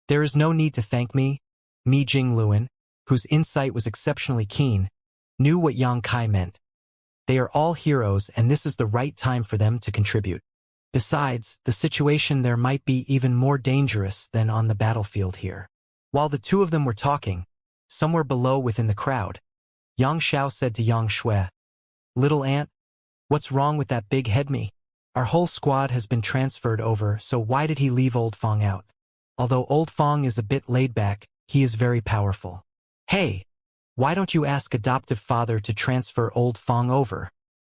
There is no need to thank me. Mi Jingluan, whose insight was exceptionally keen, knew what Yang Kai meant. They are all heroes and this is the right time for them to contribute. Besides, the situation there might be even more dangerous than on the battlefield here. While the two of them were talking, somewhere below within the crowd, Yang Xiao said to Yang Shui, "Little Ant, what's wrong with that big head me? Our whole squad has been transferred over, so why did he leave Old Fong out? Although Old Fong is a bit laid back, he is very powerful. Hey, why don't you ask adoptive father to transfer Old Fong over?"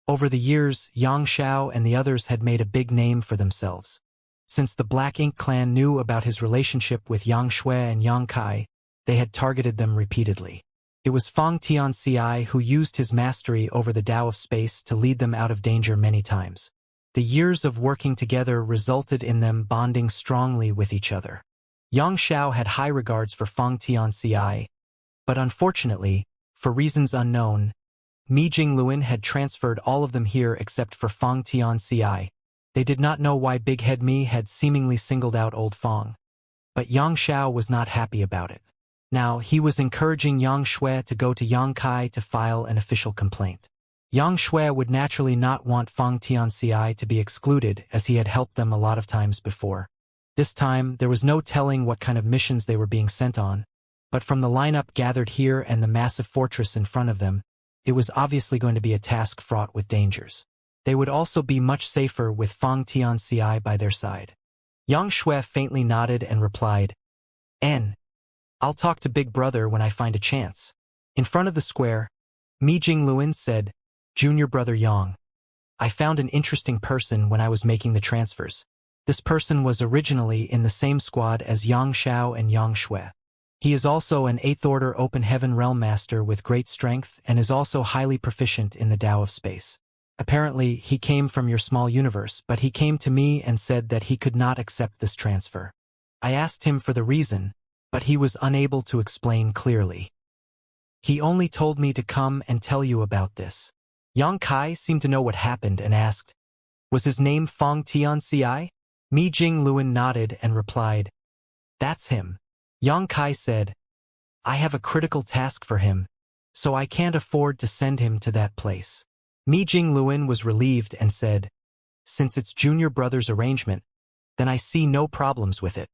Over the years, Yang Xiao and the others had made a big name for themselves. Since the Black Ink clan knew about his relationship with Yang Shui and Yang Kai, they had targeted them repeatedly. It was Fong Tianxia who used his mastery over the Tao of space to lead them out of danger many times. The years of working together resulted in them bonding strongly with each other. Yang Xiao had high regards for Fong Tianxia, but unfortunately, for reasons unknown, Mi Jingluan had transferred all of them here except for Fong Tianxia. They did not know why Big Head Mi had seemingly singled out Old Fong. But Yang Xiao was not happy about it. Now, he was encouraging Yang Shui to go to Yang Kai to file an official complaint. Yang Shui would naturally not want Fong Tianxia to be excluded as he had helped them a lot of times before. This time, there was no telling what kind of missions they were being sent on, but from the lineup gathered here and the massive fortress in front of them, it was obviously going to be a task fraught with dangers. They would also be much safer with Fong Tianxia by their side. Yang Shui faintly nodded and replied, "I'll talk to Big Brother when I find a chance." In front of the square, Mi Jingluan said, "Junior Brother Yang, I found an interesting person when I was making the transfers. This person was originally in the same squad as Yang Xiao and Yang Shui. He is also an 8th Order Open Heaven Realm Master with great strength and is also highly proficient in the Tao of space. Apparently, he came from your small universe, but he came to me and said that he could not accept this transfer. I asked him for the reason, but he was unable to explain clearly. He only told me to come and tell you about this." Yang Kai seemed to know what happened and asked, "Was his name Fong Tianxia?" Mi Jingluan nodded and replied, "That's him." Yang Kai said, "I have a critical task for him, so I can't afford to send him to that place." Mi Jingluan was relieved and said, "Since it's Junior Brother's arrangement, then I see no problems with it."